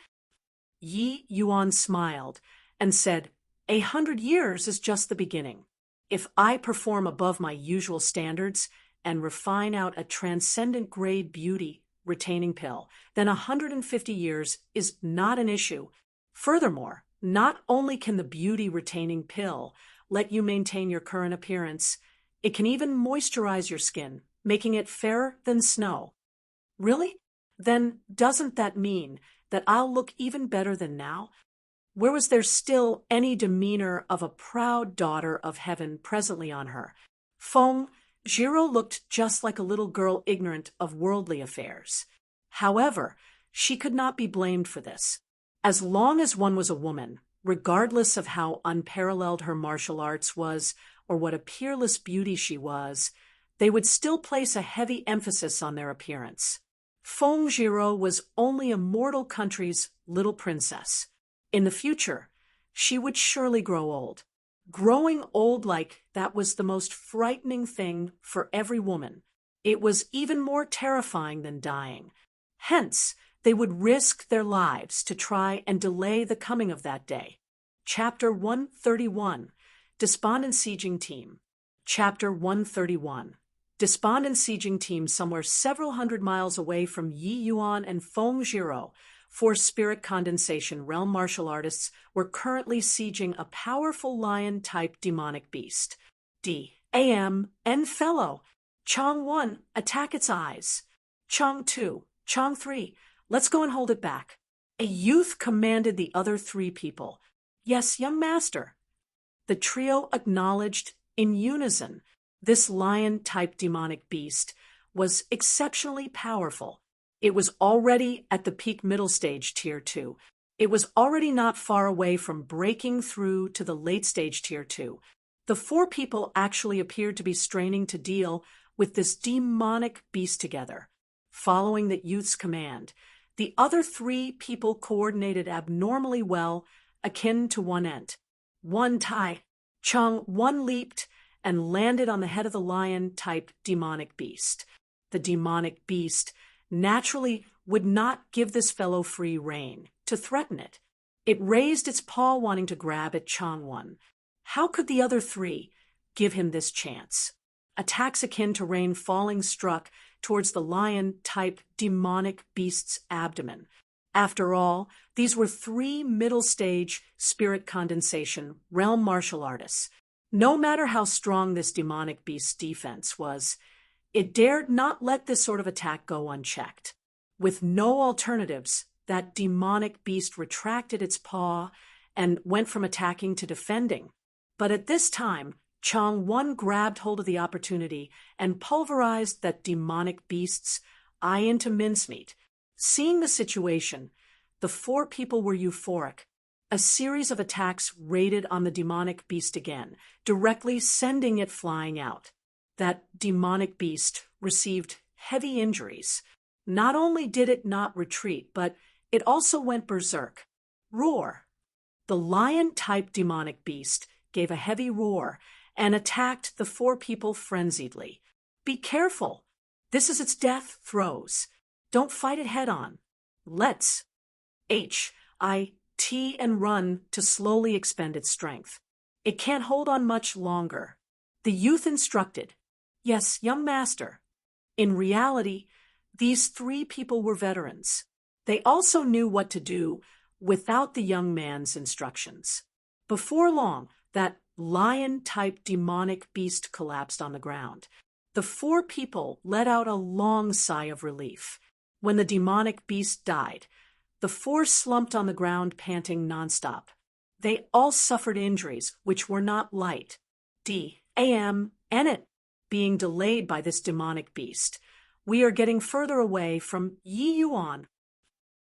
Yi Yuan smiled and said, 100 years is just the beginning. If I perform above my usual standards and refine out a transcendent-grade beauty-retaining pill, then 150 years is not an issue. Furthermore, not only can the beauty-retaining pill let you maintain your current appearance, it can even moisturize your skin, making it fairer than snow. Really? Then doesn't that mean that I'll look even better than now? Where was there still any demeanor of a proud daughter of heaven presently on her? Feng Jiro looked just like a little girl ignorant of worldly affairs. However, She could not be blamed for this. As long as one was a woman, regardless of how unparalleled her martial arts was or what a peerless beauty she was, they would still place a heavy emphasis on their appearance. Feng Jiro was only a mortal country's little princess. In the future, she would surely grow old. Growing old like that was the most frightening thing for every woman. It was even more terrifying than dying. Hence, they would risk their lives to try and delay the coming of that day. Chapter 131, Despondent Sieging Team. Chapter 131. Despondent Sieging Team somewhere several hundred miles away from Yi Yuan and Feng Jiro, four spirit condensation realm martial artists were currently sieging a powerful lion-type demonic beast. D.A.M. N. Fellow. Chong 1, attack its eyes. Chong 2, Chong 3, let's go and hold it back. A youth commanded the other three people. Yes, young master. The trio acknowledged in unison. This lion-type demonic beast was exceptionally powerful. It was already at the peak middle stage Tier 2. It was already not far away from breaking through to the late stage Tier 2. The four people actually appeared to be straining to deal with this demonic beast together. Following the youth's command, the other three people coordinated abnormally well, akin to one ent. One Tai. Chong 1 leaped and landed on the head of the lion-type demonic beast. The demonic beast naturally would not give this fellow free rein to threaten it. It raised its paw wanting to grab at Chong 1. How could the other three give him this chance? Attacks akin to rain falling struck towards the lion-type demonic beast's abdomen. After all, these were three middle-stage spirit condensation realm martial artists. No matter how strong this demonic beast's defense was, it dared not let this sort of attack go unchecked. With no alternatives, that demonic beast retracted its paw and went from attacking to defending. But at this time, Chong 1 grabbed hold of the opportunity and pulverized that demonic beast's eye into mincemeat. Seeing the situation, the four people were euphoric. A series of attacks raided on the demonic beast again, directly sending it flying out. That demonic beast received heavy injuries. Not only did it not retreat, but it also went berserk. Roar. The lion-type demonic beast gave a heavy roar and attacked the four people frenziedly. Be careful. This is its death throes. Don't fight it head-on. Let's H-I-T and run to slowly expend its strength. It can't hold on much longer. The youth instructed. Yes, young master. In reality, these three people were veterans. They also knew what to do without the young man's instructions. Before long, that lion-type demonic beast collapsed on the ground. The four people let out a long sigh of relief. When the demonic beast died, the four slumped on the ground panting nonstop. They all suffered injuries which were not light. D.A.M. Ennet being delayed by this demonic beast. We are getting further away from Yi Yuan.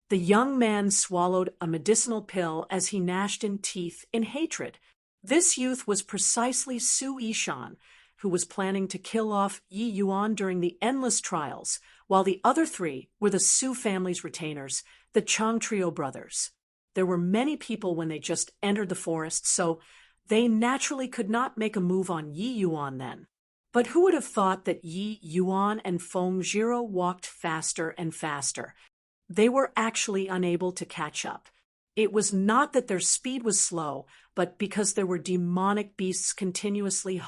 The young man swallowed a medicinal pill as he gnashed in teeth in hatred. This youth was precisely Su Yishan, who was planning to kill off Yi Yuan during the endless trials, while the other three were the Su family's retainers, the Chang Trio brothers. There were many people when they just entered the forest, so they naturally could not make a move on Yi Yuan then. But who would have thought that Yi Yuan and Feng Jiro walked faster and faster? They were actually unable to catch up. It was not that their speed was slow, but because there were demonic beasts continuously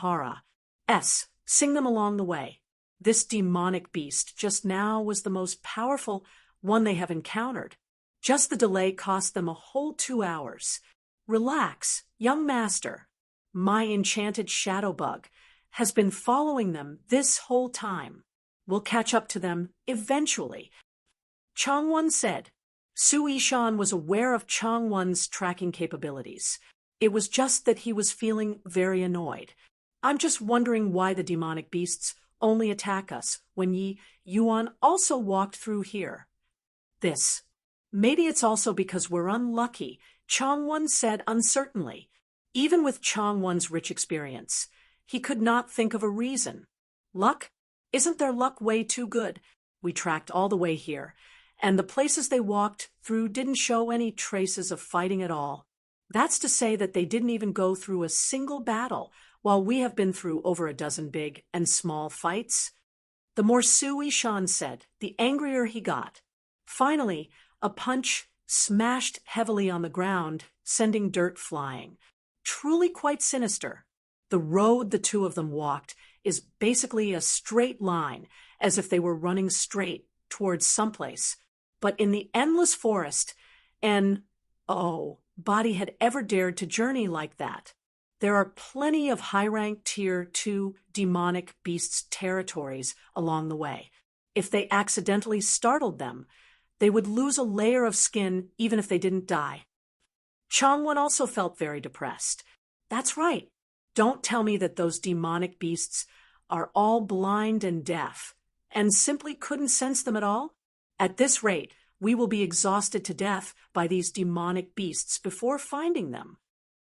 sing them along the way. This demonic beast just now was the most powerful one they have encountered. Just the delay cost them a whole 2 hours. Relax, young master. My enchanted shadow bug has been following them this whole time. We'll catch up to them eventually. Chong 1 said. Su Yishan was aware of Chong 1's tracking capabilities. It was just that he was feeling very annoyed. I'm just wondering why the demonic beasts only attack us when Yi Yuan also walked through here. This Maybe it's also because we're unlucky, Changwon said uncertainly. Even with Changwon's rich experience, he could not think of a reason. Luck? Isn't their luck way too good? We tracked all the way here, and the places they walked through didn't show any traces of fighting at all. That's to say that they didn't even go through a single battle, while we have been through over a dozen big and small fights. The more Su Yishan said, the angrier he got. Finally, a punch smashed heavily on the ground, sending dirt flying. Truly quite sinister. The road the two of them walked is basically a straight line, as if they were running straight towards someplace. But in the endless forest, body had ever dared to journey like that. There are plenty of high-ranked Tier 2 demonic beasts' territories along the way. If they accidentally startled them, they would lose a layer of skin even if they didn't die. Changwon also felt very depressed. That's right. Don't tell me that those demonic beasts are all blind and deaf, and simply couldn't sense them at all? At this rate, we will be exhausted to death by these demonic beasts before finding them.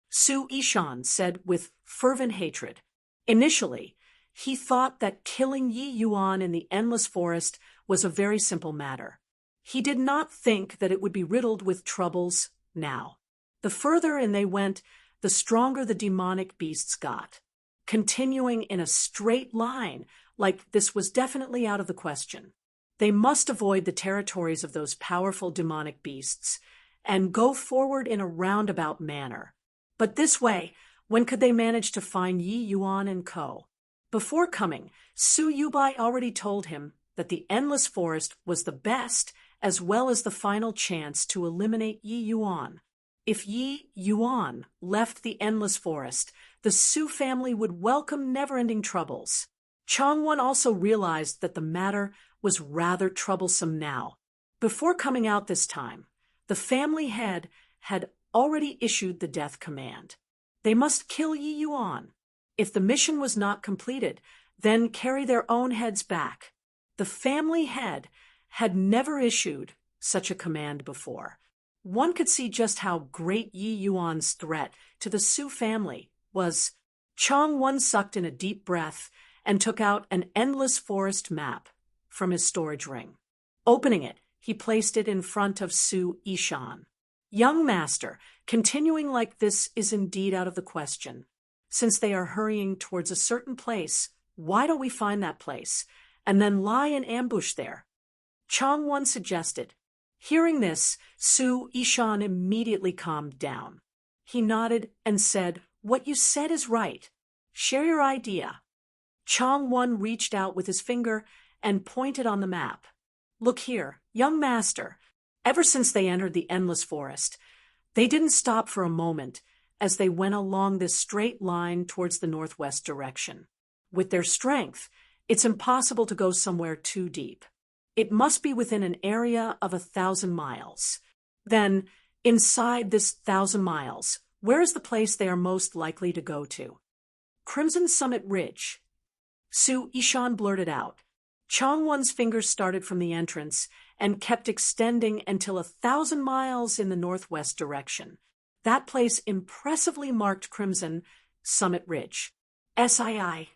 Su Yishan said with fervent hatred. Initially, he thought that killing Yi Yuan in the endless forest was a very simple matter. He did not think that it would be riddled with troubles now. The further in they went, the stronger the demonic beasts got, continuing in a straight line, like this was definitely out of the question. They must avoid the territories of those powerful demonic beasts and go forward in a roundabout manner. But this way, when could they manage to find Yi Yuan and Co? Before coming, Su Yubai already told him that the endless forest was the best as well as the final chance to eliminate Yi Yuan. If Yi Yuan left the endless forest, the Su family would welcome never-ending troubles. Changwon also realized that the matter was rather troublesome now. Before coming out this time, the family head had already issued the death command. They must kill Yi Yuan. If the mission was not completed, then carry their own heads back. The family head had never issued such a command before. One could see just how great Yi Yuan's threat to the Su family was. Changwon sucked in a deep breath and took out an endless forest map from his storage ring. Opening it, he placed it in front of Su Yishan. Young master, continuing like this is indeed out of the question. Since they are hurrying towards a certain place, why don't we find that place, and then lie in ambush there? Changwon suggested. Hearing this, Su Yishan immediately calmed down. He nodded and said, "What you said is right. Share your idea." Changwon reached out with his finger and pointed on the map. "Look here, young master." Ever since they entered the endless forest, they didn't stop for a moment as they went along this straight line towards the northwest direction. With their strength, it's impossible to go somewhere too deep. It must be within an area of 1,000 miles. Then, inside this 1,000 miles, where is the place they are most likely to go to? Crimson Summit Ridge. Su Yishan blurted out. Changwon's fingers started from the entrance and kept extending until 1,000 miles in the northwest direction. That place impressively marked Crimson Summit Ridge. SII.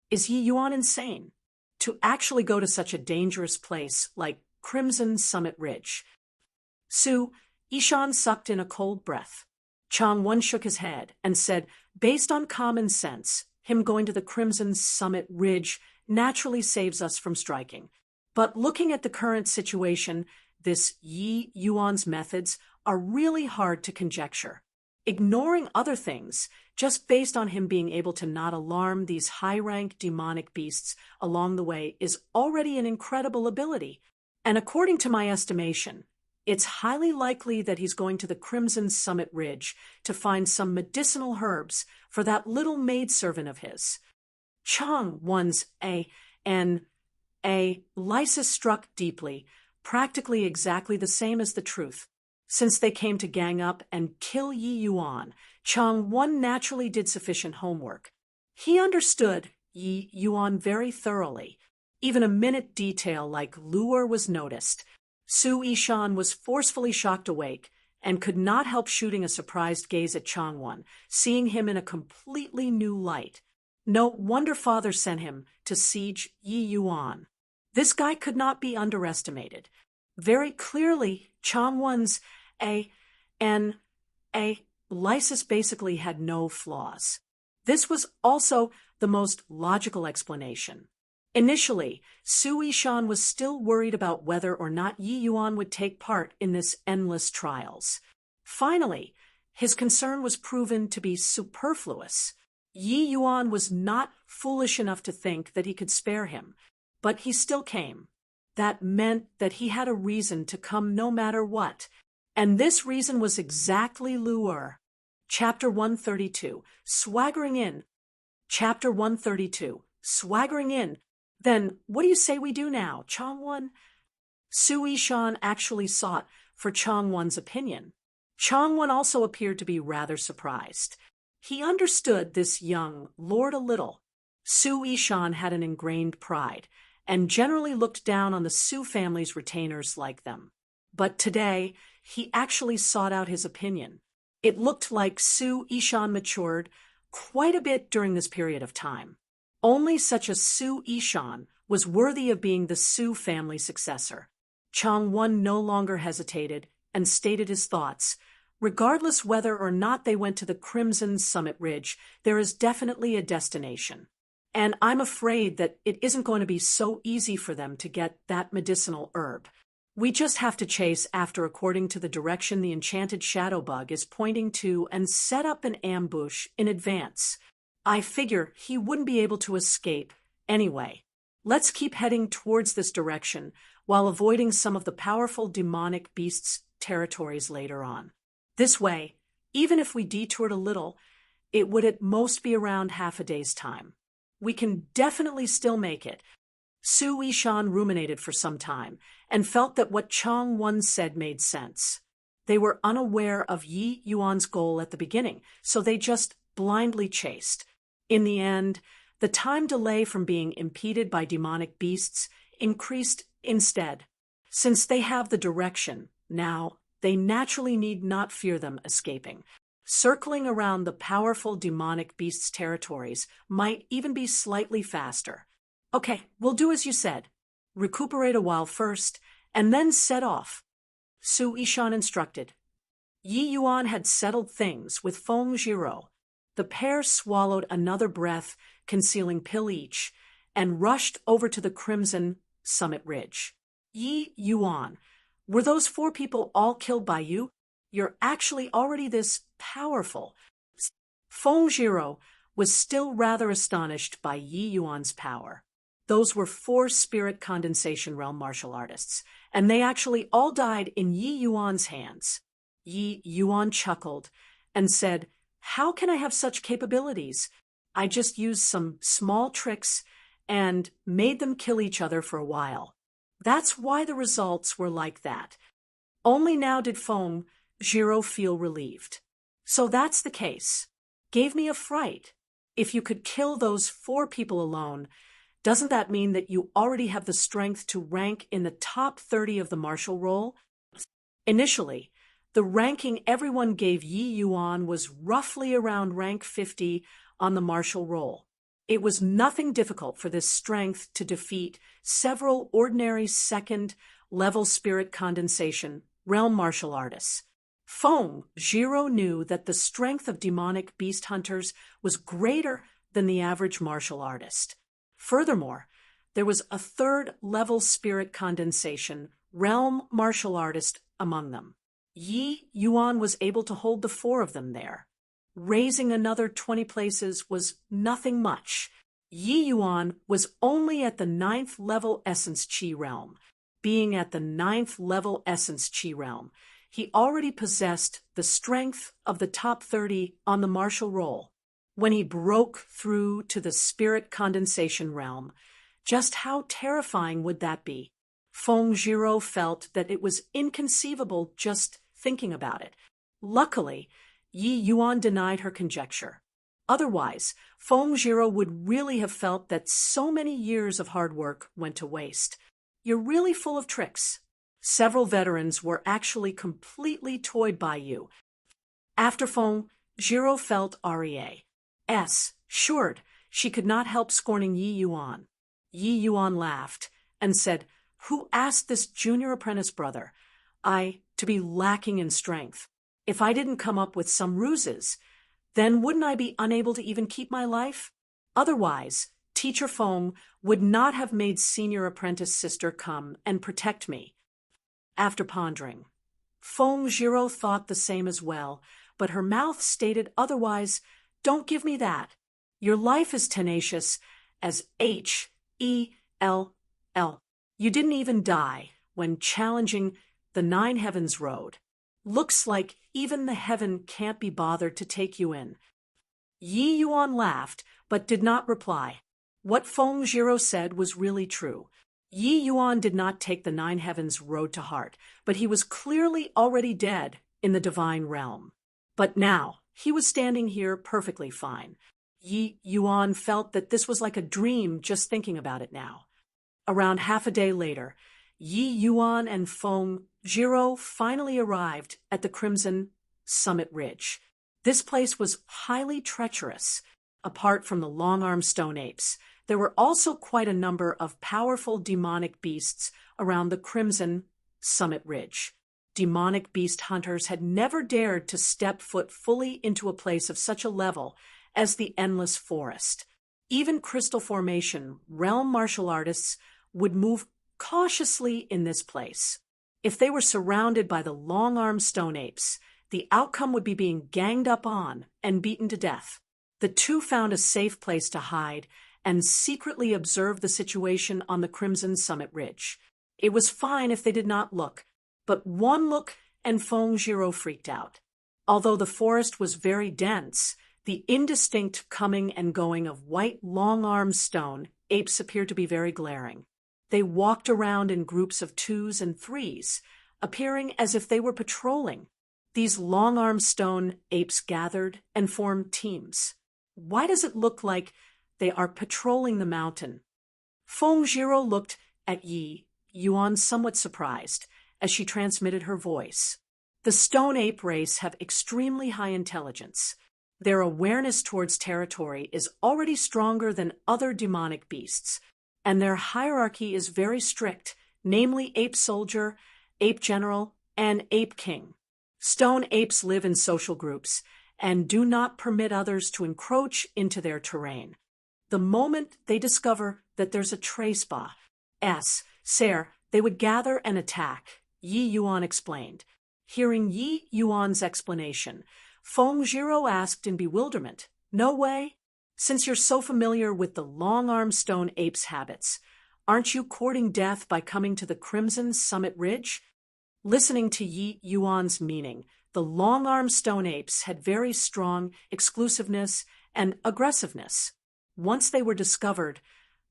Is Yi Yuan insane? To actually go to such a dangerous place like Crimson Summit Ridge. Su Yishan sucked in a cold breath. Changwon shook his head and said, based on common sense, him going to the Crimson Summit Ridge naturally saves us from striking. But looking at the current situation, this Yi Yuan's methods are really hard to conjecture. Ignoring other things, just based on him being able to not alarm these high-rank demonic beasts along the way is already an incredible ability. And according to my estimation, it's highly likely that he's going to the Crimson Summit Ridge to find some medicinal herbs for that little maidservant of his. Changwon's Lysis struck deeply, practically exactly the same as the truth. Since they came to gang up and kill Yi Yuan, Changwon naturally did sufficient homework. He understood Yi Yuan very thoroughly. Even a minute detail like lure was noticed. Su Yishan was forcefully shocked awake and could not help shooting a surprised gaze at Changwon, seeing him in a completely new light. No wonder father sent him to siege Yi Yuan. This guy could not be underestimated. Very clearly, Changwon's lysis basically had no flaws. This was also the most logical explanation. Initially, Su Yishan was still worried about whether or not Yi Yuan would take part in this endless trials. Finally, his concern was proven to be superfluous. Yi Yuan was not foolish enough to think that he could spare him, but he still came. That meant that he had a reason to come no matter what, and this reason was exactly Lu'er. Chapter 132, Swaggering In. Chapter 132, Swaggering In. Then, what do you say we do now, Changwon? Su Yishan actually sought for Changwon's opinion. Changwon also appeared to be rather surprised. He understood this young lord a little. Su Yishan had an ingrained pride, and generally looked down on the Su family's retainers like them. But today, he actually sought out his opinion. It looked like Su Yishan matured quite a bit during this period of time. Only such a Su Yishan was worthy of being the Su family successor. Changwon no longer hesitated and stated his thoughts. Regardless whether or not they went to the Crimson Summit Ridge, there is definitely a destination. And I'm afraid that it isn't going to be so easy for them to get that medicinal herb. We just have to chase after according to the direction the enchanted shadow bug is pointing to and set up an ambush in advance. I figure he wouldn't be able to escape anyway. Let's keep heading towards this direction while avoiding some of the powerful demonic beasts' territories later on. This way, even if we detoured a little, it would at most be around half a day's time. We can definitely still make it. Su Yishan ruminated for some time and felt that what Changwon said made sense. They were unaware of Yi Yuan's goal at the beginning, so they just blindly chased. In the end, the time delay from being impeded by demonic beasts increased instead. Since they have the direction, now, they naturally need not fear them escaping. Circling around the powerful demonic beasts' territories might even be slightly faster. Okay, we'll do as you said. Recuperate a while first, and then set off. Su Yishan instructed. Yi Yuan had settled things with Feng Jiro. The pair swallowed another breath, concealing pill each, and rushed over to the Crimson Summit Ridge. Yi Yuan, were those 4 people all killed by you? You're actually already this powerful. Feng Jiro was still rather astonished by Yi Yuan's power. Those were 4 spirit condensation realm martial artists, and they actually all died in Yi Yuan's hands. Yi Yuan chuckled and said, "How can I have such capabilities? I just used some small tricks and made them kill each other for a while. That's why the results were like that." Only now did Feng Jiro feel relieved. So that's the case. Gave me a fright. If you could kill those 4 people alone, doesn't that mean that you already have the strength to rank in the top 30 of the martial roll? Initially, the ranking everyone gave Yi Yuan was roughly around rank 50 on the martial roll. It was nothing difficult for this strength to defeat several ordinary second-level spirit condensation realm martial artists. Feng Jiro knew that the strength of demonic beast hunters was greater than the average martial artist. Furthermore, there was a 3rd-level spirit condensation realm martial artist among them. Yi Yuan was able to hold the 4 of them there. Raising another 20 places was nothing much. Yi Yuan was only at the 9th-level Essence Chi realm. Being at the 9th-level Essence Chi realm, he already possessed the strength of the top 30 on the martial roll. When he broke through to the spirit condensation realm, just how terrifying would that be? Feng Jiro felt that it was inconceivable just thinking about it. Luckily, Yi Yuan denied her conjecture. Otherwise, Feng Jiro would really have felt that so many years of hard work went to waste. "You're really full of tricks." Several veterans were actually completely toyed by you. After Feng Zhiro felt Rea's assured she could not help scorning Yi Yuan. Yi Yuan laughed and said, "Who asked this junior apprentice brother to be lacking in strength? If I didn't come up with some ruses, then wouldn't I be unable to even keep my life? Otherwise, Teacher Feng would not have made senior apprentice sister come and protect me." After pondering, Feng Zhiro thought the same as well, but her mouth stated otherwise. "Don't give me that. Your life is tenacious as Hell. You didn't even die when challenging the Nine Heavens Road. Looks like even the heaven can't be bothered to take you in." Yi Yuan laughed, but did not reply. What Feng Zhiro said was really true. Yi Yuan did not take the Nine Heavens Road to heart, but he was clearly already dead in the divine realm. But now, he was standing here perfectly fine. Yi Yuan felt that this was like a dream just thinking about it now. Around half a day later, Yi Yuan and Feng Zhiro finally arrived at the Crimson Summit Ridge. This place was highly treacherous. Apart from the long-armed stone apes, there were also quite a number of powerful demonic beasts around the Crimson Summit Ridge. Demonic beast hunters had never dared to step foot fully into a place of such a level as the Endless Forest. Even Crystal Formation realm martial artists would move cautiously in this place. If they were surrounded by the long-armed stone apes, the outcome would be being ganged up on and beaten to death. The two found a safe place to hide and secretly observed the situation on the Crimson Summit Ridge. It was fine if they did not look, but one look and Feng Zhiro freaked out. Although the forest was very dense, the indistinct coming and going of white long-armed stone apes appeared to be very glaring. They walked around in groups of 2s and 3s, appearing as if they were patrolling. These long-armed stone apes gathered and formed teams. Why does it look like they are patrolling the mountain? Feng Zhiro looked at Yi Yuan somewhat surprised as she transmitted her voice. The stone ape race have extremely high intelligence. Their awareness towards territory is already stronger than other demonic beasts, and their hierarchy is very strict, namely ape soldier, ape general, and ape king. Stone apes live in social groups and do not permit others to encroach into their terrain. The moment they discover that there's a trace sare, they would gather and attack, Yi Yuan explained. Hearing Yi Yuan's explanation, Feng Zhiro asked in bewilderment, "No way? Since you're so familiar with the long-armed stone ape's habits, aren't you courting death by coming to the Crimson Summit Ridge?" Listening to Yi Yuan's meaning, the long-armed stone apes had very strong exclusiveness and aggressiveness. Once they were discovered,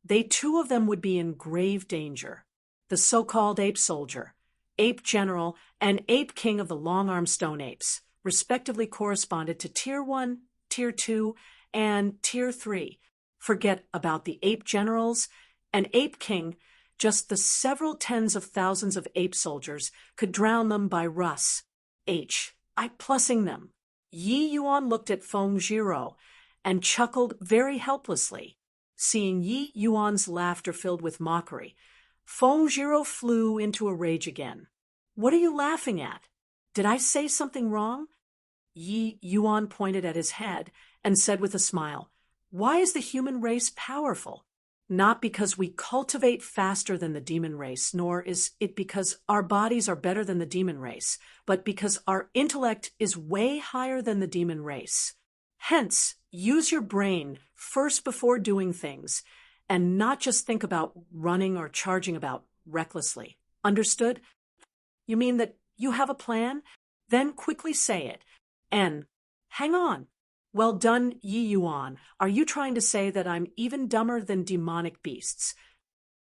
they two of them would be in grave danger. The so-called ape soldier, ape general, and ape king of the long-armed stone apes, respectively corresponded to Tier 1, Tier 2, and Tier 3. Forget about the ape generals and ape king. Just the several tens of thousands of ape soldiers could drown them by plussing them. Yi Yuan looked at Feng Zhiro and chuckled very helplessly. Seeing Yi Yuan's laughter filled with mockery, Feng Zhiro flew into a rage again. "What are you laughing at? Did I say something wrong?" Yi Yuan pointed at his head and said with a smile, "Why is the human race powerful? Not because we cultivate faster than the demon race, nor is it because our bodies are better than the demon race, but because our intellect is way higher than the demon race. Hence, use your brain first before doing things, and not just think about running or charging about recklessly. Understood? You mean that you have a plan? Then quickly say it. And hang on. Well done, Yi Yuan. Are you trying to say that I'm even dumber than demonic beasts?"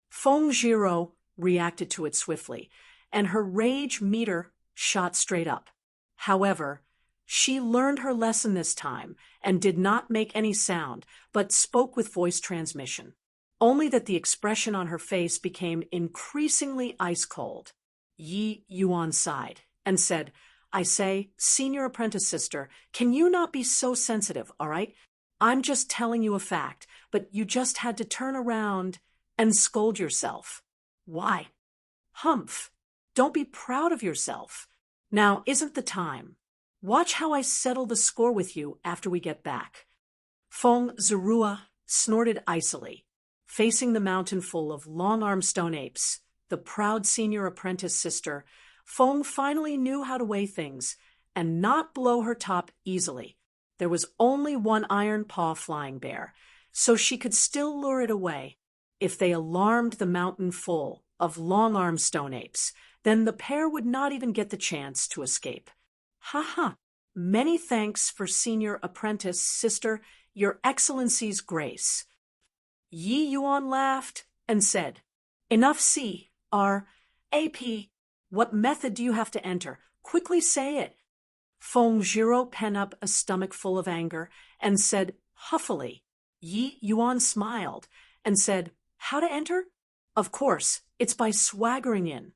Feng Zhiro reacted to it swiftly, and her rage meter shot straight up. However, she learned her lesson this time and did not make any sound, but spoke with voice transmission. Only that the expression on her face became increasingly ice cold. Yi Yuan sighed and said, I say, senior apprentice sister, can you not be so sensitive, all right? I'm just telling you a fact, but you just had to turn around and scold yourself. Why? Humph. Don't be proud of yourself. Now isn't the time. Watch how I settle the score with you after we get back. Feng Zerua snorted icily, facing the mountain full of long-armed stone apes. The proud senior apprentice sister, Feng finally knew how to weigh things and not blow her top easily. There was only one iron paw flying bear, so she could still lure it away. If they alarmed the mountain full of long-armed stone apes, then the pair would not even get the chance to escape. Ha ha! Many thanks for senior apprentice sister, your excellency's grace. Yi Yuan laughed and said, Enough see, R.A.P. What method do you have to enter? Quickly say it. Feng Zhiro penned up a stomach full of anger and said huffily. Yi Yuan smiled and said, How to enter? Of course, it's by swaggering in.